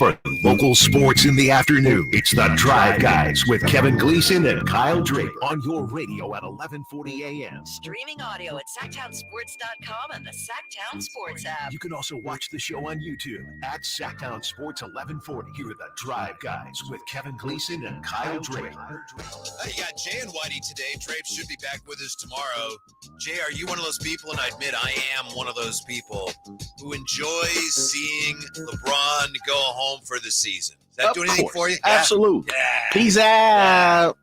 For local sports in the afternoon, it's the Drive Guys with Kevin Gleason and Kyle Drake on your radio at 1140 a.m. Streaming audio at SactownSports.com and the Sactown Sports app. You can also watch the show on YouTube at Sactown Sports 1140. Here are the Drive Guys with Kevin Gleason and Kyle Drake. You got Jay and Whitey today. Drapes should be back with us tomorrow. Jay, are you one of those people, and I admit I am one of those people, who enjoys seeing LeBron go home for the season? Does that do anything for you? Absolutely. Yeah. Peace out.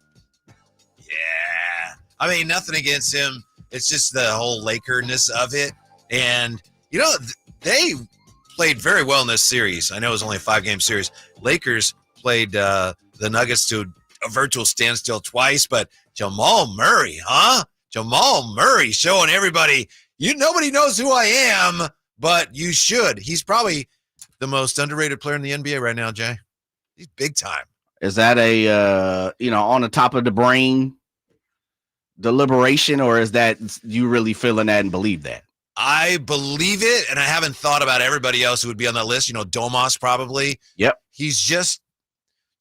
Yeah. I mean, nothing against him. It's just the whole Lakerness of it. And, you know, they played very well in this series. I know it was only a 5-game series. Lakers played the Nuggets to a virtual standstill twice, but Jamal Murray, Jamal Murray showing everybody, nobody knows who I am, but you should. He's probably the most underrated player in the NBA right now, Jay. He's big time. Is that a, on the top of the brain deliberation, or is that you really feeling that and believe that? I believe it, and I haven't thought about everybody else who would be on that list. Domas probably. Yep.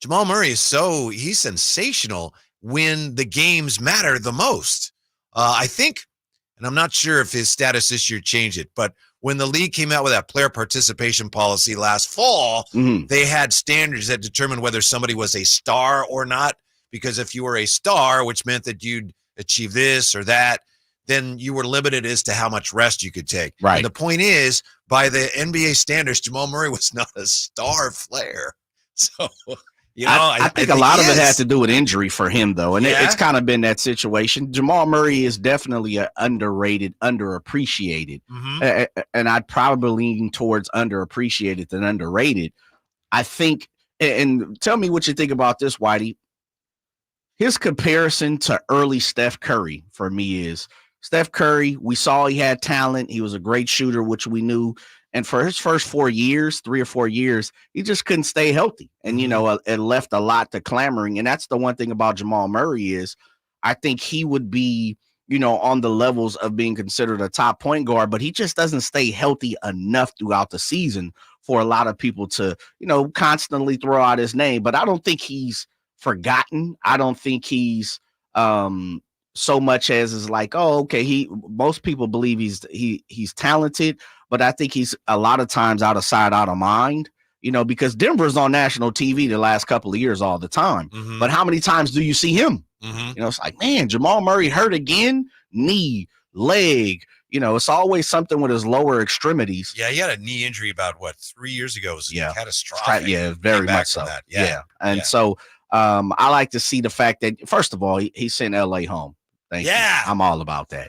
Jamal Murray he's sensational when the games matter the most. I think, and I'm not sure if his status this year changed it, but when the league came out with that player participation policy last fall, they had standards that determined whether somebody was a star or not. Because if you were a star, which meant that you'd achieve this or that, then you were limited as to how much rest you could take. Right. And the point is, by the NBA standards, Jamal Murray was not a star player. So, I think a lot of it has to do with injury for him, though. And it's kind of been that situation. Jamal Murray is definitely underrated, underappreciated. And I'd probably lean towards underappreciated than underrated. I think, and tell me what you think about this, Whitey. His comparison to early Steph Curry for me is Steph Curry. We saw he had talent. He was a great shooter, which we knew. And for his first 3 or 4 years, he just couldn't stay healthy. And, it left a lot to clamoring. And that's the one thing about Jamal Murray is I think he would be, on the levels of being considered a top point guard, but he just doesn't stay healthy enough throughout the season for a lot of people to, constantly throw out his name. But I don't think he's forgotten. I don't think he's so much as is like, oh, okay. Most people believe he's talented, but I think he's a lot of times out of sight, out of mind, because Denver's on national TV the last couple of years all the time. But how many times do you see him? It's like, man, Jamal Murray hurt again, knee, leg. It's always something with his lower extremities. Yeah, he had a knee injury about 3 years ago. It was catastrophic. Yeah, very much so. That. Yeah. And so I like to see the fact that, first of all, he sent LA home. Thank you. I'm all about that.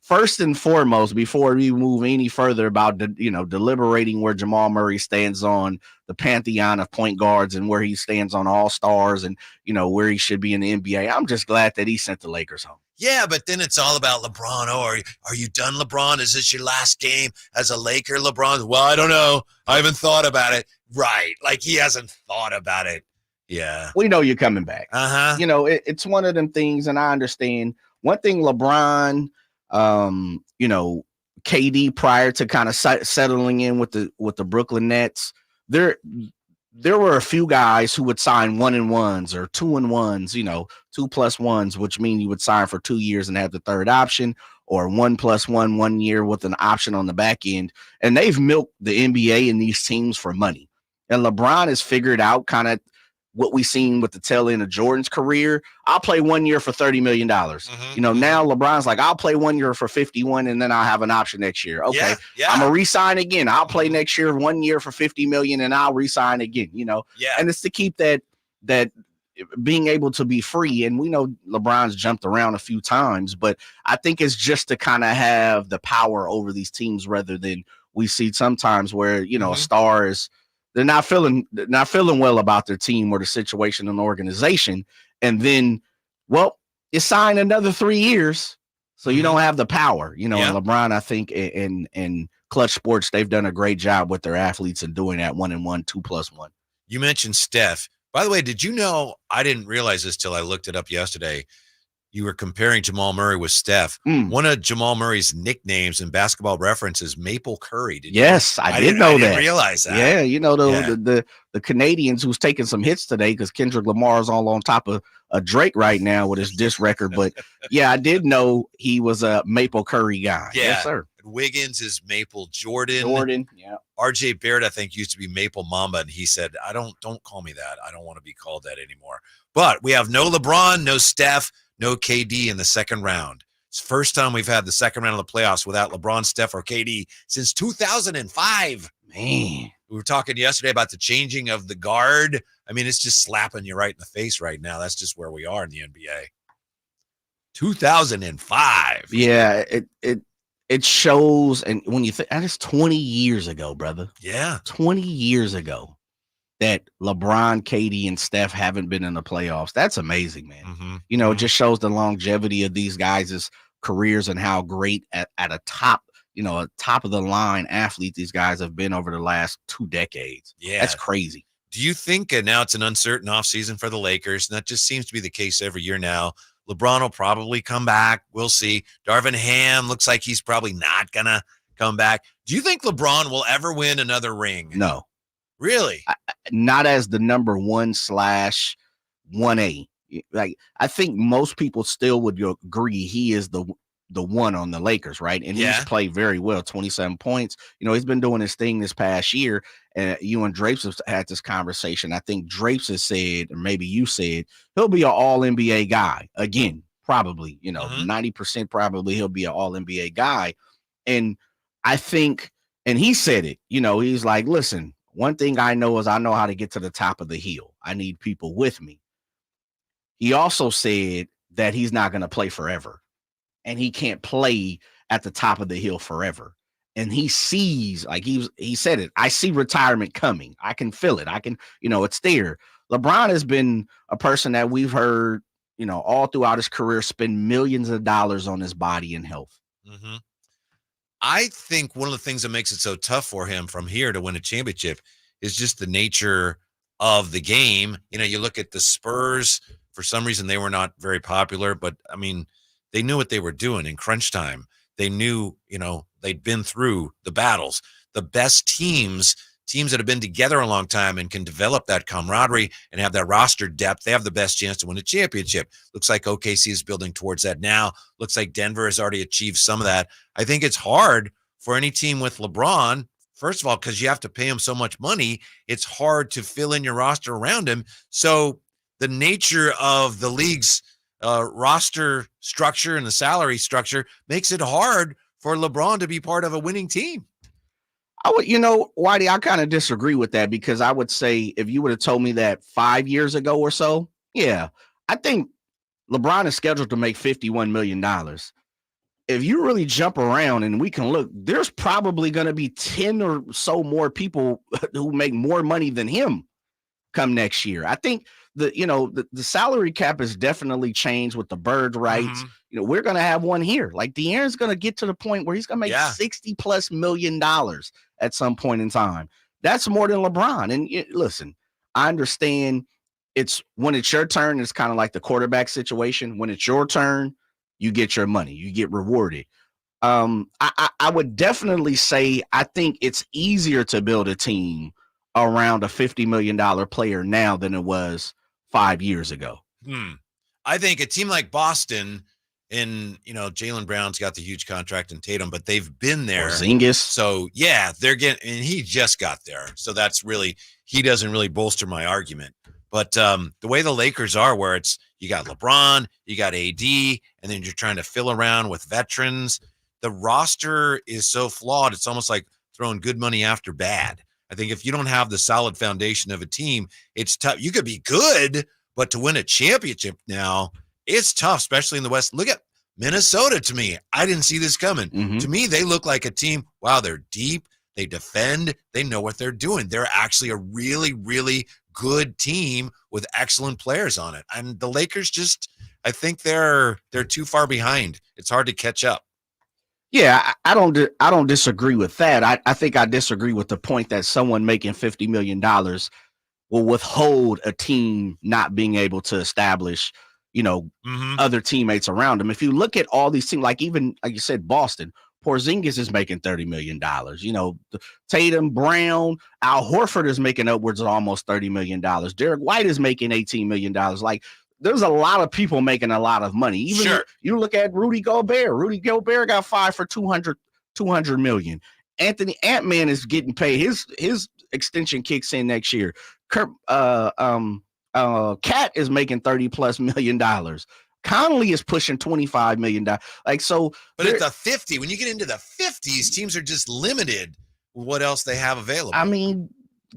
First and foremost, before we move any further about deliberating where Jamal Murray stands on the pantheon of point guards and where he stands on all stars and where he should be in the NBA, I'm just glad that he sent the Lakers home. Yeah, but then it's all about LeBron. Oh, are you done, LeBron? Is this your last game as a Laker, LeBron? Well, I don't know. I haven't thought about it. Right. Like he hasn't thought about it. Yeah. We know you're coming back. It's one of them things, and I understand. One thing LeBron, KD prior to kind of settling in with the Brooklyn Nets, there were a few guys who would sign 1-and-1s or 2-and-1s, 2+1s, which mean you would sign for 2 years and have the third option, or 1+1 1 year with an option on the back end. And they've milked the NBA and these teams for money. And LeBron has figured out kind of what we've seen with the tail end of Jordan's career. I'll play 1 year for $30 million. Now LeBron's like, I'll play 1 year for 51 and then I'll have an option next year. Okay. I'm going to re-sign again. I'll play next year, 1 year for 50 million and I'll re-sign again, and it's to keep that being able to be free. And we know LeBron's jumped around a few times, but I think it's just to kind of have the power over these teams rather than we see sometimes where, a star is, they're not feeling well about their team or the situation in the organization. And then, you sign another 3 years, so you don't have the power, And LeBron, I think, in Clutch Sports, they've done a great job with their athletes and doing that 1-and-1, 2+1. You mentioned Steph. By the way, did you know, I didn't realize this till I looked it up yesterday, you were comparing Jamal Murray with Steph. One of Jamal Murray's nicknames in Basketball Reference is Maple Curry. Yes, I did know that. I didn't realize that. Yeah, the Canadians who's taking some hits today because Kendrick Lamar's all on top of Drake right now with his diss record. But yeah, I did know he was a Maple Curry guy. Yeah. Yes, sir. Wiggins is Maple Jordan. Yeah. RJ Barrett, I think, used to be Maple Mamba, and he said, don't call me that. I don't want to be called that anymore. But we have no LeBron, no Steph, no KD in the second round. It's the first time we've had the second round of the playoffs without LeBron, Steph, or KD since 2005. Man. We were talking yesterday about the changing of the guard. I mean, it's just slapping you right in the face right now. That's just where we are in the NBA. 2005. Yeah, it shows, and when you think, that's 20 years ago, brother. Yeah. 20 years ago that LeBron, KD, and Steph haven't been in the playoffs. That's amazing, man. Mm-hmm. It just shows the longevity of these guys' careers and how great at a top of the line athlete these guys have been over the last 2 decades. Yeah. That's crazy. Do you think now it's an uncertain offseason for the Lakers, and that just seems to be the case every year now? LeBron will probably come back. We'll see. Darvin Ham looks like he's probably not going to come back. Do you think LeBron will ever win another ring? No. Really? Not as the number 1/1A. Like, I think most people still would agree he is the one on the Lakers, right? And he's played very well, 27 points. He's been doing his thing this past year. And you and Drapes have had this conversation. I think Drapes has said, or maybe you said, he'll be an all-NBA guy. Again, probably, 90% probably he'll be an all-NBA guy. And I think, and he said it, he's like, listen, one thing I know is I know how to get to the top of the hill. I need people with me. He also said that he's not going to play forever. And he can't play at the top of the hill forever. And he sees, like he said it, I see retirement coming. I can feel it. I can, it's there. LeBron has been a person that we've heard, all throughout his career spend millions of dollars on his body and health. Mm-hmm. I think one of the things that makes it so tough for him from here to win a championship is just the nature of the game. You look at the Spurs, for some reason they were not very popular, but I mean, they knew what they were doing in crunch time. They knew, they'd been through the battles. The best teams that have been together a long time and can develop that camaraderie and have that roster depth, they have the best chance to win a championship. Looks like OKC is building towards that now. Looks like Denver has already achieved some of that. I think it's hard for any team with LeBron, first of all, because you have to pay him so much money. It's hard to fill in your roster around him. So the nature of the league's roster structure and the salary structure makes it hard for LeBron to be part of a winning team. I would, Whitey, I kind of disagree with that because I would say if you would have told me that 5 years ago or so, yeah, I think LeBron is scheduled to make $51 million. If you really jump around and we can look, there's probably going to be 10 or so more people who make more money than him come next year. I think the salary cap has definitely changed with the bird rights. Mm-hmm. We're going to have one here. Like De'Aaron's going to get to the point where he's going to make $60+ million at some point in time. That's more than LeBron. And listen, I understand it's when it's your turn, it's kind of like the quarterback situation. When it's your turn, you get your money, you get rewarded. I would definitely say, I think it's easier to build a team around a $50 million player now than it was 5 years ago. I think a team like Boston, and Jaylen Brown's got the huge contract and Tatum, but they've been there. Porzingis. So yeah, they're getting, and he just got there. So that's really, he doesn't really bolster my argument. But the way the Lakers are, where it's, you got LeBron, you got AD, and then you're trying to fill around with veterans. The roster is so flawed. It's almost like throwing good money after bad. I think if you don't have the solid foundation of a team, it's tough. You could be good, but to win a championship now, it's tough, especially in the West. Look at Minnesota to me. I didn't see this coming. Mm-hmm. To me, they look like a team. Wow, they're deep. They defend. They know what they're doing. They're actually a really, really good team with excellent players on it. And the Lakers just, I think they're too far behind. It's hard to catch up. Yeah, I don't disagree with that. I think I disagree with the point that someone making $50 million will withhold a team not being able to establish, other teammates around him. If you look at all these teams, like even like you said, Boston, Porzingis is making $30 million. Tatum, Brown, Al Horford is making upwards of almost $30 million. Derek White is making $18 million. Like, there's a lot of people making a lot of money. Even you look at Rudy Gobert. Rudy Gobert got fired for $200 million. Anthony Ant-Man is getting paid. His extension kicks in next year. Cat is making $30+ million. Conley is pushing $25 million. Like, so, but at the 50, when you get into the 50s, teams are just limited with what else they have available. I mean,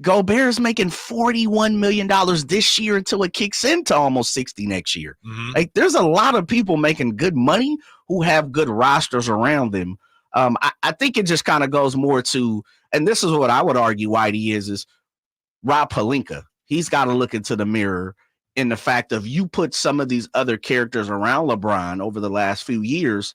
Gobert is making $41 million this year until it kicks into almost 60 next year. Like, there's a lot of people making good money who have good rosters around them. I think it just kind of goes more to, and this is what I would argue Whitey is Rob Pelinka. He's got to look into the mirror in the fact of, you put some of these other characters around LeBron over the last few years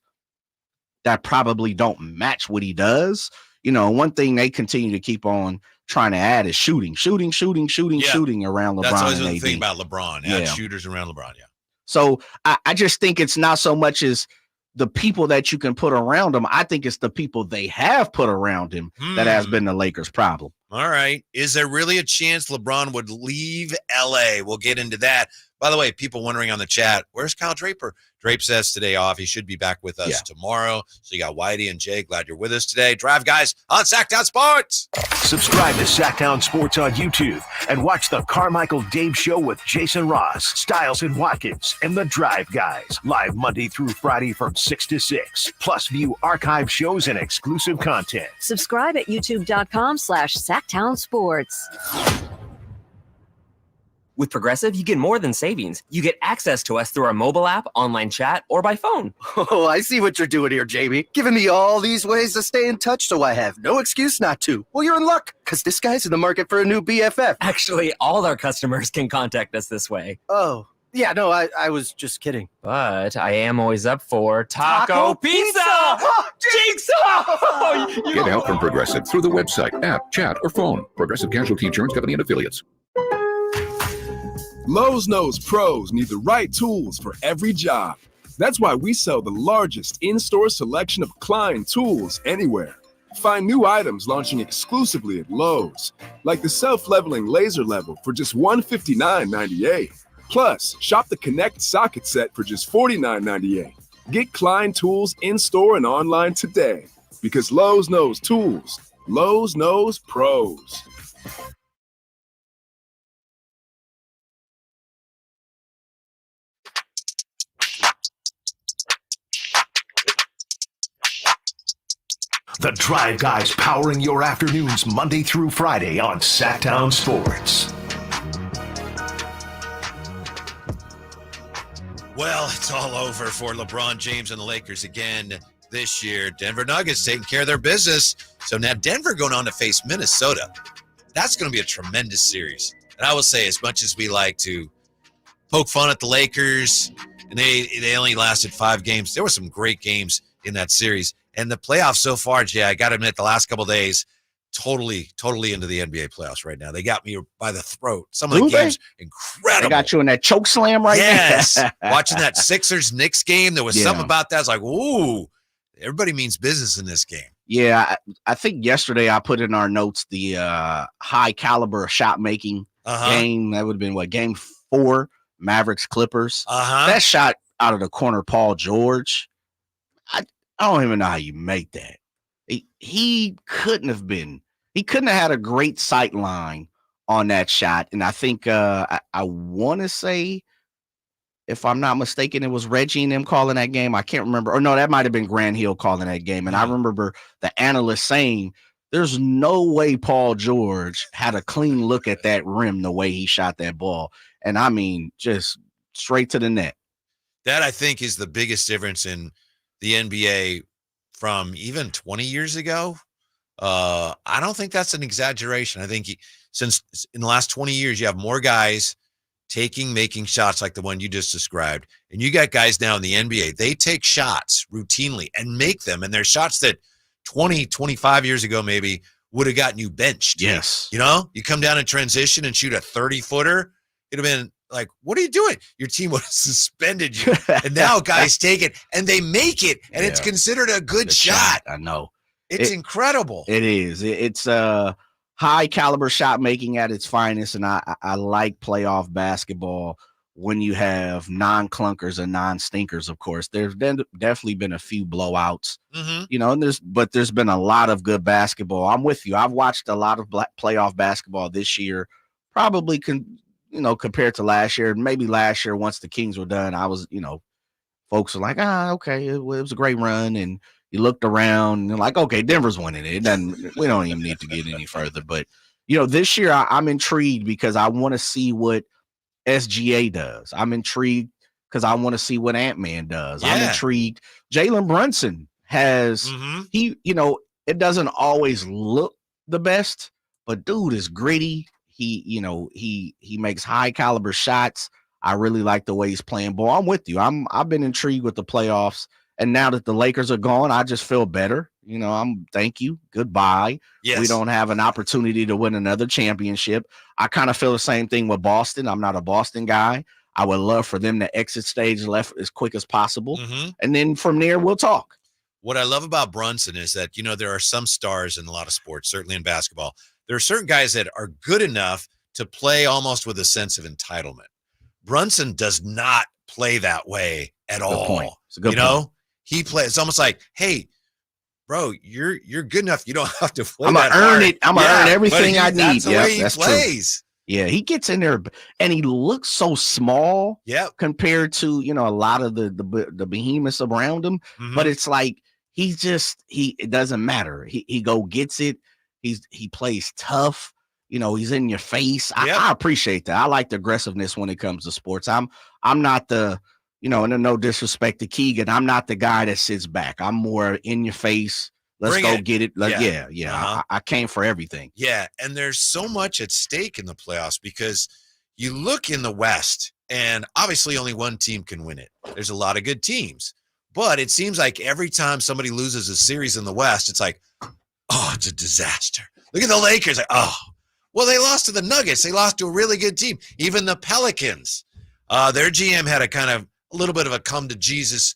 that probably don't match what he does. One thing they continue to keep on trying to add is shooting around LeBron. That's always the thing about LeBron. Add shooters around LeBron. Yeah. So I just think it's not so much as the people that you can put around him. I think it's the people they have put around him that has been the Lakers' problem. All right. Is there really a chance LeBron would leave LA? We'll get into that. By the way, people wondering on the chat, where's Kyle Draper? Drape says today off. He should be back with us tomorrow. So you got Whitey and Jay. Glad you're with us today. Drive Guys on Sactown Sports. Subscribe to Sactown Sports on YouTube and watch the Carmichael Dave Show with Jason Ross, Stiles and Watkins, and the Drive Guys. Live Monday through Friday from 6 to 6. Plus view archive shows and exclusive content. Subscribe at youtube.com/Sactown Sports. With Progressive, you get more than savings. You get access to us through our mobile app, online chat, or by phone. Oh, I see what you're doing here, Jamie. Giving me all these ways to stay in touch so I have no excuse not to. Well, you're in luck, because this guy's in the market for a new BFF. Actually, all our customers can contact us this way. Oh, yeah, no, I was just kidding. But I am always up for Taco Pizza! Jigsaw! Get help from Progressive through the website, app, chat, or phone. Progressive Casualty Insurance Company and Affiliates. Lowe's knows pros need the right tools for every job. That's why we sell the largest in-store selection of Klein tools anywhere. Find new items launching exclusively at Lowe's, like the self-leveling laser level for just $159.98. Plus, shop the Connect socket set for just $49.98. Get Klein tools in-store and online today, because Lowe's knows tools. Lowe's knows pros. The Drive Guys powering your afternoons Monday through Friday on Sactown Sports. Well, it's all over for LeBron James and the Lakers again this year. Denver Nuggets taking care of their business. So now Denver going on to face Minnesota. That's going to be a tremendous series. And I will say, as much as we like to poke fun at the Lakers, and they only lasted 5 games, there were some great games in that series. And the playoffs so far, Jay, I got to admit, the last couple of days, totally into the NBA playoffs right now. They got me by the throat. Some of the games, incredible. They got you in that choke slam right now. Yes. Watching that Sixers-Knicks game, there was something about that. I was like, ooh, everybody means business in this game. Yeah, I think yesterday I put in our notes the high caliber shot making game. That would have been game 4, Mavericks Clippers. That shot out of the corner, Paul George. I don't even know how you make that. He couldn't have had a great sight line on that shot. And I think I want to say, if I'm not mistaken, it was Reggie and them calling that game. I can't remember. Or no, that might have been Grant Hill calling that game. And I remember the analyst saying, there's no way Paul George had a clean look at that rim the way he shot that ball. And I mean, just straight to the net. That, I think, is the biggest difference in the NBA from even 20 years ago. I don't think that's an exaggeration. I think since in the last 20 years, you have more guys making shots like the one you just described. And you got guys now in the NBA, they take shots routinely and make them. And they're shots that 20, 25 years ago maybe would have gotten you benched. Yes. You know, you come down in transition and shoot a 30-footer. It'd have been like, what are you doing? Your team would have suspended you. And now guys take it and they make it, and it's considered a good shot. I know. It's incredible. It is. It's high caliber shot making at its finest. And I like playoff basketball when you have non-clunkers and non-stinkers, of course. There's definitely been a few blowouts, and there's been a lot of good basketball. I'm with you. I've watched a lot of playoff basketball this year, probably compared to last year. Maybe last year, once the Kings were done, I was, folks are like, okay, it was a great run. And you looked around and you're like, okay, Denver's winning it. We don't even need to get any further. But, this year I'm intrigued because I want to see what SGA does. I'm intrigued because I want to see what Ant-Man does. I'm intrigued. Jalen Brunson has, it doesn't always look the best, but dude is gritty. He makes high caliber shots. I really like the way he's playing ball. I'm with you. I've been intrigued with the playoffs. And now that the Lakers are gone, I just feel better. Thank you. Goodbye. Yes. We don't have an opportunity to win another championship. I kind of feel the same thing with Boston. I'm not a Boston guy. I would love for them to exit stage left as quick as possible. And then from there, we'll talk. What I love about Brunson is that, there are some stars in a lot of sports, certainly in basketball. There are certain guys that are good enough to play almost with a sense of entitlement. Brunson does not play that way at all. It's a good point. He plays. It's almost like, hey, bro, you're good enough. You don't have to play. I'm gonna earn it. I'm gonna earn everything I need. That's the way he plays. True. Yeah, he gets in there, and he looks so small. Compared to a lot of the behemoths around him. But it's like it doesn't matter. He go gets it. He plays tough. He's in your face. I appreciate that. I like the aggressiveness when it comes to sports. I'm not the. And no disrespect to Keegan, I'm not the guy that sits back. I'm more in your face. Let's go get it. I came for everything. Yeah, and there's so much at stake in the playoffs because you look in the West, and obviously only one team can win it. There's a lot of good teams, but it seems like every time somebody loses a series in the West, it's like, oh, it's a disaster. Look at the Lakers. Like, oh, well, they lost to the Nuggets. They lost to a really good team. Even the Pelicans. Their GM had a little bit of a come to Jesus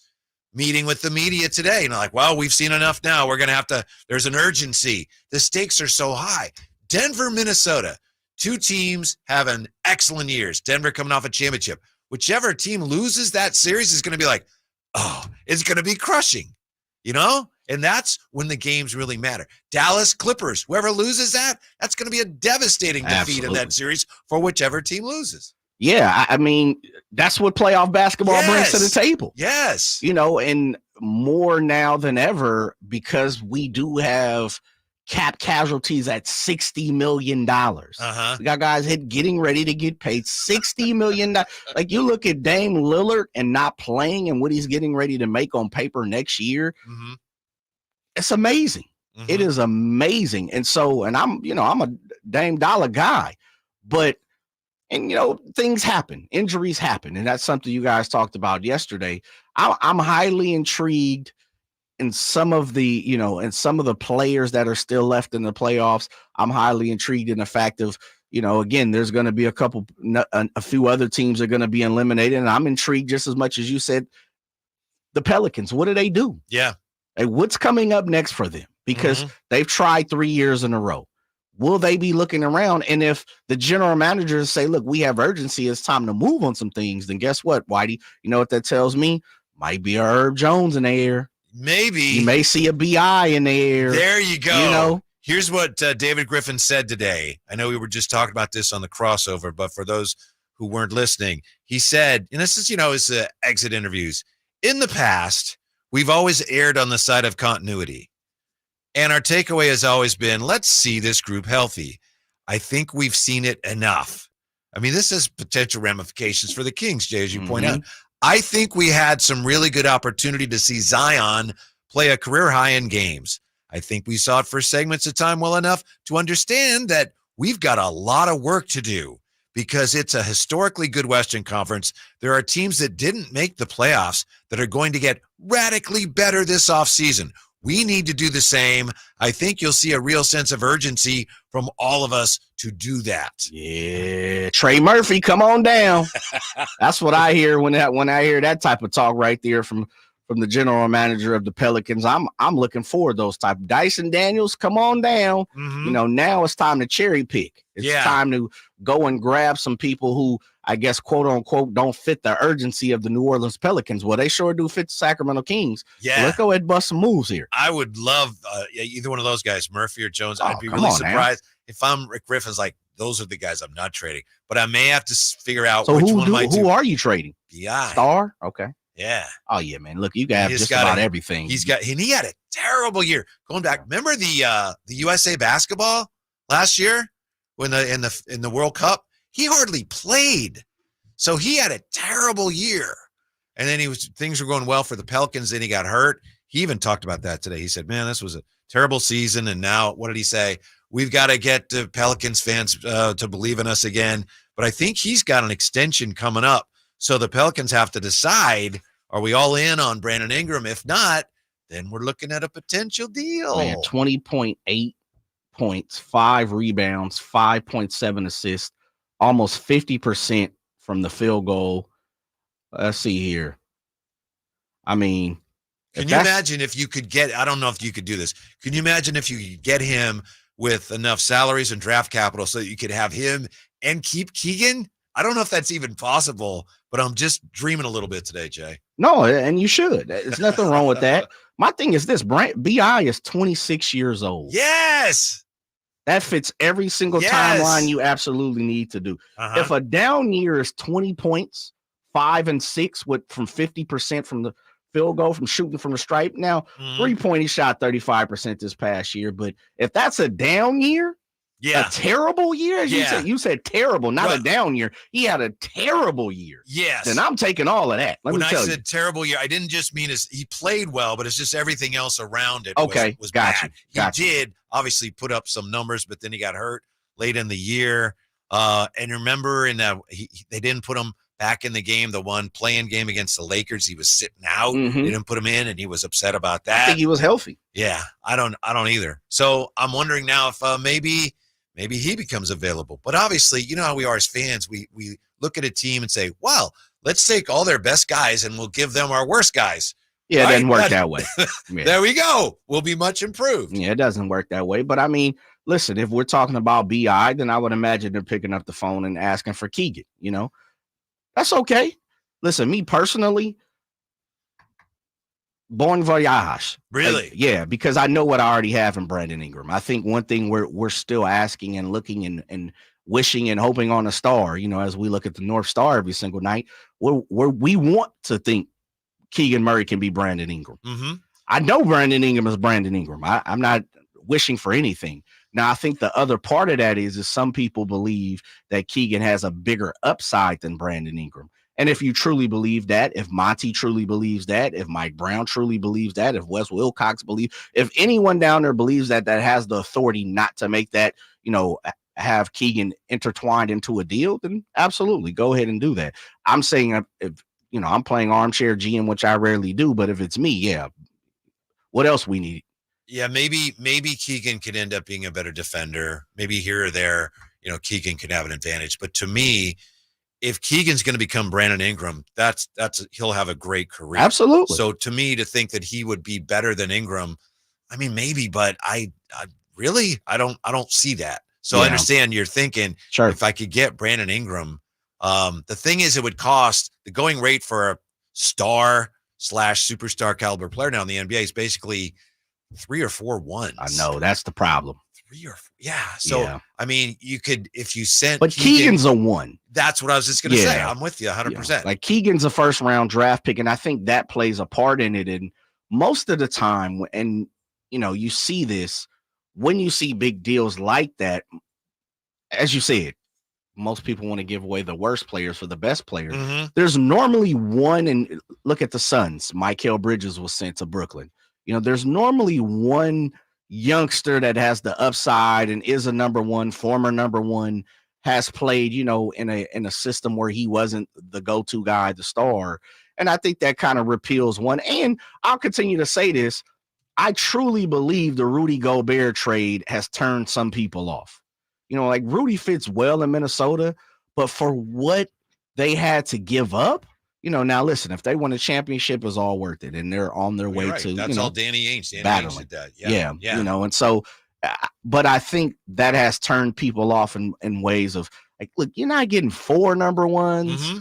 meeting with the media today. And like, well, we've seen enough now. We're going to have to, there's an urgency. The stakes are so high. Denver, Minnesota, two teams having excellent years. Denver coming off a championship. Whichever team loses that series is going to be like, oh, it's going to be crushing, And that's when the games really matter. Dallas Clippers, whoever loses that, that's going to be a devastating defeat in that series for whichever team loses. Yeah, I mean, that's what playoff basketball brings to the table. Yes. And more now than ever, because we do have cap casualties at $60 million. We got guys getting ready to get paid $60 million. Like, you look at Dame Lillard and not playing and what he's getting ready to make on paper next year. It's amazing. It is amazing. And so, and I'm a Dame Dollar guy, but things happen, injuries happen. And that's something you guys talked about yesterday. I'm highly intrigued in some of the players that are still left in the playoffs. I'm highly intrigued in the fact of, again, there's going to be a few other teams are going to be eliminated. And I'm intrigued just as much as you said, the Pelicans, what do they do? Yeah. Hey, what's coming up next for them? Because they've tried 3 years in a row. Will they be looking around? And if the general managers say, look, we have urgency, it's time to move on some things, then guess what, Whitey? You know what that tells me? Might be a Herb Jones in the air. Maybe. You may see a BI in the air. There you go. Here's what David Griffin said today. I know we were just talking about this on the crossover, but for those who weren't listening, he said, and this is, his exit interviews. In the past, we've always erred on the side of continuity. And our takeaway has always been, let's see this group healthy. I think we've seen it enough. I mean, this has potential ramifications for the Kings, Jay, as you point out. I think we had some really good opportunity to see Zion play a career high in games. I think we saw it for segments of time well enough to understand that we've got a lot of work to do because it's a historically good Western Conference. There are teams that didn't make the playoffs that are going to get radically better this offseason. We need to do the same. I think you'll see a real sense of urgency from all of us to do that. Yeah, Trey Murphy, come on down. That's what I hear when I hear that type of talk right there from the general manager of the Pelicans. I'm looking forward to those type. Dyson Daniels, come on down. Mm-hmm. Now it's time to cherry pick. It's time to go and grab some people who, I guess, quote unquote, don't fit the urgency of the New Orleans Pelicans. Well, they sure do fit the Sacramento Kings. Yeah. So let's go ahead and bust some moves here. I would love either one of those guys, Murphy or Jones. I'd be really surprised if I'm Rick Griffin's like, those are the guys I'm not trading. But I may have to figure out which one of my two. Who are you trading? BI. Star? Okay. Yeah. Oh, yeah, man. Look, you got just about everything. He had a terrible year. Going back, remember the USA basketball last year when in the World Cup? He hardly played. So he had a terrible year. And then things were going well for the Pelicans, then he got hurt. He even talked about that today. He said, man, this was a terrible season. And now, what did he say? We've got to get the Pelicans fans to believe in us again. But I think he's got an extension coming up. So the Pelicans have to decide, are we all in on Brandon Ingram? If not, then we're looking at a potential deal. Man, 20.8 points, 5 rebounds, 5.7 assists, almost 50% from the field goal. Let's see here. I mean, can you imagine if you could get, I don't know if you could do this. Can you imagine if you could get him with enough salaries and draft capital so that you could have him and keep Keegan? I don't know if that's even possible, but I'm just dreaming a little bit today, Jay. No, and you should. There's nothing wrong with that. My thing is this, BI is 26 years old. Yes. That fits every single timeline you absolutely need to do. If a down year is 20 points, 5 and 6 from 50% from the field goal, from shooting from the stripe. Now, 3-point, he shot 35% this past year. But if that's a down year, a terrible year, you said terrible, not a down year. He had a terrible year. Yes. Then I'm taking all of that. When I said terrible year, I didn't just mean he played well, but it's just everything else around it was gotcha. bad. He did obviously put up some numbers, but then he got hurt late in the year. And remember, they didn't put him back in the game, the one playing game against the Lakers. He was sitting out. They didn't put him in, and he was upset about that. I think he was healthy. Yeah, I don't either. So I'm wondering now if maybe he becomes available. But obviously, you know how we are as fans. We look at a team and say, well, let's take all their best guys and we'll give them our worst guys. Yeah, it doesn't work that way. Yeah. There we go. We'll be much improved. Yeah, it doesn't work that way. But I mean, listen, if we're talking about BI, then I would imagine they're picking up the phone and asking for Keegan, That's okay. Listen, me personally, bon voyage. Really? Yeah, because I know what I already have in Brandon Ingram. I think one thing we're still asking and looking and wishing and hoping on a star, as we look at the North Star every single night, where we want to think Keegan Murray can be Brandon Ingram. I know Brandon Ingram is Brandon Ingram. I'm not wishing for anything. Now, I think the other part of that is some people believe that Keegan has a bigger upside than Brandon Ingram. And if you truly believe that, if Monty truly believes that, if Mike Brown truly believes that, if Wes Wilcox believes, if anyone down there believes that has the authority not to make that, have Keegan intertwined into a deal, then absolutely go ahead and do that. I'm saying if I'm playing armchair GM, which I rarely do, but if it's me, what else we need? Yeah, maybe Keegan could end up being a better defender. Maybe here or there, Keegan could have an advantage. But to me, if Keegan's going to become Brandon Ingram, he'll have a great career. Absolutely. So to me, to think that he would be better than Ingram, I mean, maybe, but I don't see that. So I understand you're thinking, sure, if I could get Brandon Ingram, the thing is, it would cost the going rate for a star/superstar caliber player now in the NBA is basically 3 or 4 ones. I know that's the problem. 3 or 4. Yeah. So, I mean, you could, if you sent, but Keegan's a 1. That's what I was just going to say. I'm with you 100%. Like Keegan's a first round draft pick. And I think that plays a part in it. And most of the time, and you see this when you see big deals like that, as you said, most people want to give away the worst players for the best players. There's normally one, and look at the Suns. Mikal Bridges was sent to Brooklyn. There's normally one youngster that has the upside and is a former number one, has played, in a system where he wasn't the go-to guy, the star. And I think that kind of repeals one. And I'll continue to say this. I truly believe the Rudy Gobert trade has turned some people off. Like Rudy fits well in Minnesota, but for what they had to give up, now listen, if they win a championship, it's all worth it, and they're on their way to. That's all Danny Ainge. Battling. Ainge did that. Yeah. And so, but I think that has turned people off in ways of like, look, you're not getting 4 number ones. Mm-hmm.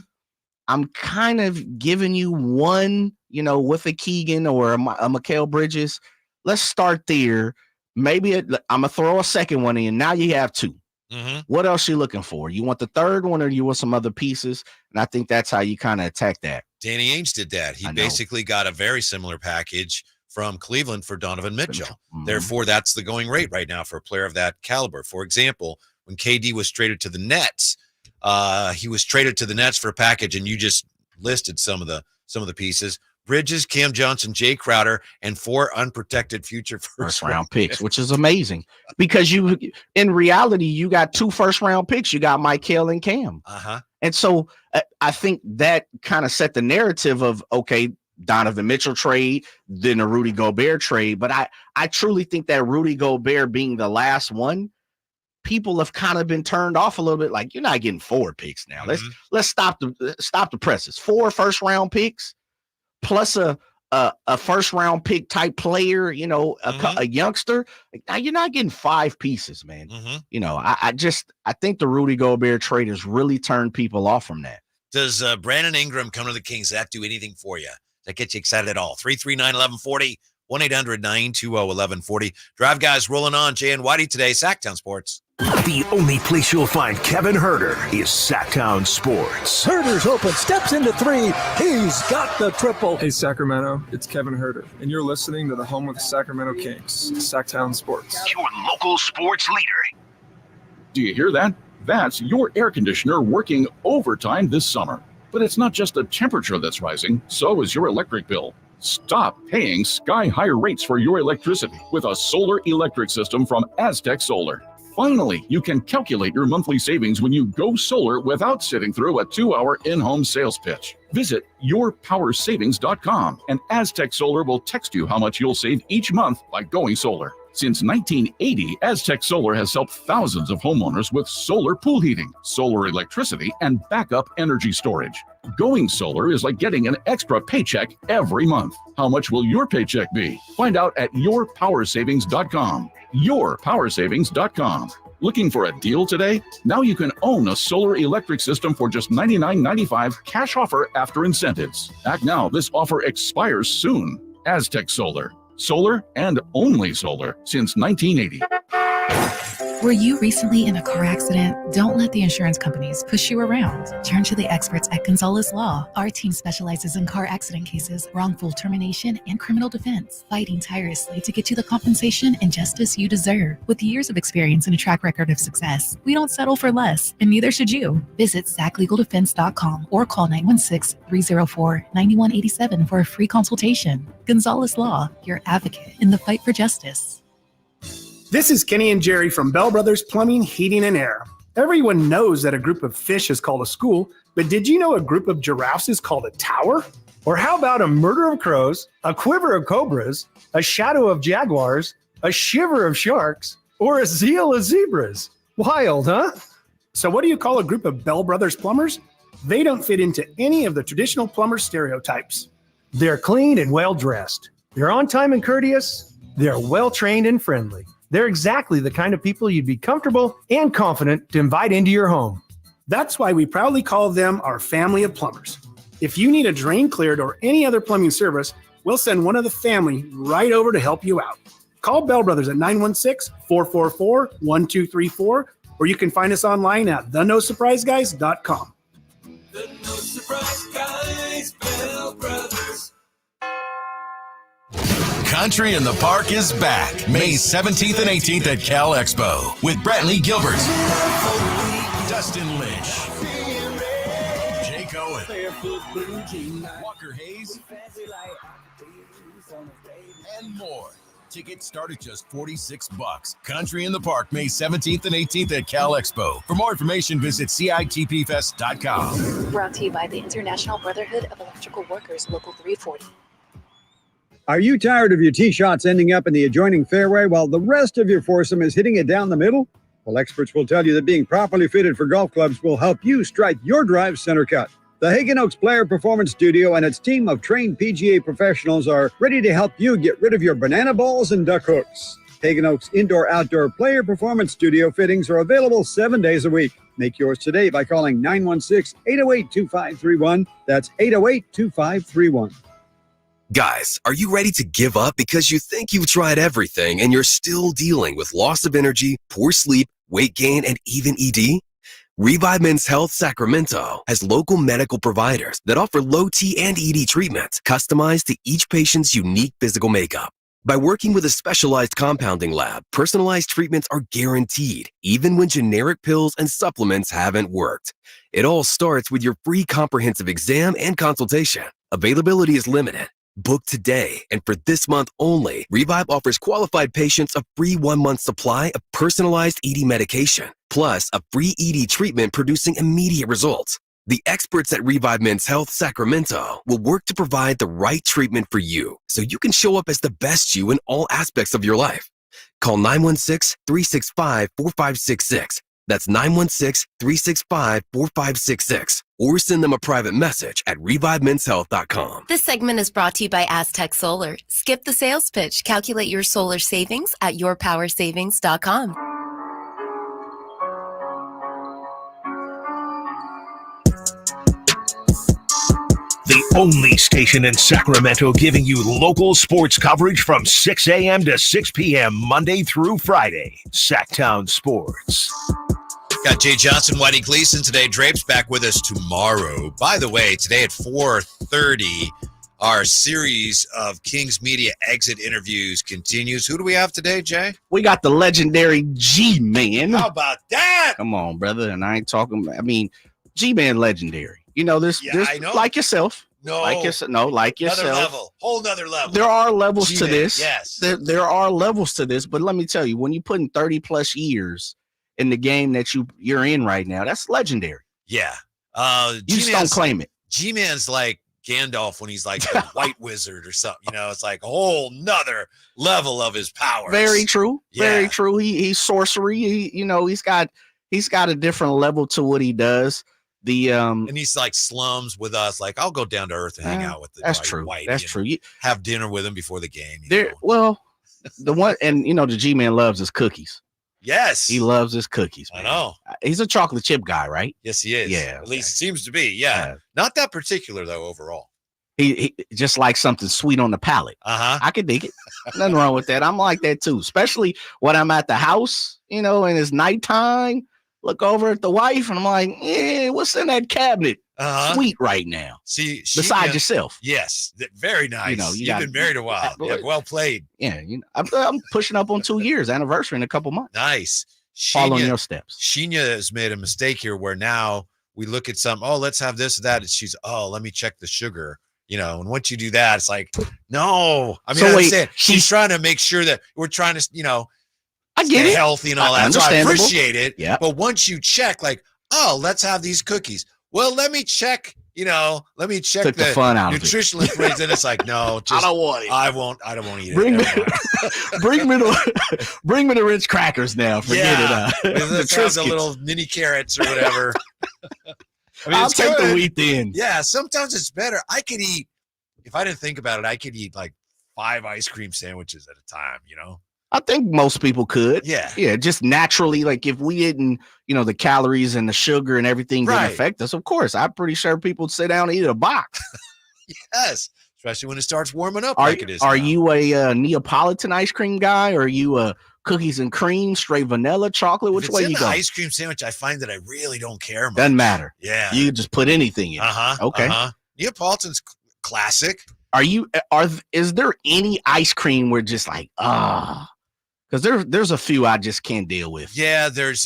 I'm kind of giving you one, with a Keegan or a Mikal Bridges. Let's start there. Maybe I'm gonna throw a second one in. Now you have 2. Mm-hmm. What else you looking for? You want the third one, or you want some other pieces? And I think that's how you kind of attack that. Danny Ainge did that. He basically got a very similar package from Cleveland for Donovan Mitchell. Mm-hmm. Therefore, that's the going rate right now for a player of that caliber. For example, when KD was traded to the Nets, he was traded to the Nets for a package, and you just listed some of the pieces. Bridges, Cam Johnson, Jay Crowder, and 4 unprotected future first round picks, which is amazing because in reality, you got 2 first-round picks. You got Mikal and Cam. And so I think that kind of set the narrative of, okay, Donovan Mitchell trade, then a Rudy Gobert trade. But I truly think that Rudy Gobert being the last one, people have kind of been turned off a little bit. Like, you're not getting 4 picks now. Mm-hmm. Let's stop the presses. 4 first-round picks. Plus a first round pick type player, a youngster. Now you're not getting 5 pieces, man. Mm-hmm. I think the Rudy Gobert trade has really turned people off from that. Does Brandon Ingram come to the Kings? Does that do anything for you? Does that get you excited at all? 339-1140, 1-800-920-1140. Drive Guys rolling on. Jay and Whitey today, Sactown Sports. The only place you'll find Kevin Herter is Sactown Sports. Herter's open, steps into 3. He's got the triple. Hey, Sacramento, it's Kevin Herter, and you're listening to the home of the Sacramento Kings, Sactown Sports. Your local sports leader. Do you hear that? That's your air conditioner working overtime this summer. But it's not just the temperature that's rising, so is your electric bill. Stop paying sky-high rates for your electricity with a solar electric system from Aztec Solar. Finally, you can calculate your monthly savings when you go solar without sitting through a 2-hour in-home sales pitch. Visit yourpowersavings.com and Aztec Solar will text you how much you'll save each month by going solar. Since 1980, Aztec Solar has helped thousands of homeowners with solar pool heating, solar electricity, and backup energy storage. Going solar is like getting an extra paycheck every month. How much will your paycheck be? Find out at yourpowersavings.com. Yourpowersavings.com. Looking for a deal today? Now you can own a solar electric system for just $99.95 cash offer after incentives. Act now. This offer expires soon. Aztec Solar. Solar and only solar since 1980. Were you recently in a car accident? Don't let the insurance companies push you around. Turn to the experts at Gonzalez Law. Our team specializes in car accident cases, wrongful termination, and criminal defense, fighting tirelessly to get you the compensation and justice you deserve. With years of experience and a track record of success, we don't settle for less, and neither should you. Visit SACLegalDefense.com or call 916-304-9187 for a free consultation. Gonzalez Law, your advocate in the fight for justice. This is Kenny and Jerry from Bell Brothers Plumbing, Heating, and Air. Everyone knows that a group of fish is called a school, but did you know a group of giraffes is called a tower? Or how about a murder of crows, a quiver of cobras, a shadow of jaguars, a shiver of sharks, or a zeal of zebras? Wild, huh? So what do you call a group of Bell Brothers plumbers? They don't fit into any of the traditional plumber stereotypes. They're clean and well-dressed. They're on time and courteous. They're well-trained and friendly. They're exactly the kind of people you'd be comfortable and confident to invite into your home. That's why we proudly call them our family of plumbers. If you need a drain cleared or any other plumbing service, we'll send one of the family right over to help you out. Call Bell Brothers at 916-444-1234, or you can find us online at thenosurpriseguys.com. The No Surprise Guys, Bell Brothers. Country in the Park is back May 17th and 18th at Cal Expo with Brantley Gilbert, Dustin Lynch, Jake Owen, Walker Hayes, and more. Tickets start at just $46. Country in the Park May 17th and 18th at Cal Expo. For more information, visit CITPFest.com. Brought to you by the International Brotherhood of Electrical Workers, Local 340. Are you tired of your tee shots ending up in the adjoining fairway while the rest of your foursome is hitting it down the middle? Well, experts will tell you that being properly fitted for golf clubs will help you strike your drive center cut. The Hagen Oaks Player Performance Studio and its team of trained PGA professionals are ready to help you get rid of your banana balls and duck hooks. Hagen Oaks Indoor-Outdoor Player Performance Studio fittings are available 7 days a week. Make yours today by calling 916-808-2531. That's 808-2531. Guys, are you ready to give up because you think you've tried everything and you're still dealing with loss of energy, poor sleep, weight gain, and even ED? Revive Men's Health Sacramento has local medical providers that offer low T and ED treatments customized to each patient's unique physical makeup. By working with a specialized compounding lab, personalized treatments are guaranteed, even when generic pills and supplements haven't worked. It all starts with your free comprehensive exam and consultation. Availability is limited. Book today, and for this month only, Revive offers qualified patients a free 1-month supply of personalized ED medication, plus a free ED treatment producing immediate results. The experts at Revive Men's Health Sacramento will work to provide the right treatment for you so you can show up as the best you in all aspects of your life. Call 916-365-4566. That's 916-365-4566. Or send them a private message at revivemenshealth.com. This segment is brought to you by Aztec Solar. Skip the sales pitch. Calculate your solar savings at yourpowersavings.com. The only station in Sacramento giving you local sports coverage from 6 a.m. to 6 p.m. Monday through Friday. Sactown Sports. Got Jay Johnson, Whitey Gleason today. Drape's back with us tomorrow. By the way, today at 4:30, our series of Kings Media exit interviews continues. Who do we have today, Jay? We got the legendary G-Man. How about that? Come on, brother. And I ain't talking, G-Man legendary. You know, this I know. Like yourself. Like yourself. Another level. Whole nother level. There are levels G-Man, to this. Yes. There are levels to this, but let me tell you, when you put in 30 plus years in the game that you're in right now, that's legendary. Yeah. You just don't claim it. G-Man's like Gandalf when he's like the White Wizard or something. You know, it's like a whole nother level of his powers. Very true. Yeah. Very true. He's sorcery. He's got a different level to what he does. And he's like slums with us. Like, I'll go down to earth and hang out with the Whitey. That's true. Have dinner with him before the game. Well, the one, and the G-Man loves his cookies. Yes. He loves his cookies. Man. I know. He's a chocolate chip guy, right? Yes, he is. Yeah. At least it seems to be. Yeah. Not that particular, though, overall. He just likes something sweet on the palate. Uh-huh. I can dig it. Nothing wrong with that. I'm like that, too. Especially when I'm at the house, and it's nighttime. Look over at the wife, and I'm like, what's in that cabinet? Sweet right now. See, beside yourself. Yes. Very nice. You've been married a while. Yeah, well played. Yeah. I'm pushing up on 2 years anniversary in a couple months. Nice. Following your steps. Sheena has made a mistake here where now we look at let's have this or that. And she's, let me check the sugar. And once you do that, it's like, no. I mean, so she's trying to make sure that we're trying to, I get it. Healthy and all that. So I appreciate it. Yeah. But once you check, like, let's have these cookies. Well, let me check, the fun out nutritional information. And it's like, no, I don't want it. I don't want to eat bring it. Bring me the Ritz crackers now. Forget it. Let's have the little mini carrots or whatever. I'll take the wheat then. Yeah, sometimes it's better. If I didn't think about it, I could eat like 5 ice cream sandwiches at a time, I think most people could. Yeah. Yeah. Just naturally, like if we didn't, the calories and the sugar and everything didn't affect us, of course, I'm pretty sure people would sit down and eat a box. Yes. Especially when it starts warming up it is. Are you a Neapolitan ice cream guy? Or are you a cookies and cream, straight vanilla, chocolate? Which way you go? Ice cream sandwich, I find that I really don't care much. Doesn't matter. Yeah. You just put anything in. Okay. Neapolitan's classic. Is there any ice cream where just like, because there's a few I just can't deal with. Yeah, there's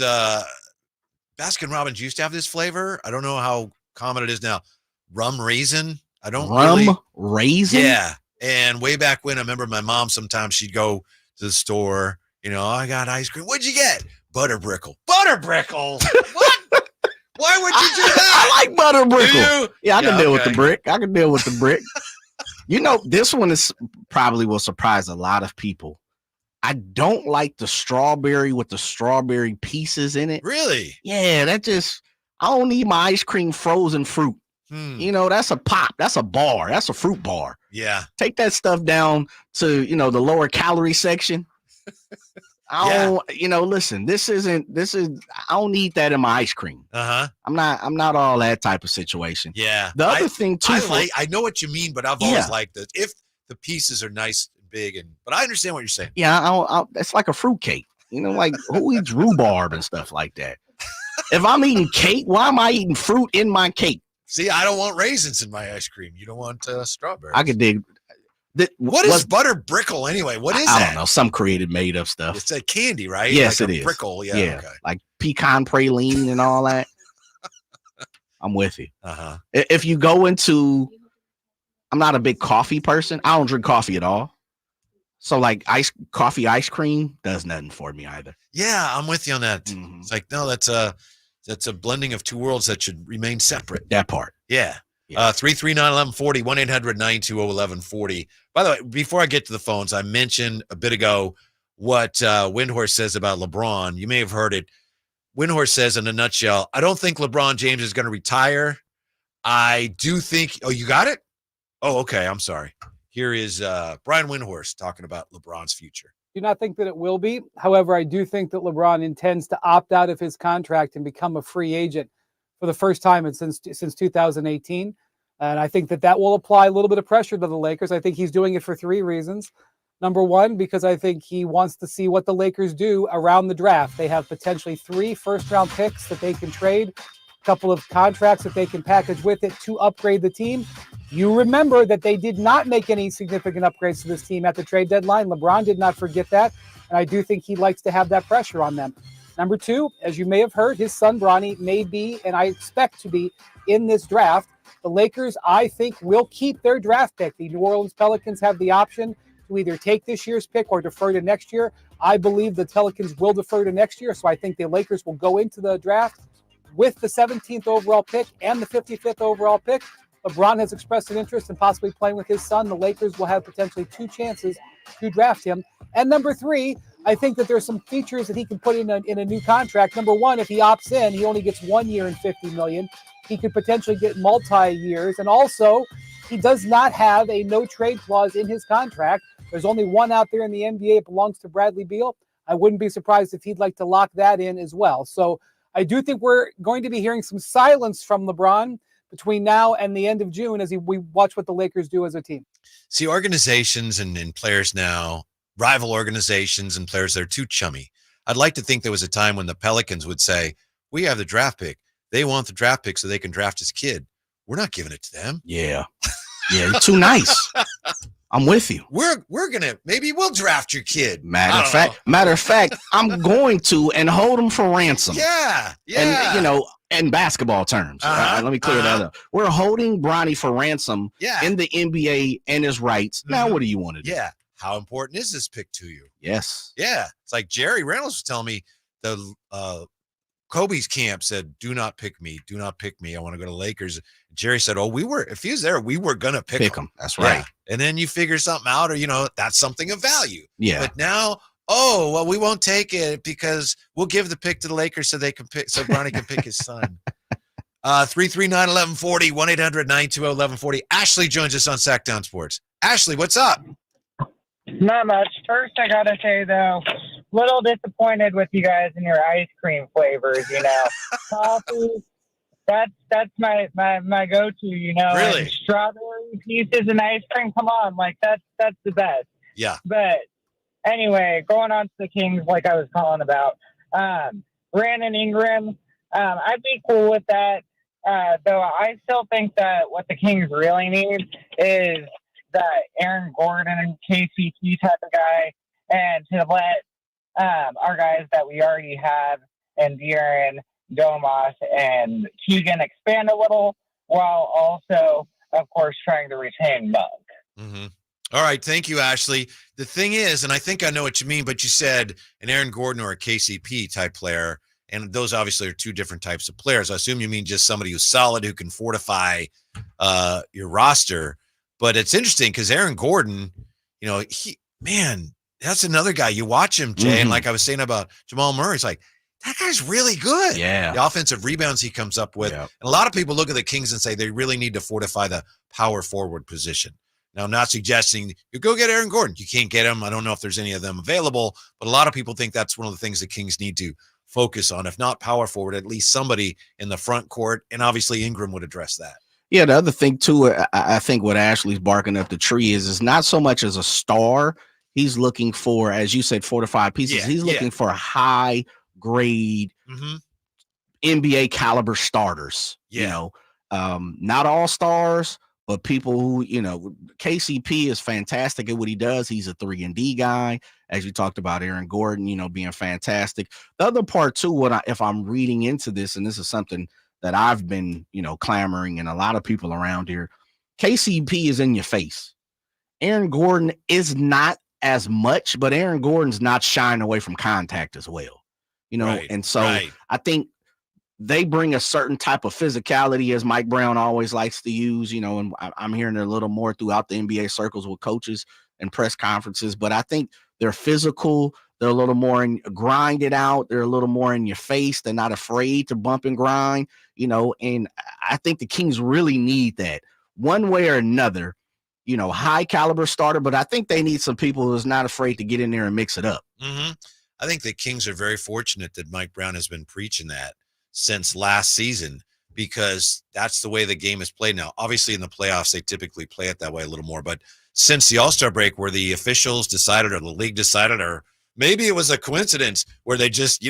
Baskin Robbins used to have this flavor. I don't know how common it is now. Rum raisin. Raisin? Yeah. And way back when, I remember my mom, sometimes she'd go to the store, I got ice cream. What'd you get? Butter brickle. Butter brickle? What? Why would you do that? I like butter brickle. Do you? Yeah, I can deal with the brick. This one is probably will surprise a lot of people. I don't like the strawberry with the strawberry pieces in it. Really? Yeah, I don't need my ice cream frozen fruit. You know, that's a pop. That's a bar. That's a fruit bar. Yeah. Take that stuff down to, the lower calorie section. Listen, I don't need that in my ice cream. Uh-huh. I'm not all that type of situation. Yeah. The other thing too, I know what you mean, but I've always liked that if the pieces are nice and big, but I understand what you're saying. Yeah, it's like a fruit cake. Like who eats rhubarb and stuff like that? If I'm eating cake, why am I eating fruit in my cake? See, I don't want raisins in my ice cream. You don't want strawberries. I could dig. What is butter brickle anyway? What is that? I don't know. Some created made up stuff. It's a candy, right? Yes, like it is. Brickle, yeah. Okay. Like pecan praline and all that. I'm with you. Uh-huh. If you go into, I'm not a big coffee person. I don't drink coffee at all. So like coffee ice cream does nothing for me either. Yeah, I'm with you on that. Mm-hmm. It's like, no, that's a blending of two worlds that should remain separate. That part. Yeah. 339-1140, 1-800-920-1140. By the way, before I get to the phones, I mentioned a bit ago what Windhorst says about LeBron. You may have heard it. Windhorst says in a nutshell, I don't think LeBron James is going to retire. I do think – oh, you got it? Oh, okay. I'm sorry. Here is Brian Windhorst talking about LeBron's future. Do not think that it will be. However, I do think that LeBron intends to opt out of his contract and become a free agent for the first time since 2018. And I think that will apply a little bit of pressure to the Lakers. I think he's doing it for three reasons. Number one, because I think he wants to see what the Lakers do around the draft. They have potentially 3 first-round picks that they can trade, a couple of contracts that they can package with it to upgrade the team. You remember that they did not make any significant upgrades to this team at the trade deadline. LeBron did not forget that, and I do think he likes to have that pressure on them. Number two, as you may have heard, his son Bronny may be, and I expect to be, in this draft. The Lakers, I think, will keep their draft pick. The New Orleans Pelicans have the option to either take this year's pick or defer to next year. I believe the Pelicans will defer to next year, so I think the Lakers will go into the draft with the 17th overall pick and the 55th overall pick. LeBron has expressed an interest in possibly playing with his son. The Lakers will have potentially 2 chances to draft him. And number 3, I think that there's some features that he can put in a new contract. Number 1, if he opts in, he only gets 1 year and $50 million. He could potentially get multi-years. And also, he does not have a no-trade clause in his contract. There's only one out there in the NBA. It belongs to Bradley Beal. I wouldn't be surprised if he'd like to lock that in as well. So I do think we're going to be hearing some silence from LeBron between now and the end of June as we watch what the Lakers do as a team. See, organizations and players now, rival organizations and players that are too chummy. I'd like to think there was a time when the Pelicans would say, we have the draft pick. They want the draft pick so they can draft his kid. We're not giving it to them. Yeah. Yeah, you're too nice. I'm with you. We're gonna maybe we'll draft your kid. Matter of fact, I'm going to and hold him for ransom. Yeah. And in basketball terms. Let me clear that up. We're holding Bronny for ransom in the NBA and his rights. Mm-hmm. Now what do you want to do? Yeah. How important is this pick to you? Yes. Yeah. It's like Jerry Reynolds was telling me the Kobe's camp said, do not pick me. Do not pick me. I want to go to Lakers. Jerry said, if he was there, we were going to pick him. That's right. Yeah. And then you figure something out or, that's something of value. Yeah. But now, we won't take it because we'll give the pick to the Lakers so they can pick, so Bronny can pick his son. 339-1140, 1-800-920-1140. Ashley joins us on Sactown Sports. Ashley, what's up? Not much. First, I got to say, though, little disappointed with you guys and your ice cream flavors, Coffee, that's my go-to, Really? And strawberry pieces and ice cream, come on, that's the best. Yeah. But anyway, going on to the Kings like I was calling about, Brandon Ingram, I'd be cool with that, though I still think that what the Kings really need is that Aaron Gordon and KCP type of guy, and to let our guys that we already have, and De'Aaron, Domas, and Keegan expand a little, while also, of course, trying to retain Monk. Mm-hmm. All right. Thank you, Ashley. The thing is, and I think I know what you mean, but you said an Aaron Gordon or a KCP type player, and those obviously are 2 different types of players. I assume you mean just somebody who's solid, who can fortify your roster. But it's interesting because Aaron Gordon, that's another guy. You watch him, Jay, and like I was saying about Jamal Murray, it's like, that guy's really good. Yeah. The offensive rebounds he comes up with. Yeah. And a lot of people look at the Kings and say they really need to fortify the power forward position. Now, I'm not suggesting you go get Aaron Gordon. You can't get him. I don't know if there's any of them available, but a lot of people think that's one of the things the Kings need to focus on. If not power forward, at least somebody in the front court. And obviously Ingram would address that. Yeah, the other thing too, I think what Ashley's barking up the tree is not so much as a star. He's looking for, as you said, fortified pieces. He's looking for high grade NBA caliber starters. Not all stars, but people who, KCP is fantastic at what he does. He's a 3-and-D guy, as you talked about Aaron Gordon, being fantastic. The other part too, if I'm reading into this, and this is something that I've been, clamoring, and a lot of people around here, KCP is in your face. Aaron Gordon is not as much, but Aaron Gordon's not shying away from contact as well, and so I think they bring a certain type of physicality, as Mike Brown always likes to use, and I'm hearing it a little more throughout the NBA circles with coaches and press conferences, but I think they're physical. They're a little more grinded out. They're a little more in your face. They're not afraid to bump and grind, and I think the Kings really need that one way or another, high caliber starter, but I think they need some people who's not afraid to get in there and mix it up. I think the Kings are very fortunate that Mike Brown has been preaching that since last season, because that's the way the game is played now. Obviously in the playoffs, they typically play it that way a little more, but since the All-Star break, where the officials decided or the league decided, or maybe it was a coincidence where they just,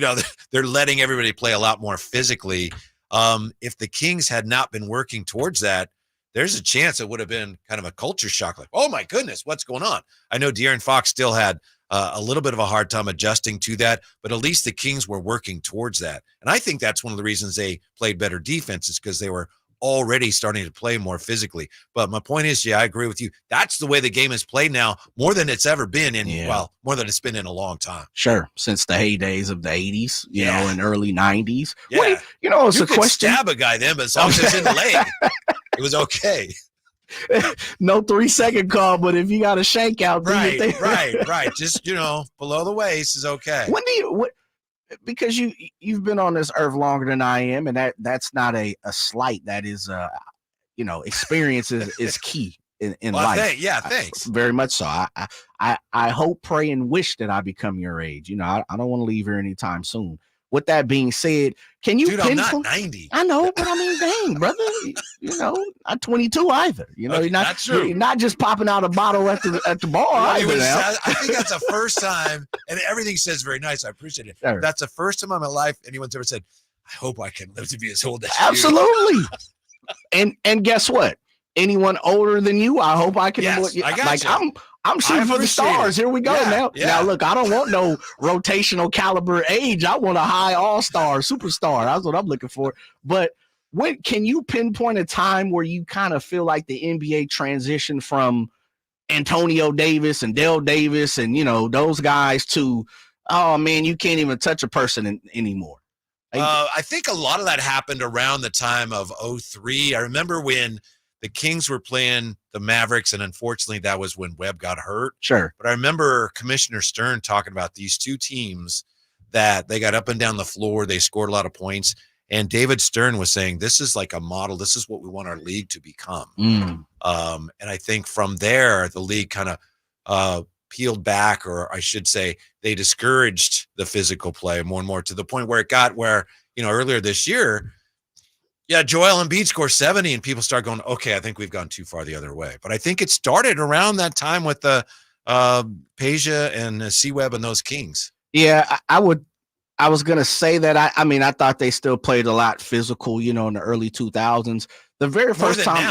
they're letting everybody play a lot more physically. If the Kings had not been working towards that, there's a chance it would have been kind of a culture shock. Like, oh my goodness, what's going on? I know De'Aaron Fox still had a little bit of a hard time adjusting to that, but at least the Kings were working towards that. And I think that's one of the reasons they played better defense, is because they were already starting to play more physically. But my point is, I agree with you. That's the way the game is played now, more than it's ever been more than it's been in a long time. Sure. Since the heydays of the 80s, and early 90s. Yeah. Wait, it's you a could question. Stab a guy then, but as long as it's in the leg, it was okay. No 3-second call, but if you got a shank out, right. Just, below the waist is okay. Because you've been on this earth longer than I am, and that's not a slight. That is, experience is key in life. Thanks. Very much so. I hope, pray, and wish that I become your age. I don't want to leave here anytime soon. With that being said, can you I'm not 90. I know, but I mean, dang, brother, not 22 either. You're not just popping out a bottle at the bar. I think that's the first time, and everything says very nice. I appreciate it. Sure. That's the first time in my life anyone's ever said, I hope I can live to be as old as Absolutely. And guess what? Anyone older than you, I hope I can. Yes, I got you. I'm shooting for the stars. Here we go now. Yeah. Now, look, I don't want no rotational caliber age. I want a high all-star, superstar. That's what I'm looking for. But can you pinpoint a time where you kind of feel like the NBA transitioned from Antonio Davis and Dale Davis and, those guys to, oh, man, you can't even touch a person anymore? I think a lot of that happened around the time of 2003. I remember when the Kings were playing the Mavericks, and unfortunately that was when Webb got hurt. Sure. But I remember Commissioner Stern talking about these two teams that they got up and down the floor. They scored a lot of points. And David Stern was saying, this is like a model. This is what we want our league to become. And I think from there, the league kind of peeled back, or I should say they discouraged the physical play more and more, to the point where it got where, earlier this year, Joel Embiid scored 70 and people start going, okay, I think we've gone too far the other way. But I think it started around that time with the Peja and C-Webb and those Kings. Yeah, I was going to say that. I thought they still played a lot physical, in the early 2000s. The very first time.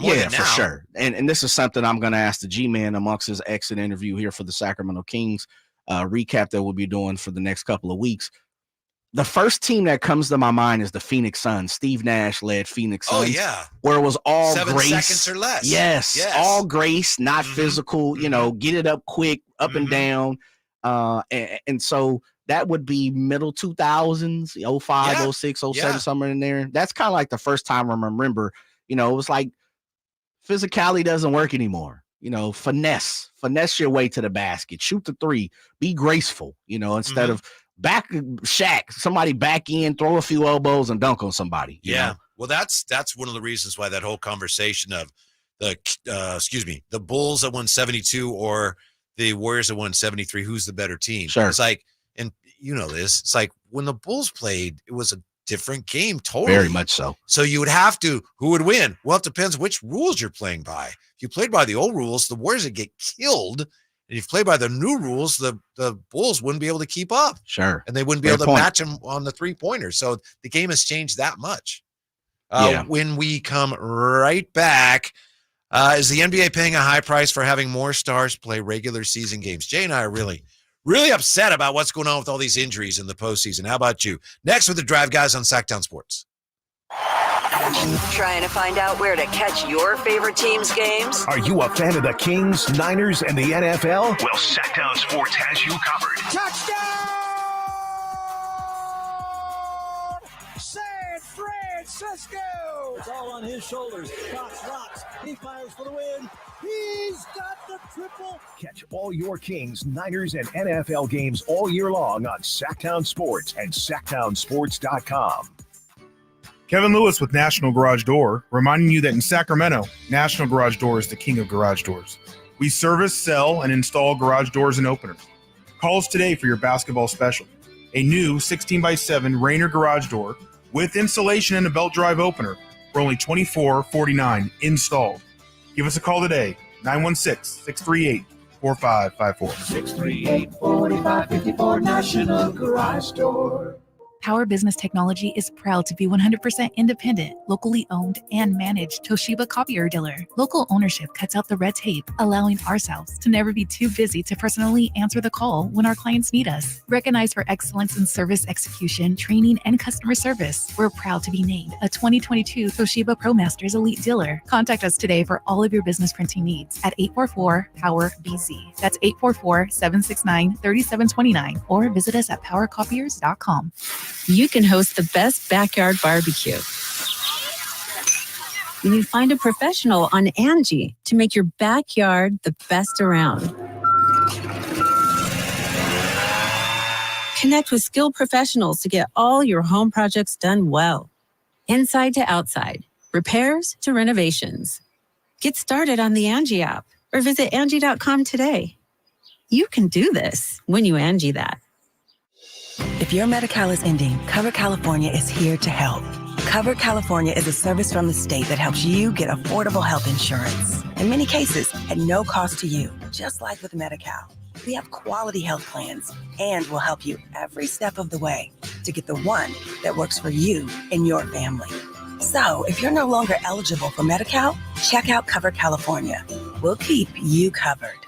More than now. For sure. And this is something I'm going to ask the G-Man amongst his exit interview here for the Sacramento Kings recap that we'll be doing for the next couple of weeks. The first team that comes to my mind is the Phoenix Suns. Steve Nash led Phoenix Suns. Oh, yeah. Where it was all 7 grace. seconds or less. Yes. All grace, not physical, get it up quick, up and down. And so that would be middle 2000s, 05, 06, 07, somewhere in there. That's kind of like the first time I remember, it was like physicality doesn't work anymore. finesse your way to the basket, shoot the three, be graceful, instead of back Shaq, somebody back in, throw a few elbows and dunk on somebody. You know? Well, that's one of the reasons why that whole conversation of the Bulls that won 72 or the Warriors that won 73, who's the better team? Sure. It's like, and it's like when the Bulls played, it was a different game totally. Very much so. So you would have to, who would win? Well, it depends which rules you're playing by. If you played by the old rules, the Warriors would get killed. And if you play by the new rules, the Bulls wouldn't be able to keep up. Sure. And they wouldn't be able to match them on the three-pointers. So the game has changed that much. When we come right back, is the NBA paying a high price for having more stars play regular season games? Jay and I are really upset about what's going on with all these injuries in the postseason. How about you? Next with the Drive Guys on Sactown Sports. Trying to find out where to catch your favorite team's games? Are you a fan of the Kings, Niners, and the NFL? Well, Sactown Sports has you covered. Touchdown! San Francisco! It's all on his shoulders. Cox rocks. He fires for the win. He's got the triple. Catch all your Kings, Niners, and NFL games all year long on Sactown Sports and SactownSports.com. Kevin Lewis with National Garage Door, reminding you that in Sacramento, National Garage Door is the king of garage doors. We service, sell, and install garage doors and openers. Call us today for your basketball special. A new 16x7 Rainier garage door with insulation and a belt drive opener for only $24.49 installed. Give us a call today, 916-638-4554. 638-4554 National Garage Door. Power Business Technology is proud to be 100% independent, locally owned, and managed Toshiba copier dealer. Local ownership cuts out the red tape, allowing ourselves to never be too busy to personally answer the call when our clients need us. Recognized for excellence in service execution, training, and customer service, we're proud to be named a 2022 Toshiba ProMasters Elite Dealer. Contact us today for all of your business printing needs at 844-POWER-BZ. That's 844-769-3729, or visit us at powercopiers.com. You can host the best backyard barbecue. You find a professional on Angie to make your backyard the best around. Connect with skilled professionals to get all your home projects done well. Inside to outside, repairs to renovations. Get started on the Angie app or visit Angie.com today. You can do this when you Angie that. If your Medi-Cal is ending, Cover California is here to help. Cover California is a service from the state that helps you get affordable health insurance. In many cases, at no cost to you, just like with Medi-Cal. We have quality health plans and will help you every step of the way to get the one that works for you and your family. So, if you're no longer eligible for Medi-Cal, check out Cover California. We'll keep you covered.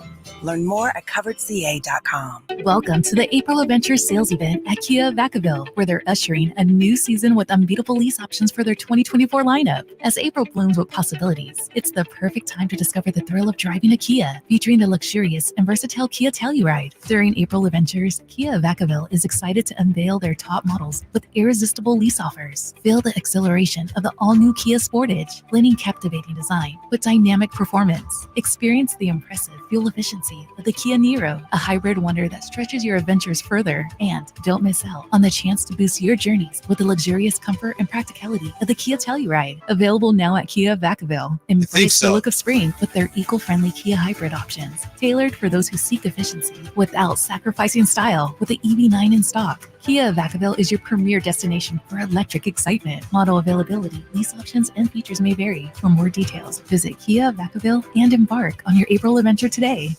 Learn more at coveredca.com. Welcome to the April Adventure sales event at Kia of Vacaville, where they're ushering a new season with unbeatable lease options for their 2024 lineup. As April blooms with possibilities, it's the perfect time to discover the thrill of driving a Kia, featuring the luxurious and versatile Kia Telluride. During April Adventures, Kia of Vacaville is excited to unveil their top models with irresistible lease offers. Feel the exhilaration of the all-new Kia Sportage, blending captivating design with dynamic performance. Experience the impressive fuel efficiency of the Kia Niro, a hybrid wonder that stretches your adventures further. And don't miss out on the chance to boost your journeys with the luxurious comfort and practicality of the Kia Telluride. Available now at Kia Vacaville. Embrace the look of spring with their eco-friendly Kia hybrid options, tailored for those who seek efficiency without sacrificing style. With the EV9 in stock, Kia Vacaville is your premier destination for electric excitement. Model availability, lease options, and features may vary. For more details, visit Kia Vacaville and embark on your April adventure today.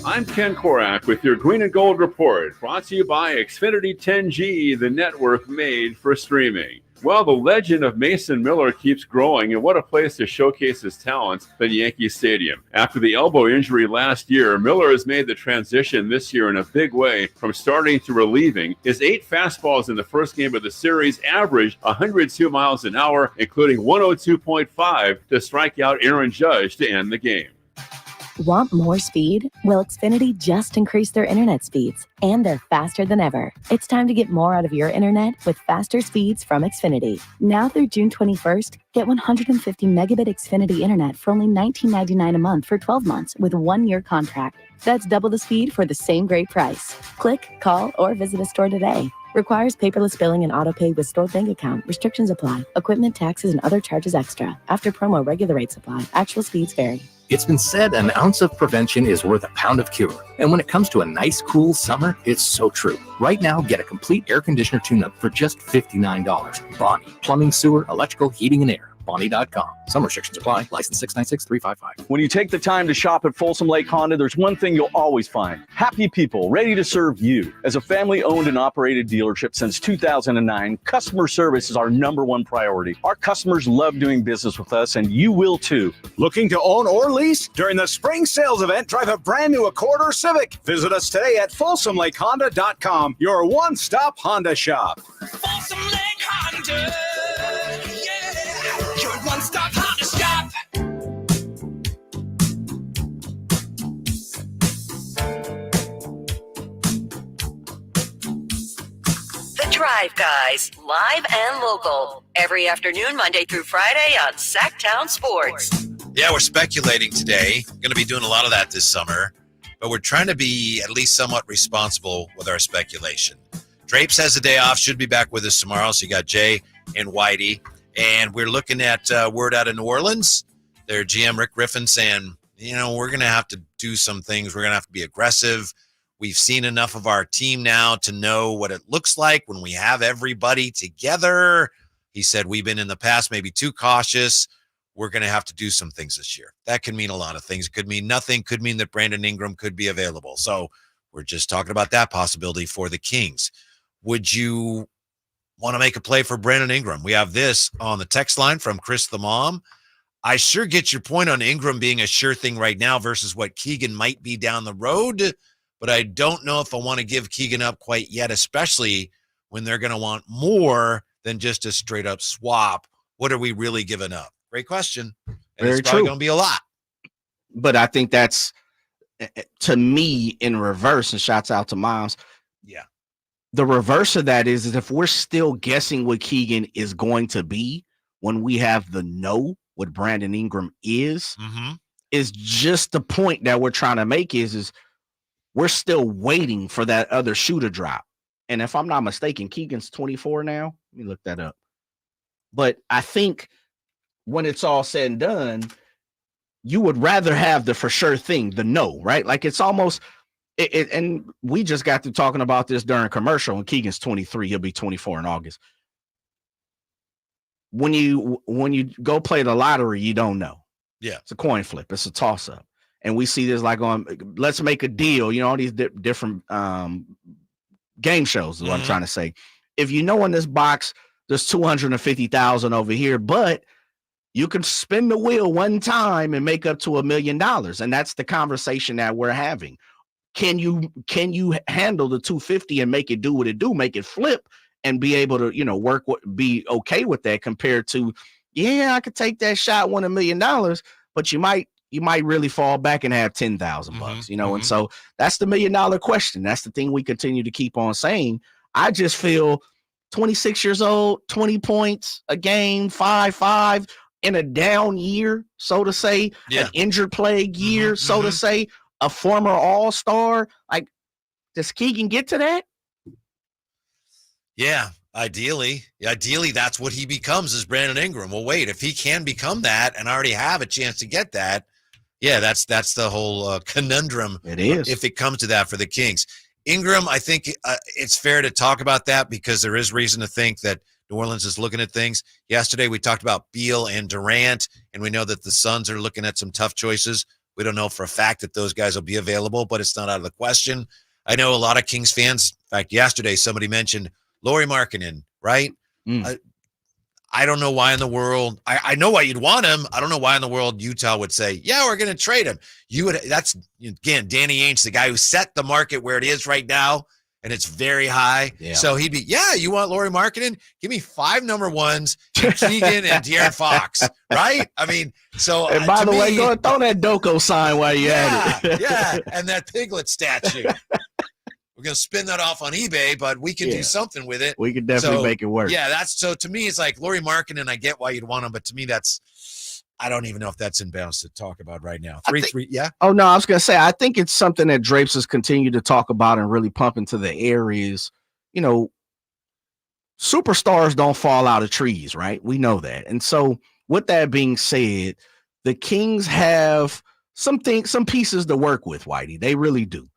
I'm Ken Korak with your Green and Gold Report, brought to you by Xfinity 10G, the network made for streaming. Well, the legend of Mason Miller keeps growing, and what a place to showcase his talents than Yankee Stadium. After the elbow injury last year, Miller has made the transition this year in a big way from starting to relieving. His 8 fastballs in the first game of the series averaged 102 miles an hour, including 102.5 to strike out Aaron Judge to end the game. Want more speed? Well, Xfinity just increased their internet speeds, and they're faster than ever. It's time to get more out of your internet with faster speeds from Xfinity. Now through June 21st, get 150 megabit Xfinity internet for only $19.99 a month for 12 months with 1-year contract. That's double the speed for the same great price. Click, call, or visit a store today. Requires paperless billing and autopay with stored bank account. Restrictions apply. Equipment, taxes, and other charges extra. After promo, regular rates apply. Actual speeds vary. It's been said an ounce of prevention is worth a pound of cure. And when it comes to a nice, cool summer, it's so true. Right now, get a complete air conditioner tune-up for just $59. Bonnie. Plumbing, sewer, electrical, heating, and air. Bonnie.com. Some restrictions apply. License 696-355. When you take the time to shop at Folsom Lake Honda, there's one thing you'll always find. Happy people ready to serve you. As a family-owned and operated dealership since 2009, customer service is our #1 priority. Our customers love doing business with us, and you will too. Looking to own or lease? During the spring sales event, drive a brand new Accord or Civic. Visit us today at FolsomLakeHonda.com, your one-stop Honda shop. Folsom Lake Honda. Your one-stop Honda shop. The Drive Guys, live and local. Every afternoon, Monday through Friday on Sactown Sports. Yeah, we're speculating today. Going to be doing a lot of that this summer, but we're trying to be at least somewhat responsible with our speculation. Drapes has a day off, should be back with us tomorrow, so you got Jay and Whitey. And we're looking at word out of New Orleans. Their GM, Rick Griffin, saying, we're going to have to do some things. We're going to have to be aggressive. We've seen enough of our team now to know what it looks like when we have everybody together. He said, we've been in the past maybe too cautious. We're going to have to do some things this year. That could mean a lot of things. It could mean nothing. Could mean that Brandon Ingram could be available. So we're just talking about that possibility for the Kings. Would you want to make a play for Brandon Ingram? We have this on the text line from Chris the Mom. I sure get your point on Ingram being a sure thing right now versus what Keegan might be down the road, but I don't know if I want to give Keegan up quite yet, especially when they're going to want more than just a straight up swap. What are we really giving up? Great question. And Very it's probably true. going to be a lot. But I think that's, to me, in reverse, and shouts out to Moms. Yeah. The reverse of that is if we're still guessing what Keegan is going to be when we have the know what Brandon Ingram is just the point that we're trying to make is we're still waiting for that other shoe to drop. And if I'm not mistaken, Keegan's 24 now. Let me look that up. But I think when it's all said and done, you would rather have the for sure thing, the no, right? Like it's almost and we just got to talking about this during commercial. When Keegan's 23, he'll be 24 in August. When you go play the lottery, you don't know. Yeah, it's a coin flip. It's a toss up, and we see this like on Let's Make a Deal. All these different game shows. Is what I'm trying to say. If you know in this box, there's 250,000 over here, but you can spin the wheel one time and make up to $1 million, and that's the conversation that we're having. Can you handle the 250 and make it do what it do, make it flip, and be able to be okay with that compared to, yeah, I could take that shot, win $1 million, but you might really fall back and have 10,000 bucks, And so that's the $1 million question. That's the thing we continue to keep on saying. I just feel 26 years old, 20 points a game, 5-5 in a down year, so to say, an injured plague year, so to say. A former all-star, like, does Keegan get to that? Yeah, ideally, that's what he becomes is Brandon Ingram. Well, wait, if he can become that and already have a chance to get that, yeah, that's the whole conundrum. It is. If it comes to that for the Kings. Ingram, I think it's fair to talk about that because there is reason to think that New Orleans is looking at things. Yesterday, we talked about Beal and Durant, and we know that the Suns are looking at some tough choices. We don't know for a fact that those guys will be available, but it's not out of the question. I know a lot of Kings fans. In fact, yesterday somebody mentioned Lauri Markkanen, right? I don't know why in the world. I know why you'd want him. I don't know why in the world Utah would say, yeah, we're going to trade him. That's, again, Danny Ainge, the guy who set the market where it is right now. and it's very high. Yeah. So he'd be, you want Lauri Markkanen? Give me 5 number 1s, and Keegan and De'Aaron Fox, right? I mean, so. And by the way, go and throw that Doko sign while you're at it. Yeah, and that Piglet statue. We're going to spin that off on eBay, but we can do something with it. We can definitely make it work. Yeah, so to me, it's like Lauri Markkanen, I get why you'd want him, but to me, I don't even know if that's in bounds to talk about right now. 3-3, yeah? Oh, no, I was going to say, I think it's something that Drapes has continued to talk about and really pump into the air is, superstars don't fall out of trees, right? We know that. And so with that being said, the Kings have some pieces to work with, Whitey. They really do.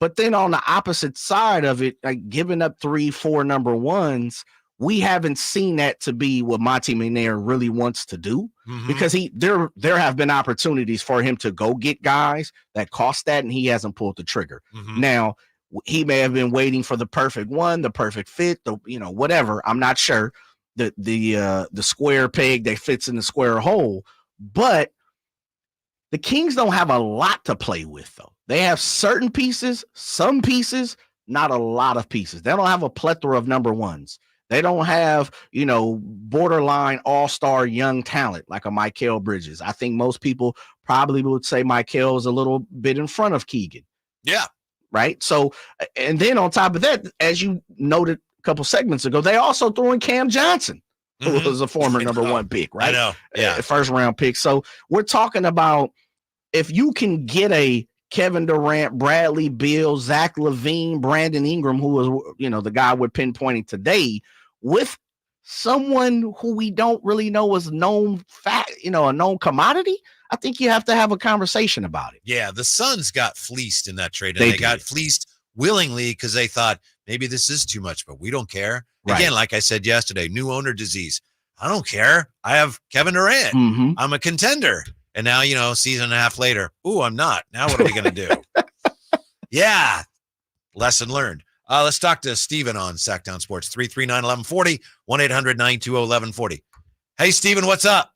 But then on the opposite side of it, like giving up 3-4 number 1s, we haven't seen that to be what Monty McNair really wants to do, because there have been opportunities for him to go get guys that cost that, and he hasn't pulled the trigger. Now, he may have been waiting for the perfect one, the perfect fit, whatever. I'm not sure the square peg that fits in the square hole, but the Kings don't have a lot to play with, though. They have certain pieces, some pieces, not a lot of pieces. They don't have a plethora of number 1s. They don't have, borderline all-star young talent like a Mikal Bridges. I think most people probably would say Mikal is a little bit in front of Keegan. Yeah. Right? So, and then on top of that, as you noted a couple segments ago, they also threw in Cam Johnson, who was a former number 1 pick, right? I know. Yeah. First-round pick. So we're talking about if you can get a Kevin Durant, Bradley Beal, Zach LaVine, Brandon Ingram, who was, the guy we're pinpointing today, with someone who we don't really know is known fact, a known commodity, I think you have to have a conversation about it. Yeah, the Suns got fleeced in that trade, and they got fleeced willingly because they thought maybe this is too much, but we don't care. Right. Again, like I said yesterday, new owner disease. I don't care. I have Kevin Durant. I'm a contender. And now, season and a half later, I'm not. Now what are we going to do? Yeah, lesson learned. Let's talk to Steven on Sactown Sports, 339-1140, 1-800-920-1140. Hey, Steven, what's up?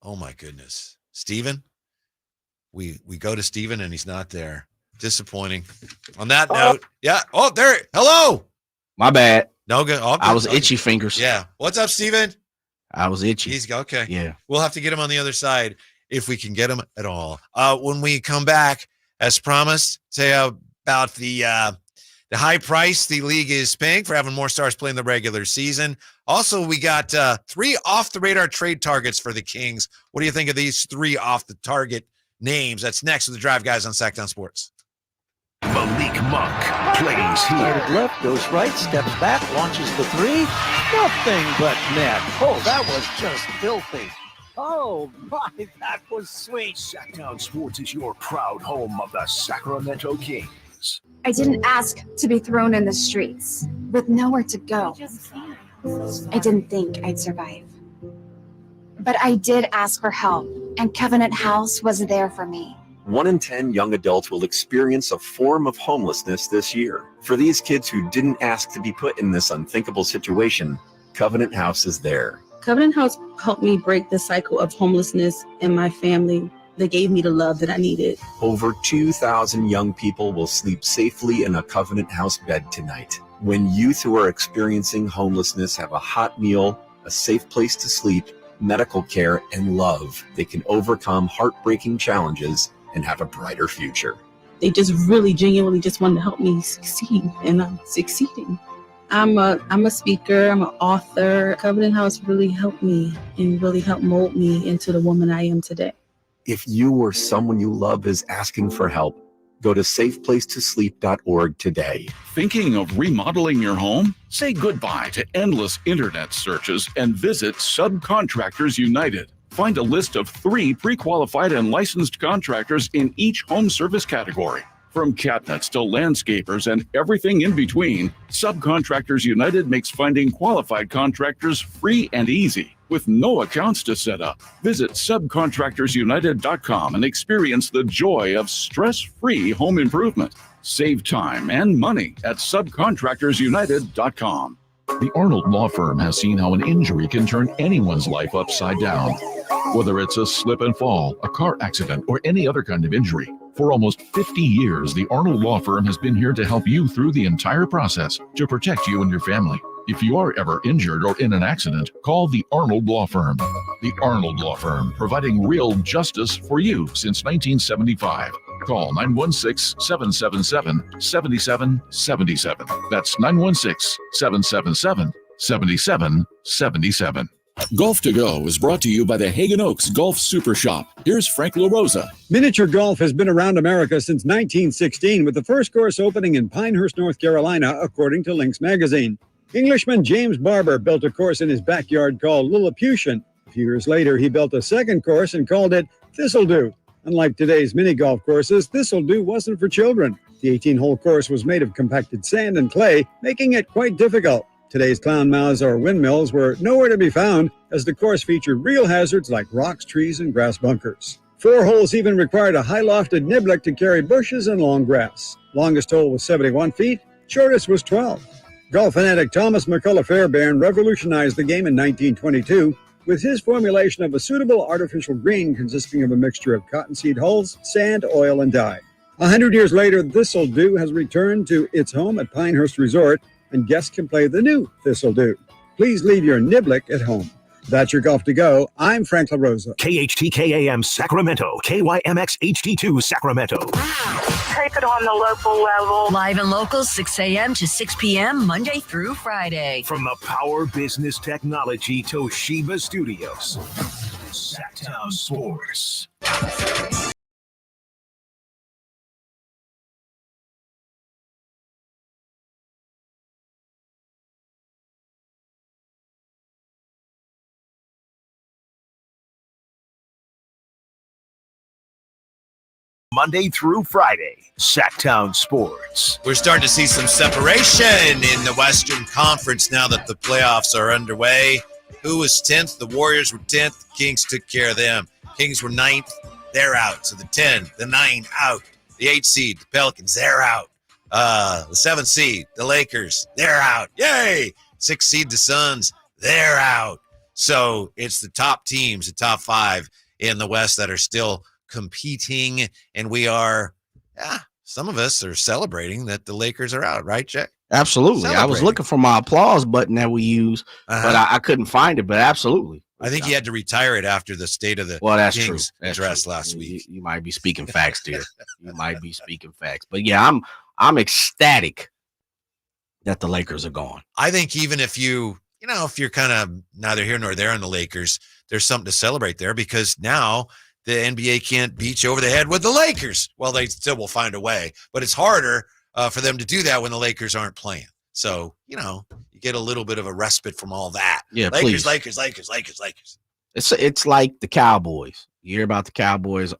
Oh, my goodness. Steven? We go to Steven, and he's not there. Disappointing. On that note, Oh, there. Hello. My bad. No good. I was itchy fingers. Yeah. What's up, Steven? I was itchy. He's okay. Yeah. We'll have to get him on the other side if we can get him at all. When we come back, as promised, say about the high price the league is paying for having more stars playing the regular season. Also, we got 3 off-the-radar trade targets for the Kings. What do you think of these 3 off-the-target names? That's next with the Drive Guys on Sactown Sports. Malik Monk plays here. Started left, goes right, steps back, launches the 3. Nothing but net. Oh, that was just filthy. Oh, my, that was sweet. Sactown Sports is your proud home of the Sacramento Kings. I didn't ask to be thrown in the streets with nowhere to go. I didn't think I'd survive. But I did ask for help, and Covenant House was there for me. 1 in 10 young adults will experience a form of homelessness this year. For these kids who didn't ask to be put in this unthinkable situation, Covenant House is there. Covenant House helped me break the cycle of homelessness in my family. They gave me the love that I needed. Over 2,000 young people will sleep safely in a Covenant House bed tonight. When youth who are experiencing homelessness have a hot meal, a safe place to sleep, medical care, and love, they can overcome heartbreaking challenges and have a brighter future. They just really genuinely just wanted to help me succeed, and I'm succeeding. I'm a speaker, I'm an author. Covenant House really helped me and really helped mold me into the woman I am today. If you or someone you love is asking for help, go to safeplacetosleep.org today. Thinking of remodeling your home? Say goodbye to endless internet searches and visit Subcontractors United. Find a list of 3 pre-qualified and licensed contractors in each home service category. From cabinets to landscapers and everything in between, Subcontractors United makes finding qualified contractors free and easy, with no accounts to set up. Visit subcontractorsunited.com and experience the joy of stress-free home improvement. Save time and money at subcontractorsunited.com. The Arnold Law Firm has seen how an injury can turn anyone's life upside down. Whether it's a slip and fall, a car accident, or any other kind of injury, for almost 50 years, the Arnold Law Firm has been here to help you through the entire process to protect you and your family. If you are ever injured or in an accident, call the Arnold Law Firm. The Arnold Law Firm, providing real justice for you since 1975. Call 916-777-7777. That's 916-777-7777. Golf to Go is brought to you by the Hagen Oaks Golf Super Shop. Here's Frank LaRosa. Miniature golf has been around America since 1916, with the first course opening in Pinehurst, North Carolina, according to Links magazine. Englishman James Barber built a course in his backyard called Lilliputian. A few years later, he built a second course and called it Thistledew. Unlike today's mini golf courses, Thistledew wasn't for children. The 18-hole course was made of compacted sand and clay, making it quite difficult. Today's clown mouths or windmills were nowhere to be found, as the course featured real hazards like rocks, trees, and grass bunkers. 4 holes even required a high-lofted niblick to carry bushes and long grass. Longest hole was 71 feet, shortest was 12. Golf fanatic Thomas McCullough Fairbairn revolutionized the game in 1922 with his formulation of a suitable artificial green consisting of a mixture of cottonseed hulls, sand, oil, and dye. 100 years later, Thistledew has returned to its home at Pinehurst Resort, and guests can play the new Thistledew. Please leave your niblick at home. That's your Golf to Go. I'm Frank LaRosa. KHTKAM Sacramento, KYMX HD2 Sacramento. Take it on the local level. Live and local, 6 a.m. to 6 p.m. Monday through Friday. From the Power Business Technology Toshiba Studios, Sactown Sports. Monday through Friday, Sactown Sports. We're starting to see some separation in the Western Conference now that the playoffs are underway. Who was 10th? The Warriors were 10th. The Kings took care of them. Kings were 9th. They're out. So the 10, the 9 out. The 8 seed, the Pelicans, they're out. The 7 seed, the Lakers, they're out. Yay! 6 seed, the Suns, they're out. So it's the top teams, the top 5 in the West that are still competing, and we are, some of us are celebrating that the Lakers are out, right, Jack? Absolutely. I was looking for my applause button that we use, but I couldn't find it, but absolutely. I think he had to retire it after the State of the Kings address last week. You might be speaking facts, dear. You might be speaking facts. But yeah, I'm ecstatic that the Lakers are gone. I think even if you're kind of neither here nor there on the Lakers, there's something to celebrate there, because now the NBA can't beat you over the head with the Lakers. Well, they still will find a way, but it's harder for them to do that when the Lakers aren't playing. So, you get a little bit of a respite from all that. Yeah, Lakers, please. Lakers. It's like the Cowboys. You hear about the Cowboys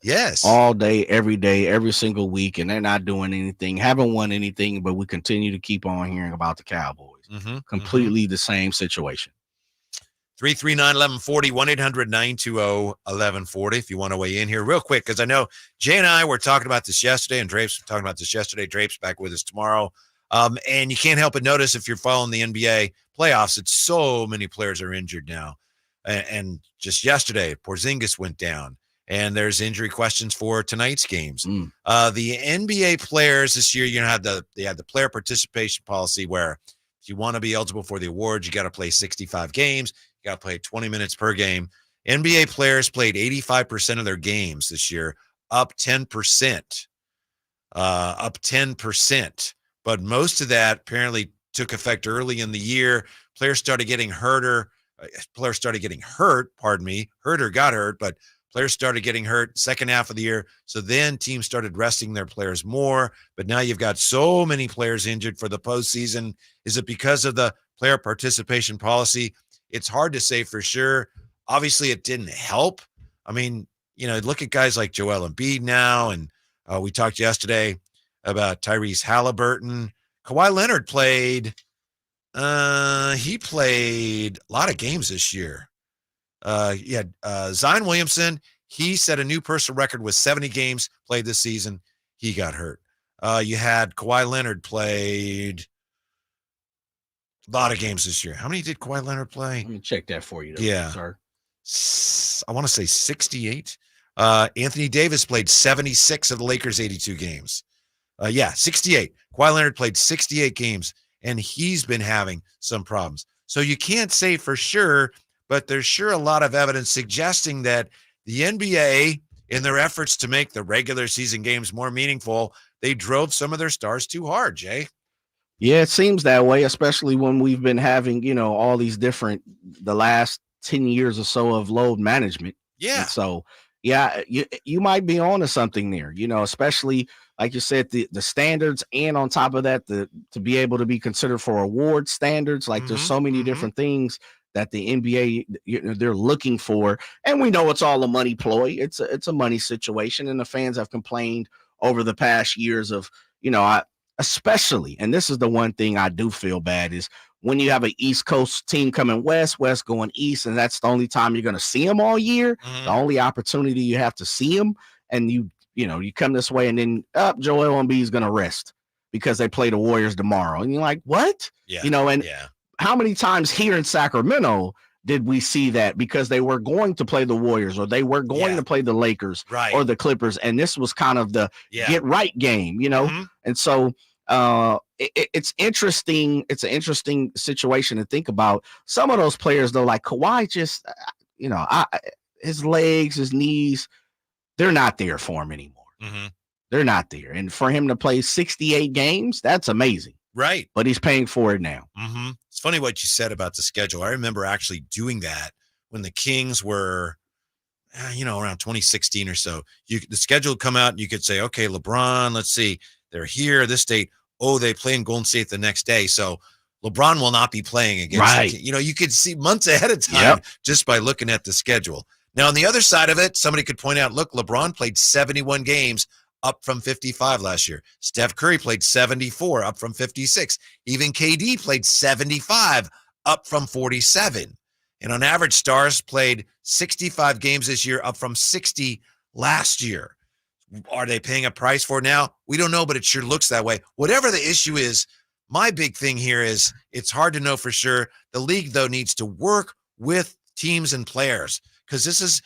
all day, every single week, and they're not doing anything, haven't won anything, but we continue to keep on hearing about the Cowboys. Completely the same situation. 339-1140, 1-800-920-1140 if you want to weigh in here real quick, because I know Jay and I were talking about this yesterday, and Drape's talking about this yesterday. Drape's back with us tomorrow. And you can't help but notice if you're following the NBA playoffs, it's so many players are injured now. And just yesterday, Porzingis went down, and there's injury questions for tonight's games. The NBA players this year, they had the player participation policy where if you want to be eligible for the awards, you got to play 65 games. You got to play 20 minutes per game. NBA players played 85% of their games this year, up 10%. Up 10%. But most of that apparently took effect early in the year. Players started getting hurt or got hurt, but players started getting hurt second half of the year. So then teams started resting their players more. But now you've got so many players injured for the postseason. Is it because of the player participation policy? It's hard to say for sure. Obviously, it didn't help. I mean, look at guys like Joel Embiid now, and we talked yesterday about Tyrese Halliburton. Kawhi Leonard played. He played a lot of games this year. Zion Williamson, he set a new personal record with 70 games played this season. He got hurt. You had Kawhi Leonard played a lot of games this year. How many did Kawhi Leonard play? Let me check that for you, yeah, sir. I want to say 68. Anthony Davis played 76 of the Lakers' 82 games. 68. Kawhi Leonard played 68 games, and he's been having some problems. So you can't say for sure, but there's sure a lot of evidence suggesting that the NBA, in their efforts to make the regular season games more meaningful, they drove some of their stars too hard, Jay. Yeah, it seems that way, especially when we've been having, all these different, the last 10 years or so of load management. Yeah. And so, you might be on to something there, especially like you said, the standards, and on top of that, to be able to be considered for award standards. Like there's so many different things that the NBA, they're looking for. And we know it's all a money ploy. It's a money situation. And the fans have complained over the past years of, especially, and this is the one thing I do feel bad, is when you have an East Coast team coming west going east, and that's the only time you're going to see them all year, the only opportunity you have to see them, and you come this way, and then Joel Embiid is going to rest because they play the Warriors tomorrow, and you're like, what? How many times here in Sacramento did we see that because they were going to play the Warriors, or they were going to play the Lakers or the Clippers, and this was kind of the get right game, And so it's interesting. It's an interesting situation to think about. Some of those players, though, like Kawhi, just his legs, his knees, they're not there for him anymore. They're not there, and for him to play 68 games, that's amazing. Right. But he's paying for it now. It's funny what you said about the schedule. I remember actually doing that when the Kings were, around 2016 or so. The schedule would come out and you could say, okay, LeBron, let's see, they're here this date. Oh, they play in Golden State the next day. So LeBron will not be playing against you could see months ahead of time just by looking at the schedule. Now, on the other side of it, somebody could point out, look, LeBron played 71 games, up from 55 last year. Steph Curry played 74, up from 56. Even KD played 75, up from 47. And on average, stars played 65 games this year, up from 60 last year. Are they paying a price for it now? We don't know, but it sure looks that way. Whatever the issue is, my big thing here is it's hard to know for sure. The league, though, needs to work with teams and players, because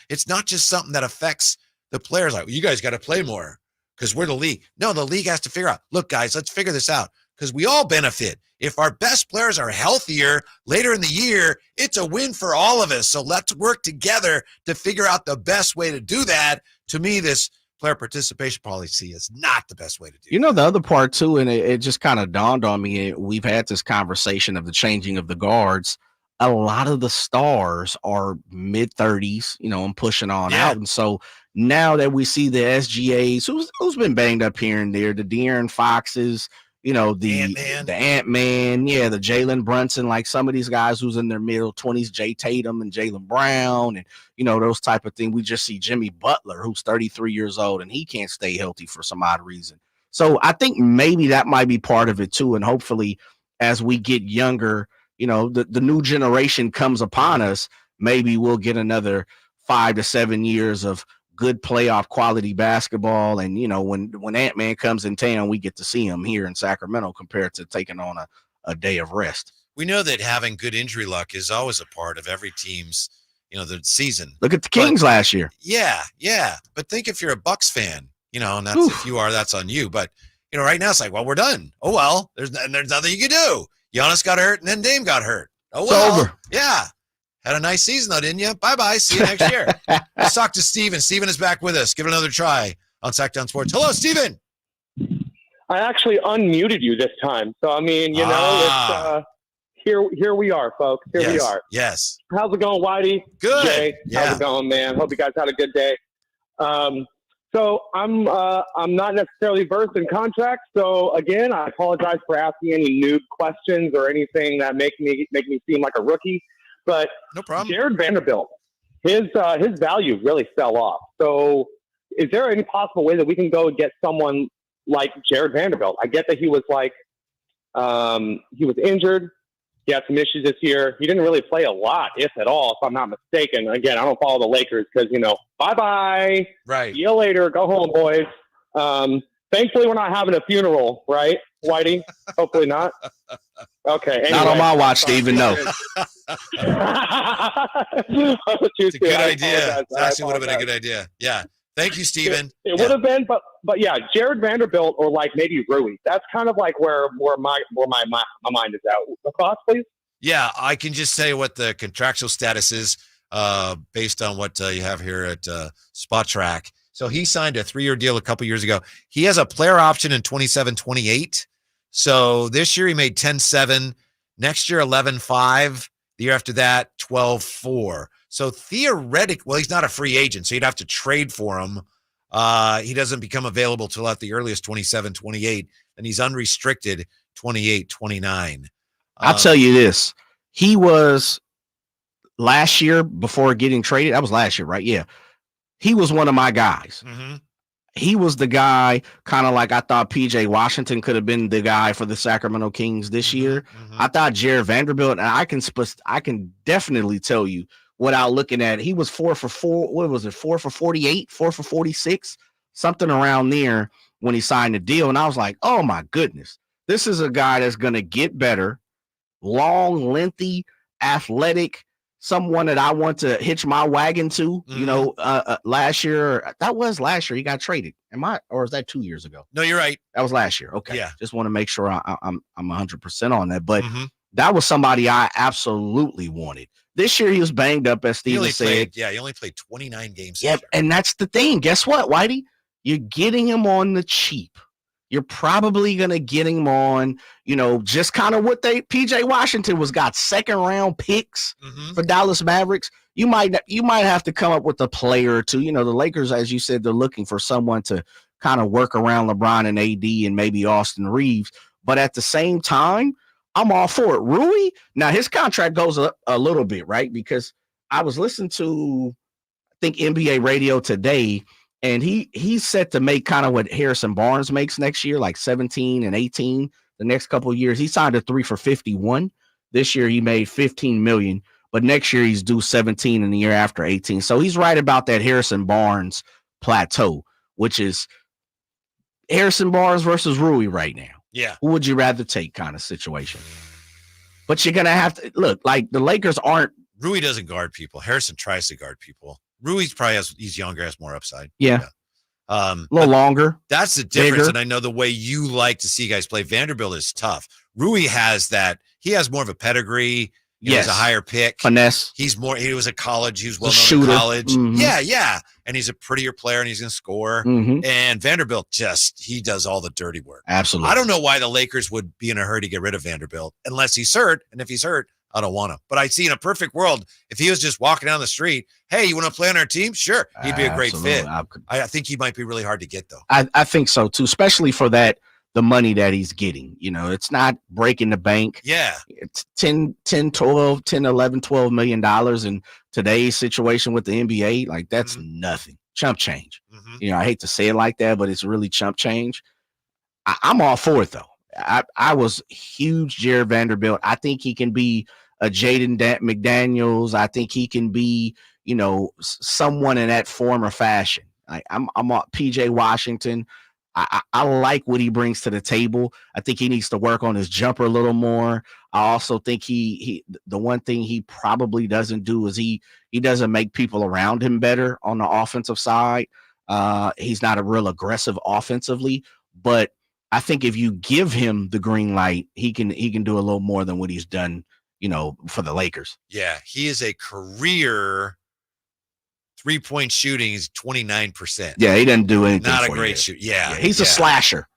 it's not just something that affects the players. Like, you guys got to play more because we're the league. No, the league has to figure out, look, guys, let's figure this out, because we all benefit. If our best players are healthier later in the year, it's a win for all of us. So let's work together to figure out the best way to do that. To me, this player participation policy is not the best way to do it. The other part too, and it just kind of dawned on me, we've had this conversation of the changing of the guards. A lot of the stars are mid-30s, and pushing on out. And so now that we see the SGAs, who's been banged up here and there, the De'Aaron Foxes, the Ant-Man, the Jalen Brunson, like some of these guys who's in their middle 20s, Jay Tatum and Jaylen Brown, and those type of things. We just see Jimmy Butler, who's 33 years old, and he can't stay healthy for some odd reason. So I think maybe that might be part of it too. And hopefully, as we get younger, the new generation comes upon us, maybe we'll get another 5 to 7 years of good playoff quality basketball. And, when Ant-Man comes in town, we get to see him here in Sacramento compared to taking on a day of rest. We know that having good injury luck is always a part of every team's, the season. Look at the Kings last year. Yeah. But think if you're a Bucks fan, and that's, if you are, that's on you. But, right now it's like, well, we're done. Oh, well, there's nothing you can do. Giannis got hurt, and then Dame got hurt. Oh, well. It's over. Yeah. Had a nice season, though, didn't you? Bye-bye. See you next year. Let's talk to Steven. Steven is back with us. Give it another try on Sactown Sports. Hello, Steven. I actually unmuted you this time. So, it's here we are, folks. Here we are. Yes. How's it going, Whitey? Good. Jay, how's it going, man? Hope you guys had a good day. So I'm not necessarily versed in contracts. So again, I apologize for asking any noob questions or anything that make me seem like a rookie. But no problem. Jared Vanderbilt, his value really fell off. So is there any possible way that we can go and get someone like Jared Vanderbilt? I get that he was he was injured. He had some issues this year. He didn't really play a lot, if at all, if I'm not mistaken. Again, I don't follow the Lakers because, bye-bye. Right. See you later. Go home, boys. Thankfully, we're not having a funeral, right, Whitey? Hopefully not. Okay. Anyway. Not on my watch, Steven, no. It's a good idea. It actually would have been a good idea. Yeah. Thank you, Steven. It would have been, but yeah, Jared Vanderbilt or like maybe Rui. That's kind of like where my mind is at. The thoughts, please. Yeah, I can just say what the contractual status is based on what you have here at Spot Track. So he signed a 3-year deal a couple years ago. He has a player option in 27-28. So this year he made 10-7. Next year, 11-5. The year after that, 12-4. So theoretically, well, he's not a free agent, so you'd have to trade for him. He doesn't become available till at the earliest 27-28, and he's unrestricted 28-29. I'll tell you this. He was last year before getting traded. That was last year, right? Yeah. He was one of my guys. Mm-hmm. He was the guy kind of like I thought PJ Washington could have been the guy for the Sacramento Kings this year. I thought Jared Vanderbilt, and I can definitely tell you without looking at it, he was 4 for 4. What was it? 4 for 48, 4 for 46, something around there when he signed the deal. And I was like, oh my goodness, this is a guy that's going to get better, long, lengthy, athletic, someone that I want to hitch my wagon to. You know, last year, that was last year he got traded. Or is that 2 years ago? No, you're right. That was last year. Okay. Yeah. Just want to make sure I'm 100% on that. But that was somebody I absolutely wanted. This year he was banged up, as Steven said. He only played 29 games. Yeah, and that's the thing. Guess what, Whitey? You're getting him on the cheap. You're probably going to get him on, just kind of what PJ Washington got second round picks for Dallas Mavericks. You might have to come up with a player or two. The Lakers, as you said, they're looking for someone to kind of work around LeBron and AD and maybe Austin Reeves. But at the same time, I'm all for it. Rui, now his contract goes up a little bit, right? Because I was listening to, I think, NBA radio today, and he's set to make kind of what Harrison Barnes makes next year, like 17 and 18 the next couple of years. He signed a 3 for 51. This year he made 15 million, but next year he's due 17 and the year after 18. So he's right about that Harrison Barnes plateau, which is Harrison Barnes versus Rui right now. Yeah. Who would you rather take kind of situation? But you're going to have to look like the Lakers aren't. Rui doesn't guard people. Harrison tries to guard people. Rui probably he's younger, has more upside. Yeah. A little longer. That's the difference. Bigger. And I know the way you like to see guys play. Vanderbilt is tough. Rui has that. He has more of a pedigree. He's a higher pick. Finesse. He was at college. He was well known in college. Yeah. And he's a prettier player and he's going to score. And Vanderbilt he does all the dirty work. Absolutely. I don't know why the Lakers would be in a hurry to get rid of Vanderbilt unless he's hurt. And if he's hurt, I don't want him. But I see in a perfect world, if he was just walking down the street, hey, you want to play on our team? Sure. He'd be a great fit. I think he might be really hard to get, though. I think so, too, especially for the money that he's getting. It's not breaking the bank. Yeah. It's 11, $12 million in today's situation with the NBA. Like, that's nothing. Chump change. I hate to say it like that, but it's really chump change. I'm all for it, though. I was huge Jared Vanderbilt. I think he can be a Jaden McDaniels. I think he can be, someone in that form or fashion. I'm PJ Washington. I like what he brings to the table. I think he needs to work on his jumper a little more. I also think the one thing he probably doesn't do is he doesn't make people around him better on the offensive side. He's not a real aggressive offensively, but I think if you give him the green light, he can do a little more than what he's done, for the Lakers. Yeah, he is a career 3-point shooting is 29%. Yeah, he doesn't do anything. Not a great shooter. Yeah, he's a slasher.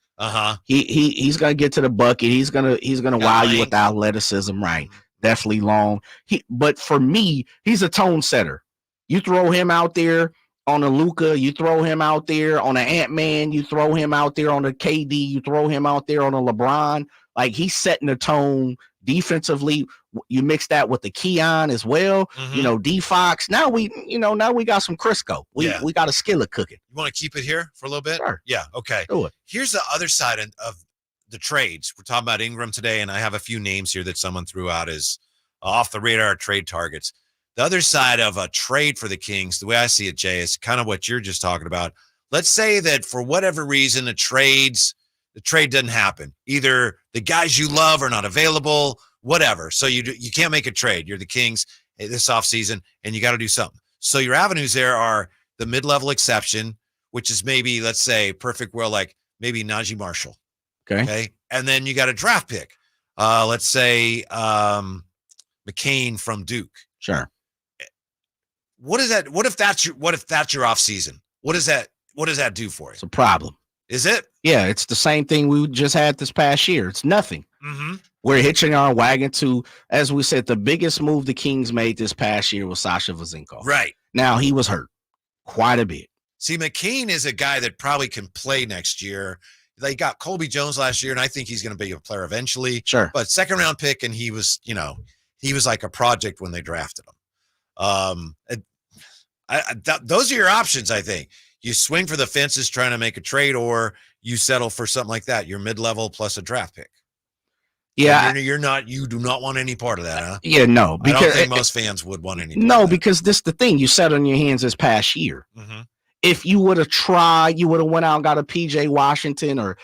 He's gonna get to the bucket. He's gonna wow you with the athleticism, right? Definitely long. But for me, he's a tone setter. You throw him out there on a Luka, you throw him out there on an Ant-Man, you throw him out there on a KD, you throw him out there on a LeBron. Like, he's setting the tone defensively. You mix that with the Keon as well, D-Fox. Now we got some Crisco. We got a skillet cooking. You want to keep it here for a little bit? Sure. Yeah, okay. Do it. Here's the other side of the trades. We're talking about Ingram today, and I have a few names here that someone threw out as off the radar trade targets. The other side of a trade for the Kings, the way I see it, Jay, is kind of what you're just talking about. Let's say that for whatever reason, the trade doesn't happen. Either the guys you love are not available, whatever. So you can't make a trade. You're the Kings this offseason, and you got to do something. So your avenues there are the mid-level exception, which is maybe, let's say, perfect world, like maybe Najee Marshall. Okay. And then you got a draft pick. Let's say McCain from Duke. Sure. What is that? What if that's your off season? What does that do for you? It's a problem. Is it? Yeah, it's the same thing we just had this past year. It's nothing. Mm-hmm. We're hitching our wagon to, as we said, the biggest move the Kings made this past year was Sasha Vezenkov. Right. Now, he was hurt quite a bit. See, McCain is a guy that probably can play next year. They got Colby Jones last year, and I think he's going to be a player eventually. Sure. But second-round pick, and he was like a project when they drafted him. Those are your options, I think. You swing for the fences trying to make a trade, or you settle for something like that. You're mid-level plus a draft pick. Yeah. You do not want any part of that, huh? Yeah, no. Because I don't think most fans would want any part No, of that. because this is the thing. You sat on your hands this past year. Mm-hmm. If you would have tried, you would have went out and got a PJ Washington or,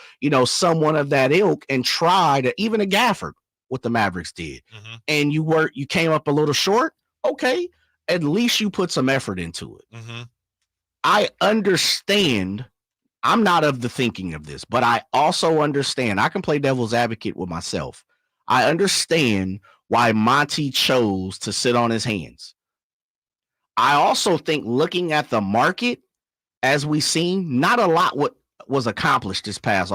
someone of that ilk and tried, even a Gafford, what the Mavericks did. Mm-hmm. And you came up a little short. Okay. At least you put some effort into it. Mm-hmm. I understand. I'm not of the thinking of this, but I also understand. I can play devil's advocate with myself. I understand why Monty chose to sit on his hands. I also think looking at the market, as we've seen, not a lot what was accomplished this past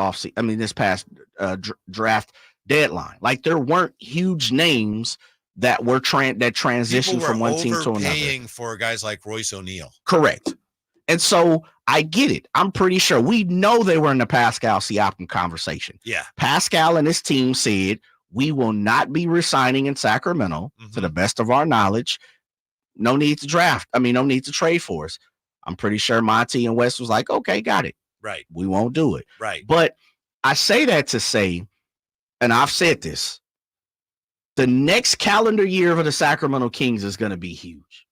draft deadline. Like there weren't huge names that were that transitioned from one team to another. Paying for guys like Royce O'Neal. Correct. And so I get it. I'm pretty sure we know they were in the Pascal Siakam conversation. Yeah. Pascal and his team said, we will not be resigning in Sacramento to the best of our knowledge. No need to draft. No need to trade for us. I'm pretty sure Monty and West was like, okay, got it. Right. We won't do it. Right. But I say that to say, and I've said this, the next calendar year for the Sacramento Kings is going to be huge.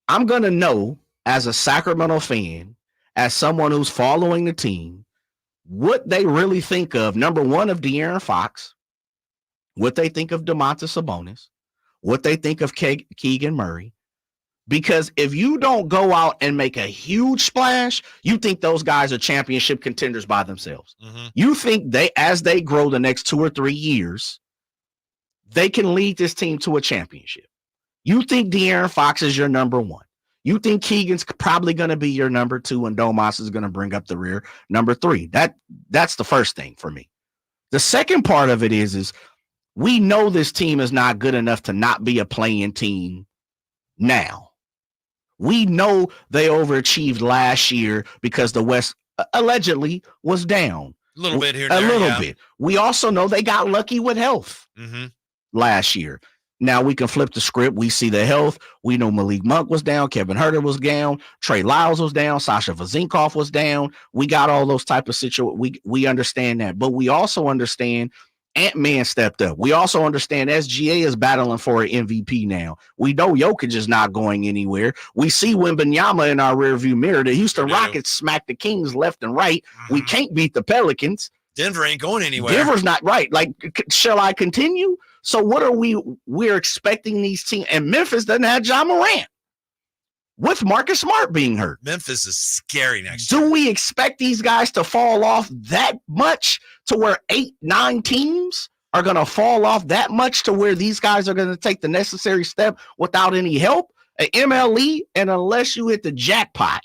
I'm going to know as a Sacramento fan, as someone who's following the team, what they really think of, number one, of De'Aaron Fox, what they think of Domantas Sabonis, what they think of Keegan Murray. Because if you don't go out and make a huge splash, you think those guys are championship contenders by themselves. Mm-hmm. You think as they grow the next 2 or 3 years, they can lead this team to a championship. You think De'Aaron Fox is your number one. You think Keegan's probably going to be your number two, and Domas is going to bring up the rear number three. That's the first thing for me. The second part of it is we know this team is not good enough to not be a play-in team now. We know they overachieved last year because the West allegedly was down. A little bit here. A little bit. We also know they got lucky with health last year. Now we can flip the script. We see the health. We know Malik Monk was down. Kevin Huerter was down. Trey Lyles was down. Sasha Vezenkov was down. We got all those type of situations. We understand that. But we also understand Ant-Man stepped up. We also understand SGA is battling for an MVP now. We know Jokic is not going anywhere. We see Wembanyama in our rearview mirror. The Houston Rockets smack the Kings left and right. We can't beat the Pelicans. Denver ain't going anywhere. Denver's not right. Like, shall I continue? So what are we're expecting these teams, and Memphis doesn't have Ja Morant with Marcus Smart being hurt. Memphis is scary next year. Do we expect these guys to fall off that much to where 8-9 teams are going to fall off that much to where these guys are going to take the necessary step without any help? An MLE, and unless you hit the jackpot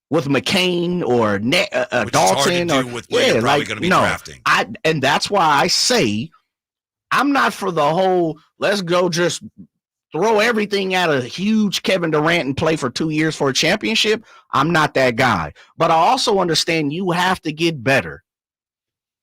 with McCain or Dalton, or with what you're probably going to be drafting. And that's why I say I'm not for the whole let's go just throw everything at a huge Kevin Durant and play for 2 years for a championship. I'm not that guy. But I also understand you have to get better.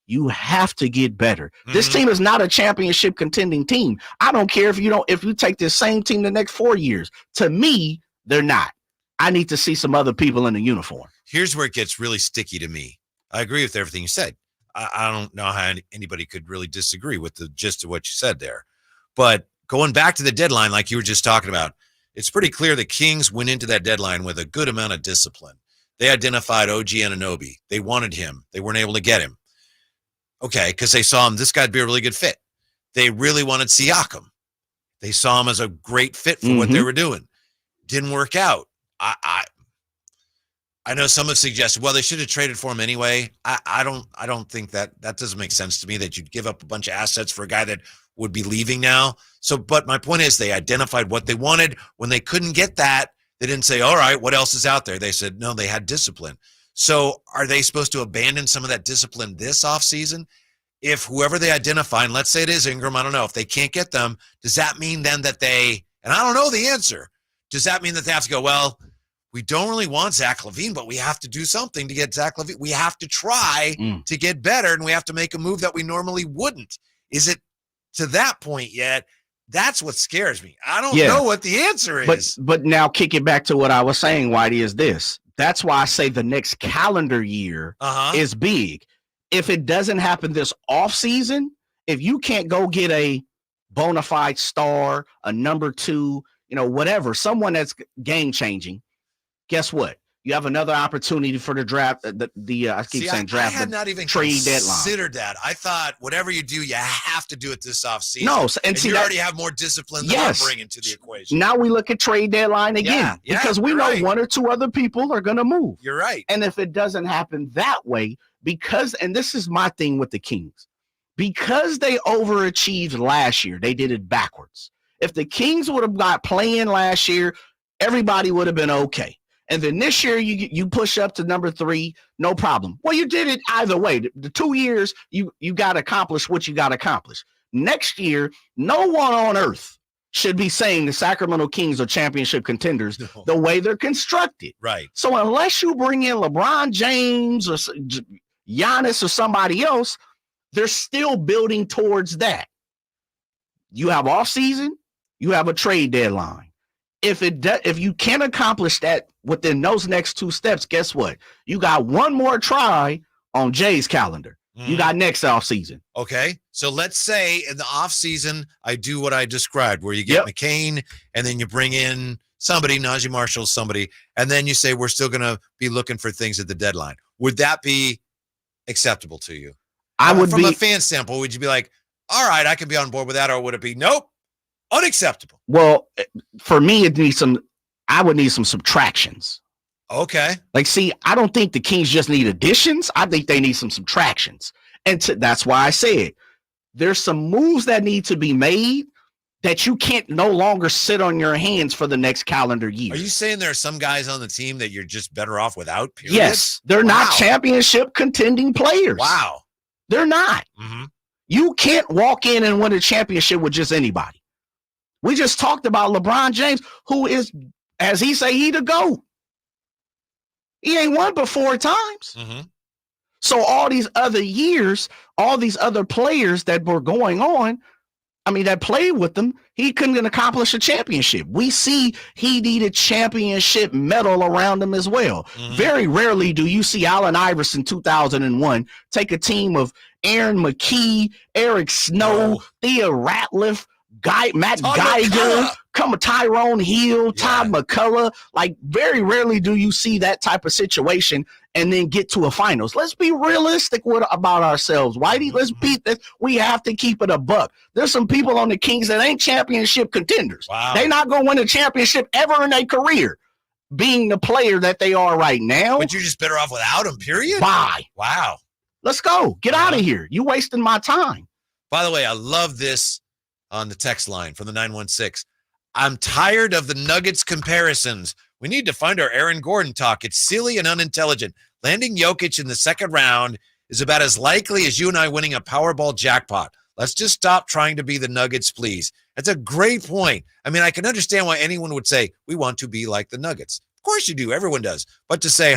You have to get better. This team is not a championship contending team. I don't care if you take this same team the next 4 years. To me, they're not. I need to see some other people in the uniform. Here's where it gets really sticky to me. I agree with everything you said. I don't know how anybody could really disagree with the gist of what you said there. But going back to the deadline, like you were just talking about, it's pretty clear the Kings went into that deadline with a good amount of discipline. They identified OG Anunoby. They wanted him. They weren't able to get him. Okay, because they saw him. This guy'd be a really good fit. they really wanted Siakam. They saw him as a great fit for what they were doing. Didn't work out. I know some have suggested, well, they should have traded for him anyway. I don't think that doesn't make sense to me, that you'd give up a bunch of assets for a guy that would be leaving now. So, but my point is, they identified what they wanted. When they couldn't get that, they didn't say, all right, what else is out there? They said, no, they had discipline. So are they supposed to abandon some of that discipline this offseason? If whoever they identify, and let's say it is Ingram, I don't know, if they can't get them, does that mean then that they, and I don't know the answer, does that mean that they have to go, well, we don't really want Zach LaVine, but we have to do something to get Zach LaVine. We have to try to get better, and we have to make a move that we normally wouldn't. Is it to that point yet? That's what scares me. I don't know what the answer is. But now kick it back to what I was saying, Whitey, is this. That's why I say the next calendar year is big. If it doesn't happen this offseason, if you can't go get a bona fide star, a number 2, whatever, someone that's game-changing, guess what? You have another opportunity for the draft. I keep saying draft. I had not even trade considered deadline. that. I thought whatever you do, you have to do it this offseason. No, and you already have more discipline than I'm bringing to the equation. Now we look at trade deadline again because we know one or two other people are going to move. You're right. And if it doesn't happen that way, and this is my thing with the Kings, because they overachieved last year, they did it backwards. If the Kings would have got playing last year, everybody would have been okay. And then this year you push up to number 3, no problem. Well, you did it either way. The 2 years, you got to accomplish what you got to accomplish. Next year, no one on earth should be saying the Sacramento Kings are championship contenders the way they're constructed. Right. So unless you bring in LeBron James or Giannis or somebody else, they're still building towards that. You have offseason, you have a trade deadline. If you can't accomplish that within those next 2 steps, guess what? You got one more try on Jay's calendar. You got next offseason. Okay. So let's say in the offseason, I do what I described, where you get McCain and then you bring in somebody, Najee Marshall, somebody, and then you say we're still going to be looking for things at the deadline. Would that be acceptable to you? From a fan standpoint, would you be like, all right, I can be on board with that, or would it be nope? Unacceptable. Well, for me, I would need some subtractions. Okay. See, I don't think the Kings just need additions. I think they need some subtractions. And that's why I said there's some moves that need to be made that you can't no longer sit on your hands for the next calendar year. Are you saying there are some guys on the team that you're just better off without, period? Yes. They're not championship contending players. Wow. They're not. You can't walk in and win a championship with just anybody. We just talked about LeBron James, who is, as he say, he the GOAT. He ain't won but 4 times. So all these other years, all these other players that were going on, that played with them, he couldn't accomplish a championship. We see he needed championship medal around him as well. Very rarely do you see Allen Iverson 2001 take a team of Aaron McKee, Eric Snow, Thea Ratliff, Matt Geiger, Tyrone Hill, Todd McCullough. Very rarely do you see that type of situation and then get to a finals. Let's be realistic about ourselves, Whitey. Let's beat this. We have to keep it a buck. There's some people on the Kings that ain't championship contenders. Wow. They're not going to win a championship ever in their career, being the player that they are right now. But you're just better off without them, period? Bye. Wow. Let's go. Get out of here. You wasting my time. By the way, I love this on the text line from the 916. I'm tired of the Nuggets comparisons. We need to find our Aaron Gordon talk. It's silly and unintelligent. Landing Jokic in the second round is about as likely as you and I winning a Powerball jackpot. Let's just stop trying to be the Nuggets, please. That's a great point. I can understand why anyone would say, we want to be like the Nuggets. Of course you do. Everyone does. But to say,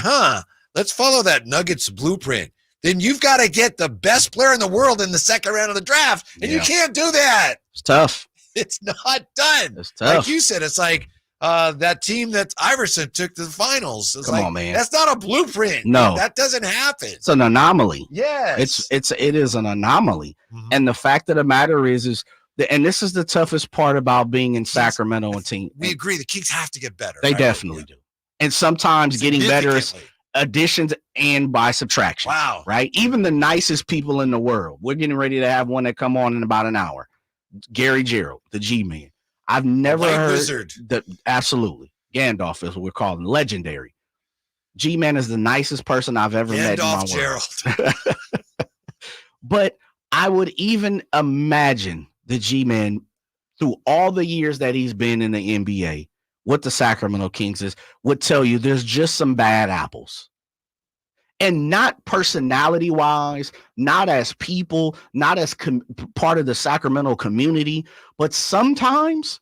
let's follow that Nuggets blueprint, then you've got to get the best player in the world in the second round of the draft. And you can't do that. It's tough. It's not done. It's tough. Like you said, it's like that team that Iverson took to the finals. It's Come on, man. That's not a blueprint. No. That doesn't happen. It's an anomaly. Yes. It is an anomaly. And the fact of the matter is and this is the toughest part about being in Sacramento and team. We agree the Kings have to get better. They definitely do. And sometimes getting better is additions and by subtraction. Wow. Right? Even the nicest people in the world. We're getting ready to have one that come on in about an hour. Gary Gerald, the G-Man. I've never heard wizard. Absolutely. Gandalf is what we're calling legendary. G-Man is the nicest person I've ever met in my world. But I would even imagine the G-Man through all the years that he's been in the NBA, what the Sacramento Kings would tell you there's just some bad apples. And not personality-wise, not as people, not as part of the Sacramento community, but sometimes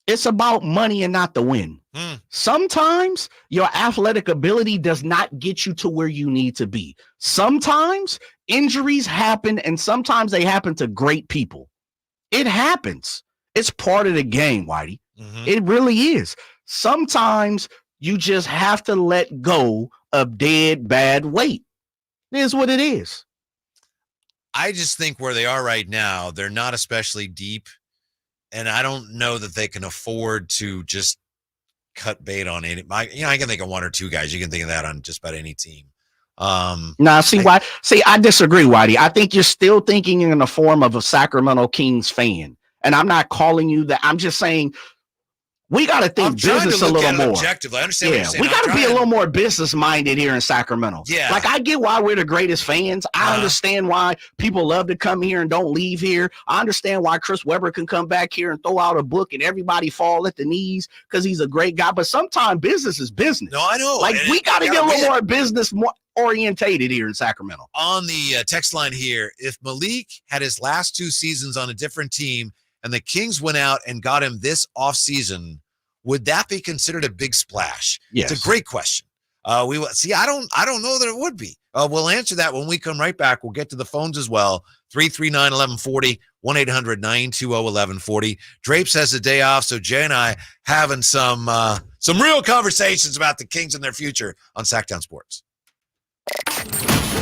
it's about money and not the win. Sometimes your athletic ability does not get you to where you need to be. Sometimes injuries happen, and sometimes they happen to great people. It happens. It's part of the game, Whitey. It really is. Sometimes you just have to let go of dead bad weight. It is what it is. I just think where they are right now, they're not especially deep, and I don't know that they can afford to just cut bait on any. I can think of one or two guys. You can think of that on just about any team. I disagree, Whitey. I think you're still thinking in the form of a Sacramento Kings fan, and I'm not calling you that. I'm just saying we got to think business a little more. Objectively, I understand what you're saying. We got to be a little more business minded here in Sacramento. Yeah, like I get why we're the greatest fans. I understand why people love to come here and don't leave here. I understand why Chris Webber can come back here and throw out a book and everybody fall at the knees because he's a great guy. But sometimes business is business. No, I know. Like we got to get a little more business orientated here in Sacramento. On the text line here, if Malik had his last 2 seasons on a different team and the Kings went out and got him this offseason, would that be considered a big splash? Yes. It's a great question. I don't know that it would be. We'll answer that when we come right back. We'll get to the phones as well. 339-1140, 1-800-920-1140. Drapes has a day off, so Jay and I having some real conversations about the Kings and their future on Sactown Sports.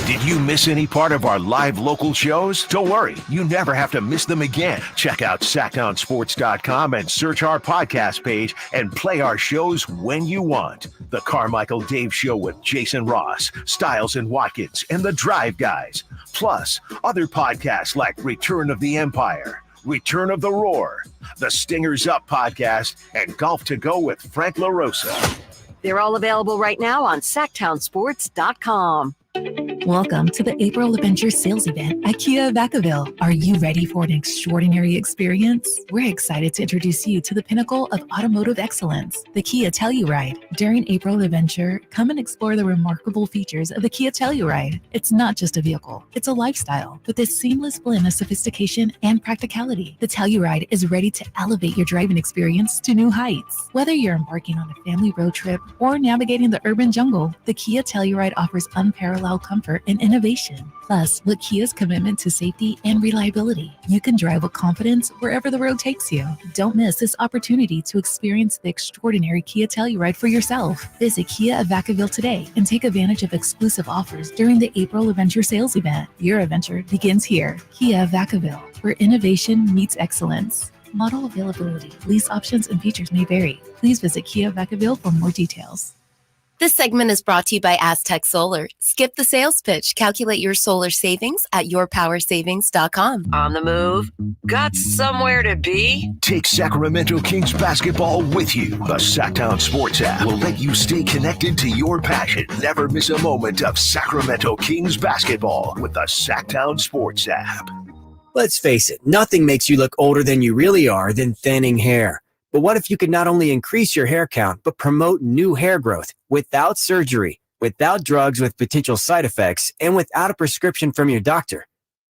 Did you miss any part of our live local shows? Don't worry, you never have to miss them again. Check out SactownSports.com and search our podcast page and play our shows when you want. The Carmichael Dave Show with Jason Ross, Stiles and Watkins, and The Drive Guys. Plus, other podcasts like Return of the Empire, Return of the Roar, The Stingers Up podcast, and Golf to Go with Frank LaRosa. They're all available right now on SactownSports.com. Welcome to the April Adventure Sales Event at Kia Vacaville. Are you ready for an extraordinary experience? We're excited to introduce you to the pinnacle of automotive excellence, the Kia Telluride. During April Adventure, come and explore the remarkable features of the Kia Telluride. It's not just a vehicle, it's a lifestyle with a seamless blend of sophistication and practicality. The Telluride is ready to elevate your driving experience to new heights. Whether you're embarking on a family road trip or navigating the urban jungle, the Kia Telluride offers unparalleled comfort and innovation. Plus, with Kia's commitment to safety and reliability, you can drive with confidence wherever the road takes you. Don't miss this opportunity to experience the extraordinary Kia Telluride for yourself. Visit Kia at Vacaville today and take advantage of exclusive offers during the April Adventure Sales Event. Your adventure begins here. Kia Vacaville, where innovation meets excellence. Model availability, lease options, and features may vary. Please visit Kia Vacaville for more details. This segment is brought to you by Aztec Solar. Skip the sales pitch. Calculate your solar savings at yourpowersavings.com. On the move? Got somewhere to be? Take Sacramento Kings basketball with you. The Sactown Sports app will let you stay connected to your passion. Never miss a moment of Sacramento Kings basketball with the Sactown Sports app. Let's face it, nothing makes you look older than you really are than thinning hair. But what if you could not only increase your hair count, but promote new hair growth without surgery, without drugs with potential side effects, and without a prescription from your doctor?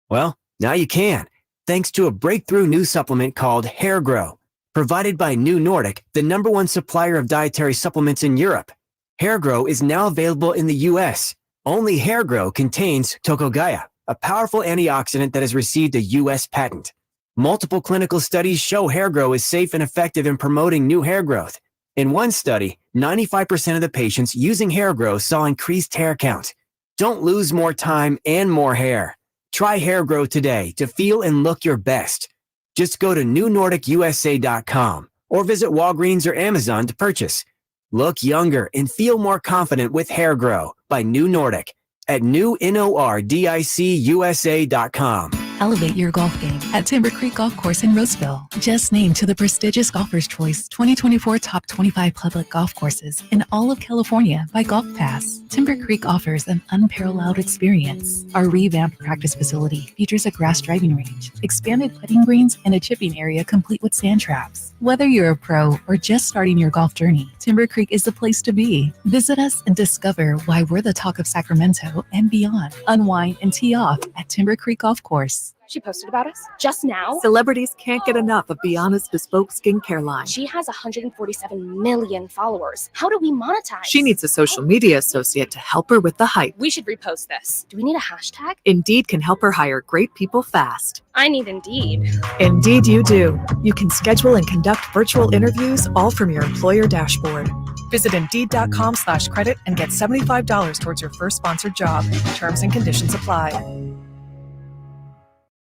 Well, now you can, thanks to a breakthrough new supplement called Hair Grow, provided by New Nordic, the #1 supplier of dietary supplements in Europe. Hair Grow is now available in the U.S. Only Hair Grow contains Tocogaya, a powerful antioxidant that has received a U.S. patent. Multiple clinical studies show Hair Grow is safe and effective in promoting new hair growth. In one study, 95% of the patients using Hair Grow saw increased hair count. Don't lose more time and more hair. Try Hair Grow today to feel and look your best. Just go to newnordicusa.com or visit Walgreens or Amazon to purchase. Look younger and feel more confident with Hair Grow by New Nordic at newnordicusa.com. Elevate your golf game at Timber Creek Golf Course in Roseville. Just named to the prestigious Golfer's Choice 2024 Top 25 Public Golf Courses in all of California by Golf Pass. Timber Creek offers an unparalleled experience. Our revamped practice facility features a grass driving range, expanded putting greens, and a chipping area complete with sand traps. Whether you're a pro or just starting your golf journey, Timber Creek is the place to be. Visit us and discover why we're the talk of Sacramento and beyond. Unwind and tee off at Timber Creek Golf Course. She posted about us just now. Celebrities can't get enough of Beyonce's bespoke skincare line. She has 147 million followers. How do we monetize? She needs a social media associate to help her with the hype. We should repost this. Do we need a hashtag? Indeed can help her hire great people fast. I need Indeed. Indeed you do. You can schedule and conduct virtual interviews all from your employer dashboard. Visit Indeed.com/credit and get $75 towards your first sponsored job. Terms and conditions apply.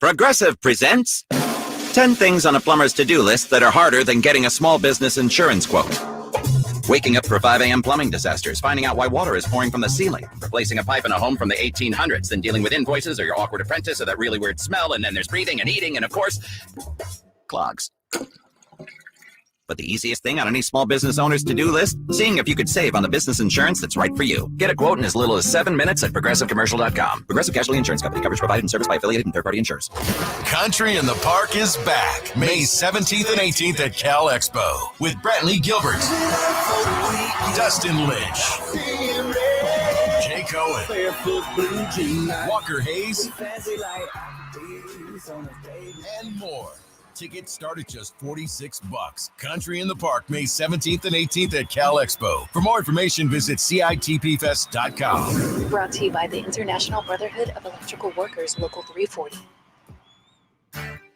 Progressive presents 10 things on a plumber's to-do list that are harder than getting a small business insurance quote. Waking up for 5 a.m. plumbing disasters, finding out why water is pouring from the ceiling, replacing a pipe in a home from the 1800s, then dealing with invoices or your awkward apprentice or that really weird smell, and then there's breathing and eating and, of course, clogs. But the easiest thing on any small business owner's to-do list? Seeing if you could save on the business insurance that's right for you. Get a quote in as little as 7 minutes at ProgressiveCommercial.com. Progressive Casualty Insurance Company. Coverage provided and serviced by affiliated and third-party insurers. Country in the Park is back. May 17th and 18th at Cal Expo with Brantley Gilbert, Dustin Lynch, Jay Cohen, Walker Hayes, and more. Tickets start at just $46. Country in the Park, May 17th and 18th at Cal Expo. For more information, visit CITPFest.com. Brought to you by the International Brotherhood of Electrical Workers, Local 340.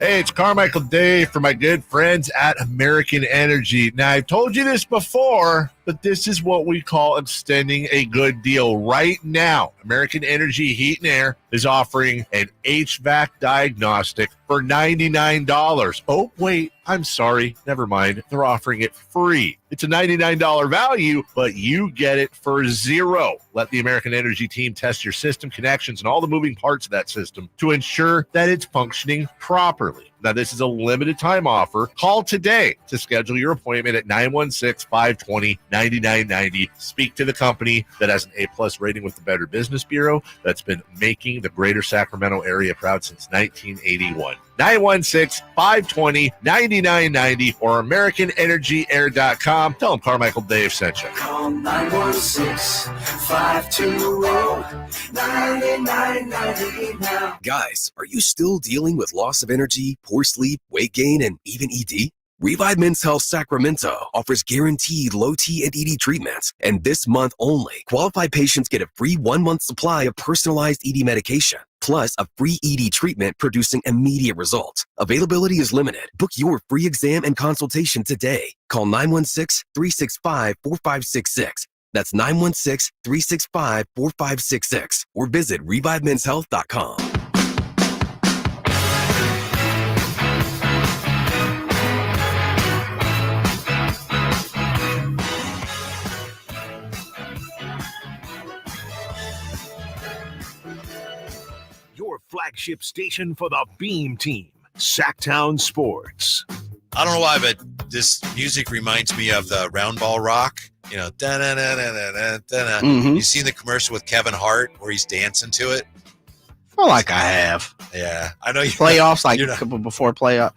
Hey, it's Carmichael Dave for my good friends at American Energy. Now, I've told you this before, but this is what we call extending a good deal. Right now, American Energy Heat and Air is offering an HVAC diagnostic for $99. Oh, wait, I'm sorry. Never mind. They're offering it free. It's a $99 value, but you get it for $0. Let the American Energy team test your system connections and all the moving parts of that system to ensure that it's functioning properly. Now, this is a limited time offer. Call today to schedule your appointment at 916-520-9990. Speak to the company that has an A+ rating with the Better Business Bureau that's been making the greater Sacramento area proud since 1981. 916-520-9990 or AmericanEnergyAir.com. Tell them Carmichael Dave sent you. Call 916-520-9990 now. Guys, are you still dealing with loss of energy, poor sleep, weight gain, and even ED? Revive Men's Health Sacramento offers guaranteed low T and ED treatments. And this month only, qualified patients get a free 1-month supply of personalized ED medication, plus a free ED treatment producing immediate results. Availability is limited. Book your free exam and consultation today. Call 916-365-4566. That's 916-365-4566. Or visit ReviveMen'sHealth.com. Your flagship station for the Beam Team, Sactown Sports. I don't know why, but this music reminds me of the Round Ball Rock. You know, da-na-na-na-na-na-na. Mhm. You seen the commercial with Kevin Hart where he's dancing to it? Well, like I have. Yeah, I know you. Playoffs, like you're not- before playoffs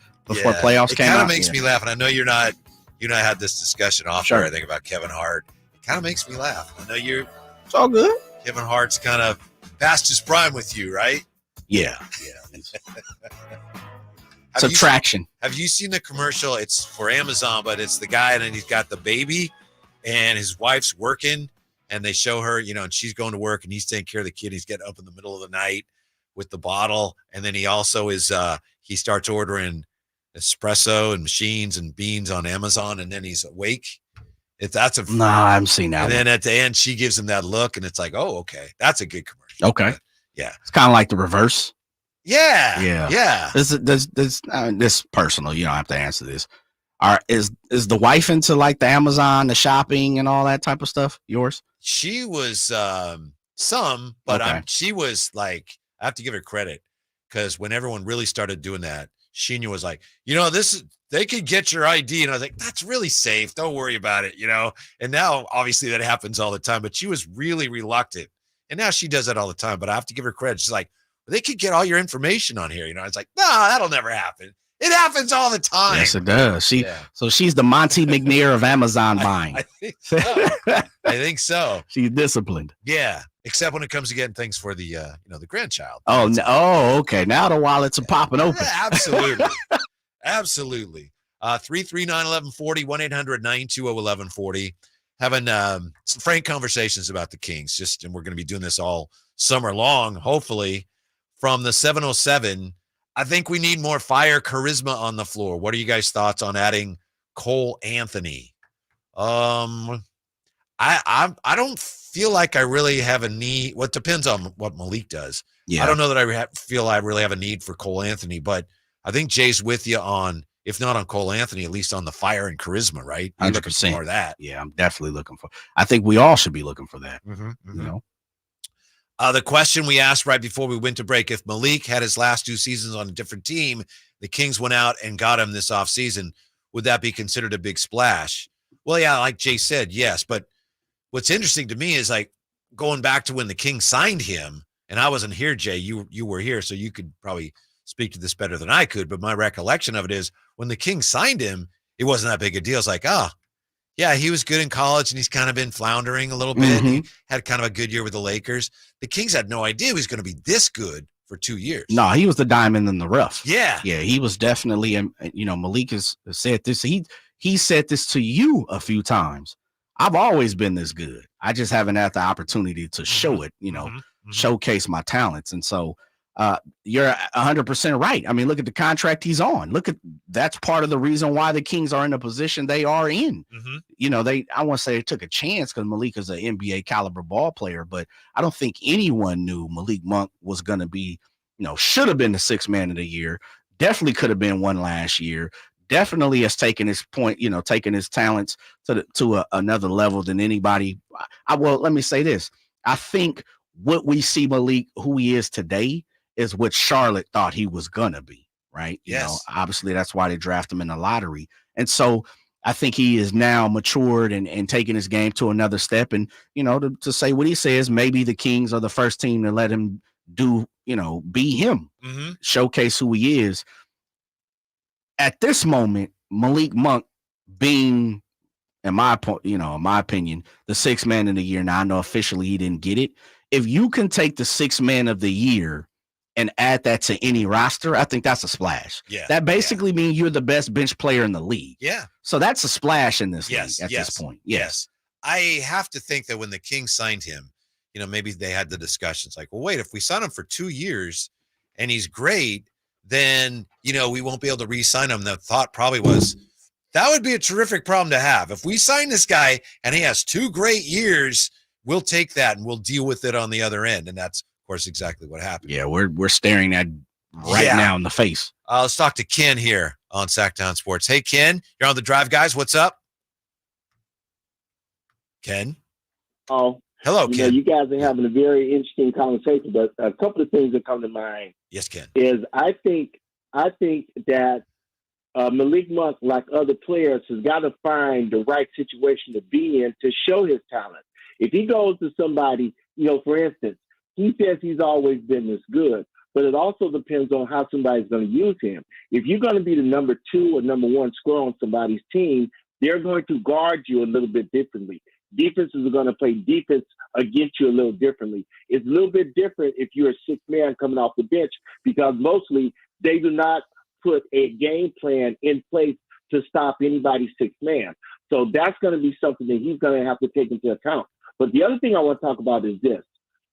it came kind out. of makes me laugh, and I know you're not. You and I had this discussion off Sure. air, I think, about Kevin Hart. It kind of makes me laugh. I know you're. It's all good. Kevin Hart's kind of past his prime with you, right? Yeah. Have you- Subtraction. Have you seen the commercial? It's for Amazon, but it's the guy and then he's got the baby and his wife's working and they show her, you know, and she's going to work and he's taking care of the kid. He's getting up in the middle of the night with the bottle. And then he also is, he starts ordering espresso and machines and beans on Amazon and then he's awake. No, I haven't seen that And one. then at the end, she gives him that look and it's like, oh, okay. That's a good commercial. Okay. Yeah. It's kind of like the reverse. Yeah. Yeah. Yeah. This personal. You don't have to answer this. Is the wife into like the Amazon, the shopping, and all that type of stuff? Yours? She was some, but Okay. she was like, I have to give her credit. because when everyone really started doing that, Sheena was like, they could get your ID. And I was like, that's really safe. Don't worry about it, And now, obviously, that happens all the time. But she was really reluctant. And now she does that all the time. But I have to give her credit. She's like, they could get all your information on here. It's like, no, that'll never happen. It happens all the time. Yes, it does. So she's the Monty McNair of Amazon buying. I think so. She's disciplined. Yeah, except when it comes to getting things for the the grandchild. Oh, no. Oh, okay. Now the wallets are popping open. Yeah, absolutely. Absolutely. 339-1140, 1-800-920-1140. Having some frank conversations about the Kings. And we're going to be doing this all summer long, hopefully. From the 707, I think we need more fire, charisma on the floor. What are you guys' thoughts on adding Cole Anthony? I don't feel like I really have a need. Well, it depends on what Malik does. Yeah. I don't know that I feel I really have a need for Cole Anthony, but I think Jay's with you on, if not on Cole Anthony, at least on the fire and charisma, right? 100%. For that. Yeah, I'm definitely looking for. I think we all should be looking for that. The question we asked right before we went to break, if Malik had his last 2 seasons on a different team, the Kings went out and got him this offseason, would that be considered a big splash? Well, yeah, like Jay said, yes. But what's interesting to me is like going back to when the Kings signed him, and I wasn't here, Jay, you were here, so you could probably speak to this better than I could. But my recollection of it is when the Kings signed him, it wasn't that big a deal. It's like, yeah, he was good in college, and he's kind of been floundering a little bit. He had kind of a good year with the Lakers. The Kings had no idea he was going to be this good for 2 years. No, he was the diamond in the rough. Yeah. Yeah, he was definitely, Malik has said this. He said this to you a few times. I've always been this good. I just haven't had the opportunity to show it, showcase my talents. And so you're 100% right. I mean, look at the contract he's on. That's part of the reason why the Kings are in the position they are in. I want to say they took a chance because Malik is an NBA caliber ball player, but I don't think anyone knew Malik Monk was going to be, should have been the 6th man of the year. Definitely could have been one last year. Definitely has taken his point, taken his talents to another level than anybody. Well, let me say this. I think what we see Malik, who he is today, is what Charlotte thought he was gonna be, right? Yes. Obviously that's why they draft him in the lottery. And so I think he is now matured and taking his game to another step. And, to say what he says, maybe the Kings are the first team to let him do, be him, showcase who he is. At this moment, Malik Monk being, in my opinion, the 6th man of the year. Now I know officially he didn't get it. If you can take the 6th man of the year and add that to any roster, I think that's a splash. Yeah. That basically means you're the best bench player in the league. Yeah. So that's a splash in this league at this point. Yes. I have to think that when the Kings signed him, maybe they had the discussions like, well, wait, if we sign him for 2 years and he's great, then, we won't be able to re-sign him. The thought probably was that would be a terrific problem to have. If we sign this guy and he has 2 great years, we'll take that and we'll deal with it on the other end. And that's, of course, exactly what happened. Yeah, we're staring at now in the face. Let's talk to Ken here on Sactown Sports. Hey, Ken, you're on the Drive, guys. What's up? Ken? Oh, hello, Ken. You guys are having a very interesting conversation, but a couple of things that come to mind. Yes, Ken. Is I think that Malik Monk, like other players, has got to find the right situation to be in to show his talent. If he goes to somebody, for instance, he says he's always been this good, but it also depends on how somebody's going to use him. If you're going to be the number 2 or number 1 scorer on somebody's team, they're going to guard you a little bit differently. Defenses are going to play defense against you a little differently. It's a little bit different if you're a 6th man coming off the bench because mostly they do not put a game plan in place to stop anybody's 6th man. So that's going to be something that he's going to have to take into account. But the other thing I want to talk about is this.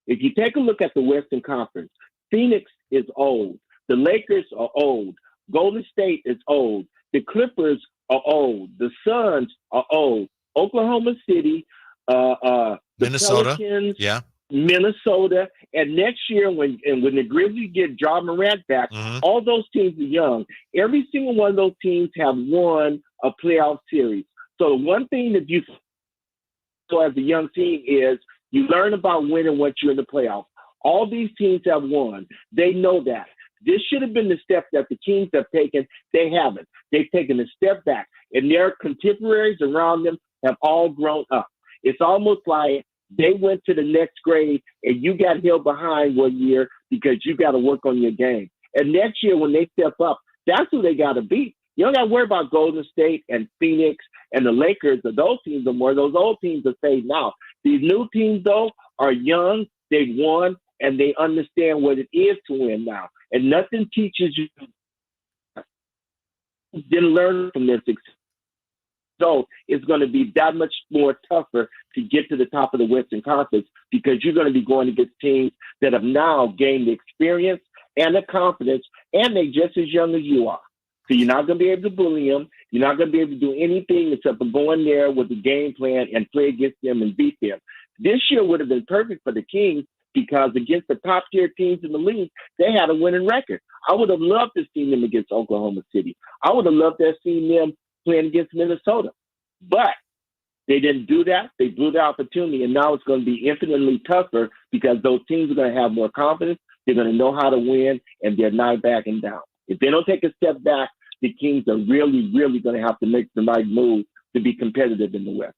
If you take a look at the Western Conference, Phoenix is old. The Lakers are old. Golden State is old. The Clippers are old. The Suns are old. Oklahoma City, the Minnesota, Pelicans, yeah, Minnesota, and next year when the Grizzlies get Ja Morant back, all those teams are young. Every single one of those teams have won a playoff series. So the one thing that you do as a young team is you learn about winning once you're in the playoffs. All these teams have won. They know that. This should have been the step that the Kings have taken. They haven't. They've taken a step back, and their contemporaries around them have all grown up. It's almost like they went to the next grade, and you got held behind 1 year because you got to work on your game. And next year, when they step up, that's who they got to beat. You don't got to worry about Golden State and Phoenix and the Lakers or those teams no more. Those old teams are fading out. These new teams, though, are young. They've won, and they understand what it is to win now. And nothing teaches you didn't learn from this. So it's going to be that much more tougher to get to the top of the Western Conference because you're going to be going against teams that have now gained the experience and the confidence, and they're just as young as you are. So you're not going to be able to bully them. You're not going to be able to do anything except for go in there with a game plan and play against them and beat them. This year would have been perfect for the Kings because against the top-tier teams in the league, they had a winning record. I would have loved to see them against Oklahoma City. I would have loved to have seen them playing against Minnesota. But they didn't do that. They blew the opportunity, and now it's going to be infinitely tougher because those teams are going to have more confidence. They're going to know how to win, and they're not backing down. If they don't take a step back, the Kings are really, really going to have to make the right move to be competitive in the West.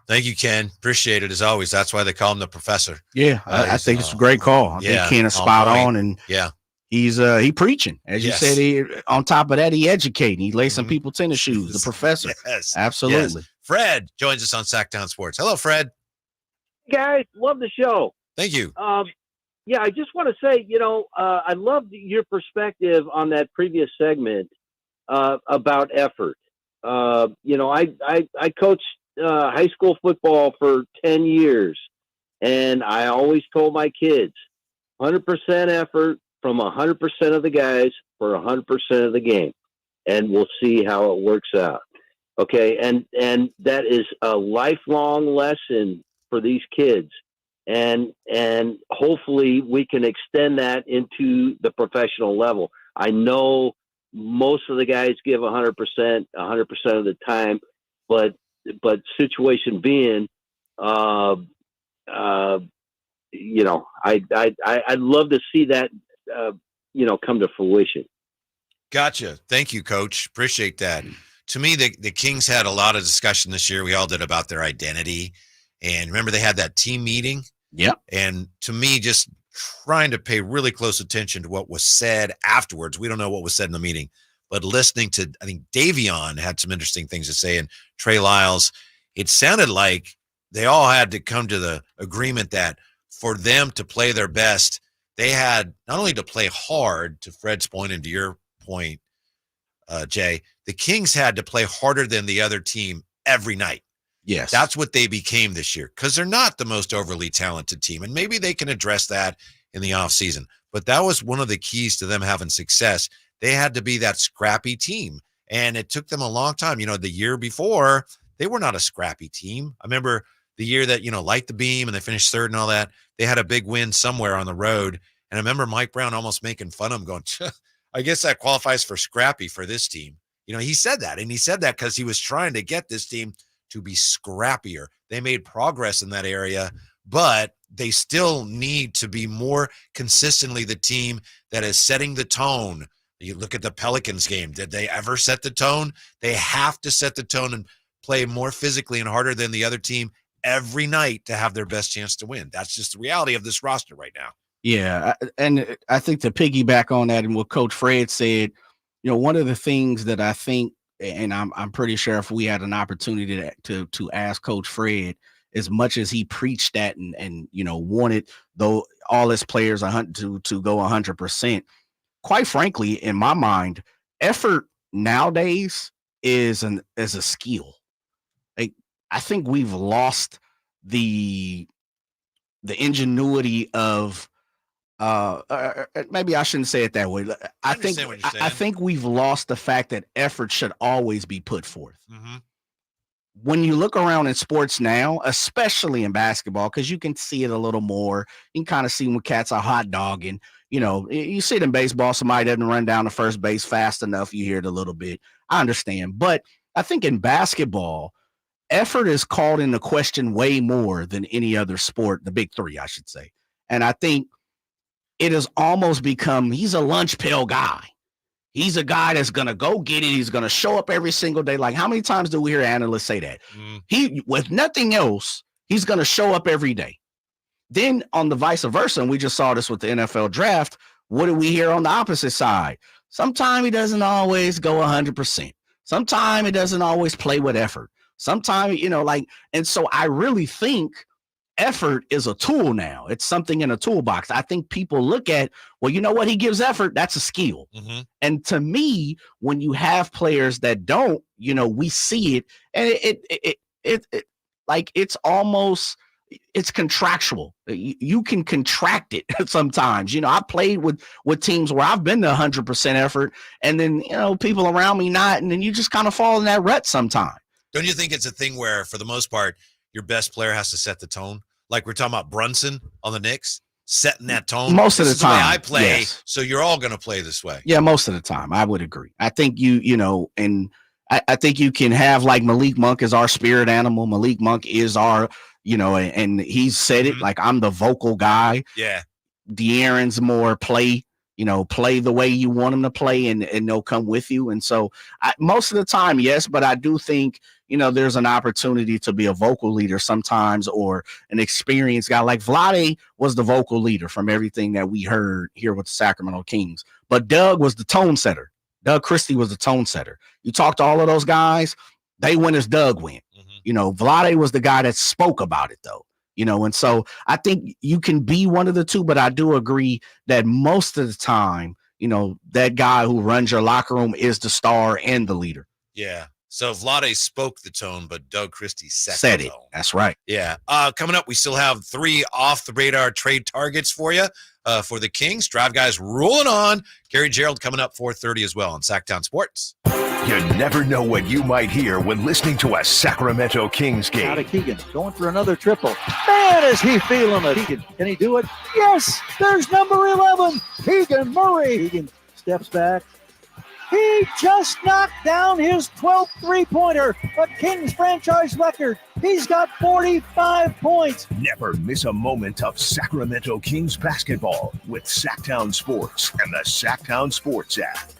Thank you, Ken. Appreciate it as always. That's why they call him the professor. Yeah, I think it's a great call. I think Ken is spot on, and he's he preaching. As you said, he, on top of that, he educating. He lays some people tennis shoes. The professor. Yes, absolutely. Yes. Fred joins us on Sactown Sports. Hello, Fred. Guys, love the show. Thank you. Yeah, I just want to say, I loved your perspective on that previous segment about effort. I coached high school football for 10 years, and I always told my kids, 100% effort from 100% of the guys for 100% of the game, and we'll see how it works out. Okay, and that is a lifelong lesson for these kids. And hopefully we can extend that into the professional level. I know most of the guys give 100% of the time, but situation being, I'd love to see that, come to fruition. Gotcha. Thank you, Coach. Appreciate that. To me, the Kings had a lot of discussion this year. We all did about their identity. And remember, they had that team meeting. Yep. And to me, just trying to pay really close attention to what was said afterwards. We don't know what was said in the meeting, but listening to, I think Davion had some interesting things to say, and Trey Lyles, it sounded like they all had to come to the agreement that for them to play their best, they had not only to play hard, to Fred's point and to your point, Jay, the Kings had to play harder than the other team every night. Yes. That's what they became this year because they're not the most overly talented team. And maybe they can address that in the offseason. But that was one of the keys to them having success. They had to be that scrappy team. And it took them a long time. The year before, they were not a scrappy team. I remember the year that, light the beam and they finished third and all that. They had a big win somewhere on the road. And I remember Mike Brown almost making fun of him going, I guess that qualifies for scrappy for this team. He said that. And he said that because he was trying to get this team to be scrappier. They made progress in that area, but they still need to be more consistently the team that is setting the tone. You look at the Pelicans game. Did they ever set the tone? They have to set the tone and play more physically and harder than the other team every night to have their best chance to win. That's just the reality of this roster right now. Yeah, and I think to piggyback on that and what Coach Fred said, one of the things that I think, and I'm pretty sure if we had an opportunity to ask Coach Fred, as much as he preached that and wanted though all his players to go 100%, quite frankly, in my mind, effort nowadays is a skill. I think we've lost the ingenuity of maybe I shouldn't say it that way. I think we've lost the fact that effort should always be put forth. Mm-hmm. When you look around in sports now, especially in basketball, because you can see it a little more, you can kind of see when cats are hot dogging. You see it in baseball, somebody doesn't run down to first base fast enough, you hear it a little bit. I understand. But I think in basketball, effort is called into question way more than any other sport, the big three, I should say. And I think it has almost become he's a lunch pail guy. He's a guy that's going to go get it. He's going to show up every single day. Like, how many times do we hear analysts say that? He, with nothing else, he's going to show up every day. Then on the vice versa, and we just saw this with the NFL draft, what do we hear on the opposite side? Sometimes he doesn't always go 100%. Sometimes he doesn't always play with effort. Sometimes, and so I really think effort is a tool now. It's something in a toolbox. I think people look at, well, you know what? He gives effort. That's a skill. And to me, when you have players that don't, we see it, and it's almost, it's contractual. You can contract it sometimes. I played with teams where I've been to 100% effort, and then, people around me not, and then you just kind of fall in that rut sometimes. Don't you think it's a thing where, for the most part, your best player has to set the tone? Like we're talking about Brunson on the Knicks, setting that tone. Most of the time, the way I play, yes. So you're all going to play this way. Yeah, most of the time, I would agree. I think and I think you can have like Malik Monk is our spirit animal. Malik Monk is our, and he's said it like I'm the vocal guy. Yeah. De'Aaron's more play the way you want them to play, and they'll come with you. And so most of the time, yes, but I do think, there's an opportunity to be a vocal leader sometimes, or an experienced guy. Like Vlade was the vocal leader from everything that we heard here with the Sacramento Kings. But Doug was the tone setter. Doug Christie was the tone setter. You talk to all of those guys, they went as Doug went. Vlade was the guy that spoke about it, though. And so I think you can be one of the two, but I do agree that most of the time, that guy who runs your locker room is the star and the leader. Yeah. So Vlade spoke the tone, but Doug Christie set the it. tone. That's right. Yeah. Coming up, we still have 3 off-the-radar trade targets for you for the Kings. Drive Guys rolling on. Gary Gerald coming up 4:30 as well on Sactown Sports. You never know what you might hear when listening to a Sacramento Kings game. Out of Keegan, going for another triple. Man, is he feeling it. Keegan, can he do it? Yes, there's number 11, Keegan Murray. Keegan steps back. He just knocked down his 12th three-pointer, a Kings franchise record. He's got 45 points. Never miss a moment of Sacramento Kings basketball with Sactown Sports and the Sactown Sports app.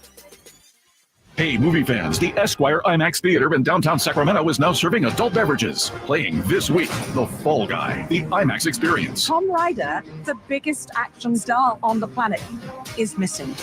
Hey, movie fans, the Esquire IMAX Theater in downtown Sacramento is now serving adult beverages. Playing this week, The Fall Guy, the IMAX experience. Tom Ryder, the biggest action star on the planet, is missing.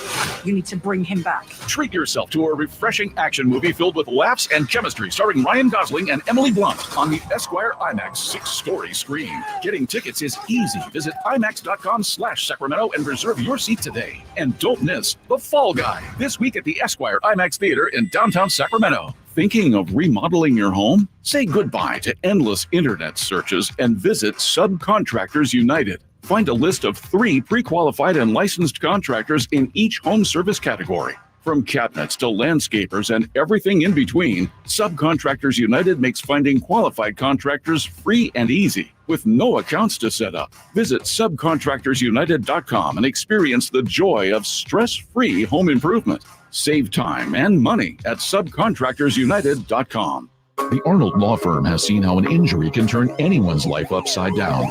You need to bring him back. Treat yourself to a refreshing action movie filled with laughs and chemistry starring Ryan Gosling and Emily Blunt on the Esquire IMAX 6-story screen. Getting tickets is easy. Visit IMAX.com/Sacramento and reserve your seat today. And don't miss The Fall Guy, this week at the Esquire IMAX Theater in downtown Sacramento. Thinking of remodeling your home? Say goodbye to endless internet searches and visit Subcontractors United. Find a list of 3 pre-qualified and licensed contractors in each home service category. From cabinets to landscapers and everything in between, Subcontractors United makes finding qualified contractors free and easy, with no accounts to set up. Visit subcontractorsunited.com and experience the joy of stress-free home improvement. Save time and money at subcontractorsunited.com. The Arnold Law Firm has seen how an injury can turn anyone's life upside down.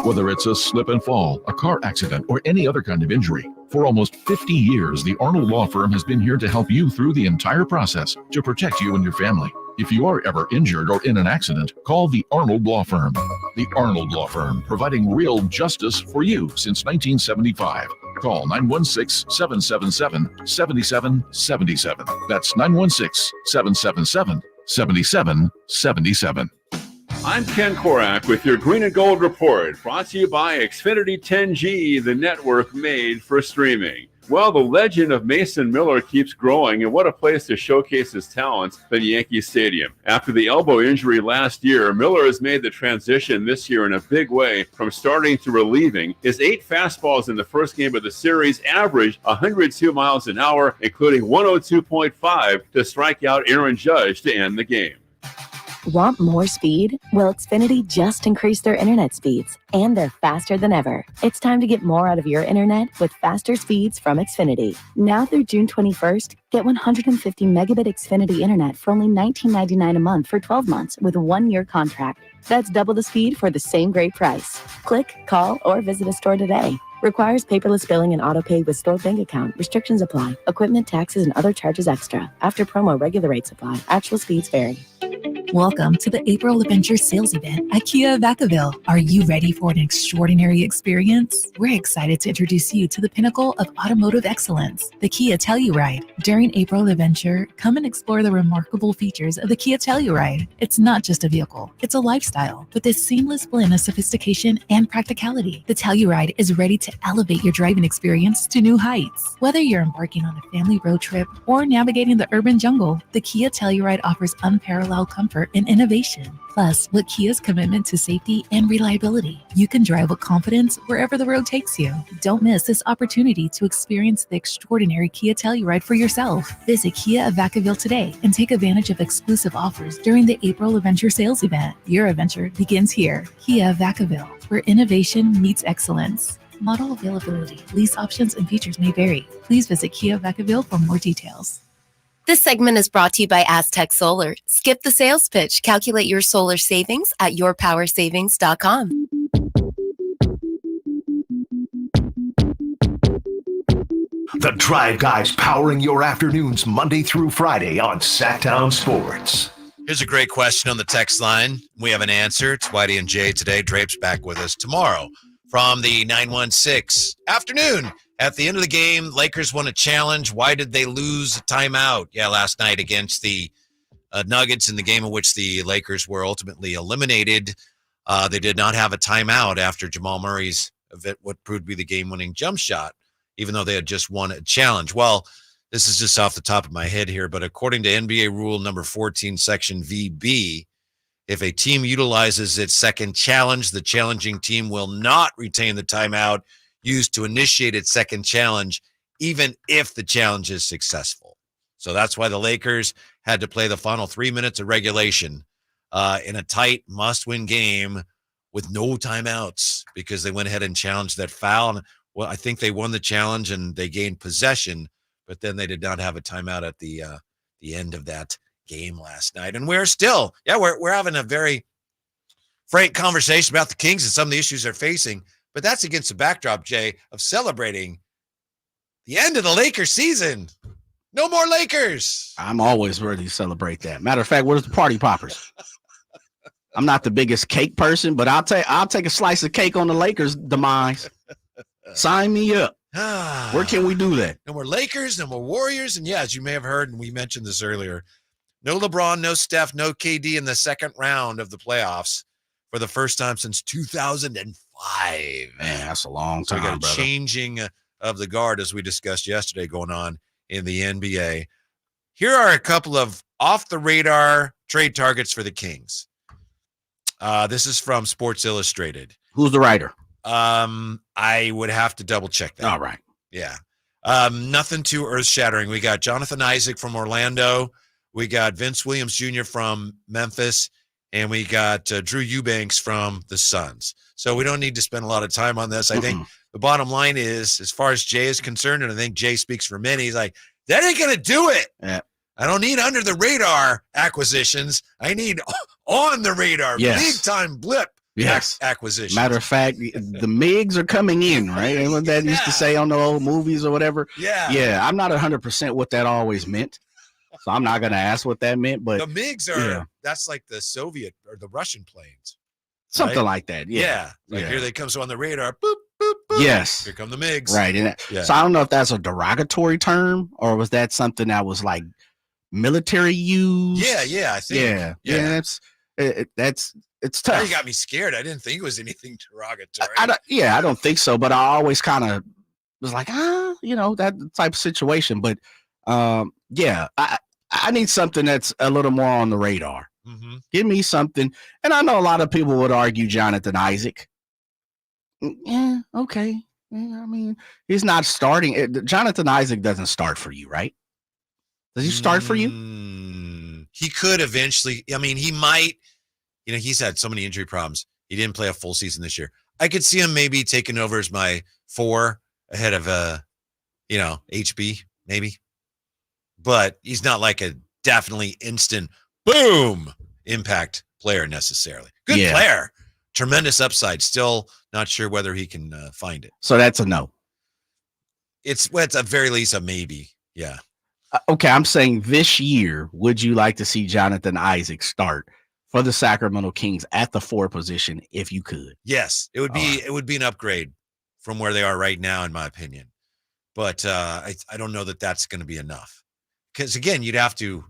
Whether it's a slip and fall, a car accident, or any other kind of injury. For almost 50 years, the Arnold Law Firm has been here to help you through the entire process to protect you and your family. If you are ever injured or in an accident, call the Arnold Law Firm. The Arnold Law Firm, providing real justice for you since 1975. Call 916-777-7777. That's 916-777-7777. I'm Ken Korak with your Green and Gold Report, brought to you by Xfinity 10G, the network made for streaming. Well, the legend of Mason Miller keeps growing, and what a place to showcase his talents than Yankee Stadium. After the elbow injury last year, Miller has made the transition this year in a big way from starting to relieving. His 8 fastballs in the first game of the series averaged 102 miles an hour, including 102.5 to strike out Aaron Judge to end the game. Want more speed? Well, Xfinity just increased their internet speeds, and they're faster than ever. It's time to get more out of your internet with faster speeds from Xfinity. Now through June 21st, get 150 megabit Xfinity internet for only $19.99 a month for 12 months with a 1-year contract. That's double the speed for the same great price. Click, call, or visit a store today. Requires paperless billing and auto pay with stored bank account. Restrictions apply. Equipment, taxes, and other charges extra. After promo, regular rates apply. Actual speeds vary. Welcome to the April Adventure Sales Event at Kia Vacaville. Are you ready for an extraordinary experience? We're excited to introduce you to the pinnacle of automotive excellence, the Kia Telluride. During April Adventure, come and explore the remarkable features of the Kia Telluride. It's not just a vehicle, it's a lifestyle with a seamless blend of sophistication and practicality. The Telluride is ready to elevate your driving experience to new heights. Whether you're embarking on a family road trip or navigating the urban jungle, the Kia Telluride offers unparalleled comfort and innovation. Plus, with Kia's commitment to safety and reliability, you can drive with confidence wherever the road takes you. Don't miss this opportunity to experience the extraordinary Kia Telluride for yourself. Visit Kia of Vacaville today and take advantage of exclusive offers during the April Adventure Sales Event. Your adventure begins here. Kia of Vacaville, where innovation meets excellence. Model availability, lease options, and features may vary. Please visit Kia of Vacaville for more details. This segment is brought to you by Aztec Solar. Skip the sales pitch. Calculate your solar savings at yourpowersavings.com. The Drive Guys powering your afternoons Monday through Friday on Sactown Sports. Here's a great question on the text line. We have an answer. It's Whitey and Jay today. Drape's back with us tomorrow from the 916 afternoon. At the end of the game, Lakers won a challenge. Why did they lose a timeout? Yeah, last night against the Nuggets in the game in which the Lakers were ultimately eliminated. They did not have a timeout after Jamal Murray's event, what proved to be the game-winning jump shot, even though they had just won a challenge. Well, this is just off the top of my head here, but according to NBA rule number 14, section VB, if a team utilizes its second challenge, the challenging team will not retain the timeout used to initiate its second challenge, even if the challenge is successful. So that's why the Lakers had to play the final 3 minutes of regulation in a tight must-win game with no timeouts because they went ahead and challenged that foul. And, well, I think they won the challenge and they gained possession, but then they did not have a timeout at the end of that game last night. And we're still, we're having a very frank conversation about the Kings and some of the issues they're facing. But that's against the backdrop, Jay, of celebrating the end of the Lakers season. No more Lakers. I'm always ready to celebrate that. Matter of fact, where's the party poppers? I'm not the biggest cake person, but I'll take a slice of cake on the Lakers' demise. Sign me up. Where can we do that? No more Lakers, no more Warriors. And yeah, as you may have heard, and we mentioned this earlier, no LeBron, no Steph, no KD in the second round of the playoffs for the first time since 2005. Man, that's a long time. So we got a brother. changing of the guard, as we discussed yesterday, going on in the NBA. Here are a couple of off-the-radar trade targets for the Kings. This is from Sports Illustrated. Who's the writer? I would have to double-check that. All right. Yeah. Nothing too earth-shattering. We got Jonathan Isaac from Orlando. We got Vince Williams Jr. from Memphis. And we got Drew Eubanks from the Suns. So we don't need to spend a lot of time on this. I think the bottom line is, as far as Jay is concerned, and I think Jay speaks for many, he's like, that ain't going to do it. Yeah. I don't need under-the-radar acquisitions. I need on-the-radar, big-time blip acquisitions. Matter of fact, the MIGs are coming in, right? And what that used to say on the old movies or whatever. Yeah. Yeah, I'm not 100% what that always meant. So I'm not going to ask what that meant, but the MiGs are, that's like the Soviet or the Russian planes. Something right? like that. Yeah. Here they come. So on the radar, boop, boop, boop. Yes. Here come the MiGs. Right. And so I don't know if that's a derogatory term or was that something that was like military use? Yeah. I think. Yeah. It's tough. Now you got me scared. I didn't think it was anything derogatory. I don't think so. But I always kind of was like, that type of situation. But I need something that's a little more on the radar. Mm-hmm. Give me something. And I know a lot of people would argue Jonathan Isaac. Yeah, okay. Yeah, I mean, he's not starting. Jonathan Isaac doesn't start for you, right? Does he start for you? He could eventually. I mean, he might. He's had so many injury problems. He didn't play a full season this year. I could see him maybe taking over as my 4 ahead of, HB, maybe. But he's not like a definitely instant boom impact player necessarily. Good player. tremendous upside. Still not sure whether he can find it. So that's a no. It's at very least a maybe. Yeah. Okay, I'm saying this year, would you like to see Jonathan Isaac start for the Sacramento Kings at the 4 position if you could? Yes, it would be it would be an upgrade from where they are right now, in my opinion. But I don't know that that's going to be enough, because again, you'd have to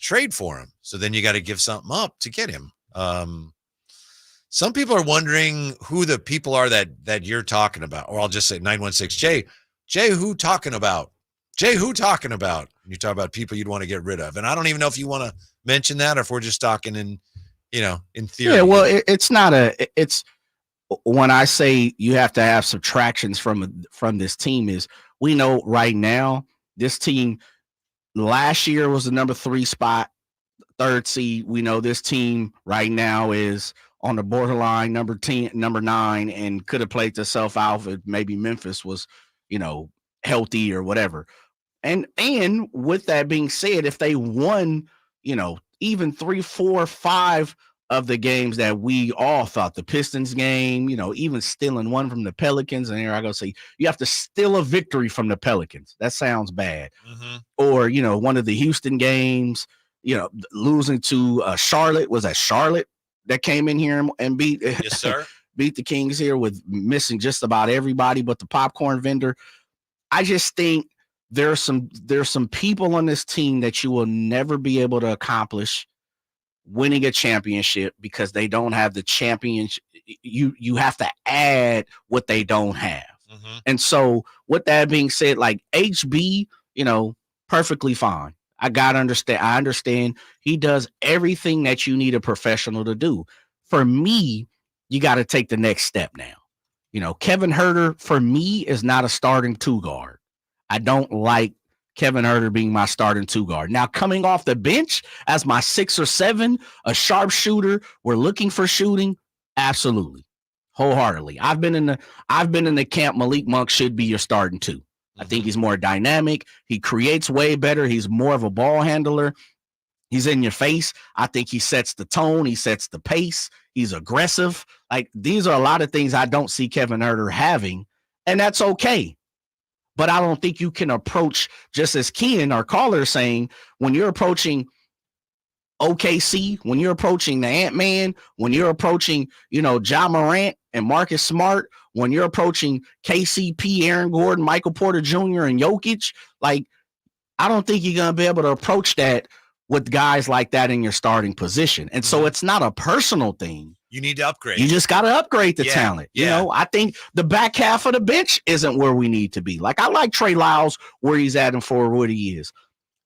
trade for him. So then you got to give something up to get him. Some people are wondering who the people are that you're talking about, or I'll just say 916 Jay, who talking about? Jay, who talking about? You talk about people you'd want to get rid of, and I don't even know if you want to mention that or if we're just talking in theory. Yeah, well, it's not it's when I say you have to have subtractions from this team, is we know right now this team last year was the number 3 spot, 3rd seed. We know this team right now is on the borderline number 9, and could have played itself out if maybe Memphis was, healthy or whatever. And with that being said, if they won, even 3, 4, 5 of the games that we all thought, the Pistons game, even stealing one from the Pelicans, and here I go say you have to steal a victory from the Pelicans. That sounds bad. Mm-hmm. Or one of the Houston games, losing to Charlotte. Was that Charlotte that came in here and beat? Yes, sir. Beat the Kings here with missing just about everybody but the popcorn vendor. I just think there's some people on this team that you will never be able to accomplish winning a championship because they don't have the championship. You have to add what they don't have. Mm-hmm. And so with that being said, like HB, perfectly fine. I understand he does everything that you need a professional to do. For me, you got to take the next step now. Kevin Huerter, for me, is not a starting 2 guard. I don't like Kevin Huerter being my starting 2 guard. Now, coming off the bench as my 6 or 7, a sharpshooter, we're looking for shooting. Absolutely. Wholeheartedly. I've been in the camp Malik Monk should be your starting 2. I think he's more dynamic. He creates way better. He's more of a ball handler. He's in your face. I think he sets the tone. He sets the pace. He's aggressive. Like, these are a lot of things I don't see Kevin Huerter having, and that's okay. But I don't think you can approach, just as Ken, our caller, is saying, when you're approaching OKC, when you're approaching the Ant-Man, when you're approaching, Ja Morant and Marcus Smart, when you're approaching KCP, Aaron Gordon, Michael Porter Jr., and Jokic, like, I don't think you're going to be able to approach that with guys like that in your starting position. And so it's not a personal thing. You need to upgrade. You just got to upgrade the talent. Yeah. I think the back half of the bench isn't where we need to be. Like, I like Trey Lyles where he's at and for what he is.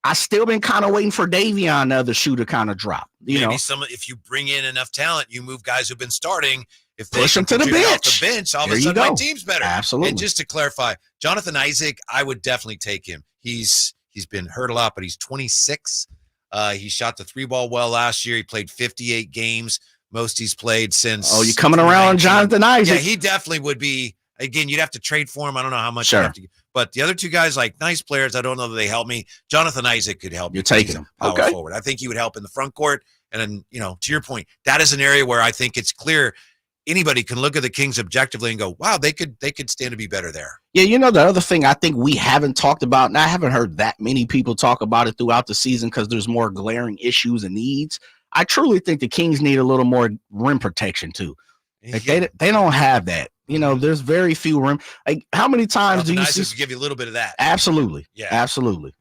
I still been kind of waiting for Davion, the other shoe, to kind of drop. If you bring in enough talent, you move guys who've been starting. If they push them to the bench, all of a sudden my team's better. Absolutely. And just to clarify, Jonathan Isaac, I would definitely take him. He's been hurt a lot, but he's 26. He shot the 3-ball well last year. He played 58 games. Most he's played since. Oh, you coming around on Jonathan Isaac? Yeah, he definitely would be. Again, you'd have to trade for him. I don't know how much. Sure. You have to, but the other 2 guys, like, nice players. I don't know that they help me. Jonathan Isaac could help. You're taking him. Power forward. I think he would help in the front court. And then, to your point, that is an area where I think it's clear anybody can look at the Kings objectively and go, wow, they could stand to be better there. Yeah, the other thing I think we haven't talked about, and I haven't heard that many people talk about it throughout the season because there's more glaring issues and needs. I truly think the Kings need a little more rim protection too. Like, they don't have that. There's very few rim. Like, how many times do you see? Give you a little bit of that. Absolutely. Yeah. Absolutely.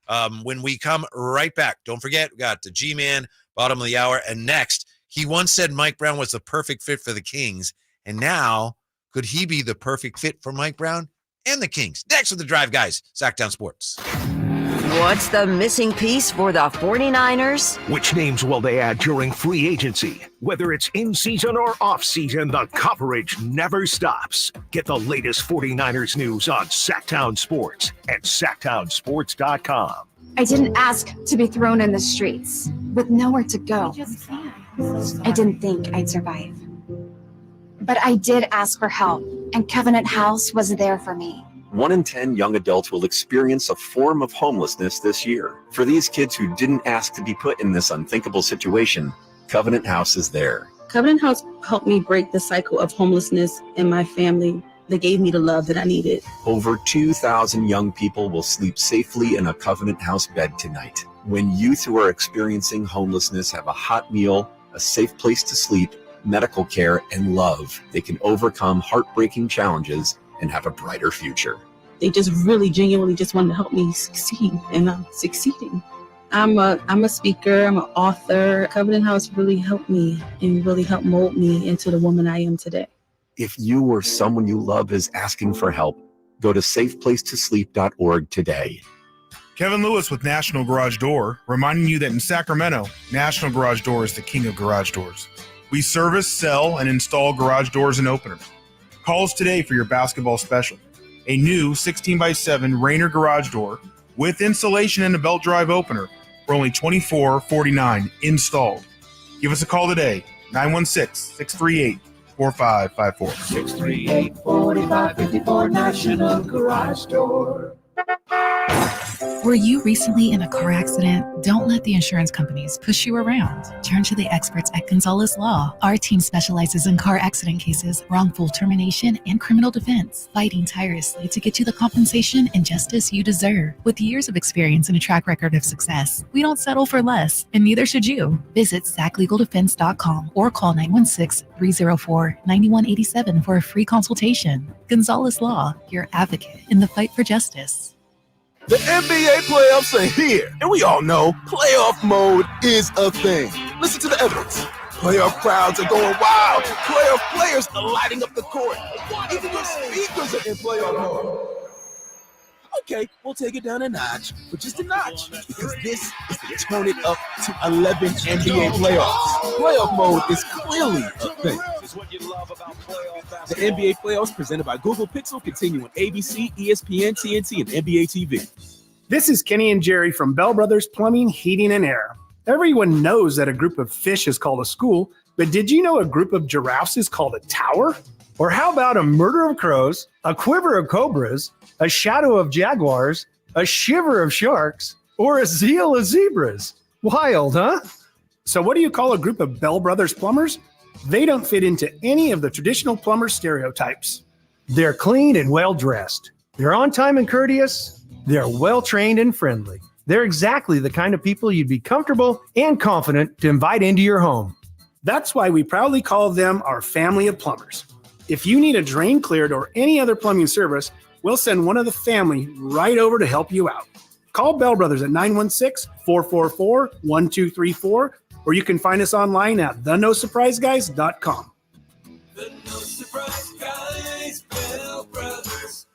Mm-hmm. When we come right back, don't forget, we got the G-Man, bottom of the hour, and next, he once said Mike Brown was the perfect fit for the Kings, and now could he be the perfect fit for Mike Brown and the Kings? Next with the Drive Guys, Sactown Sports. What's the missing piece for the 49ers? Which names will they add during free agency? Whether it's in season or off season, the coverage never stops. Get the latest 49ers news on Sactown Sports at SactownSports.com. I didn't ask to be thrown in the streets with nowhere to go. I didn't think I'd survive. But I did ask for help, and Covenant House was there for me. 1 in 10 young adults will experience a form of homelessness this year. For these kids who didn't ask to be put in this unthinkable situation, Covenant House is there. Covenant House helped me break the cycle of homelessness in my family. They gave me the love that I needed. Over 2,000 young people will sleep safely in a Covenant House bed tonight. When youth who are experiencing homelessness have a hot meal, a safe place to sleep, medical care, and love, they can overcome heartbreaking challenges and have a brighter future. They just really genuinely just wanted to help me succeed, and I'm succeeding. I'm a speaker, I'm an author. Covenant House really helped me and really helped mold me into the woman I am today. If you or someone you love is asking for help, go to safeplacetosleep.org today. Kevin Lewis with National Garage Door, reminding you that in Sacramento, National Garage Door is the king of garage doors. We service, sell, and install garage doors and openers. Call us today for your basketball special. A new 16x7 Rainer garage door with insulation and a belt drive opener for only $24.49 installed. Give us a call today, 916-638-4554. 638-4554 National Garage Door. Were you recently in a car accident? Don't let the insurance companies push you around. Turn to the experts at Gonzalez Law. Our team specializes in car accident cases, wrongful termination, and criminal defense, fighting tirelessly to get you the compensation and justice you deserve. With years of experience and a track record of success, we don't settle for less, and neither should you. Visit saclegaldefense.com or call 916-304-9187 for a free consultation. Gonzalez Law, your advocate in the fight for justice. The NBA playoffs are here, and we all know playoff mode is a thing. Listen to the evidence. Playoff crowds are going wild. Playoff players are lighting up the court. Even your speakers are in playoff mode. Okay, we'll take it down a notch, but just a notch, because this is the turn it up to 11 NBA playoffs. Playoff mode is clearly a thing. The NBA playoffs presented by Google Pixel continue on ABC, ESPN, TNT, and NBA TV. This is Kenny and Jerry from Bell Brothers Plumbing, Heating, and Air. Everyone knows that a group of fish is called a school, but did you know a group of giraffes is called a tower? Or how about a murder of crows, a quiver of cobras, a shadow of jaguars, a shiver of sharks, or a zeal of zebras? Wild, huh? So what do you call a group of Bell Brothers plumbers? They don't fit into any of the traditional plumber stereotypes. They're clean and well-dressed. They're on time and courteous. They're well-trained and friendly. They're exactly the kind of people you'd be comfortable and confident to invite into your home. That's why we proudly call them our family of plumbers. If you need a drain cleared or any other plumbing service, we'll send one of the family right over to help you out. Call Bell Brothers at 916-444-1234, or you can find us online at thenosurpriseguys.com. The No Surprise Guys, Bell Brothers.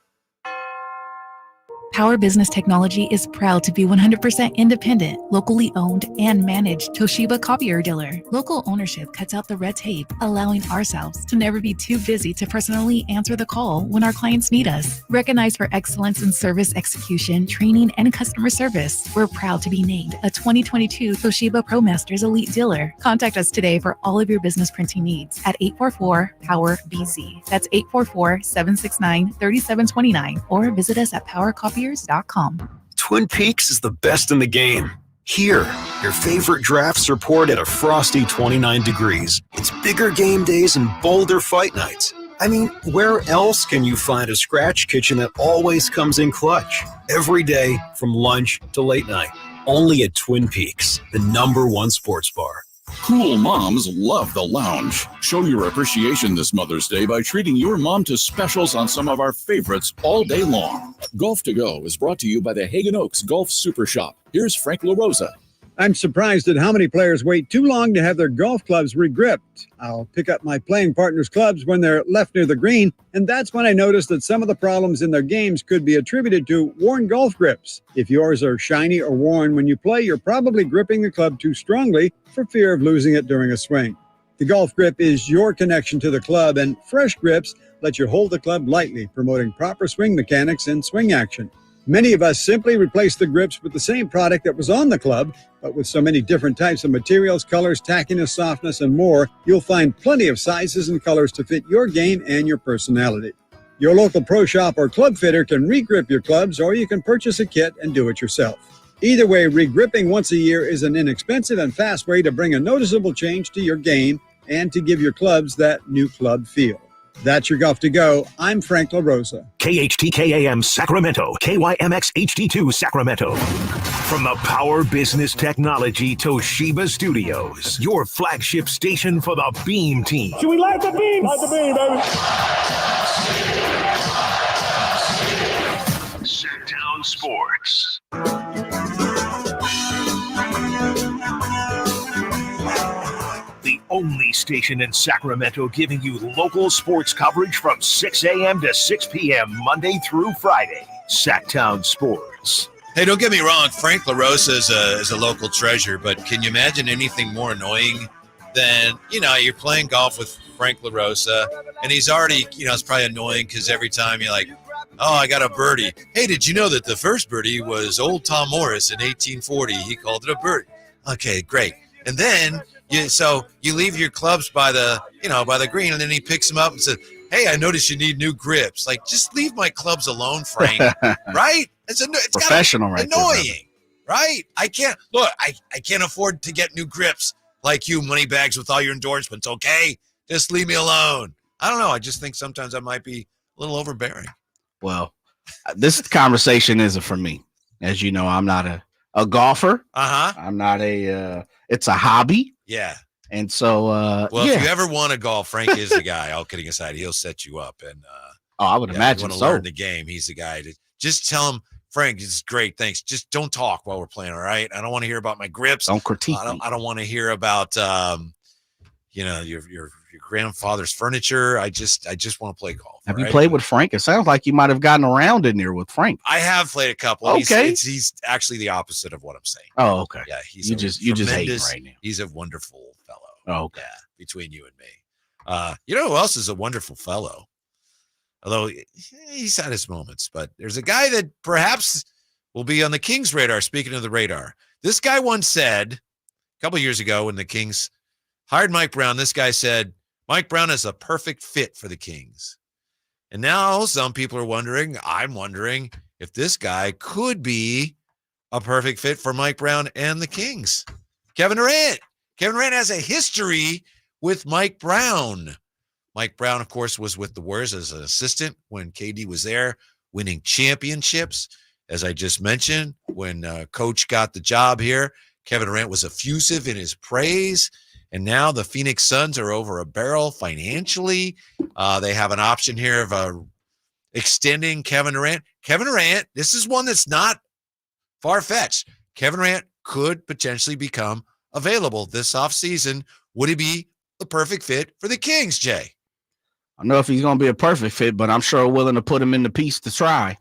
Power Business Technology is proud to be 100% independent, locally owned and managed Toshiba copier dealer. Local ownership cuts out the red tape, allowing ourselves to never be too busy to personally answer the call when our clients need us. Recognized for excellence in service execution, training, and customer service, we're proud to be named a 2022 Toshiba ProMasters Elite Dealer. Contact us today for all of your business printing needs at 844-POWER-BZ. That's 844-769-3729, or visit us at PowerCopier.com. Twin Peaks is the best in the game. Here, your favorite drafts are poured at a frosty 29 degrees. It's bigger game days and bolder fight nights. I mean, where else can you find a scratch kitchen that always comes in clutch? Every day, from lunch to late night. Only at Twin Peaks, the #1 sports bar. Cool moms love the lounge. Show your appreciation this Mother's Day by treating your mom to specials on some of our favorites all day long. Golf to Go is brought to you by the Hagen Oaks Golf Super Shop. Here's Frank LaRosa. I'm surprised at how many players wait too long to have their golf clubs regripped. I'll pick up my playing partner's clubs when they're left near the green, and that's when I notice that some of the problems in their games could be attributed to worn golf grips. If yours are shiny or worn when you play, you're probably gripping the club too strongly for fear of losing it during a swing. The golf grip is your connection to the club, and fresh grips let you hold the club lightly, promoting proper swing mechanics and swing action. Many of us simply replace the grips with the same product that was on the club, but with so many different types of materials, colors, tackiness, softness, and more, you'll find plenty of sizes and colors to fit your game and your personality. Your local pro shop or club fitter can re-grip your clubs, or you can purchase a kit and do it yourself. Either way, re-gripping once a year is an inexpensive and fast way to bring a noticeable change to your game and to give your clubs that new club feel. That's your Golf to Go. I'm Frank LaRosa. KHTKAM Sacramento, KYMX HD2 Sacramento. From the Power Business Technology Toshiba Studios, your flagship station for the Beam team. Should we light the beam? Light the beam, baby. Sactown Sports. The only station in Sacramento giving you local sports coverage from 6 a.m. to 6 p.m. Monday through Friday. Sactown Sports. Hey, don't get me wrong. Frank LaRosa is a local treasure, but can you imagine anything more annoying than, you're playing golf with Frank LaRosa, and he's already, it's probably annoying because every time you're like, oh, I got a birdie. Hey, did you know that the first birdie was old Tom Morris in 1840? He called it a birdie. Okay, great. And then you leave your clubs by the green, and then he picks them up and says, hey, I noticed you need new grips. Like, just leave my clubs alone, Frank. Right? It's professional, right? Annoying, right? I can't afford to get new grips like you, Moneybags, with all your endorsements. Okay, just leave me alone. I don't know. I just think sometimes I might be a little overbearing. Well, this conversation isn't for me. As you know, I'm not a golfer. I'm not it's a hobby. Yeah. And so, if you ever want to golf, Frank is the guy. All kidding aside, he'll set you up. And I would imagine if you want to so. learn the game, he's the guy. Just tell him, Frank, this is great. Thanks. Just don't talk while we're playing. All right. I don't want to hear about my grips. Don't critique. I don't want to hear about, your grandfather's furniture. I just want to play golf. Have you played with Frank? It sounds like you might have gotten around in there with Frank. I have played a couple. Okay. He's actually the opposite of what I'm saying. Oh, okay. Yeah. You just hating right now. He's a wonderful fellow. Oh, okay. Yeah, between you and me. You know who else is a wonderful fellow? Although he's had his moments, but there's a guy that perhaps will be on the Kings' radar. Speaking of the radar, this guy once said a couple years ago when the Kings hired Mike Brown, this guy said, Mike Brown is a perfect fit for the Kings. And now some people are wondering, I'm wondering if this guy could be a perfect fit for Mike Brown and the Kings. Kevin Durant. Kevin Durant has a history with Mike Brown. Mike Brown, of course, was with the Warriors as an assistant when KD was there, winning championships. As I just mentioned, when Coach got the job here, Kevin Durant was effusive in his praise. And now the Phoenix Suns are over a barrel financially. They have an option here of extending Kevin Durant. Kevin Durant, this is one that's not far-fetched. Kevin Durant could potentially become available this offseason. Would he be the perfect fit for the Kings, Jay? I don't know if he's going to be a perfect fit, but I'm sure willing to put him in the piece to try.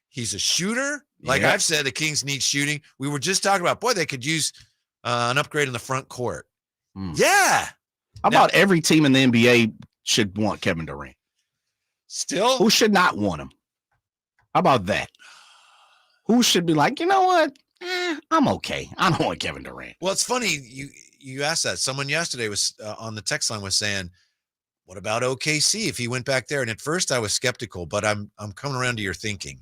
He's a shooter. Like I've said, the Kings need shooting. We were just talking about, they could use an upgrade in the front court. Yeah. How about every team in the NBA should want Kevin Durant? Still? Who should not want him? How about that? Who should be like, you know what? I'm okay. I don't want Kevin Durant. Well, it's funny you asked that. Someone yesterday was on the text line was saying, what about OKC if he went back there? And at first I was skeptical, but I'm coming around to your thinking.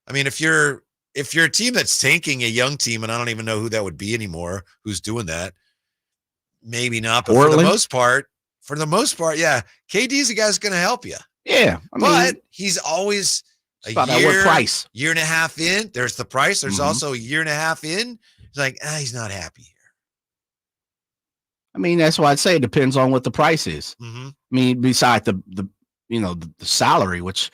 I mean, if you're a team that's tanking a young team, and I don't even know who that would be anymore, who's doing that, maybe not. But for the most part, yeah, KD's the guy that's going to help you. Yeah, but he's always year and a half in. There's the price. There's also a year and a half in. It's like, he's not happy here. I mean, that's why I'd say it depends on what the price is. Mm-hmm. I mean, besides the salary, which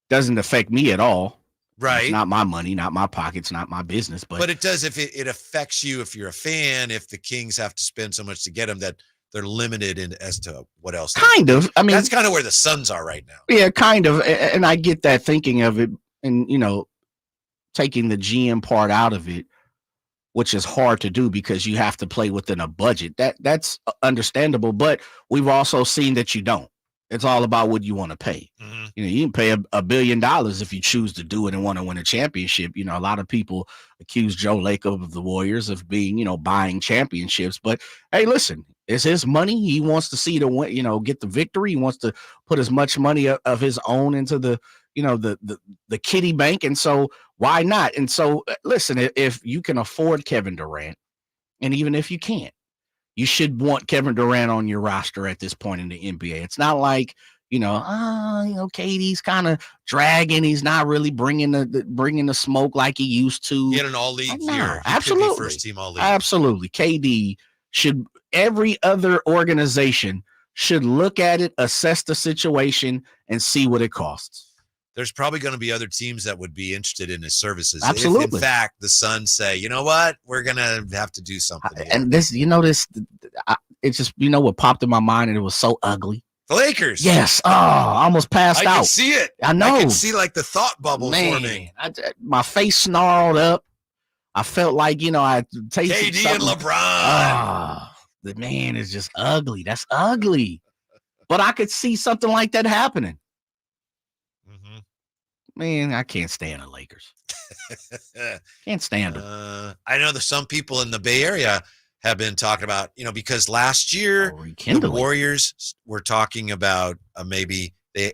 doesn't affect me at all. Right. It's not my money, not my pockets, not my business. But it does if it affects you, if you're a fan, if the Kings have to spend so much to get him that they're limited in as to what else. Kind of. I mean, that's kind of where the Suns are right now. Yeah, kind of. And I get that thinking of it and, taking the GM part out of it, which is hard to do because you have to play within a budget. That's understandable. But we've also seen that you don't. It's all about what you want to pay. Mm-hmm. You can pay $1 billion if you choose to do it and want to win a championship. A lot of people accuse Joe Lacob of the Warriors of being, buying championships. But hey, listen, it's his money. He wants to see the win, get the victory. He wants to put as much money of his own into the kitty bank. And so why not? And so listen, if you can afford Kevin Durant, and even if you can't, you should want Kevin Durant on your roster at this point in the NBA. It's not like, KD's kind of dragging. He's not really bringing the smoke like he used to. He had an all-league year. Absolutely. First team all-league. Absolutely. KD should, every other organization should look at it, assess the situation, and see what it costs. There's probably going to be other teams that would be interested in his services. Absolutely. If, in fact, the Suns say, you know what, we're going to have to do something. And it's just, what popped in my mind, and it was so ugly. The Lakers. Yes. Oh, I almost passed out. I can see it. I know. I can see like the thought bubble forming. My face snarled up. I felt like, I tasted KD something. and LeBron. The man is just ugly. That's ugly. But I could see something like that happening. Man, I can't stand the Lakers. Can't stand them. I know there's some people in the Bay Area have been talking about, because last year the Warriors were talking about maybe they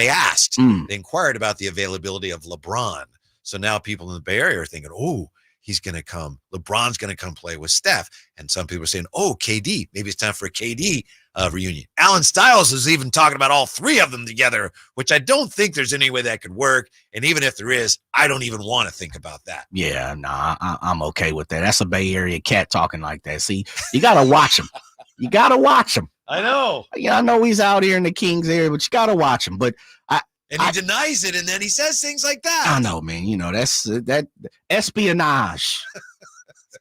asked, they inquired about the availability of LeBron. So now people in the Bay Area are thinking, oh, he's going to come. LeBron's going to come play with Steph. And some people are saying, oh, KD, maybe it's time for a KD reunion. Alan Stiles is even talking about all three of them together, which I don't think there's any way that could work. And even if there is, I don't even want to think about that. Yeah, I'm okay with that. That's a Bay Area cat talking like that. See, you got to watch him. You got to watch him. I know. Yeah, I know he's out here in the Kings area, but you got to watch him. But he denies it, and then he says things like that. I know, man. That's that espionage.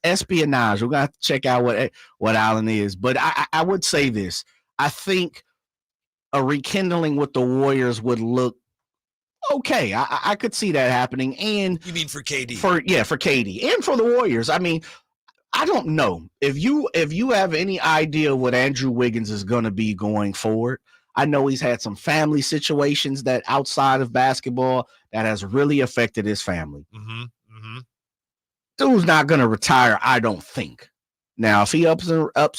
Espionage. We're gonna have to check out what Allen is. But I would say this. I think a rekindling with the Warriors would look okay. I could see that happening. And you mean for KD? For KD and for the Warriors. I mean, I don't know if you have any idea what Andrew Wiggins is going to be going forward. I know he's had some family situations that outside of basketball that has really affected his family. Dude's not going to retire, I don't think. Now, if he ups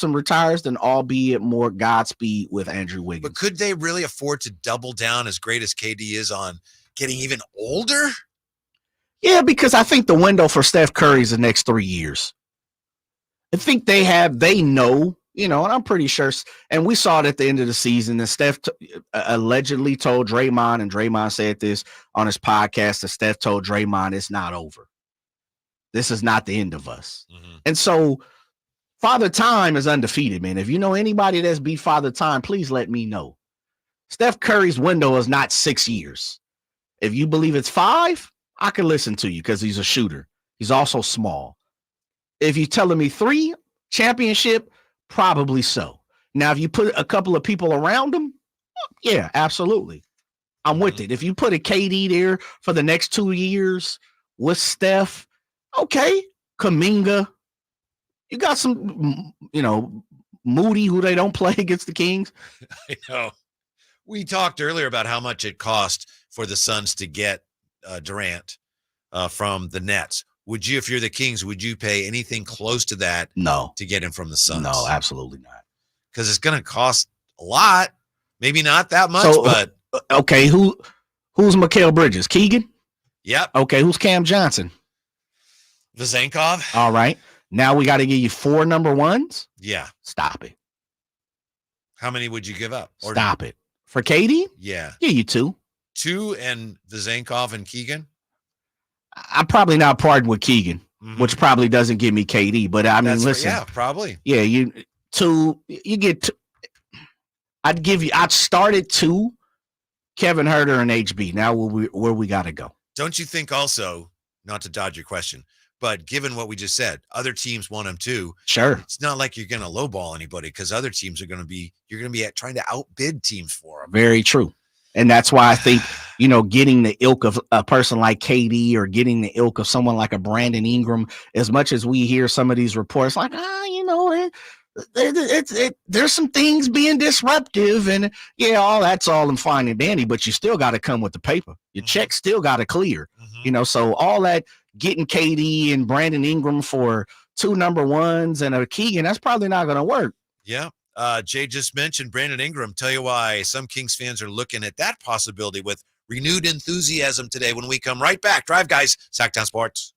and retires, then albeit more Godspeed with Andrew Wiggins. But could they really afford to double down as great as KD is on getting even older? Yeah, because I think the window for Steph Curry is the next 3 years. I think they know, and I'm pretty sure, and we saw it at the end of the season, that Steph allegedly told Draymond, and Draymond said this on his podcast, that Steph told Draymond, it's not over. This is not the end of us. And so Father Time is undefeated, man. If you know anybody that's beat Father Time, please let me know. Steph Curry's window is not 6 years. If you believe it's 5, I can listen to you because he's a shooter. He's also small. If you're telling me 3, championship, probably so. Now, if you put a couple of people around him, yeah, absolutely. I'm with it. If you put a KD there for the next 2 years with Steph, okay, Kuminga. You got some, Moody, who they don't play against the Kings. I know. We talked earlier about how much it cost for the Suns to get Durant from the Nets. Would you, if you're the Kings, would you pay anything close to that? No. To get him from the Suns? No, absolutely not. Because it's going to cost a lot. Maybe not that much, but. Okay, who's Mikal Bridges? Keegan? Yep. Okay, who's Cam Johnson? Vezenkov. All right. Now we got to give you 4 number ones? Yeah. Stop it. How many would you give up? Stop it. For KD? Yeah. Yeah, you 2. 2 and Vezenkov and Keegan? I'm probably not parting with Keegan, which probably doesn't give me KD. But I mean, listen. Yeah, probably. Yeah, you get 2. I'd start at 2, Kevin Huerter and HB. Now where we got to go. Don't you think also, not to dodge your question, but given what we just said, other teams want him too. Sure. It's not like you're going to lowball anybody because other teams you're going to be trying to outbid teams for him. Very true. And that's why I think, getting the ilk of a person like KD or getting the ilk of someone like a Brandon Ingram, as much as we hear some of these reports like, there's some things being disruptive and all that's all and fine and dandy, but you still got to come with the paper. Your check still got to clear, so all that getting KD and Brandon Ingram for 2 number ones and a Keegan, that's probably not going to work. Yeah. Jay just mentioned Brandon Ingram. Tell you why some Kings fans are looking at that possibility with renewed enthusiasm today when we come right back. Drive, guys. Sactown Sports.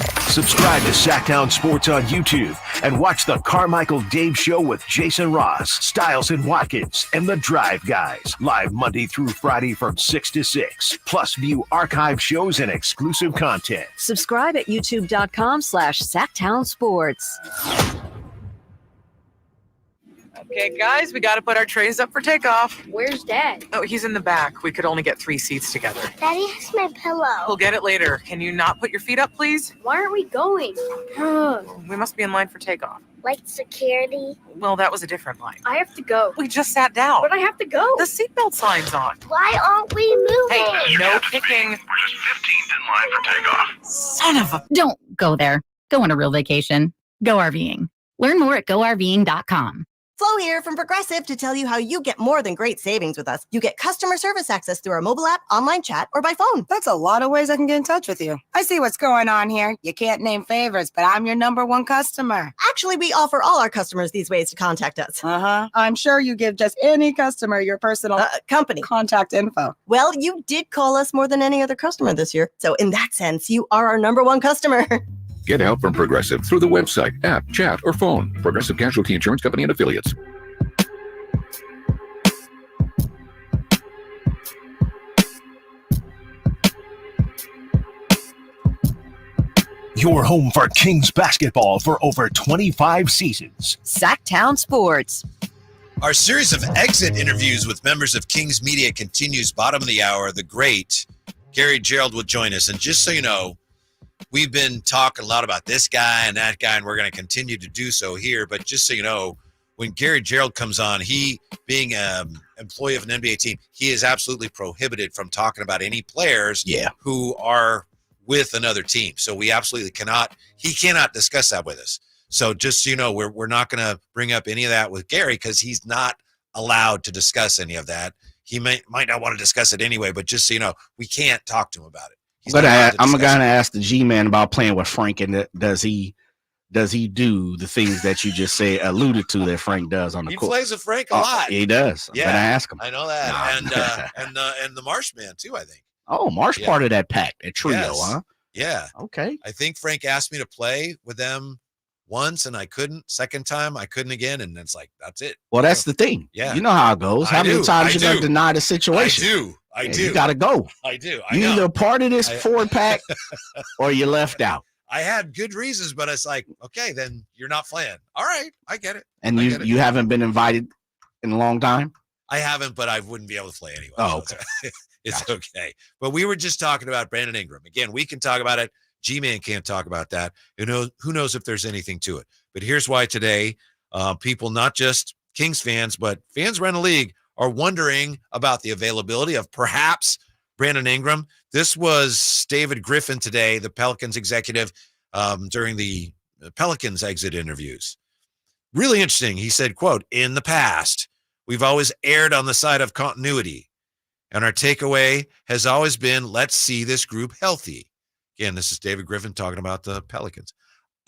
Subscribe to Sactown Sports on YouTube and watch the Carmichael Dave Show with Jason Ross, Stiles and Watkins, and the Drive Guys. Live Monday through Friday from 6 to 6. Plus view archive shows and exclusive content. Subscribe at youtube.com/Sactown Sports. Okay, guys, we got to put our trays up for takeoff. Where's Dad? Oh, he's in the back. We could only get 3 seats together. Daddy has my pillow. We'll get it later. Can you not put your feet up, please? Why aren't we going? We must be in line for takeoff. Like security? Well, that was a different line. I have to go. We just sat down. But I have to go. The seatbelt sign's on. Why aren't we moving? Hey, no kicking. We're just 15th in line for takeoff. Son of a... Don't go there. Go on a real vacation. Go RVing. Learn more at GoRVing.com. Flo here from Progressive to tell you how you get more than great savings with us. You get customer service access through our mobile app, online chat, or by phone. That's a lot of ways I can get in touch with you. I see what's going on here. You can't name favorites, but I'm your #1 customer. Actually, we offer all our customers these ways to contact us. I'm sure you give just any customer your personal company contact info. Well, you did call us more than any other customer this year. So in that sense, you are our #1 customer. Get help from Progressive through the website, app, chat, or phone. Progressive Casualty Insurance Company and Affiliates. Your home for Kings basketball for over 25 seasons. Sactown Sports. Our series of exit interviews with members of Kings Media continues. Bottom of the hour, the great Gary Gerald will join us. And just so you know, we've been talking a lot about this guy and that guy, and we're going to continue to do so here. But just so you know, when Gary Gerald comes on, he, being an employee of an NBA team, he is absolutely prohibited from talking about any players who are with another team. So we absolutely he cannot discuss that with us. So just so you know, we're not going to bring up any of that with Gary because he's not allowed to discuss any of that. He might not want to discuss it anyway, but just so you know, we can't talk to him about it. I'm going to ask the G-Man about playing with Frank, and does he do the things that you just alluded to that Frank does on the court? He plays with Frank a lot. He does. I'm going to ask him. I know that. And the Marshman too, I think. Oh, Marsh part of that pack, that trio, huh? Yeah. Okay. I think Frank asked me to play with them once, and I couldn't. Second time, I couldn't again, and it's like, that's it. Well, that's the thing. Yeah. You know how it goes. How many times you going to deny the situation? I do. You got to go. I do. You either part of this forward pack or you left out. I had good reasons, but it's like, okay, then you're not playing. All right, I get it. And you haven't been invited in a long time? I haven't, but I wouldn't be able to play anyway. Oh, okay. It's okay. But we were just talking about Brandon Ingram. Again, we can talk about it. G-Man can't talk about that. Who knows if there's anything to it. But here's why today, people, not just Kings fans, but fans around the league, are wondering about the availability of perhaps Brandon Ingram. This was David Griffin today, the Pelicans executive, during the Pelicans exit interviews. Really interesting. He said, quote, "In the past, we've always erred on the side of continuity. And our takeaway has always been, let's see this group healthy." Again, this is David Griffin talking about the Pelicans.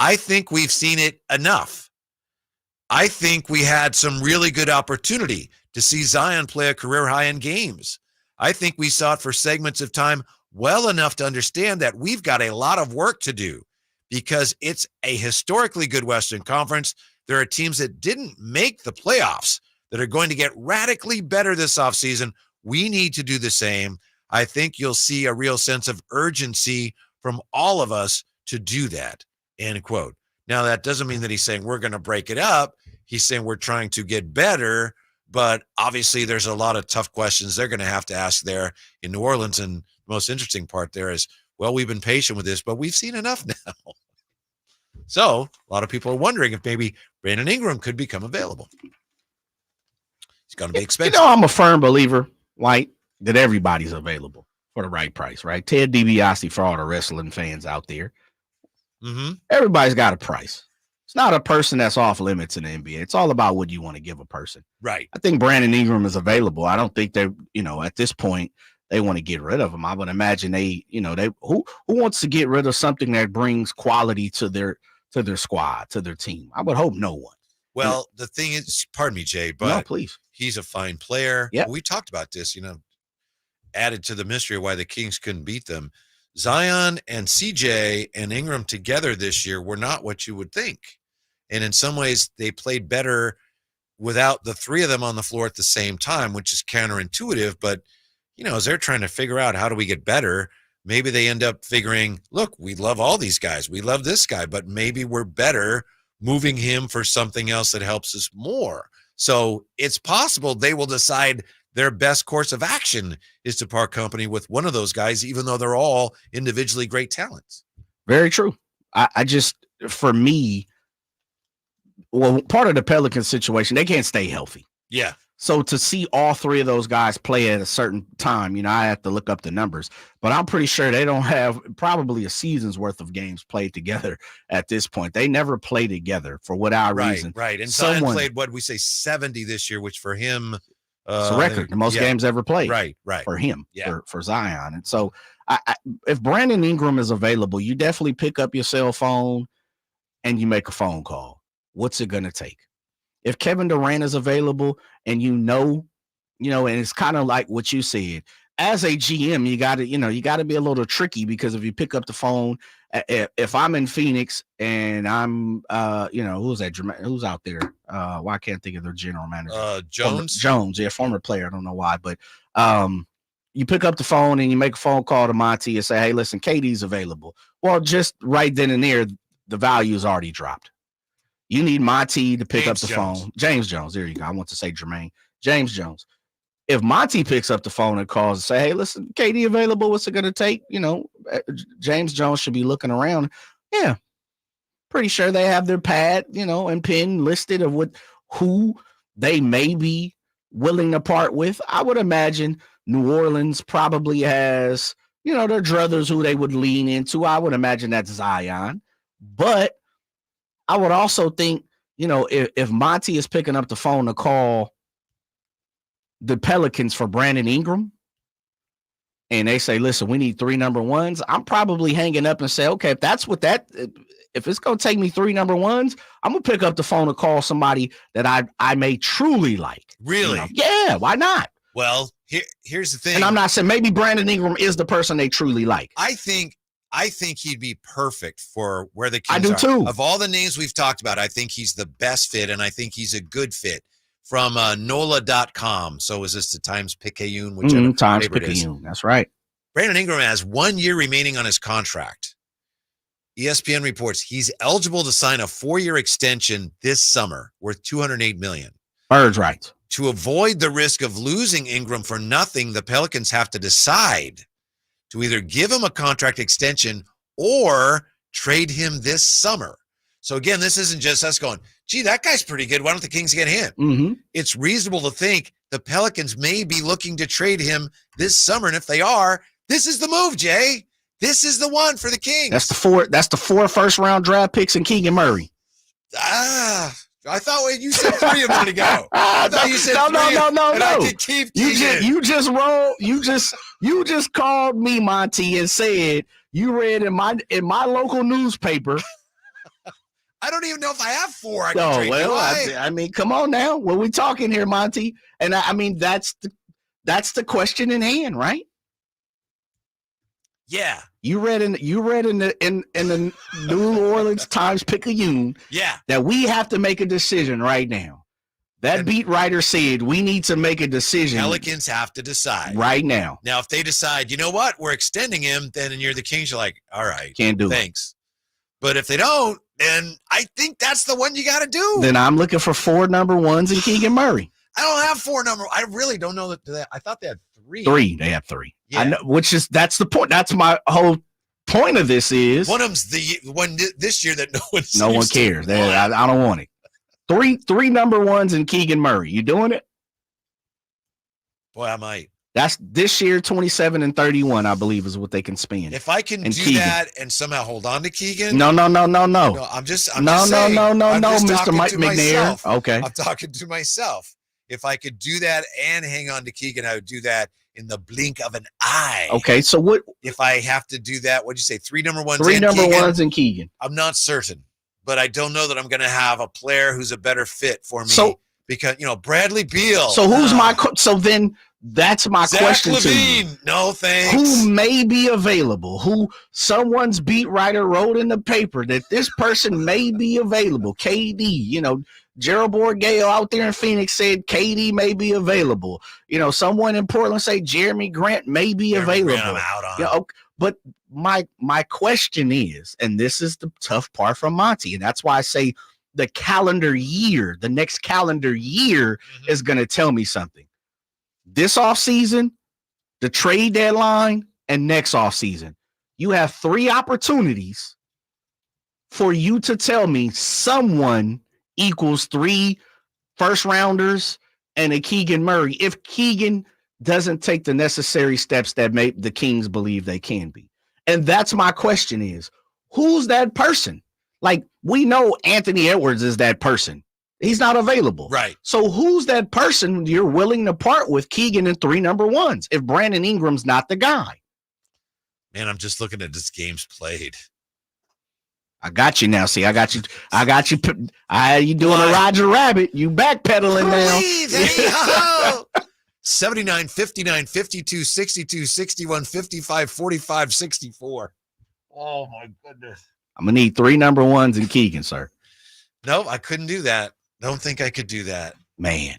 I think we've seen it enough. I think we had some really good opportunity to see Zion play a career high in games. I think we saw it for segments of time well enough to understand that we've got a lot of work to do because it's a historically good Western Conference. There are teams that didn't make the playoffs that are going to get radically better this offseason. We need to do the same. I think you'll see a real sense of urgency from all of us to do that, end quote. Now, that doesn't mean that he's saying we're going to break it up. He's saying we're trying to get better, but obviously there's a lot of tough questions they're going to have to ask there in New Orleans. And the most interesting part there is, well, we've been patient with this, but we've seen enough now. So a lot of people are wondering if maybe Brandon Ingram could become available. He's going to be expensive. I'm a firm believer, White, that everybody's available for the right price, right? Ted DiBiase for all the wrestling fans out there. Mm-hmm. Everybody's got a price. It's not a person that's off limits in the NBA. It's all about what you want to give a person. Right. I think Brandon Ingram is available. I don't think they're, at this point, they want to get rid of him. I would imagine who wants to get rid of something that brings quality to their squad, to their team? I would hope no one. Well, the thing is, pardon me, Jay, but no, please. He's a fine player. Yeah. We talked about this, added to the mystery of why the Kings couldn't beat them. Zion and CJ and Ingram together this year were not what you would think. And in some ways, they played better without the three of them on the floor at the same time, which is counterintuitive. But, as they're trying to figure out how do we get better, maybe they end up figuring, look, we love all these guys. We love this guy, but maybe we're better moving him for something else that helps us more. So it's possible they will decide their best course of action is to part company with one of those guys, even though they're all individually great talents. Very true. I just, for me, well, part of the Pelicans situation, they can't stay healthy. Yeah. So to see all three of those guys play at a certain time, I have to look up the numbers, but I'm pretty sure they don't have probably a season's worth of games played together at this point. They never play together for whatever reason. Right. And Zion played, 70 this year, which for him, it's a record. The most games ever played. Right. For him, for Zion. And so if Brandon Ingram is available, you definitely pick up your cell phone and you make a phone call. What's it going to take? If Kevin Durant is available and and it's kind of like what you said, as a GM, you got to be a little tricky, because if you pick up the phone, if I'm in Phoenix and I'm, who's that? Who's out there? Why can't I think of their general manager? Jones. Former player. I don't know why, but you pick up the phone and you make a phone call to Monty and say, hey, listen, KD's available. Well, just right then and there, the value is already dropped. You need Monty to pick up the phone. James Jones. There you go. I want to say Jermaine. James Jones. If Monty picks up the phone and calls and say, hey, listen, KD available, what's it going to take? James Jones should be looking around. Yeah. Pretty sure they have their pad, and pen listed of who they may be willing to part with. I would imagine New Orleans probably has, their druthers who they would lean into. I would imagine that's Zion. But I would also think, if Monty is picking up the phone to call the Pelicans for Brandon Ingram, and they say, listen, we need 3 number ones, I'm probably hanging up and say, okay, if it's going to take me 3 number ones, I'm going to pick up the phone and call somebody that I may truly like. Really? Yeah, why not? Well, here's the thing. And I'm not saying maybe Brandon Ingram is the person they truly like. I think he'd be perfect for where the Kings I do are. too. Of all the names we've talked about, I think he's the best fit, and I think he's a good fit. From NOLA.com. So is this the Times-Picayune? Whichever Times-Picayune. That's right. Brandon Ingram has 1 year remaining on his contract. ESPN reports he's eligible to sign a 4-year extension this summer worth $208 million. Bird's right. To avoid the risk of losing Ingram for nothing, the Pelicans have to decide to either give him a contract extension or trade him this summer. So again, this isn't just us going, gee, that guy's pretty good. Why don't the Kings get him? Mm-hmm. It's reasonable to think the Pelicans may be looking to trade him this summer. And if they are, this is the move, Jay. This is the one for the Kings. That's the 4 first-round draft picks and Keegan Murray. I thought you said 3 a minute ago. I thought you said no. And I could keep you just called me, Monty, and said you read in my local newspaper. I don't even know if I have 4. I mean, come on now. What we talking here, Monty? And I mean, that's the question in hand, right? Yeah. You read in the New Orleans Times-Picayune. Yeah. That we have to make a decision right now. That beat writer said we need to make a decision. Pelicans have to decide right now. Now, if they decide, you know what, we're extending him, then and you're the Kings, you're like, all right, can't do thanks. But if they don't, then I think that's the one you got to do. Then I'm looking for 4 number ones and Keegan Murray. I don't have 4 number. I really don't know that. I thought they had 3. 3. They have 3. Yeah. I know, that's the point. That's my whole point of this is. One of them's the one this year that no one cares. I don't want it. 3 number ones and Keegan Murray. You doing it? Boy, I might. That's this year, 27 and 31, I believe, is what they can spend. If I can do Keegan. that and somehow hold on to Keegan. No. No, I'm just saying. Mr. Mike McNair. Okay. I'm talking to myself. If I could do that and hang on to Keegan, I would do that in the blink of an eye. Okay, so what? If I have to do that, what'd you say? 3 number ones. 3 number ones and Keegan. I'm not certain, but I don't know that I'm going to have a player who's a better fit for me. So, because Bradley Beal. So who's so then That's my Zach question Levine. to you. No thanks. Who may be available? Who someone's beat writer wrote in the paper that this person may be available. KD, Gerald Borgale out there in Phoenix said KD may be available. Someone in Portland say Jeremy Grant may be available. I'm out on. But my question is, and this is the tough part from Monty, and that's why I say the next calendar year is going to tell me something. This offseason, the trade deadline, and next offseason, you have 3 opportunities for you to tell me someone equals 3 first-rounders and a Keegan Murray if Keegan doesn't take the necessary steps that the Kings believe they can be. And that's my question is, who's that person? Like, we know Anthony Edwards is that person. He's not available. Right. So who's that person you're willing to part with Keegan and 3 number ones if Brandon Ingram's not the guy? Man, I'm just looking at this games played. I got you now. See, I got you. You doing a Roger Rabbit. You backpedaling now. 79, 59, 52, 62, 61, 55, 45, 64. Oh, my goodness. I'm going to need 3 number ones and Keegan, sir. Nope, I couldn't do that. Don't think I could do that. Man.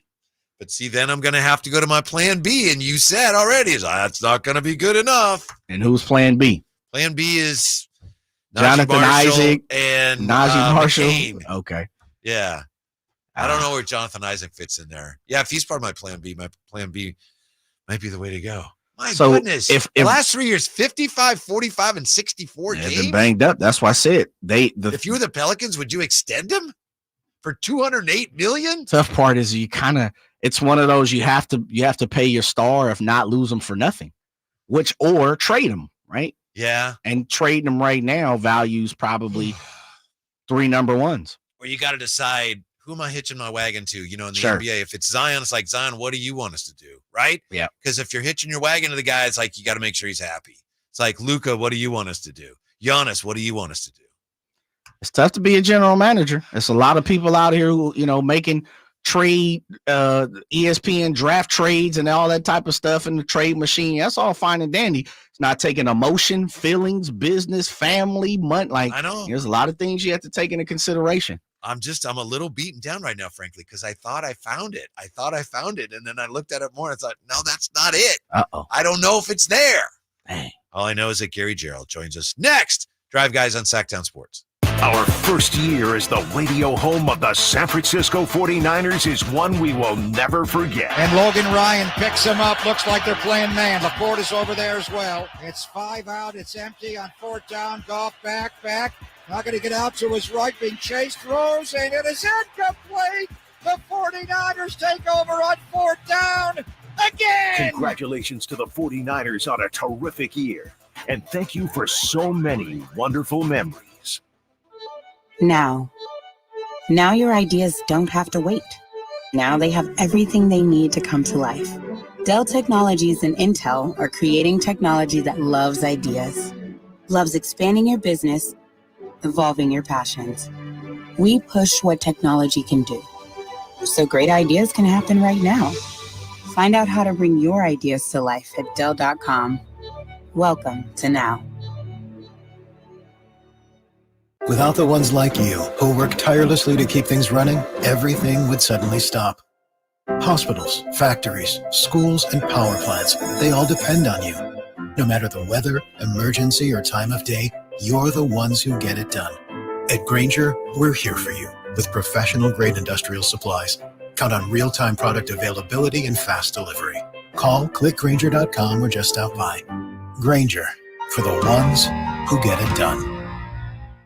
But see, then I'm going to have to go to my plan B. And you said already, that's not going to be good enough. And who's plan B? Plan B is Jonathan Isaac and Najee Marshall. McCain. Okay. Yeah. I don't know where Jonathan Isaac fits in there. Yeah, if he's part of my plan B might be the way to go. My goodness. If the last 3 years, 55, 45, and 64 games. They're banged up. That's why I said if you were the Pelicans, would you extend him for $208 million? Tough part is it's one of those you have to pay your star, if not lose them for nothing. Or trade them, right? Yeah. And trading them right now values probably 3 number ones. Or you got to decide, who am I hitching my wagon to? In the NBA, if it's Zion, it's like, Zion, what do you want us to do? Right? Yeah. Because if you're hitching your wagon to the guy, it's like, you got to make sure he's happy. It's like, Luka, what do you want us to do? Giannis, what do you want us to do? It's tough to be a general manager. There's a lot of people out here who, making trade, ESPN draft trades and all that type of stuff in the trade machine. That's all fine and dandy. It's not taking emotion, feelings, business, family, money. Like, I know. There's a lot of things you have to take into consideration. I'm a little beaten down right now, frankly, because I thought I found it. And then I looked at it more and I thought, no, that's not it. Uh-oh. I don't know if it's there. Dang. All I know is that Gary Gerald joins us next. Drive Guys on Sactown Sports. Our first year as the radio home of the San Francisco 49ers is one we will never forget. And Logan Ryan picks him up. Looks like they're playing man. LaPorte is over there as well. It's 5 out. It's empty on 4th down. Goff back. Not going to get out to his right, being chased, throws, and it is incomplete. The 49ers take over on 4th down again. Congratulations to the 49ers on a terrific year. And thank you for so many wonderful memories. Now your ideas don't have to wait. Now they have everything they need to come to life. Dell Technologies and Intel are creating technology that loves ideas, loves expanding your business, evolving your passions. We push what technology can do, so great ideas can happen right now. Find out how to bring your ideas to life at Dell.com. Welcome to Now. Without the ones like you, who work tirelessly to keep things running, everything would suddenly stop. Hospitals, factories, schools, and power plants, they all depend on you. No matter the weather, emergency, or time of day, you're the ones who get it done. At Grainger, we're here for you with professional-grade industrial supplies. Count on real-time product availability and fast delivery. Call, click Grainger.com, or just stop by. Grainger, for the ones who get it done.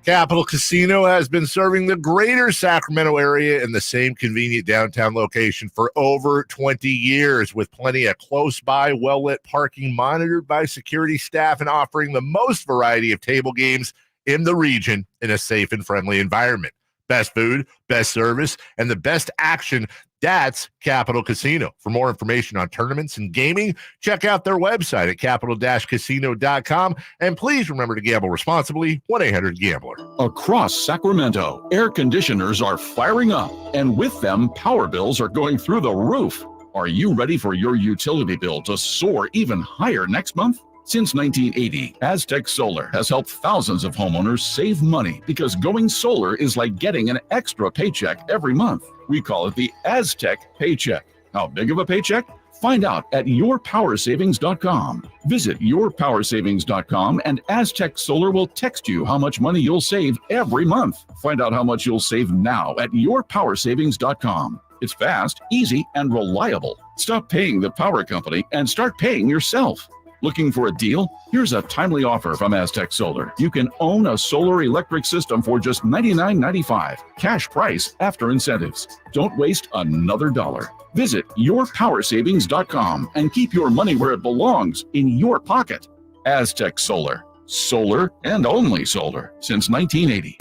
Capital Casino has been serving the greater Sacramento area in the same convenient downtown location for over 20 years, with plenty of close-by, well-lit parking monitored by security staff and offering the most variety of table games in the region in a safe and friendly environment. Best food, best service, and the best action. That's Capital Casino. For more information on tournaments and gaming, check out their website at capital-casino.com. And please remember to gamble responsibly. 1-800-GAMBLER. Across Sacramento, air conditioners are firing up, and with them, power bills are going through the roof. Are you ready for your utility bill to soar even higher next month? Since 1980, Aztec Solar has helped thousands of homeowners save money because going solar is like getting an extra paycheck every month. We call it the Aztec Paycheck. How big of a paycheck? Find out at yourpowersavings.com. Visit yourpowersavings.com and Aztec Solar will text you how much money you'll save every month. Find out how much you'll save now at yourpowersavings.com. It's fast, easy, and reliable. Stop paying the power company and start paying yourself. Looking for a deal? Here's a timely offer from Aztec Solar. You can own a solar electric system for just $99.95. Cash price after incentives. Don't waste another dollar. Visit yourpowersavings.com and keep your money where it belongs, in your pocket. Aztec Solar. Solar and only solar since 1980.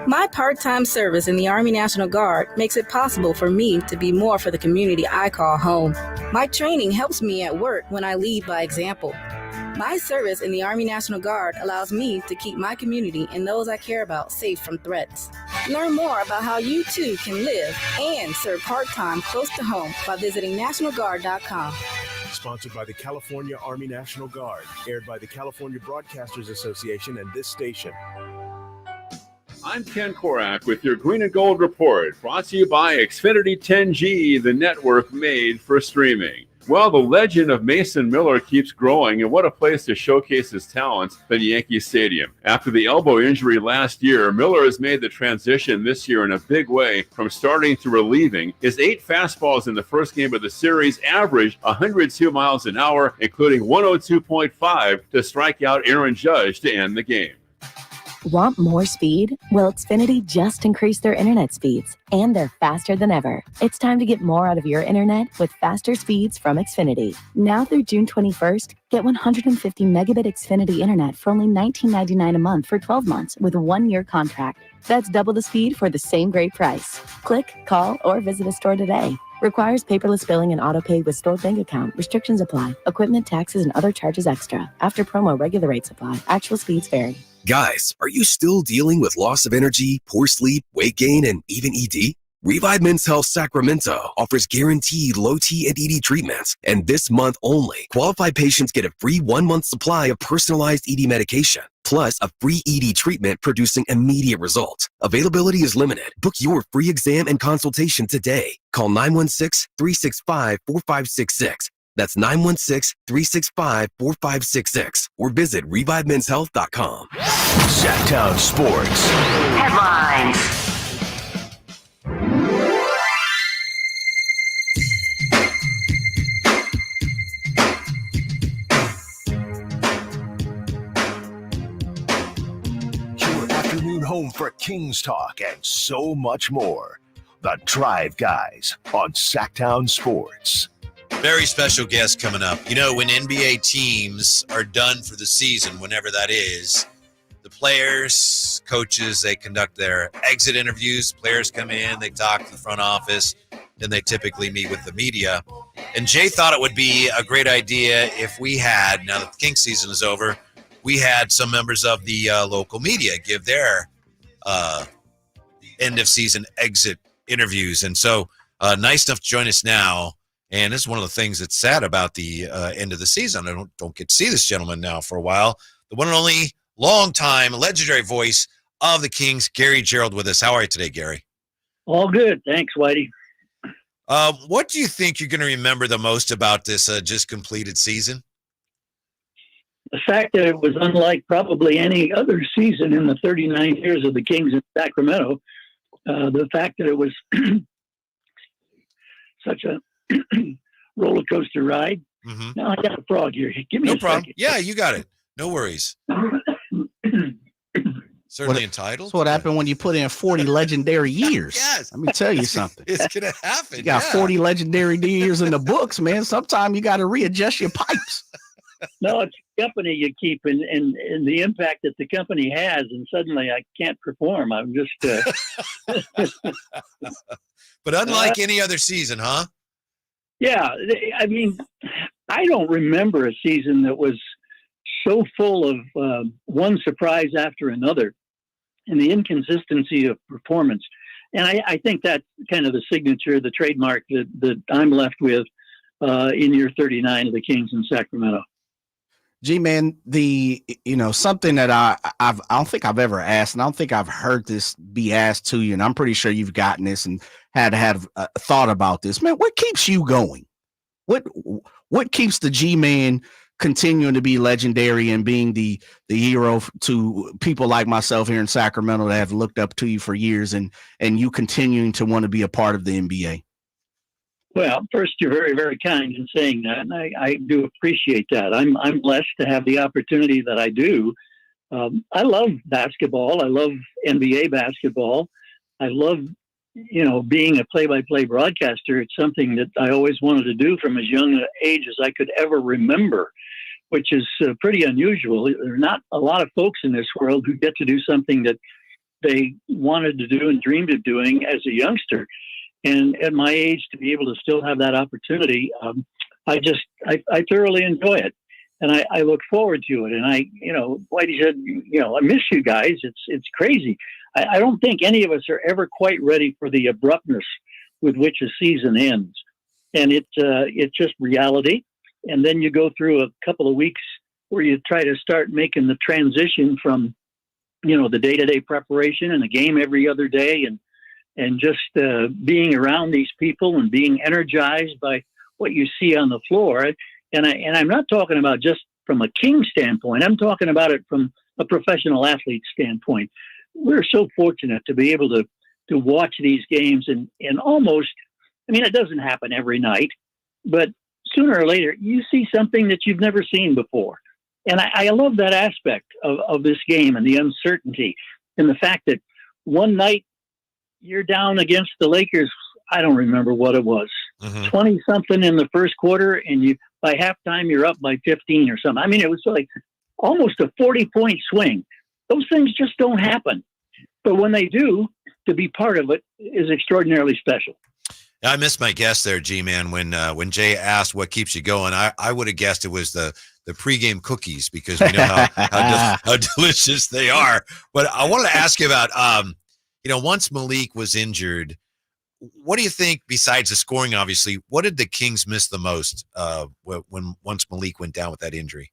My part-time service in the Army National Guard makes it possible for me to be more for the community I call home. My training helps me at work when I lead by example. My service in the Army National Guard allows me to keep my community and those I care about safe from threats. Learn more about how you too can live and serve part-time close to home by visiting nationalguard.com. Sponsored by the California Army National Guard. Aired by the California Broadcasters Association and this station. I'm Ken Korak with your Green and Gold Report, brought to you by Xfinity 10G, the network made for streaming. Well, the legend of Mason Miller keeps growing, and what a place to showcase his talents than Yankee Stadium. After the elbow injury last year, Miller has made the transition this year in a big way from starting to relieving. His 8 fastballs in the first game of the series averaged 102 miles an hour, including 102.5 to strike out Aaron Judge to end the game. Want more speed? Well, Xfinity just increased their internet speeds, and they're faster than ever. It's time to get more out of your internet with faster speeds from Xfinity. Now through June 21st, get 150 megabit Xfinity internet for only $19.99 a month for 12 months with a 1-year contract. That's double the speed for the same great price. Click, call, or visit a store today. Requires paperless billing and auto-pay with stored bank account. Restrictions apply. Equipment, taxes, and other charges extra. After promo, regular rates apply. Actual speeds vary. Guys, are you still dealing with loss of energy, poor sleep, weight gain, and even ED? Revive Men's Health Sacramento offers guaranteed low T and ED treatments. And this month only, qualified patients get a free 1-month supply of personalized ED medication, plus a free ED treatment producing immediate results. Availability is limited. Book your free exam and consultation today. Call 916-365-4566. That's 916-365-4566 or visit revivemenshealth.com. Sactown Sports. Headlines. Your afternoon home for Kings talk and so much more. The Drive Guys on Sactown Sports. Very special guest coming up. You know, when NBA teams are done for the season, whenever that is, the players, coaches, they conduct their exit interviews. Players come in, they talk to the front office, then they typically meet with the media. And Jay thought it would be a great idea if we had, now that the Kings season is over, we had some members of the local media give their end-of-season exit interviews. And so nice enough to join us now. And this is one of the things that's sad about the end of the season. I don't get to see this gentleman now for a while. The one and only long-time legendary voice of the Kings, Gary Gerald, with us. How are you today, Gary? All good. Thanks, Whitey. What do you think you're going to remember the most about this just completed season? The fact that it was unlike probably any other season in the 39 years of the Kings in Sacramento. The fact that it was such a roller coaster ride. Mm-hmm. Now I got a frog here. Give me no a problem. second. Yeah, you got it. No worries. Certainly entitled. That's what happened when you put in 40 legendary years. Yes. Let me tell you something. It's going to happen. You got 40 legendary years in the books, man. Sometimes you got to readjust your pipes. No, it's the company you keep and the impact that the company has, and suddenly I can't perform. I'm just. But unlike any other season, huh? Yeah, I mean, I don't remember a season that was so full of one surprise after another, and the inconsistency of performance. And I think that's kind of the signature, the trademark that I'm left with in year 39 of the Kings in Sacramento. G-Man, something that I don't think I've ever asked, and I don't think I've heard this be asked to you, and I'm pretty sure you've gotten this and had thought about this. Man, what keeps you going? What keeps the G-Man continuing to be legendary and being the hero to people like myself here in Sacramento that have looked up to you for years, and you continuing to want to be a part of the NBA? Well, first, you're very, very kind in saying that, and I do appreciate that. I'm blessed to have the opportunity that I do. I love basketball. I love NBA basketball. I love, being a play-by-play broadcaster. It's something that I always wanted to do from as young an age as I could ever remember, which is pretty unusual. There are not a lot of folks in this world who get to do something that they wanted to do and dreamed of doing as a youngster. And at my age, to be able to still have that opportunity, I thoroughly enjoy it, and I look forward to it. And Whitey said, I miss you guys. It's crazy. I don't think any of us are ever quite ready for the abruptness with which a season ends, and it's just reality. And then you go through a couple of weeks where you try to start making the transition from, the day-to-day preparation and a game every other day, and just being around these people and being energized by what you see on the floor. And I'm not talking about just from a King standpoint. I'm talking about it from a professional athlete standpoint. We're so fortunate to be able to watch these games and almost, it doesn't happen every night, but sooner or later you see something that you've never seen before. And I love that aspect of this game and the uncertainty and the fact that one night you're down against the Lakers. I don't remember what it was, 20 something in the first quarter. And by halftime, you're up by 15 or something. It was like almost a 40-point swing. Those things just don't happen. But when they do, to be part of it is extraordinarily special. I missed my guess there, G-Man, when Jay asked what keeps you going. I would have guessed it was the pregame cookies, because we know how delicious they are. But I wanted to ask you about, once Malik was injured, what do you think, besides the scoring, obviously, what did the Kings miss the most once Malik went down with that injury?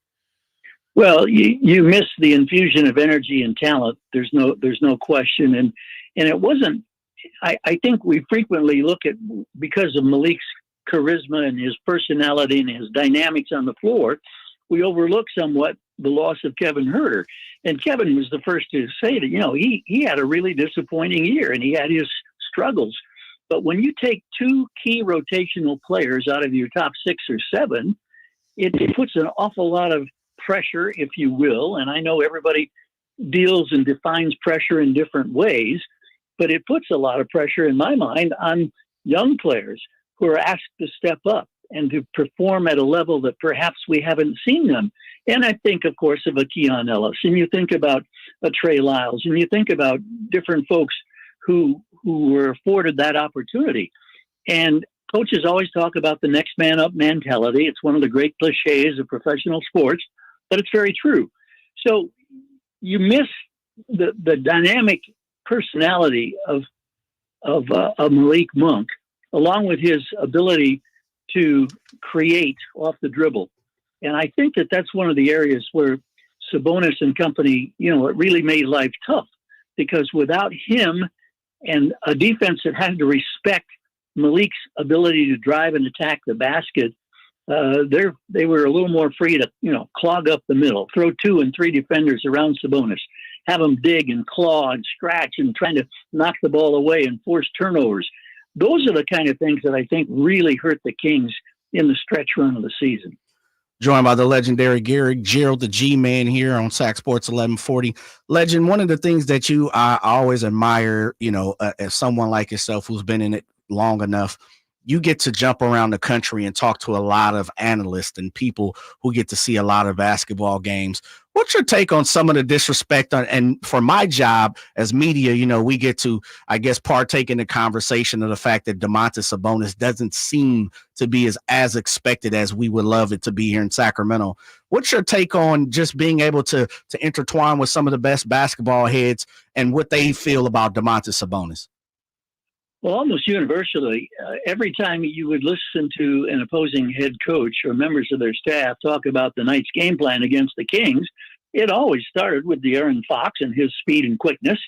Well, you miss the infusion of energy and talent. There's no question. And it wasn't, I think we frequently look at, because of Malik's charisma and his personality and his dynamics on the floor, we overlook somewhat the loss of Kevin Huerter. And Kevin was the first to say that, he had a really disappointing year and he had his struggles. But when you take two key rotational players out of your top 6 or 7, it puts an awful lot of pressure, if you will. And I know everybody deals and defines pressure in different ways, but it puts a lot of pressure in my mind on young players who are asked to step up and to perform at a level that perhaps we haven't seen them. And I think, of course, of a Keon Ellis, and you think about a Trey Lyles, and you think about different folks who were afforded that opportunity. And coaches always talk about the next man up mentality. It's one of the great cliches of professional sports, but it's very true. So you miss the dynamic personality of Malik Monk, along with his ability to create off the dribble. And I think that that's one of the areas where Sabonis and company, it really made life tough, because without him and a defense that had to respect Malik's ability to drive and attack the basket, they were a little more free to, clog up the middle, throw 2 and 3 defenders around Sabonis, have them dig and claw and scratch and trying to knock the ball away and force turnovers. Those are the kind of things that I think really hurt the Kings in the stretch run of the season. Joined by the legendary Gary Gerald, the G-Man, here on Sac Sports 1140. Legend, one of the things that I always admire, as someone like yourself who's been in it long enough, you get to jump around the country and talk to a lot of analysts and people who get to see a lot of basketball games. What's your take on some of the disrespect and for my job as media, we get to, I guess, partake in the conversation of the fact that Domantas Sabonis doesn't seem to be as expected as we would love it to be here in Sacramento. What's your take on just being able to intertwine with some of the best basketball heads and what they feel about Domantas Sabonis? Well, almost universally, every time you would listen to an opposing head coach or members of their staff talk about the night's game plan against the Kings, it always started with De'Aaron Fox and his speed and quickness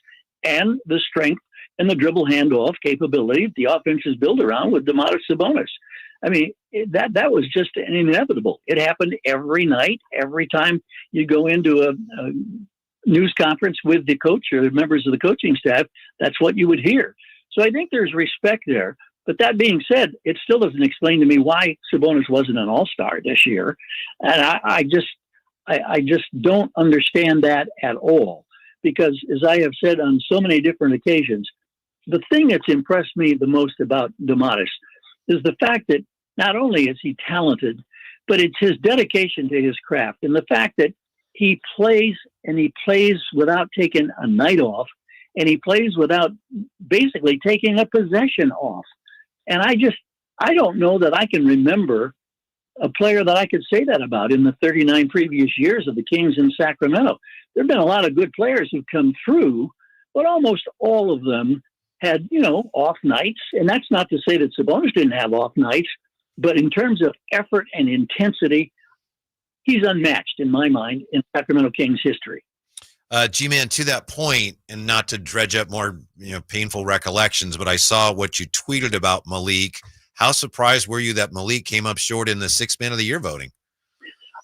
and the strength and the dribble handoff capability the offense is built around with Domantas Sabonis. I mean, that was just inevitable. It happened every night, every time you go into a news conference with the coach or members of the coaching staff, that's what you would hear. So I think there's respect there. But that being said, it still doesn't explain to me why Sabonis wasn't an all-star this year. And I just don't understand that at all. Because as I have said on so many different occasions, the thing that's impressed me the most about Domantas is the fact that not only is he talented, but it's his dedication to his craft. And the fact that he plays without taking a night off, and he plays without basically taking a possession off. And I don't know that I can remember a player that I could say that about in the 39 previous years of the Kings in Sacramento. There have been a lot of good players who've come through, but almost all of them had, off nights. And that's not to say that Sabonis didn't have off nights, but in terms of effort and intensity, he's unmatched in my mind in Sacramento Kings history. G-Man, to that point, and not to dredge up more painful recollections, but I saw what you tweeted about Malik. How surprised were you that Malik came up short in the Sixth Man of the Year voting?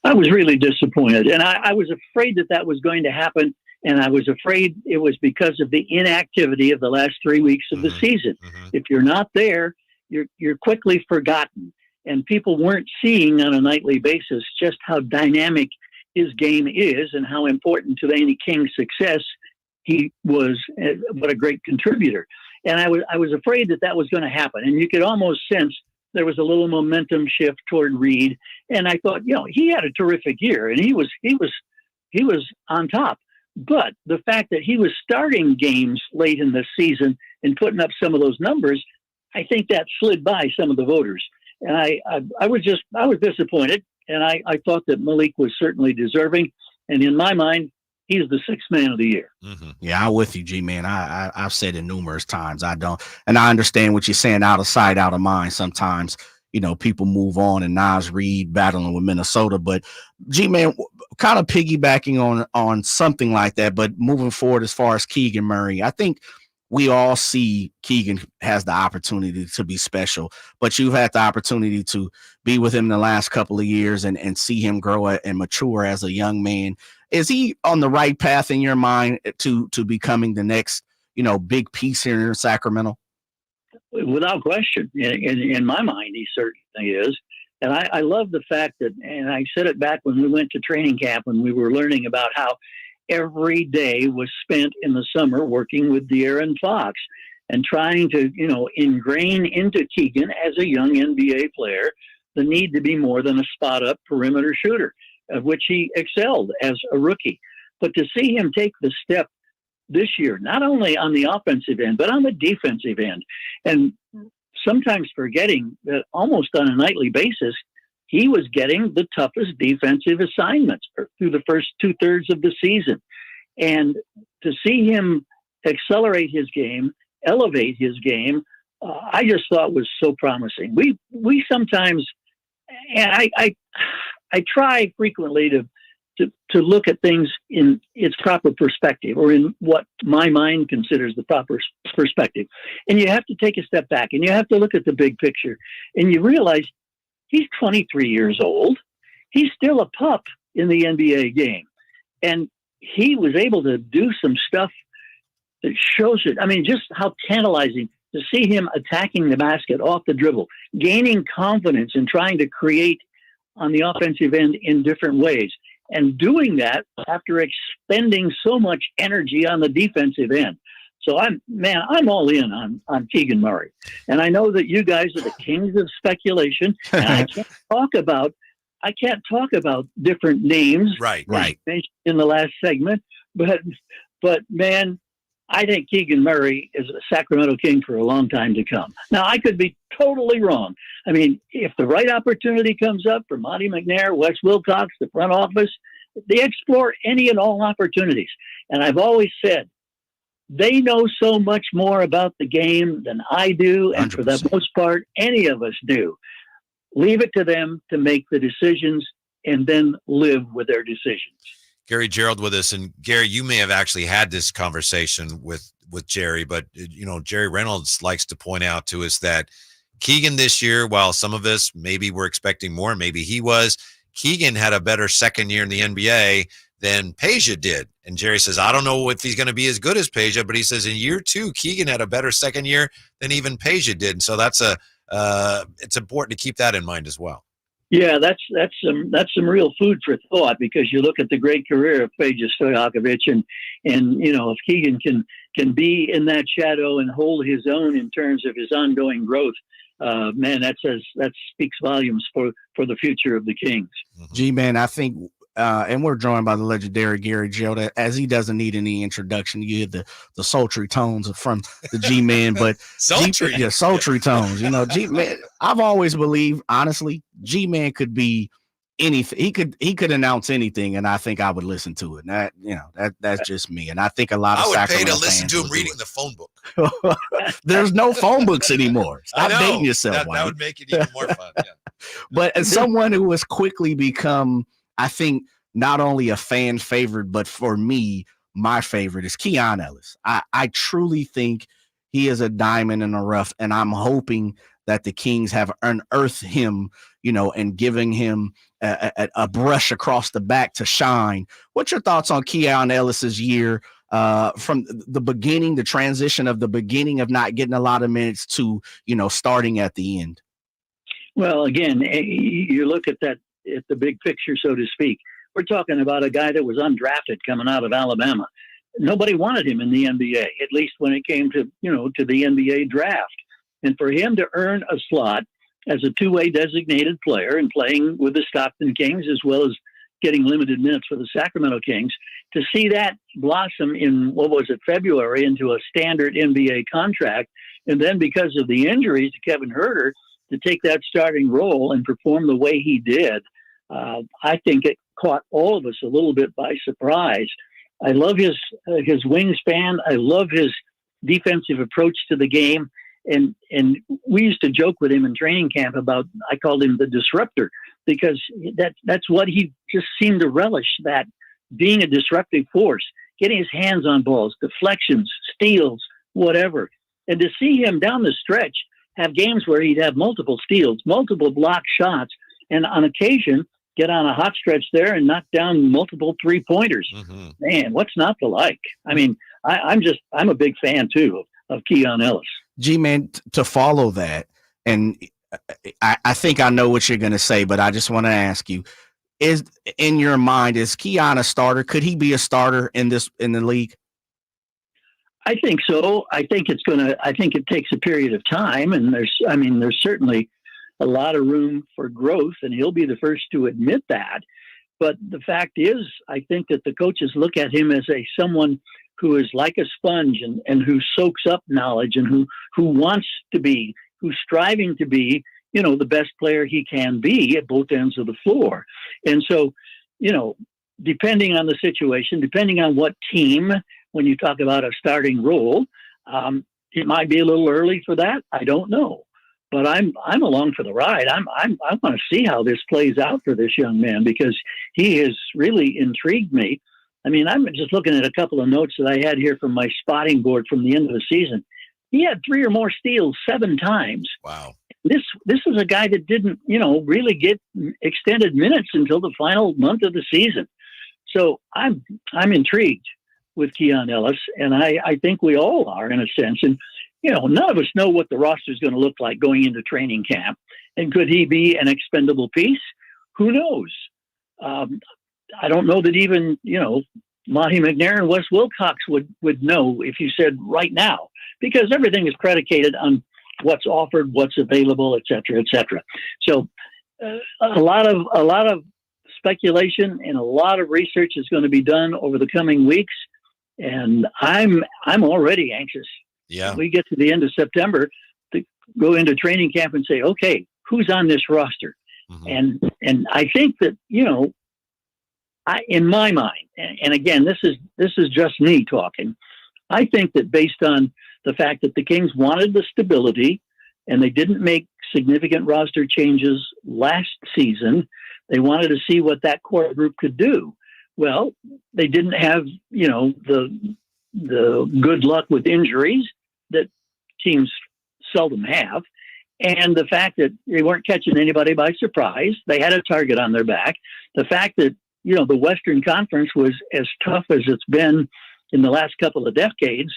I was really disappointed, and I was afraid that was going to happen, and I was afraid it was because of the inactivity of the last 3 weeks of the season. If you're not there, you're quickly forgotten, and people weren't seeing on a nightly basis just how dynamic his game is and how important to any King's success he was. What a great contributor. And I was afraid that was going to happen. And you could almost sense there was a little momentum shift toward Reed. And I thought, he had a terrific year and he was on top. But the fact that he was starting games late in the season and putting up some of those numbers, I think that slid by some of the voters. And I was disappointed. And I thought that Malik was certainly deserving. And in my mind, he's the Sixth Man of the Year. Yeah, I'm with you, G-Man. I've said it numerous times. I understand what you're saying, out of sight, out of mind. Sometimes, people move on, and Naz Reid battling with Minnesota. But G-Man, kind of piggybacking on something like that, but moving forward as far as Keegan Murray, I think we all see Keegan has the opportunity to be special, but you've had the opportunity to be with him the last couple of years and see him grow and mature as a young man. Is he on the right path in your mind to becoming the next, big piece here in Sacramento? Without question. In my mind, he certainly is. And I love the fact that, and I said it back when we went to training camp, when we were learning about how every day was spent in the summer working with De'Aaron Fox and trying to, ingrain into Keegan as a young NBA player the need to be more than a spot-up perimeter shooter, of which he excelled as a rookie. But to see him take the step this year, not only on the offensive end, but on the defensive end, and sometimes forgetting that almost on a nightly basis, he was getting the toughest defensive assignments through the first 2/3 of the season. And to see him accelerate his game, elevate his game, I just thought was so promising. We sometimes, and I try frequently to look at things in its proper perspective, or in what my mind considers the proper perspective. And you have to take a step back and you have to look at the big picture, and you realize he's 23 years old. He's still a pup in the NBA game. And he was able to do some stuff that shows it. I mean, just how tantalizing to see him attacking the basket off the dribble, gaining confidence and trying to create on the offensive end in different ways. And doing that after expending so much energy on the defensive end. So I'm all in on Keegan Murray. And I know that you guys are the kings of speculation. And I can't talk about different names. Right. In the last segment. But man, I think Keegan Murray is a Sacramento King for a long time to come. Now, I could be totally wrong. I mean, if the right opportunity comes up for Monty McNair, Wes Wilcox, the front office, they explore any and all opportunities. And I've always said, they know so much more about the game than I do, and 100%. for the most part, any of us do. Leave it to them to make the decisions and then live with their decisions. Gary Gerald with us. And Gary, you may have actually had this conversation with Jerry, but Jerry Reynolds likes to point out to us that Keegan this year, while some of us maybe were expecting more, maybe he was, Keegan had a better second year in the NBA than Peja did. And Jerry says, I don't know if he's going to be as good as Peja, but he says in year 2, Keegan had a better second year than even Peja did. And so that's it's important to keep that in mind as well. Yeah, that's some real food for thought, because you look at the great career of Peja Stojakovic, and if Keegan can be in that shadow and hold his own in terms of his ongoing growth, man, that speaks volumes for the future of the Kings. G-Man, I think, and we're joined by the legendary Gary Gerald, as he doesn't need any introduction. You hear the sultry tones from the G-Man, but sultry, sultry tones. G-Man, I've always believed, honestly, G-Man could be anything. He could announce anything, and I think I would listen to it. And that's just me. And I think a lot of I would pay to Sacramento listen fans to him reading the phone book. There's no phone books anymore. Stop dating yourself. That would make it even more fun. Yeah. But as someone who has quickly become, I think, not only a fan favorite, but for me, my favorite is Keon Ellis. I truly think he is a diamond in the rough, and I'm hoping that the Kings have unearthed him, and giving him a brush across the back to shine. What's your thoughts on Keon Ellis's year from the beginning, the transition of the beginning of not getting a lot of minutes to, starting at the end? Well, again, you look at that, at the big picture, so to speak. We're talking about a guy that was undrafted coming out of Alabama. Nobody wanted him in the NBA, at least when it came to the NBA draft. And for him to earn a slot as a two-way designated player and playing with the Stockton Kings, as well as getting limited minutes for the Sacramento Kings, to see that blossom in, February, into a standard NBA contract. And then because of the injuries to Kevin Huerter, to take that starting role and perform the way he did, I think it caught all of us a little bit by surprise. I love his wingspan. I love his defensive approach to the game. And we used to joke with him in training camp about, I called him the disruptor, because that's what he just seemed to relish, that being a disruptive force, getting his hands on balls, deflections, steals, whatever. And to see him down the stretch have games where he'd have multiple steals, multiple block shots, and on occasion get on a hot stretch there and knock down multiple three-pointers. Mm-hmm. Man, what's not to like? I mean, I'm a big fan too of Keon Ellis. G-Man, to follow that, and I think I know what you're going to say, but I just want to ask you, is in your mind, is Keon a starter? Could he be a starter in the league? I think so. I think it takes a period of time, and there's certainly a lot of room for growth, and he'll be the first to admit that. But the fact is, I think that the coaches look at him as someone who is like a sponge and who soaks up knowledge, and who wants to be, who's striving to be, the best player he can be at both ends of the floor. And so, depending on the situation, depending on what team, when you talk about a starting role, it might be a little early for that. I don't know, but I'm along for the ride. I want to see how this plays out for this young man, because he has really intrigued me. I mean, I'm just looking at a couple of notes that I had here from my spotting board from the end of the season. He had 3 or more steals 7 times. Wow. This is a guy that didn't, really get extended minutes until the final month of the season. So I'm intrigued with Keon Ellis, and I think we all are, in a sense. And, none of us know what the roster is going to look like going into training camp. And could he be an expendable piece? Who knows? I don't know that even, Monty McNair and Wes Wilcox would know if you said right now, because everything is predicated on what's offered, what's available, et cetera, et cetera. So a lot of speculation and a lot of research is going to be done over the coming weeks. And I'm already anxious. Yeah. We get to the end of September to go into training camp and say, okay, who's on this roster? Mm-hmm. And I think that, in my mind, and again, this is just me talking, I think that based on the fact that the Kings wanted the stability and they didn't make significant roster changes last season, they wanted to see what that core group could do. Well, they didn't have, the good luck with injuries that teams seldom have. And the fact that they weren't catching anybody by surprise, they had a target on their back. The fact that, the Western Conference was as tough as it's been in the last couple of decades,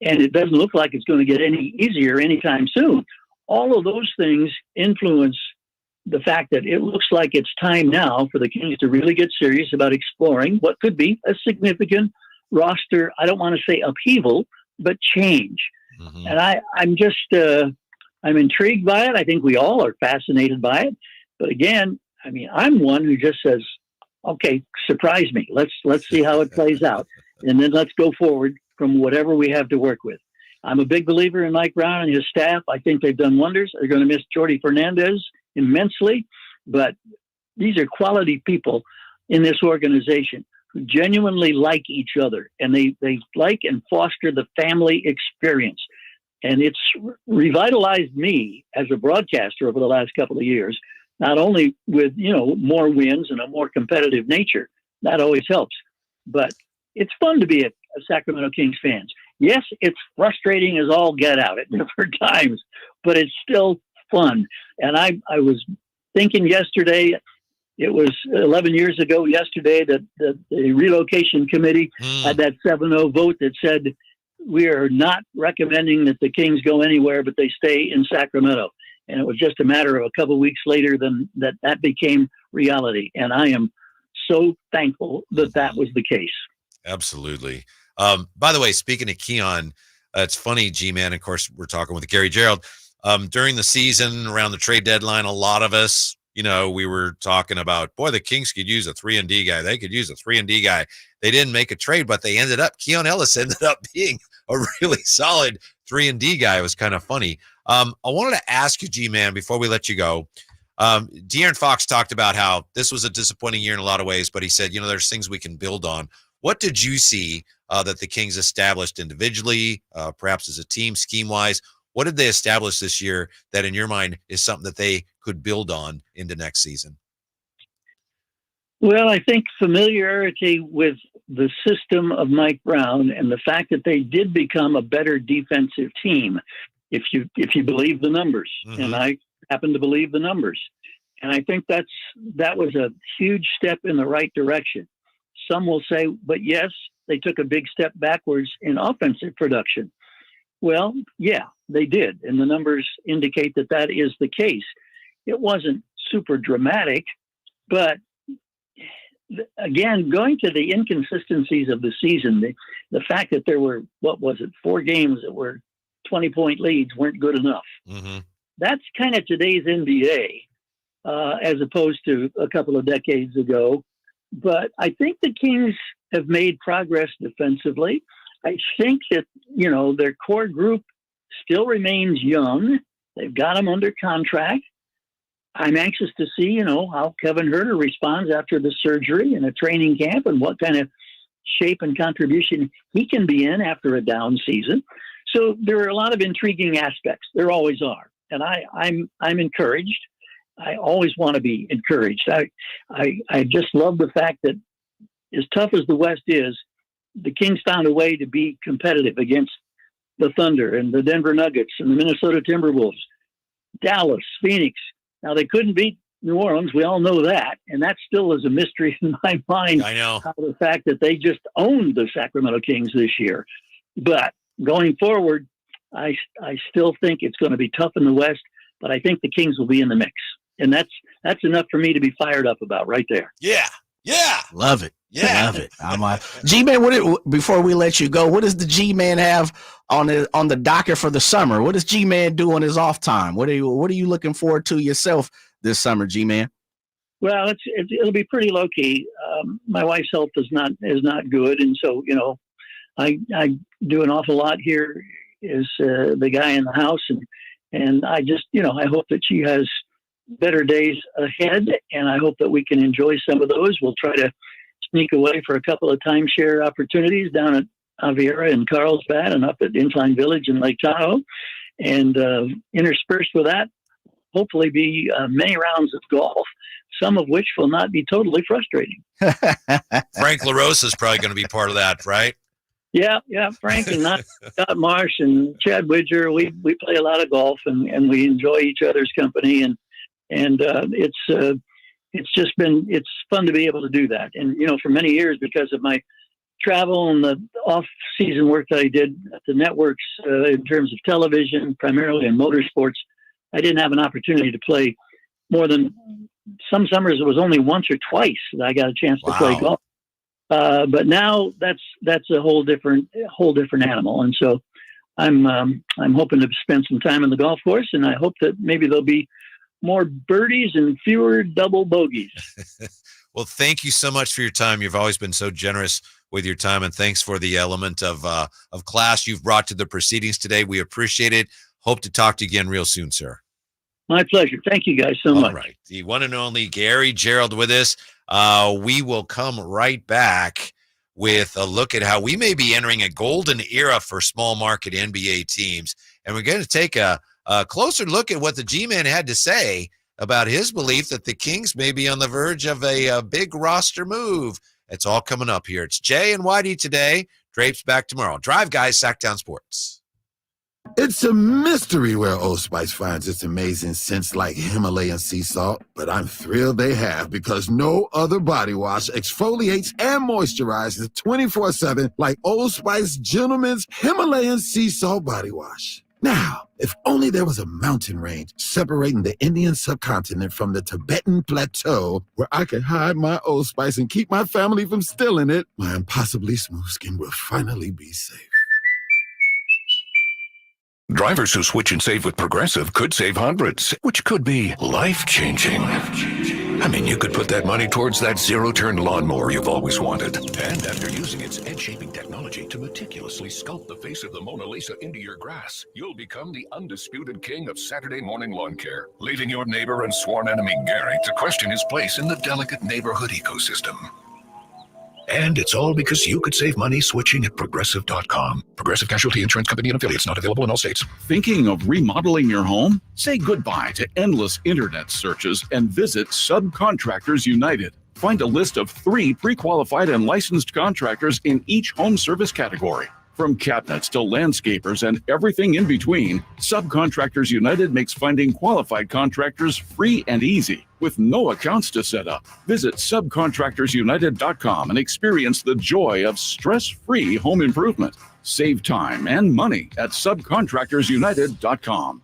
and it doesn't look like it's going to get any easier anytime soon. All of those things influence the fact that it looks like it's time now for the Kings to really get serious about exploring what could be a significant roster, I don't want to say upheaval, but change. Mm-hmm. And I'm just, I'm intrigued by it. I think we all are fascinated by it. But again, I'm one who just says, okay, surprise me. Let's see how it plays out. And then let's go forward from whatever we have to work with. I'm a big believer in Mike Brown and his staff. I think they've done wonders. They're going to miss Jordy Fernandez immensely, but these are quality people in this organization who genuinely like each other, and they like and foster the family experience. And it's revitalized me as a broadcaster over the last couple of years, not only with, more wins and a more competitive nature. That always helps. But it's fun to be a Sacramento Kings fan. Yes, it's frustrating as all get out at different times, but it's still fun. And I was thinking yesterday, it was 11 years ago yesterday that the relocation committee had that 7-0 vote that said, we are not recommending that the Kings go anywhere, but they stay in Sacramento. And it was just a matter of a couple of weeks later that became reality. And I am so thankful that was the case. Absolutely. By the way, speaking of Keon, it's funny, G-Man, of course, we're talking with Gary Gerald. During the season, around the trade deadline, a lot of us, we were talking about, boy, the Kings could use a 3-and-D guy. They could use a 3-and-D guy. They didn't make a trade, but Keon Ellis ended up being a really solid 3-and-D guy. It was kind of funny. I wanted to ask you, G-Man, before we let you go, De'Aaron Fox talked about how this was a disappointing year in a lot of ways, but he said, there's things we can build on. What did you see that the Kings established individually, perhaps as a team, scheme-wise? What did they establish this year that, in your mind, is something that they could build on into next season? Well, I think familiarity with the system of Mike Brown and the fact that they did become a better defensive team, if you believe the numbers, and I happen to believe the numbers. And I think that was a huge step in the right direction. Some will say, but yes, they took a big step backwards in offensive production. Well, yeah, they did. And the numbers indicate that is the case. It wasn't super dramatic, but again, going to the inconsistencies of the season, the fact that there were, 4 games that were 20-point leads weren't good enough. Mm-hmm. That's kind of today's NBA, as opposed to a couple of decades ago. But I think the Kings have made progress defensively. I think that, their core group still remains young. They've got them under contract. I'm anxious to see, how Kevin Huerter responds after the surgery and a training camp and what kind of shape and contribution he can be in after a down season. So there are a lot of intriguing aspects. There always are. And I'm encouraged. I always want to be encouraged. I just love the fact that as tough as the West is, the Kings found a way to be competitive against the Thunder and the Denver Nuggets and the Minnesota Timberwolves, Dallas, Phoenix. Now, they couldn't beat New Orleans. We all know that. And that still is a mystery in my mind. I know. How the fact that they just owned the Sacramento Kings this year. But going forward, I still think it's going to be tough in the West, but I think the Kings will be in the mix. And that's enough for me to be fired up about right there. Yeah. Yeah. Love it. Yeah. Love it. I'm like, G-Man, before we let you go, what does the G-Man have on the docket for the summer? What does G-Man do on his off time? What are you looking forward to yourself this summer, G-Man? Well, it'll be pretty low key. My wife's health is not good, and so I do an awful lot here as the guy in the house, and I just I hope that she has better days ahead, and I hope that we can enjoy some of those. We'll try to sneak away for a couple of timeshare opportunities down at Aviera and Carlsbad and up at Incline Village in Lake Tahoe. And interspersed with that, hopefully be many rounds of golf, some of which will not be totally frustrating. Frank LaRosa is probably going to be part of that, right? Yeah, Frank and Scott Marsh and Chad Widger, we play a lot of golf and we enjoy each other's company and it's fun to be able to do that. And for many years, because of my travel and the off-season work that I did at the networks in terms of television, primarily in motorsports, I didn't have an opportunity to play more than some summers. It was only once or twice that I got a chance to play golf. But now that's a whole different animal. And so I'm hoping to spend some time on the golf course, and I hope that maybe there'll be more birdies and fewer double bogeys. Well, thank you so much for your time. You've always been so generous with your time, and thanks for the element of class you've brought to the proceedings today. We appreciate it. Hope to talk to you again real soon, sir. My pleasure. Thank you guys so much. All right. The one and only Gary Gerald with us. We will come right back with a look at how we may be entering a golden era for small market NBA teams. And we're going to take a closer look at what the G-Man had to say about his belief that the Kings may be on the verge of a big roster move. It's all coming up here. It's Jay and Whitey today. Drapes back tomorrow. Drive Guys, Sactown Sports. It's a mystery where Old Spice finds its amazing scents like Himalayan sea salt, but I'm thrilled they have because no other body wash exfoliates and moisturizes 24/7 like Old Spice Gentleman's Himalayan sea salt body wash. Now, if only there was a mountain range separating the Indian subcontinent from the Tibetan plateau where I could hide my Old Spice and keep my family from stealing it, my impossibly smooth skin will finally be safe. Drivers who switch and save with Progressive could save hundreds, which could be life-changing. I mean, you could put that money towards that zero-turn lawnmower you've always wanted. And after using its edge-shaping technology to meticulously sculpt the face of the Mona Lisa into your grass, you'll become the undisputed king of Saturday morning lawn care, leaving your neighbor and sworn enemy Gary to question his place in the delicate neighborhood ecosystem. And it's all because you could save money switching at Progressive.com. Progressive Casualty Insurance Company and affiliates, not available in all states. Thinking of remodeling your home? Say goodbye to endless internet searches and visit Subcontractors United. Find a list of 3 pre-qualified and licensed contractors in each home service category. From cabinets to landscapers and everything in between, Subcontractors United makes finding qualified contractors free and easy, with no accounts to set up. Visit subcontractorsunited.com and experience the joy of stress-free home improvement. Save time and money at subcontractorsunited.com.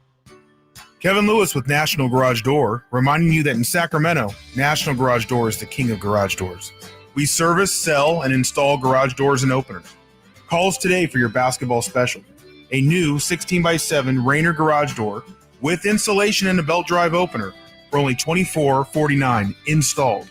Kevin Lewis with National Garage Door, reminding you that in Sacramento, National Garage Door is the king of garage doors. We service, sell, and install garage doors and openers. Call us today for your basketball special. A new 16x7 Rainer garage door with insulation and a belt drive opener for only $24.49 installed.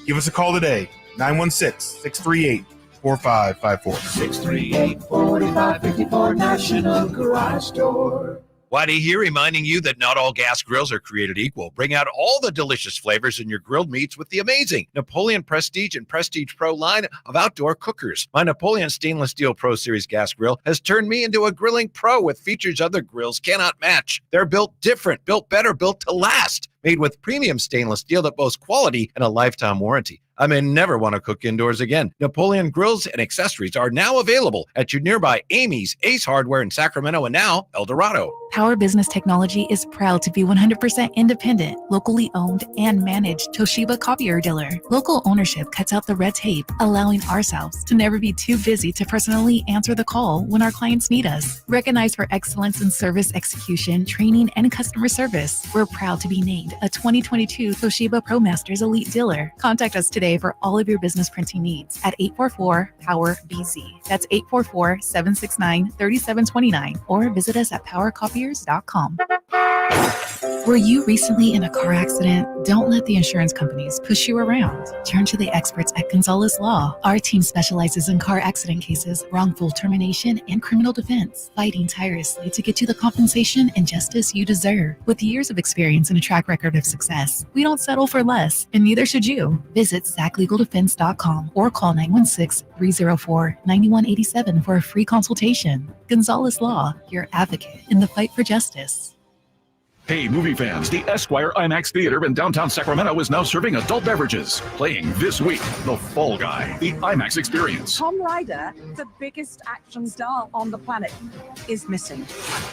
Give us a call today, 916-638-4554. 638-4554 National Garage Door. Whitey here, reminding you that not all gas grills are created equal. Bring out all the delicious flavors in your grilled meats with the amazing Napoleon Prestige and Prestige Pro line of outdoor cookers. My Napoleon Stainless Steel Pro Series gas grill has turned me into a grilling pro with features other grills cannot match. They're built different, built better, built to last. Made with premium stainless steel that boasts quality and a lifetime warranty. I may never want to cook indoors again. Napoleon grills and accessories are now available at your nearby Amy's, Ace Hardware in Sacramento, and now El Dorado. Power Business Technology is proud to be 100% independent, locally owned, and managed Toshiba copier dealer. Local ownership cuts out the red tape, allowing ourselves to never be too busy to personally answer the call when our clients need us. Recognized for excellence in service execution, training, and customer service, we're proud to be named a 2022 Toshiba ProMasters Elite Dealer. Contact us today for all of your business printing needs at 844-POWER-BZ. That's 844-769-3729, or visit us at powercopiers.com. Were you recently in a car accident? Don't let the insurance companies push you around. Turn to the experts at Gonzalez Law. Our team specializes in car accident cases, wrongful termination, and criminal defense, fighting tirelessly to get you the compensation and justice you deserve. With years of experience and a track record of success, we don't settle for less, and neither should you. Visit SacLegalDefense.com or call 916-304-9187 for a free consultation. Gonzalez Law, your advocate in the fight for justice. Hey, movie fans, the Esquire IMAX Theater in downtown Sacramento is now serving adult beverages. Playing this week, The Fall Guy, the IMAX experience. Tom Ryder, the biggest action star on the planet, is missing.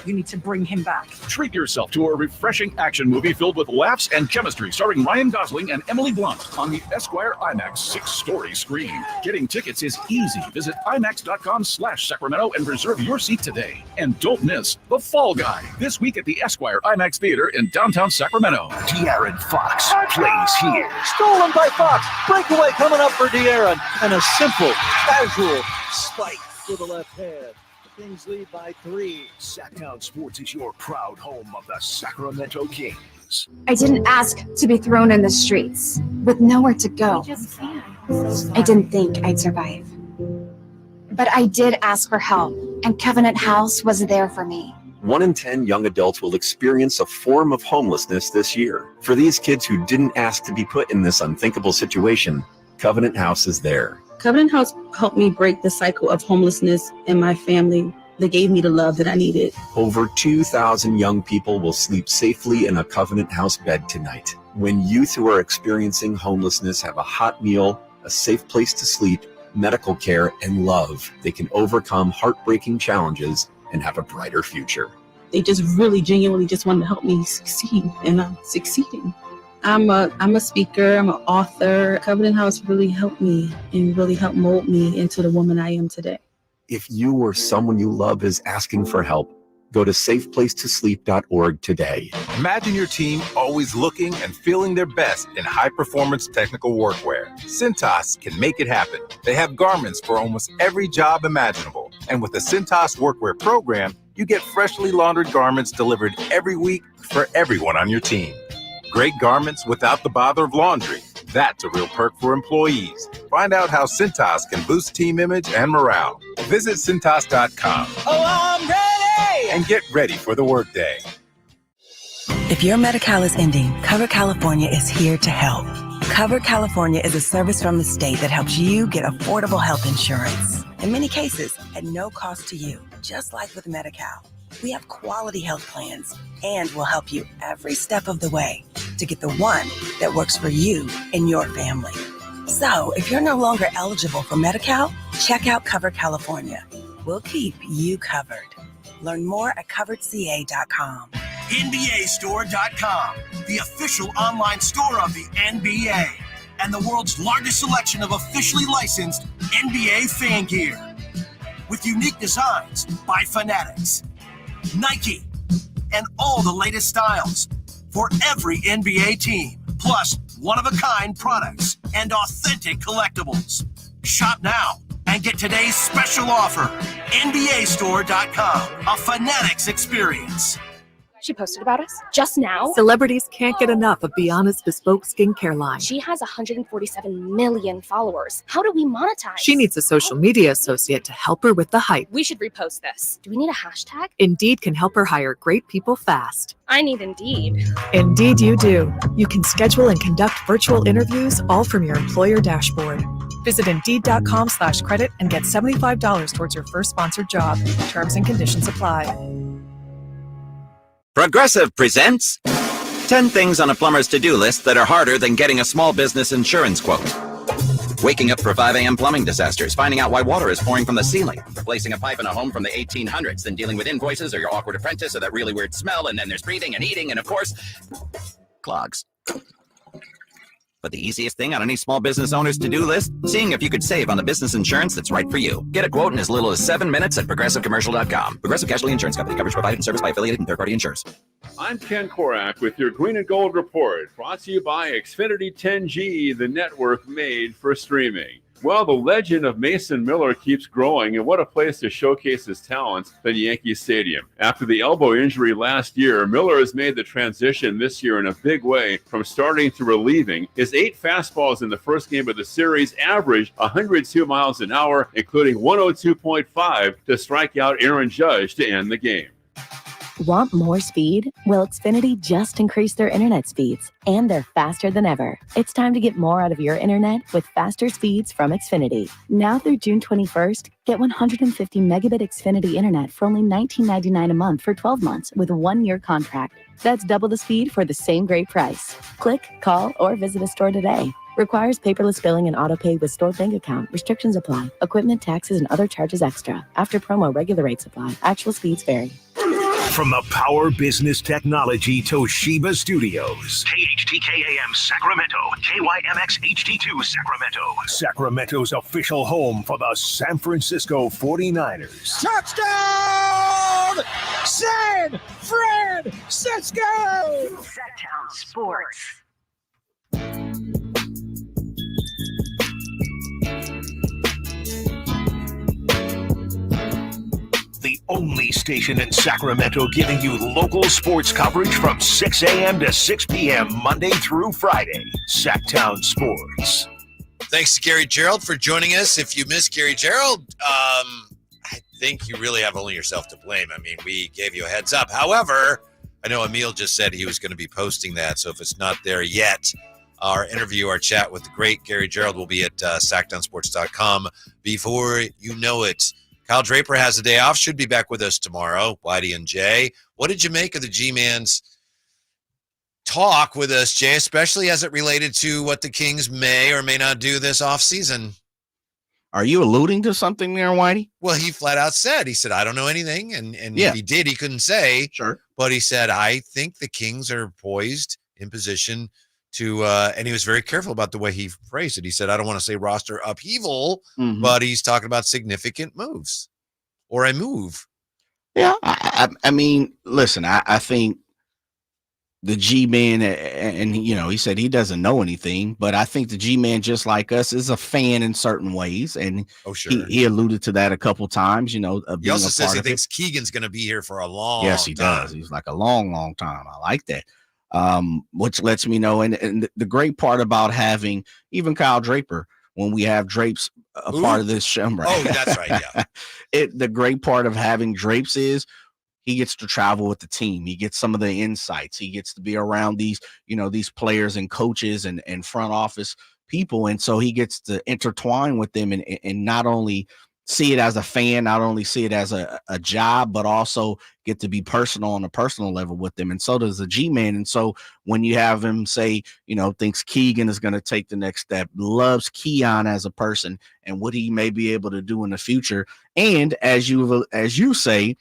You need to bring him back. Treat yourself to a refreshing action movie filled with laughs and chemistry starring Ryan Gosling and Emily Blunt on the Esquire IMAX 6-story screen. Getting tickets is easy. Visit IMAX.com/Sacramento and reserve your seat today. And don't miss The Fall Guy this week at the Esquire IMAX Theater in downtown Sacramento. De'Aaron Fox plays here. Stolen by Fox. Breakaway coming up for De'Aaron. And a simple, casual spike to the left hand. The Kings lead by 3. Sactown Sports is your proud home of the Sacramento Kings. I didn't ask to be thrown in the streets with nowhere to go. I didn't think I'd survive. But I did ask for help, and Covenant House was there for me. 1 in 10 young adults will experience a form of homelessness this year. For these kids who didn't ask to be put in this unthinkable situation, Covenant House is there. Covenant House helped me break the cycle of homelessness in my family. They gave me the love that I needed. Over 2,000 young people will sleep safely in a Covenant House bed tonight. When youth who are experiencing homelessness have a hot meal, a safe place to sleep, medical care, and love, they can overcome heartbreaking challenges and have a brighter future. They just really genuinely just wanted to help me succeed, and I'm succeeding. I'm a speaker, I'm an author. Covenant House really helped me and really helped mold me into the woman I am today. If you or someone you love is asking for help, go to safeplacetosleep.org today. Imagine your team always looking and feeling their best in high-performance technical workwear. Cintas can make it happen. They have garments for almost every job imaginable. And with the Cintas Workwear program, you get freshly laundered garments delivered every week for everyone on your team. Great garments without the bother of laundry. That's a real perk for employees. Find out how Cintas can boost team image and morale. Visit Cintas.com. Oh, I'm ready! And get ready for the workday. If your Medi-Cal is ending, Cover California is here to help. Cover California is a service from the state that helps you get affordable health insurance. In many cases, at no cost to you, just like with Medi-Cal. We have quality health plans and will help you every step of the way to get the one that works for you and your family. So if you're no longer eligible for Medi-Cal, check out Cover California. We'll keep you covered. Learn more at coveredca.com. NBAstore.com, the official online store of the NBA, and the world's largest selection of officially licensed NBA fan gear. With unique designs by Fanatics, Nike, and all the latest styles for every NBA team, plus one-of-a-kind products and authentic collectibles. Shop now and get today's special offer. NBAstore.com, a Fanatics experience. She posted about us just now. Celebrities can't get enough of Beyond's bespoke skincare line. She has 147 million followers. How do we monetize? She needs a social media associate to help her with the hype. We should repost this. Do we need a hashtag? Indeed can help her hire great people fast. I need Indeed. Indeed you do. You can schedule and conduct virtual interviews all from your employer dashboard. Visit Indeed.com/credit and get $75 towards your first sponsored job. Terms and conditions apply. Progressive presents 10 things on a plumber's to-do list that are harder than getting a small business insurance quote. Waking up for 5 a.m. plumbing disasters, finding out why water is pouring from the ceiling, replacing a pipe in a home from the 1800s, then dealing with invoices or your awkward apprentice or that really weird smell, and then there's breathing and eating and, of course, clogs. But the easiest thing on any small business owner's to-do list, seeing if you could save on the business insurance that's right for you. Get a quote in as little as 7 minutes at ProgressiveCommercial.com. Progressive Casualty Insurance Company. Coverage provided and serviced by affiliated and third-party insurers. I'm Ken Korak with your Green and Gold Report, brought to you by Xfinity 10G, the network made for streaming. Well, the legend of Mason Miller keeps growing, and what a place to showcase his talents than Yankee Stadium. After the elbow injury last year, Miller has made the transition this year in a big way from starting to relieving. His 8 fastballs in the first game of the series averaged 102 miles an hour, including 102.5 to strike out Aaron Judge to end the game. Want more speed? Well, Xfinity just increased their internet speeds, and they're faster than ever. It's time to get more out of your internet with faster speeds from Xfinity. Now through June 21st, get 150 megabit Xfinity internet for only $19.99 a month for 12 months with a 1-year contract. That's double the speed for the same great price. Click, call, or visit a store today. Requires paperless billing and autopay with stored bank account. Restrictions apply. Equipment, taxes, and other charges extra. After promo, regular rates apply. Actual speeds vary. From the Power Business Technology Toshiba Studios. KHTK-AM Sacramento. KYMX HD2 Sacramento. Sacramento's official home for the San Francisco 49ers. Touchdown! San Francisco! Sactown Sports. The only station in Sacramento giving you local sports coverage from 6 a.m. to 6 p.m. Monday through Friday. Sactown Sports. Thanks to Gary Gerald for joining us. If you missed Gary Gerald, I think you really have only yourself to blame. I mean, we gave you a heads up. However, I know Emil just said he was going to be posting that, so if it's not there yet, our interview, our chat with the great Gary Gerald will be at SactownSports.com before you know it. Kyle Draper has a day off, should be back with us tomorrow. Whitey and Jay, what did you make of the G-Man's talk with us, Jay, especially as it related to what the Kings may or may not do this offseason? Are you alluding to something there, Whitey? Well, he flat out said, I don't know anything. And yeah. If he did, he couldn't say. Sure. But he said, I think the Kings are poised in position to, and he was very careful about the way he phrased it. He said, I don't want to say roster upheaval, but he's talking about significant moves or a move. Yeah. I mean, listen, I think the G-Man, and he said he doesn't know anything, but I think the G-Man, just like us, is a fan in certain ways. And he alluded to that a couple times, He also says he thinks Keegan's going to be here for a long time. Yes, he does. He's like a long, long time. I like that. Which lets me know, and the great part about having even Kyle Draper, when we have Drapes a part of this show, right? Oh, that's right, yeah. The great part of having Drapes is he gets to travel with the team. He gets some of the insights. He gets to be around these players and coaches and front office people, and so he gets to intertwine with them and not only see it as a fan, not only see it as a job, but also get to be personal on a personal level with them. And so does the G-Man. And so when you have him say, thinks Keegan is going to take the next step, loves Keon as a person and what he may be able to do in the future. And as you say,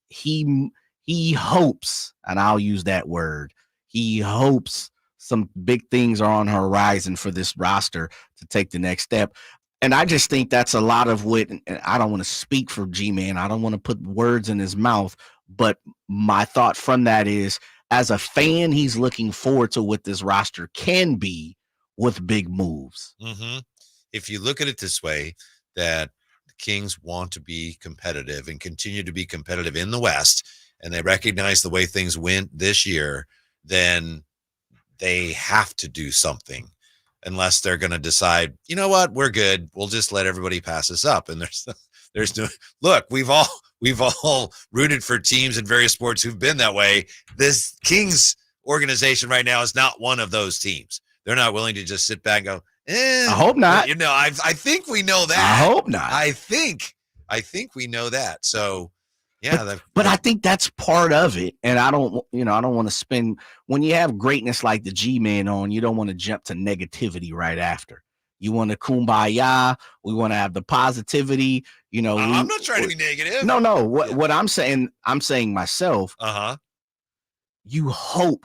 he hopes, and I'll use that word, he hopes some big things are on the horizon for this roster to take the next step. And I just think that's a lot of what, and I don't want to speak for G-Man. I don't want to put words in his mouth, but my thought from that is, as a fan, he's looking forward to what this roster can be with big moves. Mm-hmm. If you look at it this way, that the Kings want to be competitive and continue to be competitive in the West, and they recognize the way things went this year, then they have to do something. Unless they're going to decide, you know what, we're good. We'll just let everybody pass us up. And there's no look. We've all rooted for teams in various sports who've been that way. This Kings organization right now is not one of those teams. They're not willing to just sit back and go, I hope not. I think we know that. I hope not. I think we know that. So. Yeah, but I think that's part of it. And I don't want to spend, when you have greatness like the G-Man on, you don't want to jump to negativity right after. You want to kumbaya. We want to have the positivity. I'm not trying to be negative. No. What I'm saying myself. You hope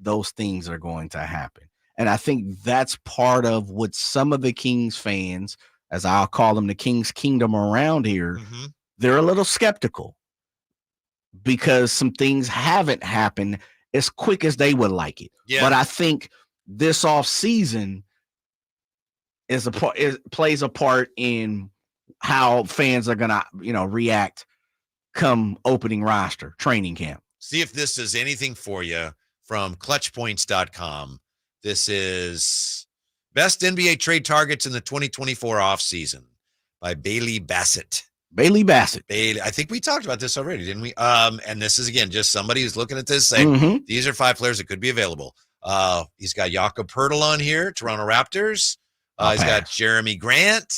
those things are going to happen. And I think that's part of what some of the Kings fans, as I'll call them, the Kings Kingdom around here, they're a little skeptical. Because some things haven't happened as quick as they would like it. Yeah. But I think this offseason, plays a part in how fans are gonna, react come opening roster training camp. See if this is anything for you from clutchpoints.com. This is best NBA trade targets in the 2024 offseason by Bailey Bassett. Bailey, I think we talked about this already, didn't we? And this is, again, just somebody who's looking at this saying, these are 5 players that could be available. He's got Jakob Poeltl on here, Toronto Raptors. He's got Jeremy Grant.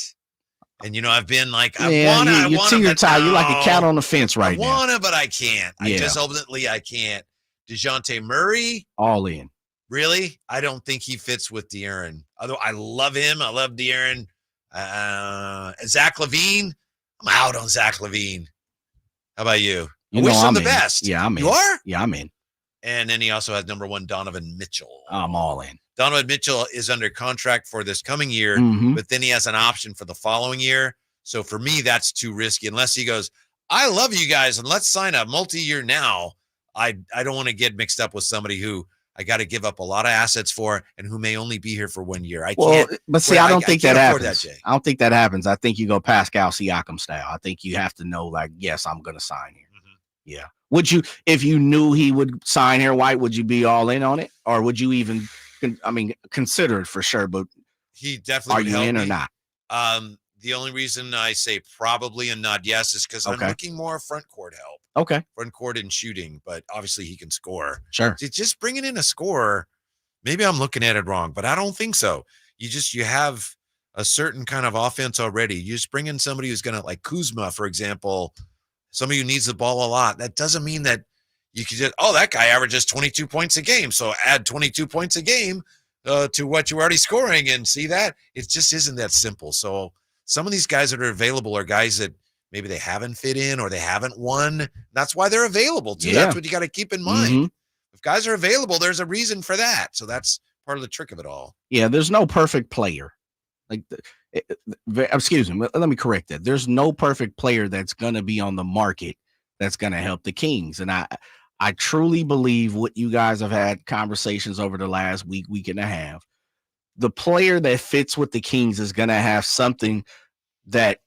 And, I've been like, I want to. You're like a cat on the fence right now. I want to, but I can't. I just ultimately I can't. DeJounte Murray. All in. Really? I don't think he fits with De'Aaron. Although I love him. I love De'Aaron. Zach LaVine. I'm out on Zach LaVine. How about you? I wish him the best. Yeah, I'm in. You are? Yeah, I'm in. And then he also has number 1 Donovan Mitchell. I'm all in. Donovan Mitchell is under contract for this coming year, but then he has an option for the following year. So for me, that's too risky. Unless he goes, I love you guys, and let's sign a multi-year now. I don't want to get mixed up with somebody who I got to give up a lot of assets for and who may only be here for 1 year. I don't think that happens. I don't think that happens. I think you go Pascal Siakam style. I think you have to know, like, yes, I'm going to sign here. Yeah. Would you, if you knew he would sign here, White, would you be all in on it? Or would you even, consider it for sure, but he definitely are you in or not? The only reason I say probably and not yes is because I'm looking more front court help. Okay. Front court and shooting, but obviously he can score. Sure. So just bringing in a scorer, maybe I'm looking at it wrong, but I don't think so. You have a certain kind of offense already. You just bring in somebody who's going to, like Kuzma, for example, somebody who needs the ball a lot. That doesn't mean that you could just, that guy averages 22 points a game. So add 22 points a game to what you're already scoring and see that. It just isn't that simple. So some of these guys that are available are guys that maybe they haven't fit in or they haven't won. That's why they're available too. That's what you got to keep in mind. If guys are available, there's a reason for that. So that's part of the trick of it all. Yeah, there's no perfect player. Excuse me, let me correct that. There's no perfect player that's going to be on the market that's going to help the Kings. And I truly believe what you guys have had conversations over the last week and a half. The player that fits with the Kings is going to have something that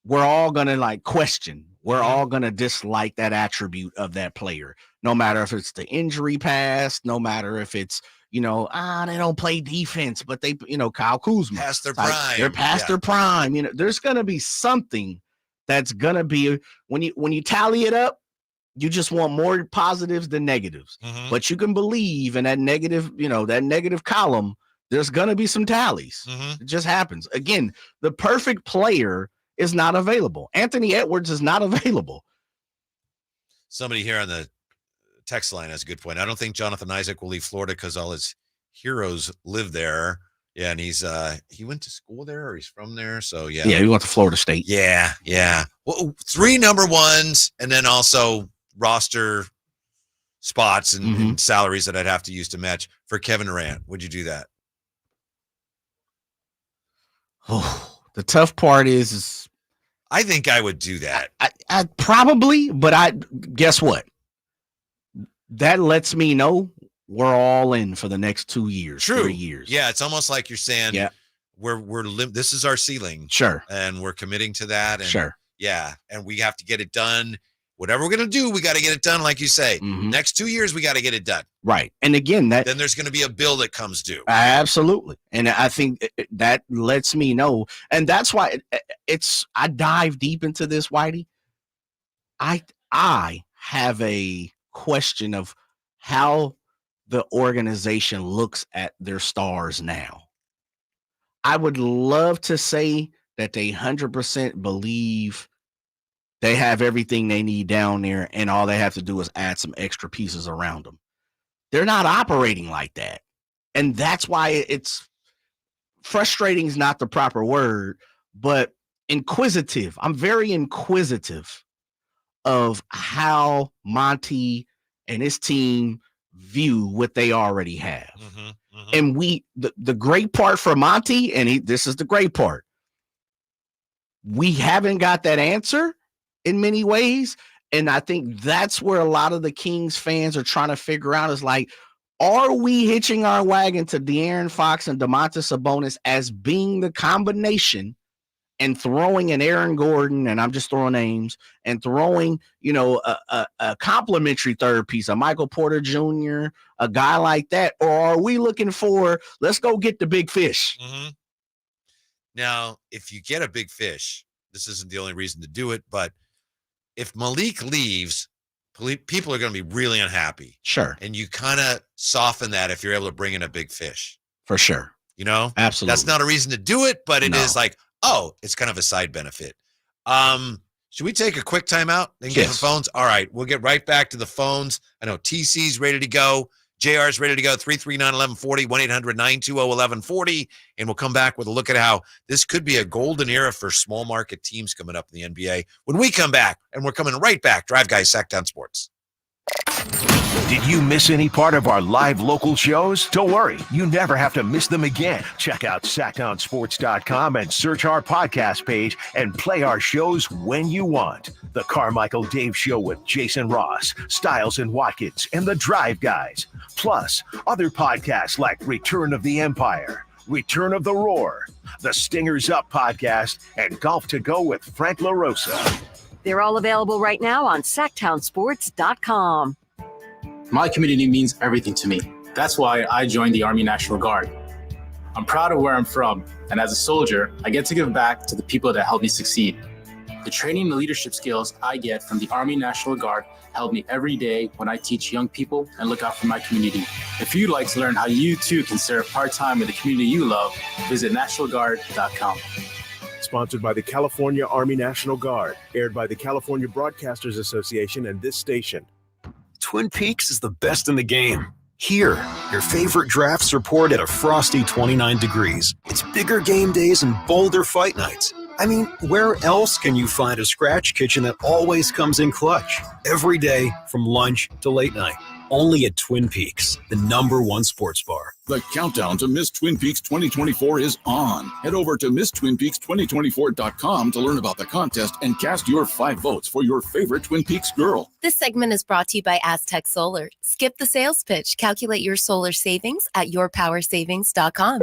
we're all going to question. We're all going to dislike that attribute of that player, no matter if it's the injury past, no matter if it's, they don't play defense, but they, Kyle Kuzma. Past their prime. They're past their prime. There's going to be something that's going to be, when you tally it up, you just want more positives than negatives. But you can believe in that negative, that negative column, there's going to be some tallies. It just happens. Again, the perfect player is not available. Anthony Edwards is not available. Somebody here on the text line has a good point. I don't think Jonathan Isaac will leave Florida because all his heroes live there. Yeah, and he went to school there or he's from there. So yeah. Yeah, he went to Florida State. Yeah. Well, 3 number 1s and then also roster spots and salaries that I'd have to use to match for Kevin Durant. Would you do that? Oh, the tough part is I think I would do that. I probably, but guess what? That lets me know we're all in for the next 2 years, 3 years. Yeah, it's almost like you're saying, this is our ceiling. Sure. And we're committing to that. And sure. Yeah. And we have to get it done. Whatever we're going to do, we got to get it done. Like you say, next 2 years, we got to get it done. Right. And again, then there's going to be a bill that comes due. Absolutely. And I think that lets me know. And that's why I dive deep into this, Whitey. I have a question of how the organization looks at their stars now. I would love to say that they 100% believe they have everything they need down there, and all they have to do is add some extra pieces around them. They're not operating like that. And that's why it's frustrating is not the proper word, but inquisitive. I'm very inquisitive of how Monty and his team view what they already have. And the great part for Monty, and this is the great part, we haven't got that answer in many ways. And I think that's where a lot of the Kings fans are trying to figure out is like, Are we hitching our wagon to De'Aaron Fox and Domantas Sabonis as being the combination and throwing an Aaron Gordon, and I'm just throwing names, and throwing, a complimentary third piece, a Michael Porter Jr., a guy like that? Or are we looking for, let's go get the big fish? Mm-hmm. Now, if you get a big fish, this isn't the only reason to do it, but if Malik leaves, people are going to be really unhappy. Sure. And you kind of soften that if you're able to bring in a big fish. For sure. Absolutely. That's not a reason to do it, but it is like, it's kind of a side benefit. Should we take a quick timeout and get the phones? All right, we'll get right back to the phones. I know TC's ready to go. JR's ready to go. 339-1140, 1-800-920-1140. And we'll come back with a look at how this could be a golden era for small market teams coming up in the NBA when we come back. And we're coming right back. Drive Guys, Sactown Sports. Did you miss any part of our live local shows? Don't worry, you never have to miss them again. Check out SactownSports.com and search our podcast page and play our shows when you want. The Carmichael Dave Show with Jason Ross, Stiles and Watkins, and The Drive Guys. Plus, other podcasts like Return of the Empire, Return of the Roar, The Stingers Up podcast, and Golf to Go with Frank LaRosa. They're all available right now on SactownSports.com. My community means everything to me. That's why I joined the Army National Guard. I'm proud of where I'm from, and as a soldier, I get to give back to the people that help me succeed. The training and leadership skills I get from the Army National Guard help me every day when I teach young people and look out for my community. If you'd like to learn how you too can serve part-time in the community you love, visit nationalguard.com. Sponsored by the California Army National Guard, aired by the California Broadcasters Association and this station. Twin Peaks is the best in the game. Here, your favorite drafts report at a frosty 29 degrees. It's bigger game days and bolder fight nights. I mean, where else can you find a scratch kitchen that always comes in clutch? Every day, from lunch to late night. Only at Twin Peaks, the #1 sports bar. The countdown to Miss Twin Peaks 2024 is on. Head over to MissTwinPeaks2024.com to learn about the contest and cast your 5 votes for your favorite Twin Peaks girl. This segment is brought to you by Aztec Solar. Skip the sales pitch. Calculate your solar savings at yourpowersavings.com.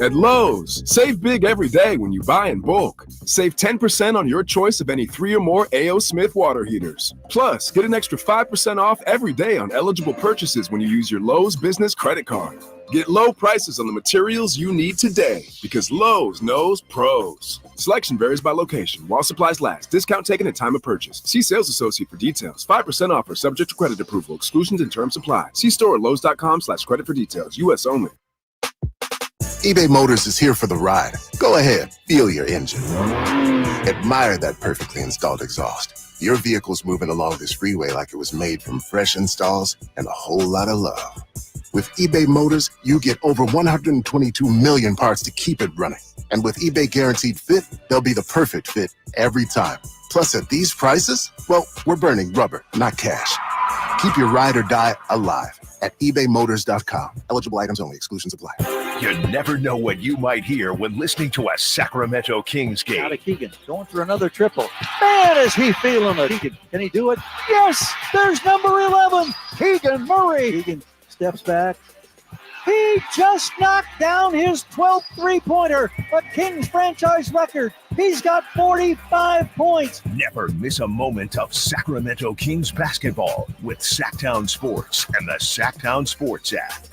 At Lowe's, save big every day when you buy in bulk. Save 10% on your choice of any 3 or more A.O. Smith water heaters. Plus, get an extra 5% off every day on eligible purchases when you use your Lowe's business credit card. Get low prices on the materials you need today because Lowe's knows pros. Selection varies by location. While supplies last, discount taken at time of purchase. See sales associate for details. 5% off or subject to credit approval. Exclusions and terms apply. See store at lowes.com/credit for details. U.S. only. eBay Motors is here for the ride. Go ahead, feel your engine. Admire that perfectly installed exhaust. Your vehicle's moving along this freeway like it was made from fresh installs and a whole lot of love. With eBay Motors, you get over 122 million parts to keep it running. And with eBay Guaranteed Fit, they'll be the perfect fit every time. Plus, at these prices, well, we're burning rubber, not cash. Keep your ride or die alive at ebaymotors.com. Eligible items only. Exclusions apply. You never know what you might hear when listening to a Sacramento Kings game. Out of Keegan, going for another triple. Man, is he feeling it. Keegan, can he do it? Yes, there's number 11, Keegan Murray. Keegan steps back. He just knocked down his 12th three-pointer, a Kings franchise record. He's got 45 points. Never miss a moment of Sacramento Kings basketball with Sactown Sports and the Sactown Sports app.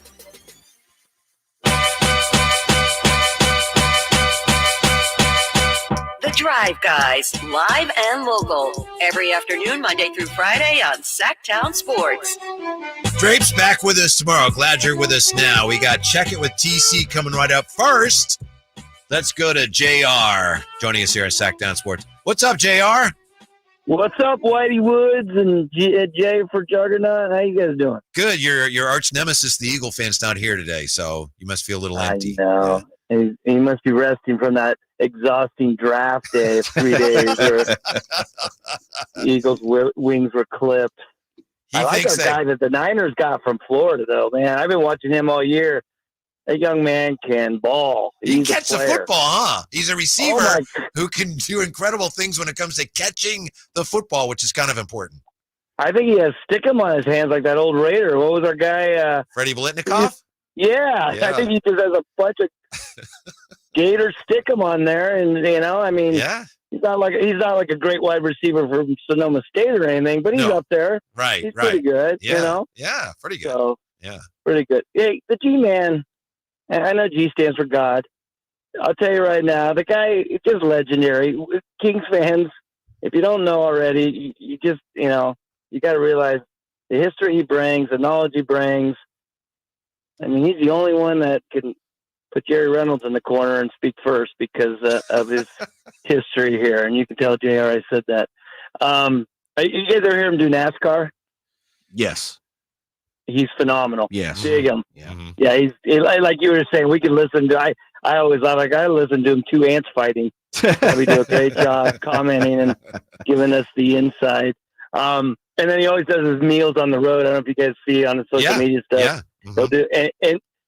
The Drive Guys, live and local, every afternoon, Monday through Friday on Sactown Sports. Drape's back with us tomorrow. Glad you're with us now. We got Check It with TC coming right up first. Let's go to JR joining us here on Sactown Sports. What's up, JR? What's up, Whitey Woods and Jay for Juggernaut? How you guys doing? Good. Your arch nemesis, the Eagle fan's not here today, so you must feel a little empty. I know. Yeah. He must be resting from that exhausting draft day of 3 days where Eagles' wings were clipped. I like our guy that the Niners got from Florida, though, man. I've been watching him all year. That young man can ball. He can catch the football, huh? He's a receiver who can do incredible things when it comes to catching the football, which is kind of important. I think he has stickum on his hands like that old Raider. What was our guy? Freddie Blitnikoff? Yeah, I think he just has a bunch of Gator stickum on there, and I mean, he's not like a great wide receiver from Sonoma State or anything, but he's up there. Right, he's pretty good. Yeah, yeah, pretty good. So, yeah, pretty good. Hey, the G-Man. I know G stands for God. I'll tell you right now, the guy is just legendary. Kings fans, if you don't know already, you just you got to realize the history he brings, the knowledge he brings. I mean, he's the only one that can put Jerry Reynolds in the corner and speak first because of his history here. And you can tell JR I said that. You guys ever hear him do NASCAR? Yes. He's phenomenal. Yes. Dig him. Yeah. Yeah, he's like you were saying, we could listen to I always thought I listen to him, two ants fighting. We do a great job commenting and giving us the insight. And then he always does his meals on the road. I don't know if you guys see on the social media stuff. Yeah. He'll do,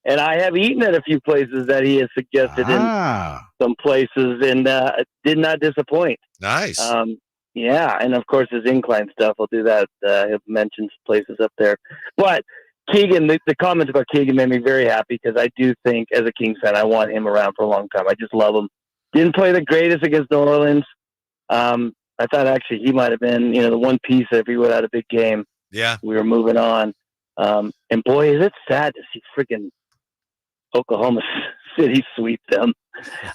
and I have eaten at a few places that he has suggested in some places and did not disappoint. Nice. Yeah, and of course his incline stuff. I'll do that. He'll mention places up there. But Keegan, the comments about Keegan made me very happy because I do think, as a Kings fan, I want him around for a long time. I just love him. Didn't play the greatest against New Orleans. I thought actually he might have been, the one piece that if he would have had a big game, we were moving on. And boy, is it sad to see freaking Oklahoma City sweep them.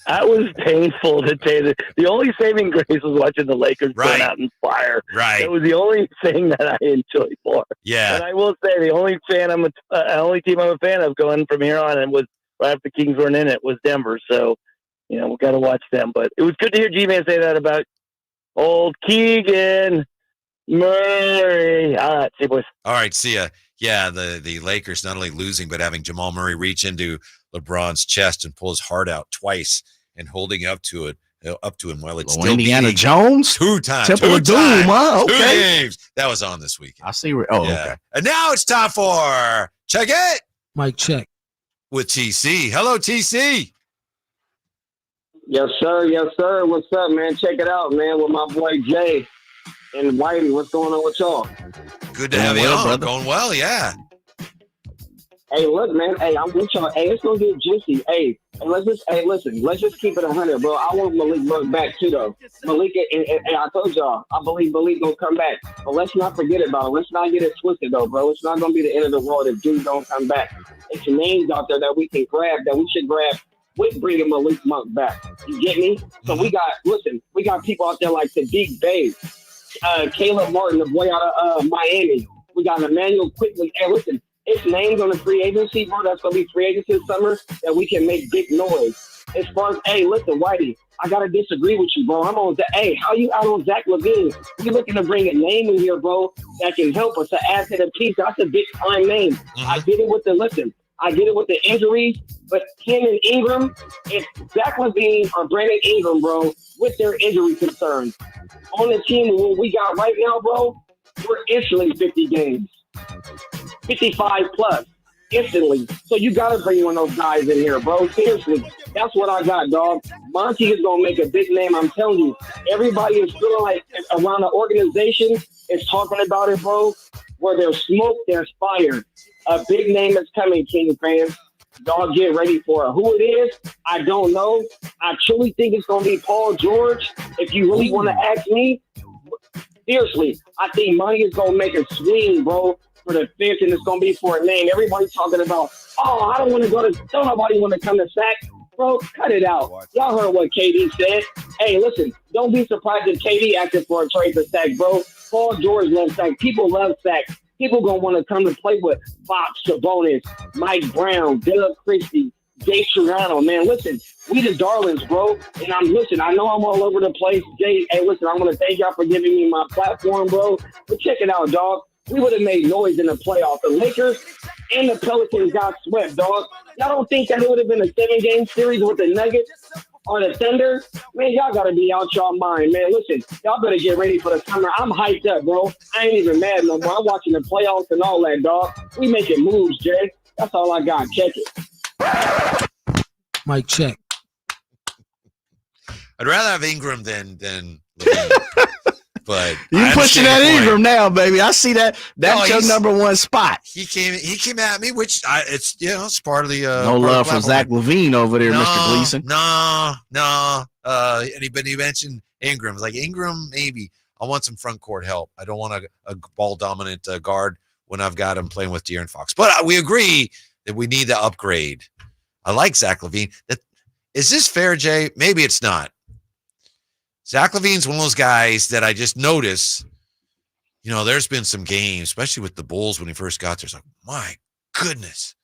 That was painful to say. That the only saving grace was watching the Lakers burn out in fire. Right. It was the only thing that I enjoyed more. Yeah. And I will say the only team I'm a fan of going from here on, and was right after the Kings weren't in it, was Denver. So, we got to watch them. But it was good to hear G-Man say that about old Keegan Murray. All right, see you, boys. All right, see ya. Yeah, the Lakers not only losing, but having Jamal Murray reach into LeBron's chest and pull his heart out twice and holding up to him while it's still Indiana beating. Jones? Two times. Temple of Doom, huh? Okay. 2 games. That was on this weekend. I see. Okay. And now it's time for Check It. Mike check. With TC. Hello, TC. Yes, sir. Yes, sir. What's up, man? Check it out, man, with my boy Jay and Whitey. What's going on with y'all? Good to have you on. Brother. Going well, yeah. Hey, look, man. Hey, I'm with y'all. Hey, it's gonna get juicy. Hey, listen. Let's just keep it 100, bro. I want Malik Monk back too, though. Malik, and I told y'all, I believe Malik gonna come back. But let's not forget about it. Let's not get it twisted, though, bro. It's not gonna be the end of the world if dudes don't come back. It's names out there that we can grab, that we should grab with bringing Malik Monk back. You get me? So we got people out there like Sadiq Bey, Caleb Martin, the boy out of Miami. We got Emmanuel Quickly. Hey, listen. It's names on the free agency, bro. That's going to be free agency this summer that we can make big noise. As far as, hey, listen, Whitey, I got to disagree with you, bro. I'm on Zach. Hey, how you out on Zach LaVine? We looking to bring a name in here, bro, that can help us to add to the piece. That's a big time name. I get it with the injuries, but him and Ingram, if Zach LaVine or Brandon Ingram, bro, with their injury concerns, on the team what we got right now, bro, we're instantly 50 games. 55 plus instantly. So you got to bring one of those guys in here, bro. Seriously. That's what I got, dog. Monty is going to make a big name. I'm telling you. Everybody is feeling like around the organization is talking about it, bro. Where there's smoke, there's fire. A big name is coming, King fans. Y'all get ready for it. Who it is, I don't know. I truly think it's going to be Paul George. If you really want to ask me, seriously, I think Monty is going to make a swing, bro, for the fifth, and it's going to be for a name. Everybody's talking about, I don't want to go to, don't nobody want to come to Sac. Bro, cut it out. Y'all heard what KD said. Hey, listen, don't be surprised if KD acted for a trade for Sac, bro. Paul George loves Sac. People love Sac. People going to want to come to play with Fox, Sabonis, Mike Brown, Doug Christie, Jay Serrano. Man, listen, we the darlings, bro. And I know I'm all over the place. Jay, hey, listen, I want to thank y'all for giving me my platform, bro. But check it out, dog. We would have made noise in the playoffs. The Lakers and the Pelicans got swept, dog. Y'all don't think that it would have been a 7-game series with the Nuggets or the Thunder? Man, y'all got to be out y'all mind, man. Listen, y'all better get ready for the summer. I'm hyped up, bro. I ain't even mad no more. I'm watching the playoffs and all that, dog. We making moves, Jay. That's all I got. Check it. Mike, check. I'd rather have Ingram than Levine. But you pushing that Ingram now, baby. I see that. That's your number one spot. He came at me, which it's it's part of the no love for Zach LaVine over there, Mr. Gleason. No. Anybody mentioned Ingram? Like Ingram, maybe. I want some front court help. I don't want a ball dominant guard when I've got him playing with De'Aaron Fox. But we agree that we need to upgrade. I like Zach LaVine. Is this fair, Jay? Maybe it's not. Zach LaVine's one of those guys that I just notice, there's been some games, especially with the Bulls when he first got there. It's like, my goodness,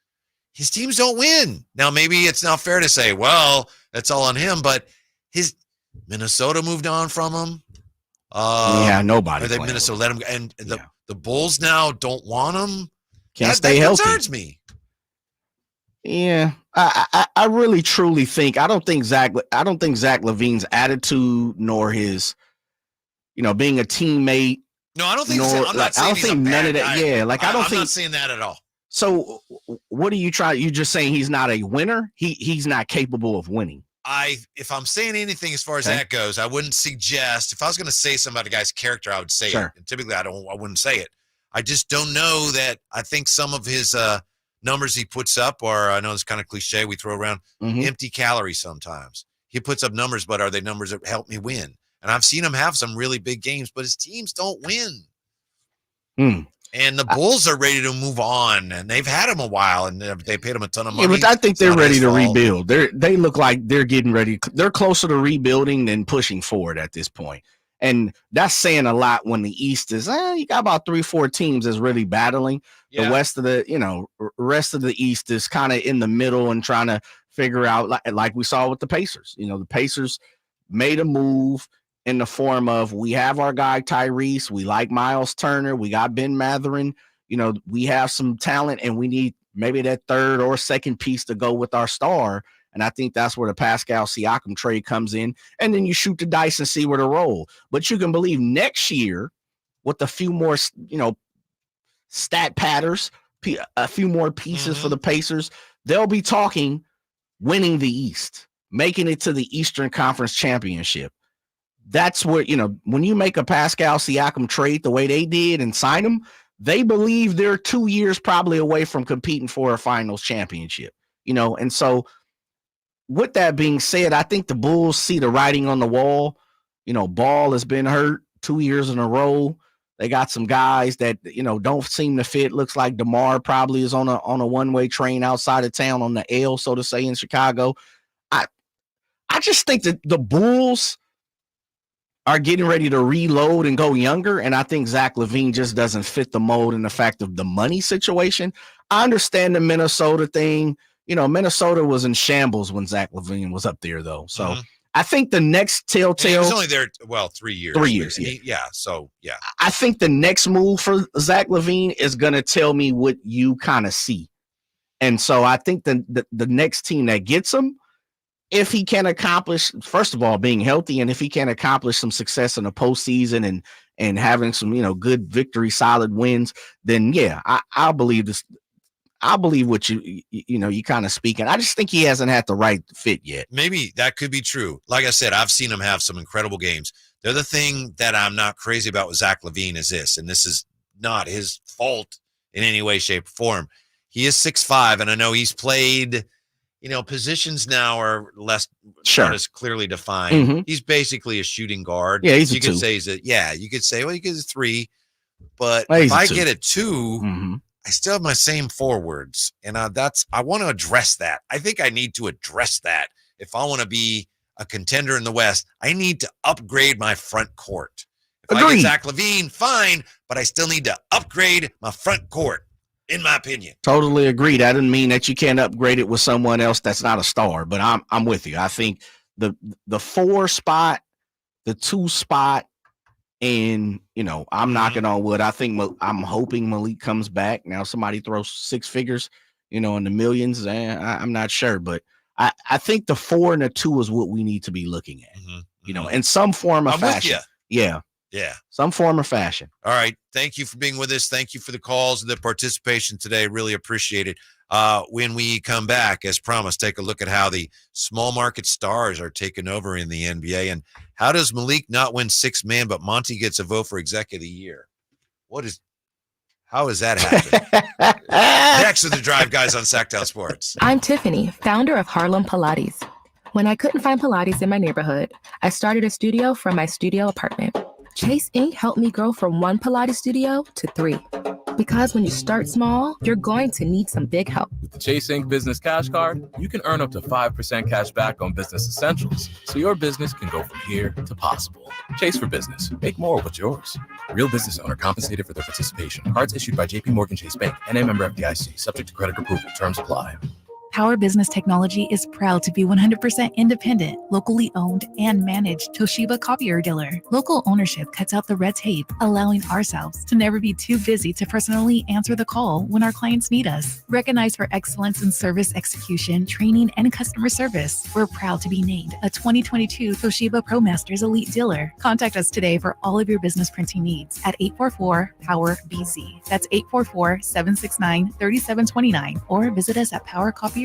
his teams don't win. Now, maybe it's not fair to say, well, that's all on him, but his Minnesota moved on from him. Nobody. Minnesota let him, and the Bulls now don't want him. Can't stay healthy. That concerns me. Yeah, I really truly think I don't think Zach LaVine's attitude nor his, being a teammate. No, I don't think. I'm not saying he's none of that. Guy. Yeah, I'm not saying that at all. So, what are you trying? You're just saying he's not a winner. He's not capable of winning. If I'm saying anything as far as that goes, I wouldn't suggest. If I was going to say something about a guy's character, I would say it. And typically, I wouldn't say it. I just don't know that. I think some of his numbers he puts up are, I know it's kind of cliche, we throw around empty calories sometimes. He puts up numbers, but are they numbers that help me win? And I've seen him have some really big games, but his teams don't win. And the Bulls are ready to move on, and they've had him a while, and they paid him a ton of money. Yeah, but I think they're ready to rebuild. They look like they're getting ready. They're closer to rebuilding than pushing forward at this point. And that's saying a lot when the East is, you got about 3-4 teams that's really battling. Yeah. The rest of the East is kind of in the middle and trying to figure out, like we saw with the Pacers. The Pacers made a move in the form of, we have our guy Tyrese, we like Miles Turner, we got Ben Mathurin, we have some talent, and we need maybe that third or second piece to go with our star. And I think that's where the Pascal Siakam trade comes in. And then you shoot the dice and see where to roll. But you can believe next year, with a few more, stat patters, a few more pieces for the Pacers, they'll be talking winning the East, making it to the Eastern Conference Championship. That's where, when you make a Pascal Siakam trade the way they did and sign him, they believe they're 2 years probably away from competing for a finals championship, and so with that being said, I think the Bulls see the writing on the wall. Ball has been hurt 2 years in a row. They got some guys that, don't seem to fit. Looks like DeMar probably is on a one-way train outside of town on the L, so to say, in Chicago. I just think that the Bulls are getting ready to reload and go younger, and I think Zach LaVine just doesn't fit the mold in the fact of the money situation. I understand the Minnesota thing. Minnesota was in shambles when Zach LaVine was up there, though. So I think the next telltale. He was only there, 3 years. 3 years, yeah. I think the next move for Zach LaVine is going to tell me what you kind of see. And so I think the next team that gets him, if he can accomplish, first of all, being healthy, and if he can accomplish some success in the postseason and having some, good victory, solid wins, then I'll believe this. I believe what you kind of speaking. I just think he hasn't had the right fit yet. Maybe that could be true. Like I said, I've seen him have some incredible games. The other thing that I'm not crazy about with Zach LaVine is this, and this is not his fault in any way, shape, or form. He is 6'5", and I know he's played, positions now are not as clearly defined. He's basically a shooting guard. Yeah, he's you could say you could say, well, you get a 3, but if I get a 2, I still have my same forwards, and I want to address that. I think I need to address that. If I want to be a contender in the West, I need to upgrade my front court. If I get Zach LaVine, fine, but I still need to upgrade my front court, in my opinion. Totally agree. That doesn't mean that you can't upgrade it with someone else that's not a star, but I'm with you. I think the 4 spot, the 2 spot, and, I'm knocking on wood. I'm hoping Malik comes back. Now somebody throws 6 figures, in the millions. I'm not sure, but I think the 4 and the 2 is what we need to be looking at, in some form of fashion. With you. Yeah. Some form of fashion. All right. Thank you for being with us. Thank you for the calls and the participation today. Really appreciate it. When we come back, as promised, take a look at how the small market stars are taking over in the NBA, and how does Malik not win sixth man, but Monty gets a vote for executive of the year? How does that happen? Next to the Drive Guys on Sactown Sports. I'm Tiffany, founder of Harlem Pilates. When I couldn't find Pilates in my neighborhood, I started a studio from my studio apartment. Chase Inc. helped me grow from 1 Pilates studio to 3. Because when you start small, you're going to need some big help. With the Chase Inc. Business Cash Card, you can earn up to 5% cash back on business essentials, so your business can go from here to possible. Chase for business. Make more of what's yours. Real business owner compensated for their participation. Cards issued by J.P. Morgan Chase Bank, N.A. member FDIC, subject to credit approval. Terms apply. Power Business Technology is proud to be 100% independent, locally owned, and managed Toshiba copier dealer. Local ownership cuts out the red tape, allowing ourselves to never be too busy to personally answer the call when our clients need us. Recognized for excellence in service execution, training, and customer service, we're proud to be named a 2022 Toshiba ProMasters Elite Dealer. Contact us today for all of your business printing needs at 844-POWER-BZ. That's 844-769-3729, or visit us at PowerCopier.com.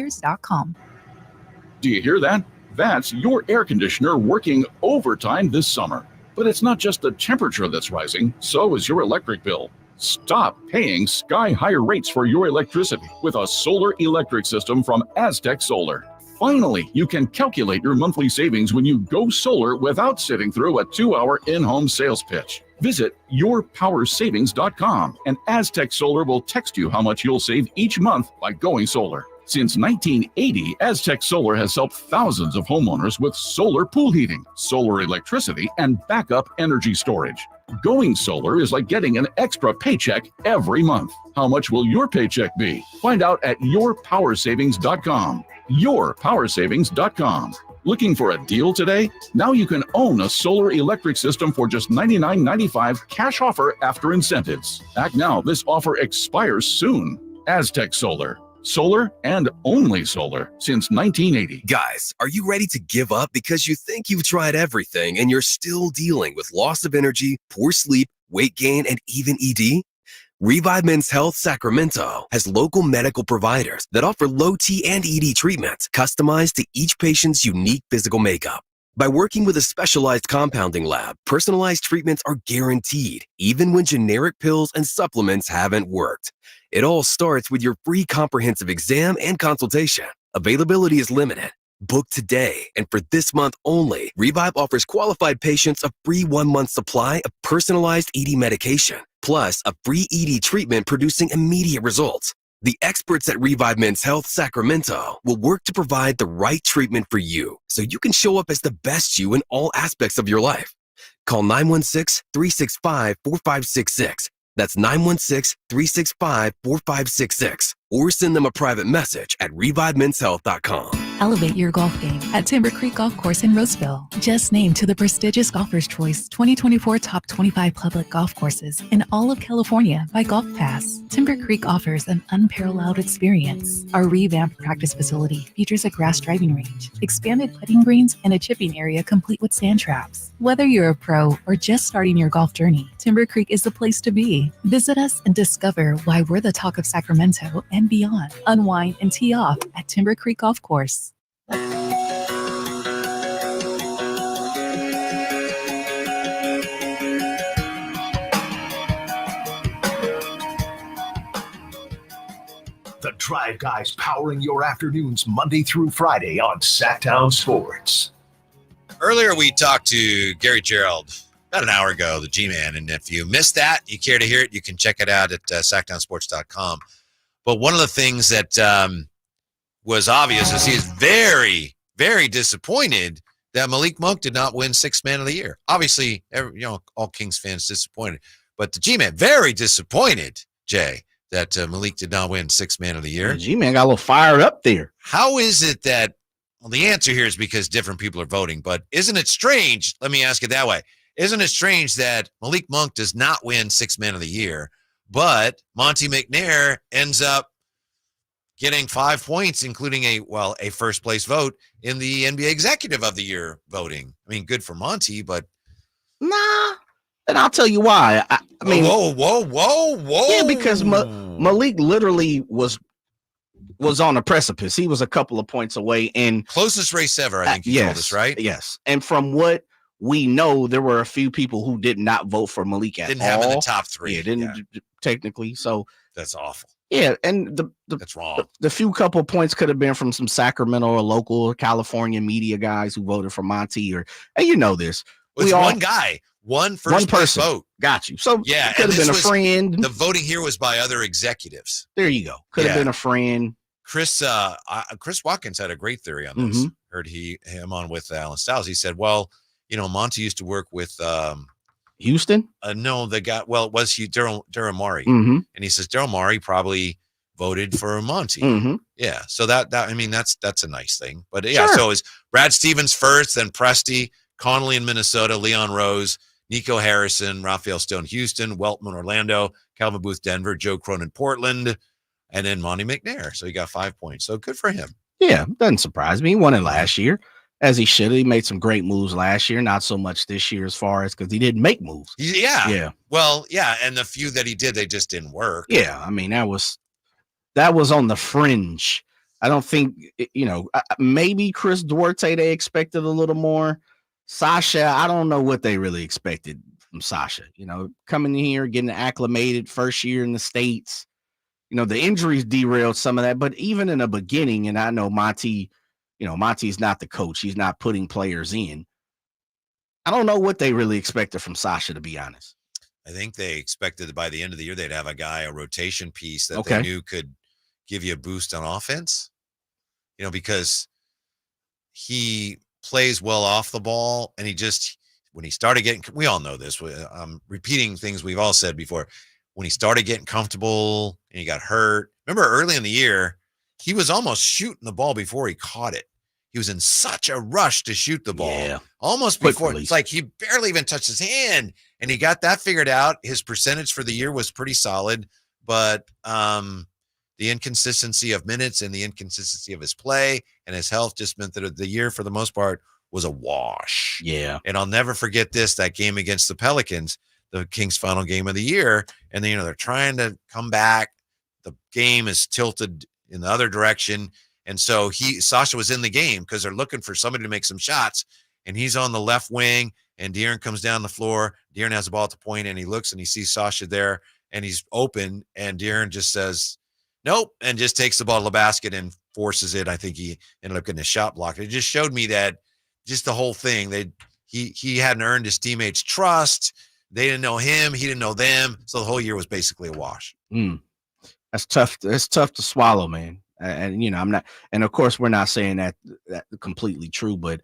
Do you hear that? That's your air conditioner working overtime this summer. But it's not just the temperature that's rising, so is your electric bill. Stop paying sky-high rates for your electricity with a solar electric system from Aztec Solar. Finally, you can calculate your monthly savings when you go solar without sitting through a 2-hour in-home sales pitch. Visit yourpowersavings.com and Aztec Solar will text you how much you'll save each month by going solar. Since 1980, Aztec Solar has helped thousands of homeowners with solar pool heating, solar electricity, and backup energy storage. Going solar is like getting an extra paycheck every month. How much will your paycheck be? Find out at yourpowersavings.com. Yourpowersavings.com. Looking for a deal today? Now you can own a solar electric system for just $99.95 cash offer after incentives. Act now. This offer expires soon. Aztec Solar. Solar and only solar since 1980. Guys, are you ready to give up because you think you've tried everything and you're still dealing with loss of energy, poor sleep, weight gain, and even ED? Revive Men's Health Sacramento has local medical providers that offer low T and ED treatments customized to each patient's unique physical makeup. By working with a specialized compounding lab, personalized treatments are guaranteed, even when generic pills and supplements haven't worked. It all starts with your free comprehensive exam and consultation. Availability is limited. Book today, and for this month only, Revive offers qualified patients a free 1-month supply of personalized ED medication, plus a free ED treatment producing immediate results. The experts at Revive Men's Health Sacramento will work to provide the right treatment for you so you can show up as the best you in all aspects of your life. Call 916-365-4566. That's 916-365-4566. Or send them a private message at revivemenshealth.com. Elevate your golf game at Timber Creek Golf Course in Roseville. Just named to the prestigious Golfer's Choice 2024 Top 25 Public Golf Courses in all of California by Golf Pass. Timber Creek offers an unparalleled experience. Our revamped practice facility features a grass driving range, expanded putting greens, and a chipping area complete with sand traps. Whether you're a pro or just starting your golf journey, Timber Creek is the place to be. Visit us and discover why we're the talk of Sacramento and beyond. Unwind and tee off at Timber Creek Golf Course. The Drive Guys powering your afternoons Monday through Friday on Sactown Sports. Earlier, we talked to Gary Gerald about an hour ago, the G-Man, and if you missed that, you care to hear it, you can check it out at sactownsports.com. But one of the things that was obvious is he's very, very disappointed that Malik Monk did not win Sixth Man of the Year. Obviously, all Kings fans disappointed, but the G-Man very disappointed, Jay, that Malik did not win Sixth Man of the Year. The G-Man got a little fired up there. How is it that? Well, the answer here is because different people are voting, but isn't it strange? Let me ask it that way. Isn't it strange that Malik Monk does not win Sixth Man of the Year, but Monty McNair ends up getting 5 points, including a first place vote in the NBA Executive of the Year voting? I mean, good for Monty, but nah. And I'll tell you why. I mean, whoa! Yeah, because Malik literally was was on the precipice. He was a couple of points away. And closest race ever, I think you told us, right? Yes. And from what we know, there were a few people who did not vote for Malik at all. Didn't have him in the top 3. Yeah, technically. So that's awful. Yeah, and that's wrong. The few couple points could have been from some Sacramento or local California media guys who voted for Monty, and you know this. It's one guy, one person vote. Got you. So yeah, it could have been a friend. The voting here was by other executives. There you go. Could have been a friend. Chris Watkins had a great theory on this. Heard him on with Alan Stiles. He said, well, Monty used to work with Houston? No, the guy. Well, it was Daryl Morey, Mm-hmm. and he says Daryl Morey probably voted for Monty. Mm-hmm. Yeah, so that's a nice thing. But yeah, so it was Brad Stevens first, then Presti, Connolly in Minnesota, Leon Rose, Nico Harrison, Raphael Stone, Houston, Weltman, Orlando, Calvin Booth, Denver, Joe Cronin, Portland, and then Monty McNair. So he got 5 points. So good for him. Yeah, doesn't surprise me. He won it last year. As he should have. He made some great moves last year, not so much this year as far as because he didn't make moves. Yeah. Well, yeah, and the few that he did, they just didn't work. Yeah, I mean, that was on the fringe. I don't think, maybe Chris Duarte, they expected a little more. Sasha, I don't know what they really expected from Sasha. Coming in here, getting acclimated, first year in the States. The injuries derailed some of that, but even in the beginning, and I know Monty's not the coach. He's not putting players in. I don't know what they really expected from Sasha, to be honest. I think they expected that by the end of the year, they'd have a rotation piece that they knew could give you a boost on offense. Because he plays well off the ball, and when he started getting, we all know this. I'm repeating things we've all said before. When he started getting comfortable and he got hurt, remember early in the year, he was almost shooting the ball before he caught it. He was in such a rush to shoot the ball. Almost before. It's like he barely even touched his hand, and he got that figured out. His percentage for the year was pretty solid, but the inconsistency of minutes and the inconsistency of his play and his health just meant that the year, for the most part, was a wash. Yeah. And I'll never forget that game against the Pelicans, the Kings' final game of the year. And then, they're trying to come back. The game is tilted in the other direction. And so Sasha was in the game because they're looking for somebody to make some shots. And he's on the left wing, and De'Aaron comes down the floor. De'Aaron has the ball at the point, and he looks and he sees Sasha there, and he's open. And De'Aaron just says, nope, and just takes the ball to the basket and forces it. I think he ended up getting a shot block. It just showed me that just the whole thing, he hadn't earned his teammates' trust. They didn't know him. He didn't know them. So the whole year was basically a wash. That's tough. It's tough to swallow, man. And I'm not, and of course we're not saying that completely true, but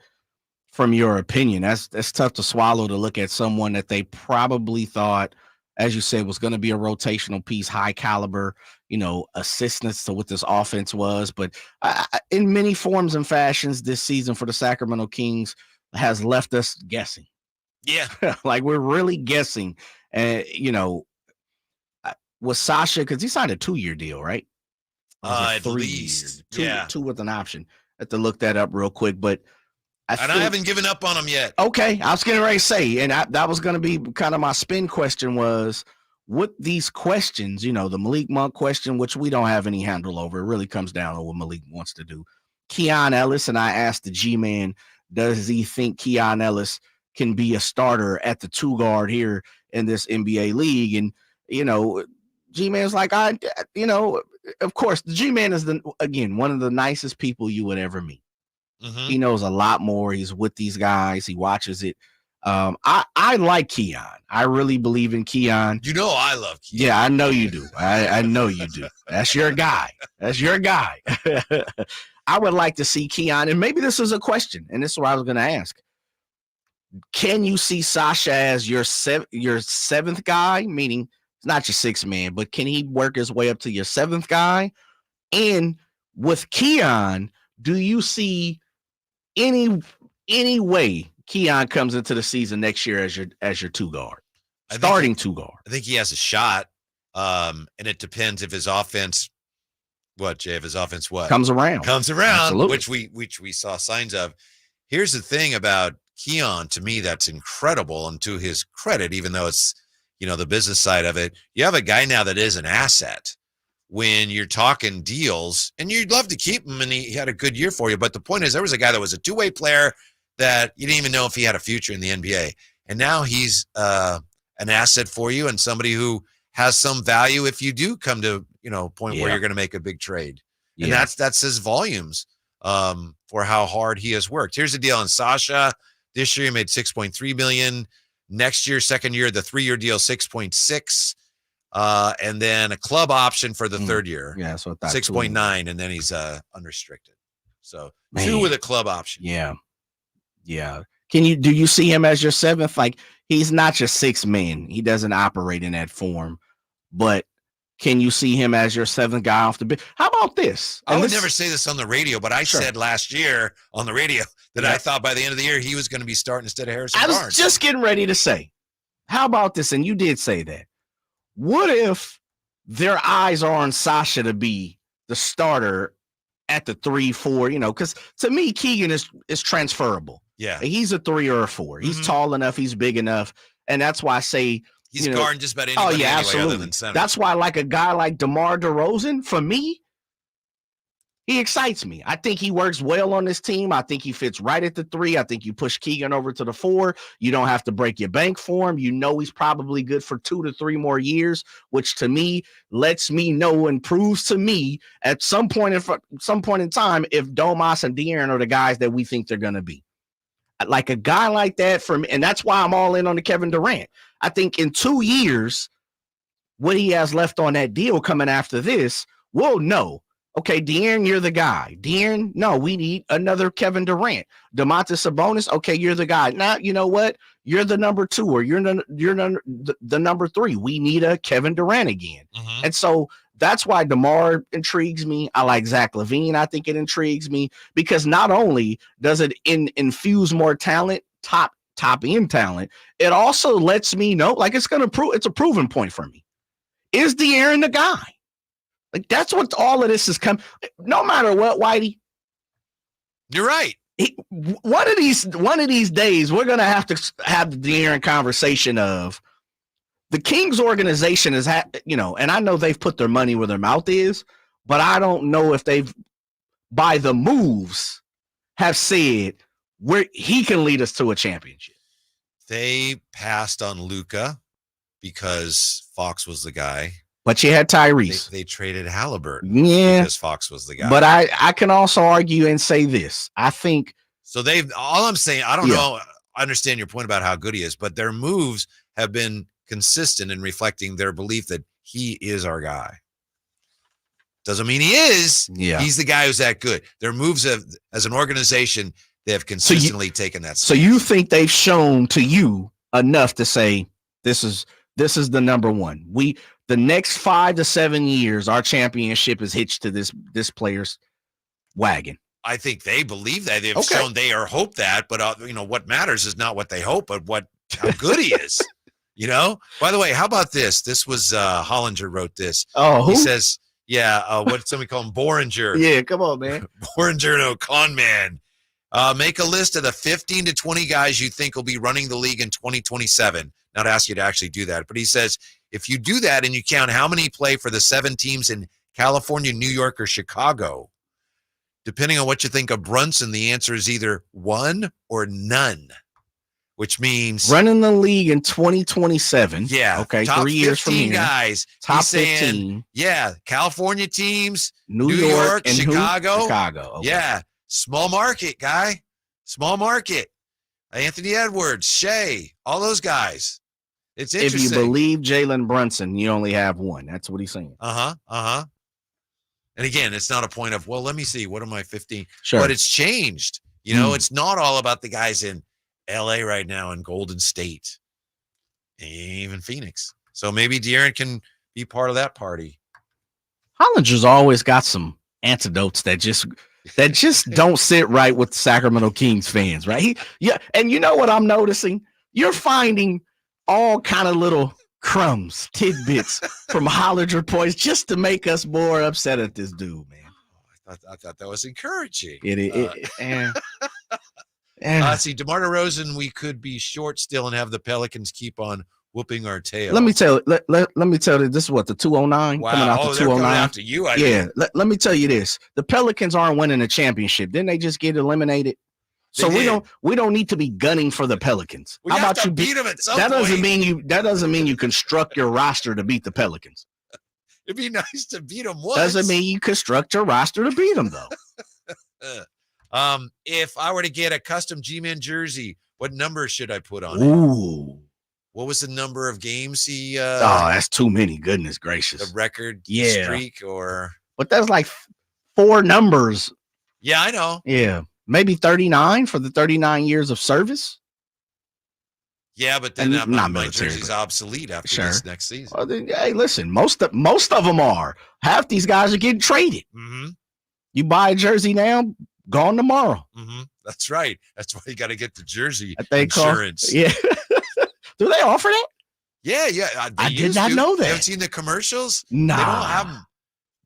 from your opinion, that's tough to swallow, to look at someone that they probably thought, as you said, was going to be a rotational piece, high caliber, assistance to what this offense was. But in many forms and fashions, this season for the Sacramento Kings has left us guessing. Yeah. Like we're really guessing. And, with Sasha, because he signed a 2-year deal, right? At least. Two with an option. I have to look that up real quick, but I haven't given up on him yet. Okay, I was getting ready to say, and that was going to be kind of my spin question was, with these questions, the Malik Monk question, which we don't have any handle over, it really comes down to what Malik wants to do. Keon Ellis, and I asked the G-Man, does he think Keon Ellis can be a starter at the 2 guard here in this NBA league? And, G-Man's like, of course, the G-Man is, one of the nicest people you would ever meet. Mm-hmm. He knows a lot more. He's with these guys. He watches it. I like Keon. I really believe in Keon. I love Keon. Yeah, I know you do. I know you do. That's your guy. I would like to see Keon, and maybe this is a question, and this is what I was going to ask. Can you see Sasha as your 7th guy, meaning it's not your 6th man, but can he work his way up to your 7th guy? And with Keon, do you see any way Keon comes into the season next year as your 2 guard, starting 2 guard? I think he has a shot, and it depends if his offense, comes around, Absolutely. which we saw signs of. Here's the thing about Keon, to me, that's incredible, and to his credit, even though it's the business side of it, you have a guy now that is an asset. when you're talking deals, and you'd love to keep him, and he had a good year for you. But the point is, there was a guy that was a two-way player that you didn't even know if he had a future in the NBA. And now he's an asset for you and somebody who has some value if you do come to, a point where you're going to make a big trade. And that says volumes for how hard he has worked. Here's the deal on Sasha. This year he made $6.3 million. Next year, second year, the 3-year deal, 6.6. And then a club option for the third year. Yeah, so 6.9, and then he's unrestricted. So 2 with a club option. Yeah. Do you see him as your 7th? Like, he's not your 6th man. He doesn't operate in that form. But can you see him as your 7th guy off the bench? How about this? I would never say this on the radio, but I said last year on the radio that I thought by the end of the year he was going to be starting instead of Harrison Barnes. I was just getting ready to say, how about this? And you did say that. What if their eyes are on Sasha to be the starter at the 3-4? Because to me, Keegan is transferable. Yeah, he's a 3 or a 4. He's tall enough. He's big enough, and that's why I say he's guarding just about anybody other than center. That's why, like a guy like DeMar DeRozan, for me, he excites me. I think he works well on this team. I think he fits right at the 3. I think you push Keegan over to the 4. You don't have to break your bank for him. He's probably good for 2 to 3 more years, which to me lets me know and proves to me at some point in time if Domas and De'Aaron are the guys that we think they're going to be. Like a guy like that for me, and that's why I'm all in on the Kevin Durant. I think in 2 years, what he has left on that deal coming after this, we'll know. Okay, De'Aaron, you're the guy. De'Aaron, no, we need another Kevin Durant. Domantas Sabonis, okay, you're the guy. Now, you know what? You're the number 2 or you're the number 3. We need a Kevin Durant again. And so that's why DeMar intrigues me. I like Zach LaVine. I think it intrigues me because not only does it infuse more talent, top end talent, it also lets me know, like it's a proven point for me. Is De'Aaron the guy? Like that's what all of this is come. No matter what, Whitey. You're right. One of these days, we're gonna have to have the De'Aaron conversation of the Kings organization is, and I know they've put their money where their mouth is, but I don't know if they've, by the moves, have said where he can lead us to a championship. They passed on Luka because Fox was the guy. But you had Tyrese. They traded Halliburton because Fox was the guy. But I can also argue and say this. I think. So all I'm saying, I don't know. I understand your point about how good he is, but their moves have been consistent in reflecting their belief that he is our guy. Doesn't mean he is. Yeah. He's the guy who's that good. Their moves as an organization, they have consistently taken that. So you think they've shown to you enough to say this is the number 1. The next 5 to 7 years, our championship is hitched to this player's wagon. I think they believe that. They've shown they hope that, but what matters is not what they hope, but how good he is. By the way, how about this? This was Hollinger wrote this. Oh, who? He says, what somebody call him Boringer. Yeah, come on, man. Boringer, no con man. Make a list of the 15 to 20 guys you think will be running the league in 2027. Not ask you to actually do that, but he says, if you do that and you count how many play for the 7 teams in California, New York, or Chicago, depending on what you think of Brunson, the answer is either 1 or none. Which means running the league in 2027. Yeah. Okay. Top 3 years from here. Guys. Top saying, 15. Yeah. California teams, New York and Chicago. Who? Chicago. Okay. Yeah. Small market, guy. Small market. Anthony Edwards, Shea, all those guys. It's interesting. If you believe Jalen Brunson, you only have 1. That's what he's saying. And again, it's not a point of, well, let me see. What are my 15? Sure. But it's changed. It's not all about the guys in LA right now and Golden State, even Phoenix. So maybe De'Aaron can be part of that party. Hollinger's always got some antidotes that just don't sit right with the Sacramento Kings fans, right? And you know what I'm noticing? You're finding all kind of little crumbs, tidbits from Hollinger points just to make us more upset at this dude, man. I thought that was encouraging. Let's see, DeMar DeRozan, we could be short still and have the Pelicans keep on whooping our tail. Let me tell you, this is what, the 209? Wow. Coming out the 209. Coming out to you, I yeah. mean. Let me tell you this. The Pelicans aren't winning a championship. Didn't they just get eliminated? So we don't need to be gunning for the Pelicans. How about you beat them at some that point? Doesn't mean you construct your roster to beat the Pelicans. It'd be nice to beat them once. Doesn't mean you construct your roster to beat them, though. If I were to get a custom G-Man jersey, what number should I put on it? Ooh. What was the number of games he that's too many. Goodness gracious. The record streak or but that's like 4 numbers. Yeah, I know. Yeah. Maybe 39 for the 39 years of service. Yeah, but then my jersey's obsolete after this next season. Well, then, hey, listen, most of them are. Half these guys are getting traded. Mm-hmm. You buy a jersey now, gone tomorrow. Mm-hmm. That's right. That's why you got to get the jersey insurance. Yeah. Do they offer that? Yeah. I did not know that. You haven't seen the commercials? Nah. They don't have them.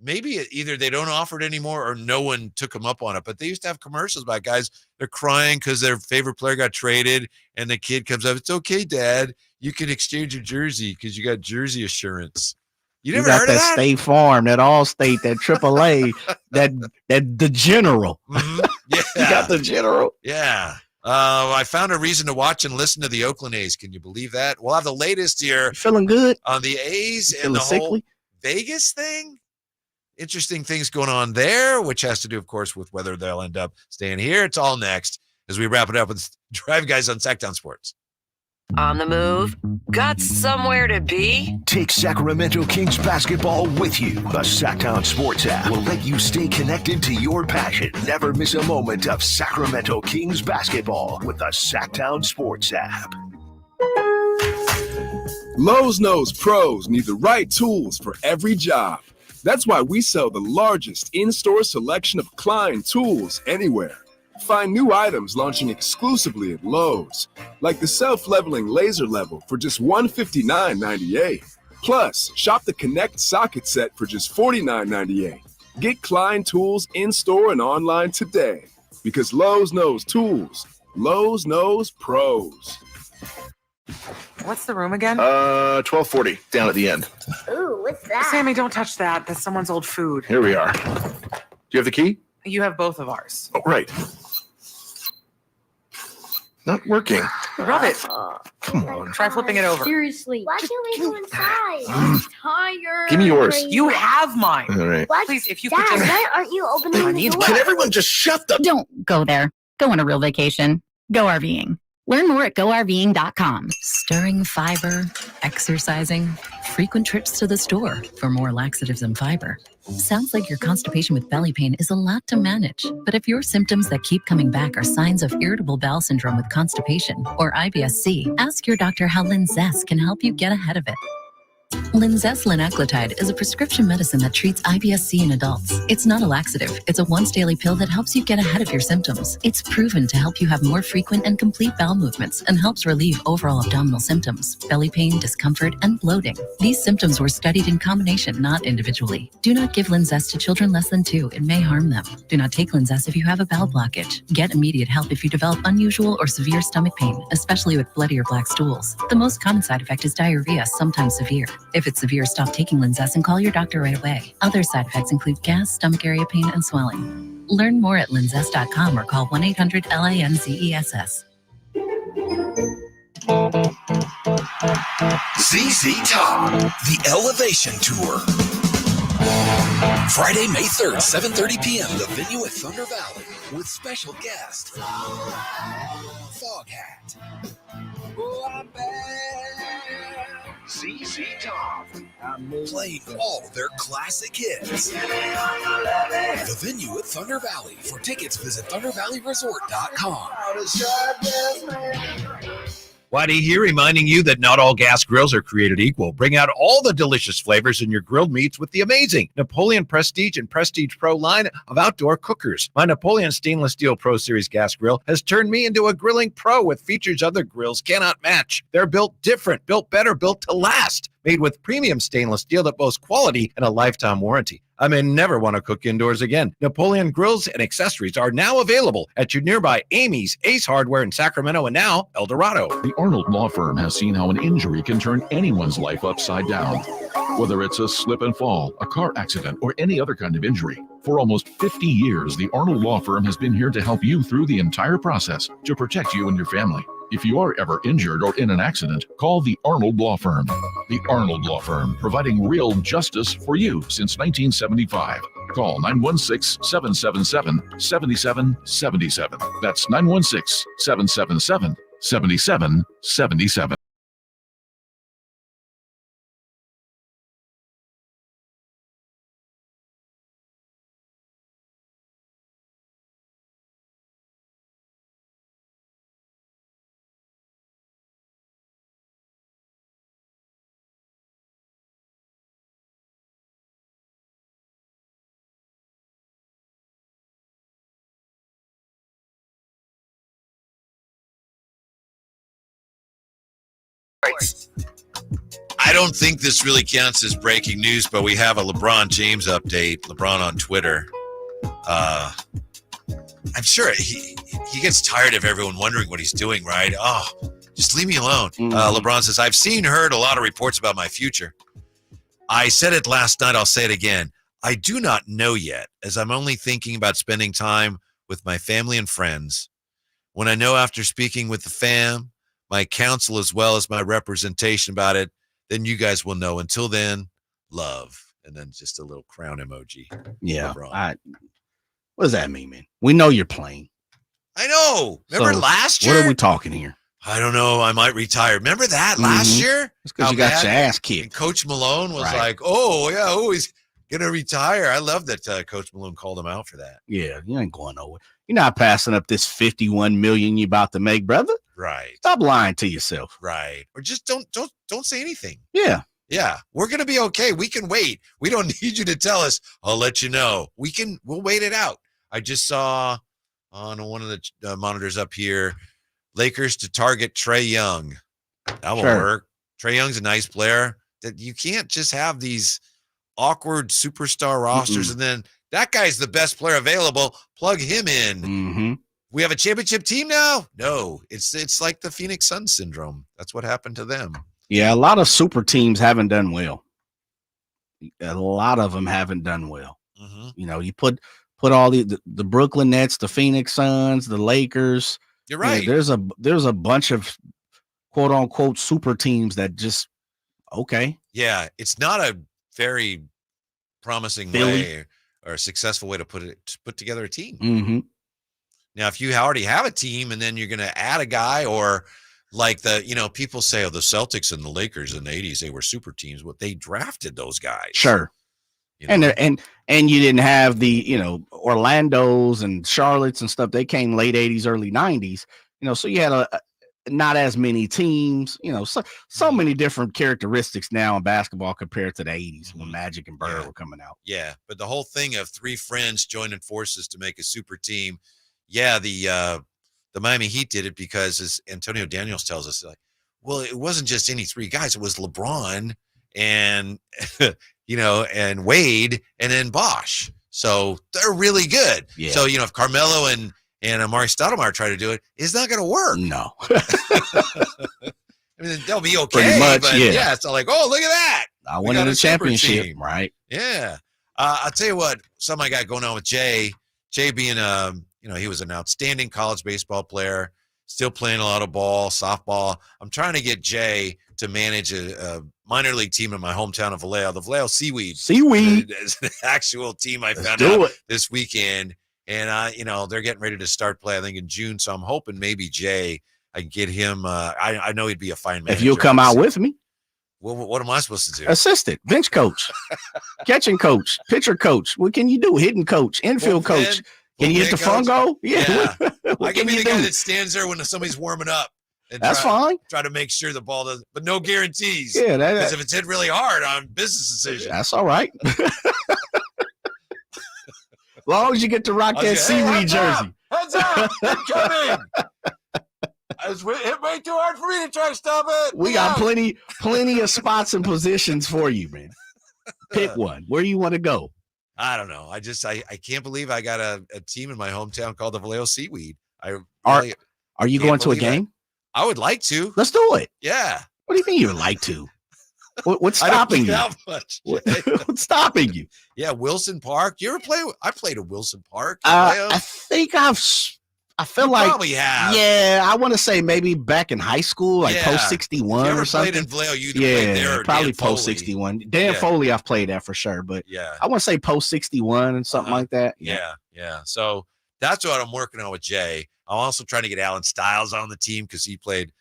Maybe either they don't offer it anymore or no one took them up on it. But they used to have commercials about guys. They're crying because their favorite player got traded. And the kid comes up. It's okay, Dad. You can exchange your jersey because you got jersey assurance. You never heard of that? State Farm, that Allstate, that AAA, that the General. Mm-hmm. Yeah. You got the General? Yeah. I found a reason to watch and listen to the Oakland A's. Can you believe that? We'll have the latest here. You feeling good? On the A's and the whole Vegas thing. Interesting things going on there, which has to do, of course, with whether they'll end up staying here. It's all next as we wrap it up with Drive Guys on Sactown Sports. On the move? Got somewhere to be? Take Sacramento Kings basketball with you. The Sactown Sports app will let you stay connected to your passion. Never miss a moment of Sacramento Kings basketball with the Sactown Sports app. Lowe's knows pros need the right tools for every job. That's why we sell the largest in-store selection of Klein tools anywhere. Find new items launching exclusively at Lowe's, like the self-leveling laser level for just $159.98. Plus, shop the Connect socket set for just $49.98. Get Klein tools in-store and online today, because Lowe's knows tools. Lowe's knows pros. What's the room again? 1240, down at the end. Ooh, what's that? Sammy, don't touch that. That's someone's old food. Here we are. Do you have the key? You have both of ours. Oh, right. Not working. Rub it. Come on. Try flipping it over. Seriously. Why can't we go inside? I'm tired. Give me yours. You have mine. All right. What? Please, if you Dad, could just... why aren't you opening the door? Can everyone just shut the... Don't go there. Go on a real vacation. Go RVing. Learn more at GoRVing.com. Stirring fiber, exercising, frequent trips to the store for more laxatives and fiber. Sounds like your constipation with belly pain is a lot to manage. But if your symptoms that keep coming back are signs of irritable bowel syndrome with constipation or IBS-C, ask your doctor how Linzess can help you get ahead of it. Linzess linaclotide is a prescription medicine that treats IBS-C in adults. It's not a laxative. It's a once-daily pill that helps you get ahead of your symptoms. It's proven to help you have more frequent and complete bowel movements and helps relieve overall abdominal symptoms, belly pain, discomfort, and bloating. These symptoms were studied in combination, not individually. Do not give Linzess to children less than 2. It may harm them. Do not take Linzess if you have a bowel blockage. Get immediate help if you develop unusual or severe stomach pain, especially with bloody or black stools. The most common side effect is diarrhea, sometimes severe. If it's severe, stop taking Linzess and call your doctor right away. Other side effects include gas, stomach area pain, and swelling. Learn more at linzess.com or call 1-800-LINZESS. ZZ Top, the Elevation Tour. Friday, May 3rd, 7:30 p.m., the venue at Thunder Valley with special guest, Foghat. ZZ Top, playing all their classic hits. The venue at Thunder Valley. For tickets, visit ThunderValleyResort.com. Whitey here, reminding you that not all gas grills are created equal. Bring out all the delicious flavors in your grilled meats with the amazing Napoleon Prestige and Prestige Pro line of outdoor cookers. My Napoleon Stainless Steel Pro Series gas grill has turned me into a grilling pro with features other grills cannot match. They're built different, built better, built to last. made with premium stainless steel that boasts quality and a lifetime warranty. I may never want to cook indoors again. Napoleon grills and accessories are now available at your nearby Amy's, Ace Hardware in Sacramento, and now El Dorado. The Arnold Law Firm has seen how an injury can turn anyone's life upside down. Whether it's a slip and fall, a car accident, or any other kind of injury. For almost 50 years, the Arnold Law Firm has been here to help you through the entire process to protect you and your family. If you are ever injured or in an accident, call the Arnold Law Firm. The Arnold Law Firm, providing real justice for you since 1975. Call 916-777-7777. That's 916-777-7777. I don't think this really counts as breaking news, but we have a LeBron James update. LeBron on Twitter. I'm sure he gets tired of everyone wondering what he's doing, right? Oh, just leave me alone. LeBron says, I've heard a lot of reports about my future. I said it last night. I'll say it again. I do not know yet, as I'm only thinking about spending time with my family and friends. When I know after speaking with the fam, my counsel as well as my representation about it, then you guys will know. Until then, love. And then just a little crown emoji. Yeah. What does that mean, man? We know you're playing. I know. Remember last year? What are we talking here? I don't know. I might retire. Remember that last year? It's because you got your ass kicked. And Coach Malone was like, oh, yeah, he's going to retire. I love that Coach Malone called him out for that. Yeah, you ain't going nowhere. You're not passing up this $51 million you about to make, brother. Right. Stop lying to yourself. Right. Or just don't say anything. Yeah. Yeah. We're going to be okay. We can wait. We don't need you to tell us. I'll let you know. We'll wait it out. I just saw on one of the monitors up here, Lakers to target Trae Young. That will work. Trae Young's a nice player. That you can't just have these awkward superstar rosters and then that guy's the best player available. Plug him in. We have a championship team now? No, it's like the Phoenix Suns syndrome. That's what happened to them. Yeah, a lot of super teams haven't done well. A lot of them haven't done well. You know, you put all the Brooklyn Nets, the Phoenix Suns, the Lakers. You're right. You know, there's a bunch of quote unquote super teams that just okay. Yeah, it's not a very promising way or a successful way to put together a team. Now, if you already have a team and then you're going to add a guy or like people say, the Celtics and the Lakers in the 80s, they were super teams. Well, they drafted those guys. Sure. You know? And you didn't have the, Orlando's and Charlotte's and stuff. They came late 80s, early 90s, so you had not as many teams, so many different characteristics now in basketball compared to the 80s when Magic and Bird were coming out. Yeah. But the whole thing of three friends joining forces to make a super team. Yeah, the Miami Heat did it because, as Antonio Daniels tells us, it wasn't just any three guys. It was LeBron and, and Wade and then Bosh. So they're really good. Yeah. So, if Carmelo and Amari Stoudemire try to do it, it's not going to work. No. I mean, they'll be okay. Pretty much, but yeah. It's not like, oh, look at that. I won in the championship, right? Yeah. I'll tell you what, something I got going on with Jay. Jay being he was an outstanding college baseball player, still playing a lot of ball, softball. I'm trying to get Jay to manage a minor league team in my hometown of Vallejo, the Vallejo Seaweed. Is an actual team I found out this weekend. And, they're getting ready to start play, I think, in June. So I'm hoping maybe Jay, I can get him. I know he'd be a fine manager. If you'll come out with me. Well, what am I supposed to do? Assistant, bench coach, catching coach, pitcher coach. What can you do? Hitting coach, infield coach. Can you hit the front goal? Yeah. I can be the guy that stands there when somebody's warming up. And That's fine. Try to make sure the ball doesn't, but no guarantees. Yeah. Because if it's hit really hard on business decision. That's all right. As long as you get to rock that Seaweed jersey. Heads up. Coming. It's way too hard for me to try to stop it. We got plenty of spots and positions for you, man. Pick one. Where you want to go? I don't know. I can't believe I got a team in my hometown called the Vallejo Seaweed. Are you going to a game? I would like to. Let's do it. Yeah. What do you mean you would like to? What's stopping you? What's stopping you? Yeah, Wilson Park. You ever play? I played at Wilson Park. I think I feel like probably have. Yeah, I want to say maybe back in high school, like post 61 or something. Played in Vallejo, you played there. Probably post 61. Dan Foley, I've played that for sure, but I want to say post 61 and something like that. Yeah. So that's what I'm working on with Jay. I'm also trying to get Alan Stiles on the team because he played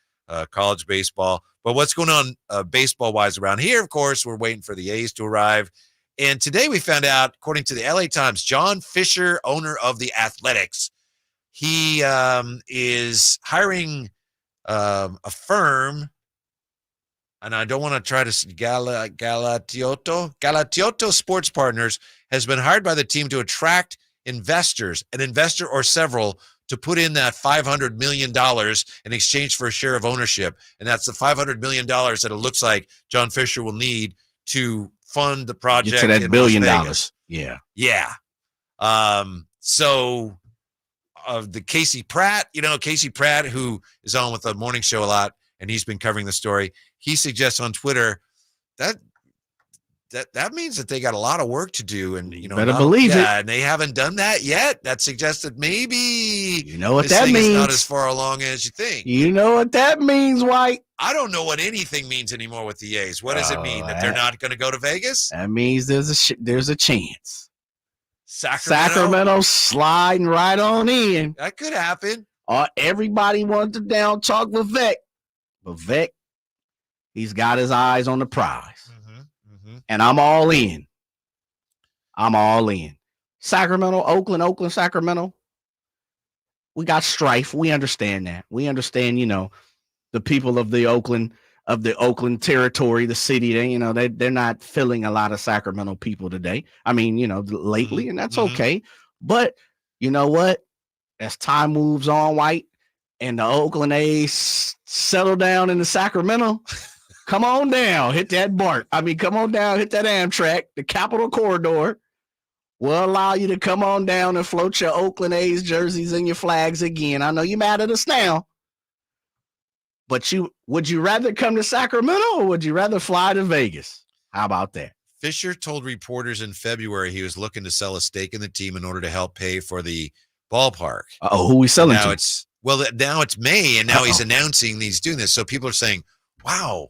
college baseball. But what's going on baseball-wise around here, of course, we're waiting for the A's to arrive. And today we found out, according to the LA Times, John Fisher, owner of the Athletics, he is hiring a firm, and I don't want to try to Galatioto Sports Partners has been hired by the team to attract investors, an investor or several, to put in that $500 million in exchange for a share of ownership. And that's the $500 million that it looks like John Fisher will need to fund the project. Get to that $1 billion. Yeah. Yeah. So the Casey Pratt, Casey Pratt, who is on with the morning show a lot, and he's been covering the story. He suggests on Twitter that means that they got a lot of work to do, and better believe it. And they haven't done that yet. That suggests that maybe what that means. Is not as far along as you think. You know what that means, White? I don't know what anything means anymore with the A's. What does it mean? That they're not going to go to Vegas? That means there's a chance. Sacramento sliding right on in. That could happen. Everybody wanted to down talk with Vec, but Vec, he's got his eyes on the prize. And I'm all in. Sacramento, Oakland, Sacramento. We got strife. We understand that. We understand, the people of the Oakland territory, the city, they're not filling a lot of Sacramento people today. I mean, lately, and that's okay. But you know what? As time moves on, White, and the Oakland A's settle down in the Sacramento, come on down, hit that BART. Come on down, hit that Amtrak, the Capitol Corridor. We'll allow you to come on down and float your Oakland A's jerseys and your flags again. I know you're mad at us now, but would you rather come to Sacramento or would you rather fly to Vegas? How about that? Fisher told reporters in February he was looking to sell a stake in the team in order to help pay for the ballpark. Who we selling now to? Now it's May, and now he's announcing he's doing this. So people are saying, wow,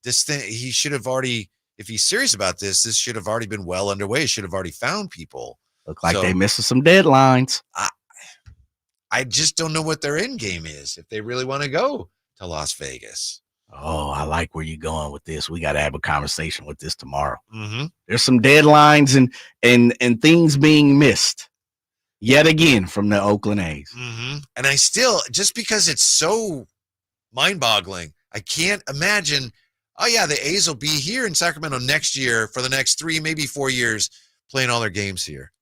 this thing, he should have already, if he's serious about this should have already been well underway. He should have already found people. Look like they missing some deadlines. I just don't know what their end game is if they really want to go to Las Vegas. Oh, I like where you're going with this. We got to have a conversation with this tomorrow. Mm-hmm. There's some deadlines and things being missed yet again from the Oakland A's. Mm-hmm. And I still, just because it's so mind-boggling, I can't imagine, the A's will be here in Sacramento next year for the next 3, maybe 4 years playing all their games here.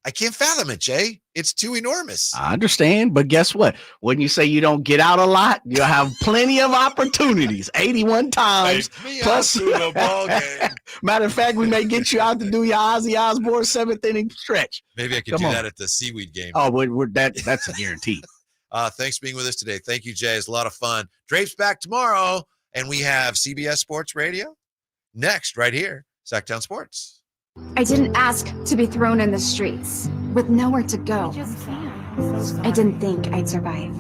I can't fathom it, Jay. It's too enormous. I understand, but guess what? When you say you don't get out a lot, you'll have plenty of opportunities. 81 times. Plus, matter of fact, we may get you out to do your Ozzy Osbourne 7th inning stretch. Maybe I could do that at the Seaweed game. Oh, that's a guarantee. Thanks for being with us today. Thank you, Jay. It's a lot of fun. Drape's back tomorrow, and we have CBS Sports Radio next right here, Sactown Sports. I didn't ask to be thrown in the streets with nowhere to go. I didn't think I'd survive.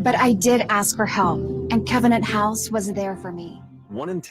But I did ask for help, and Covenant House was there for me. 1 in 10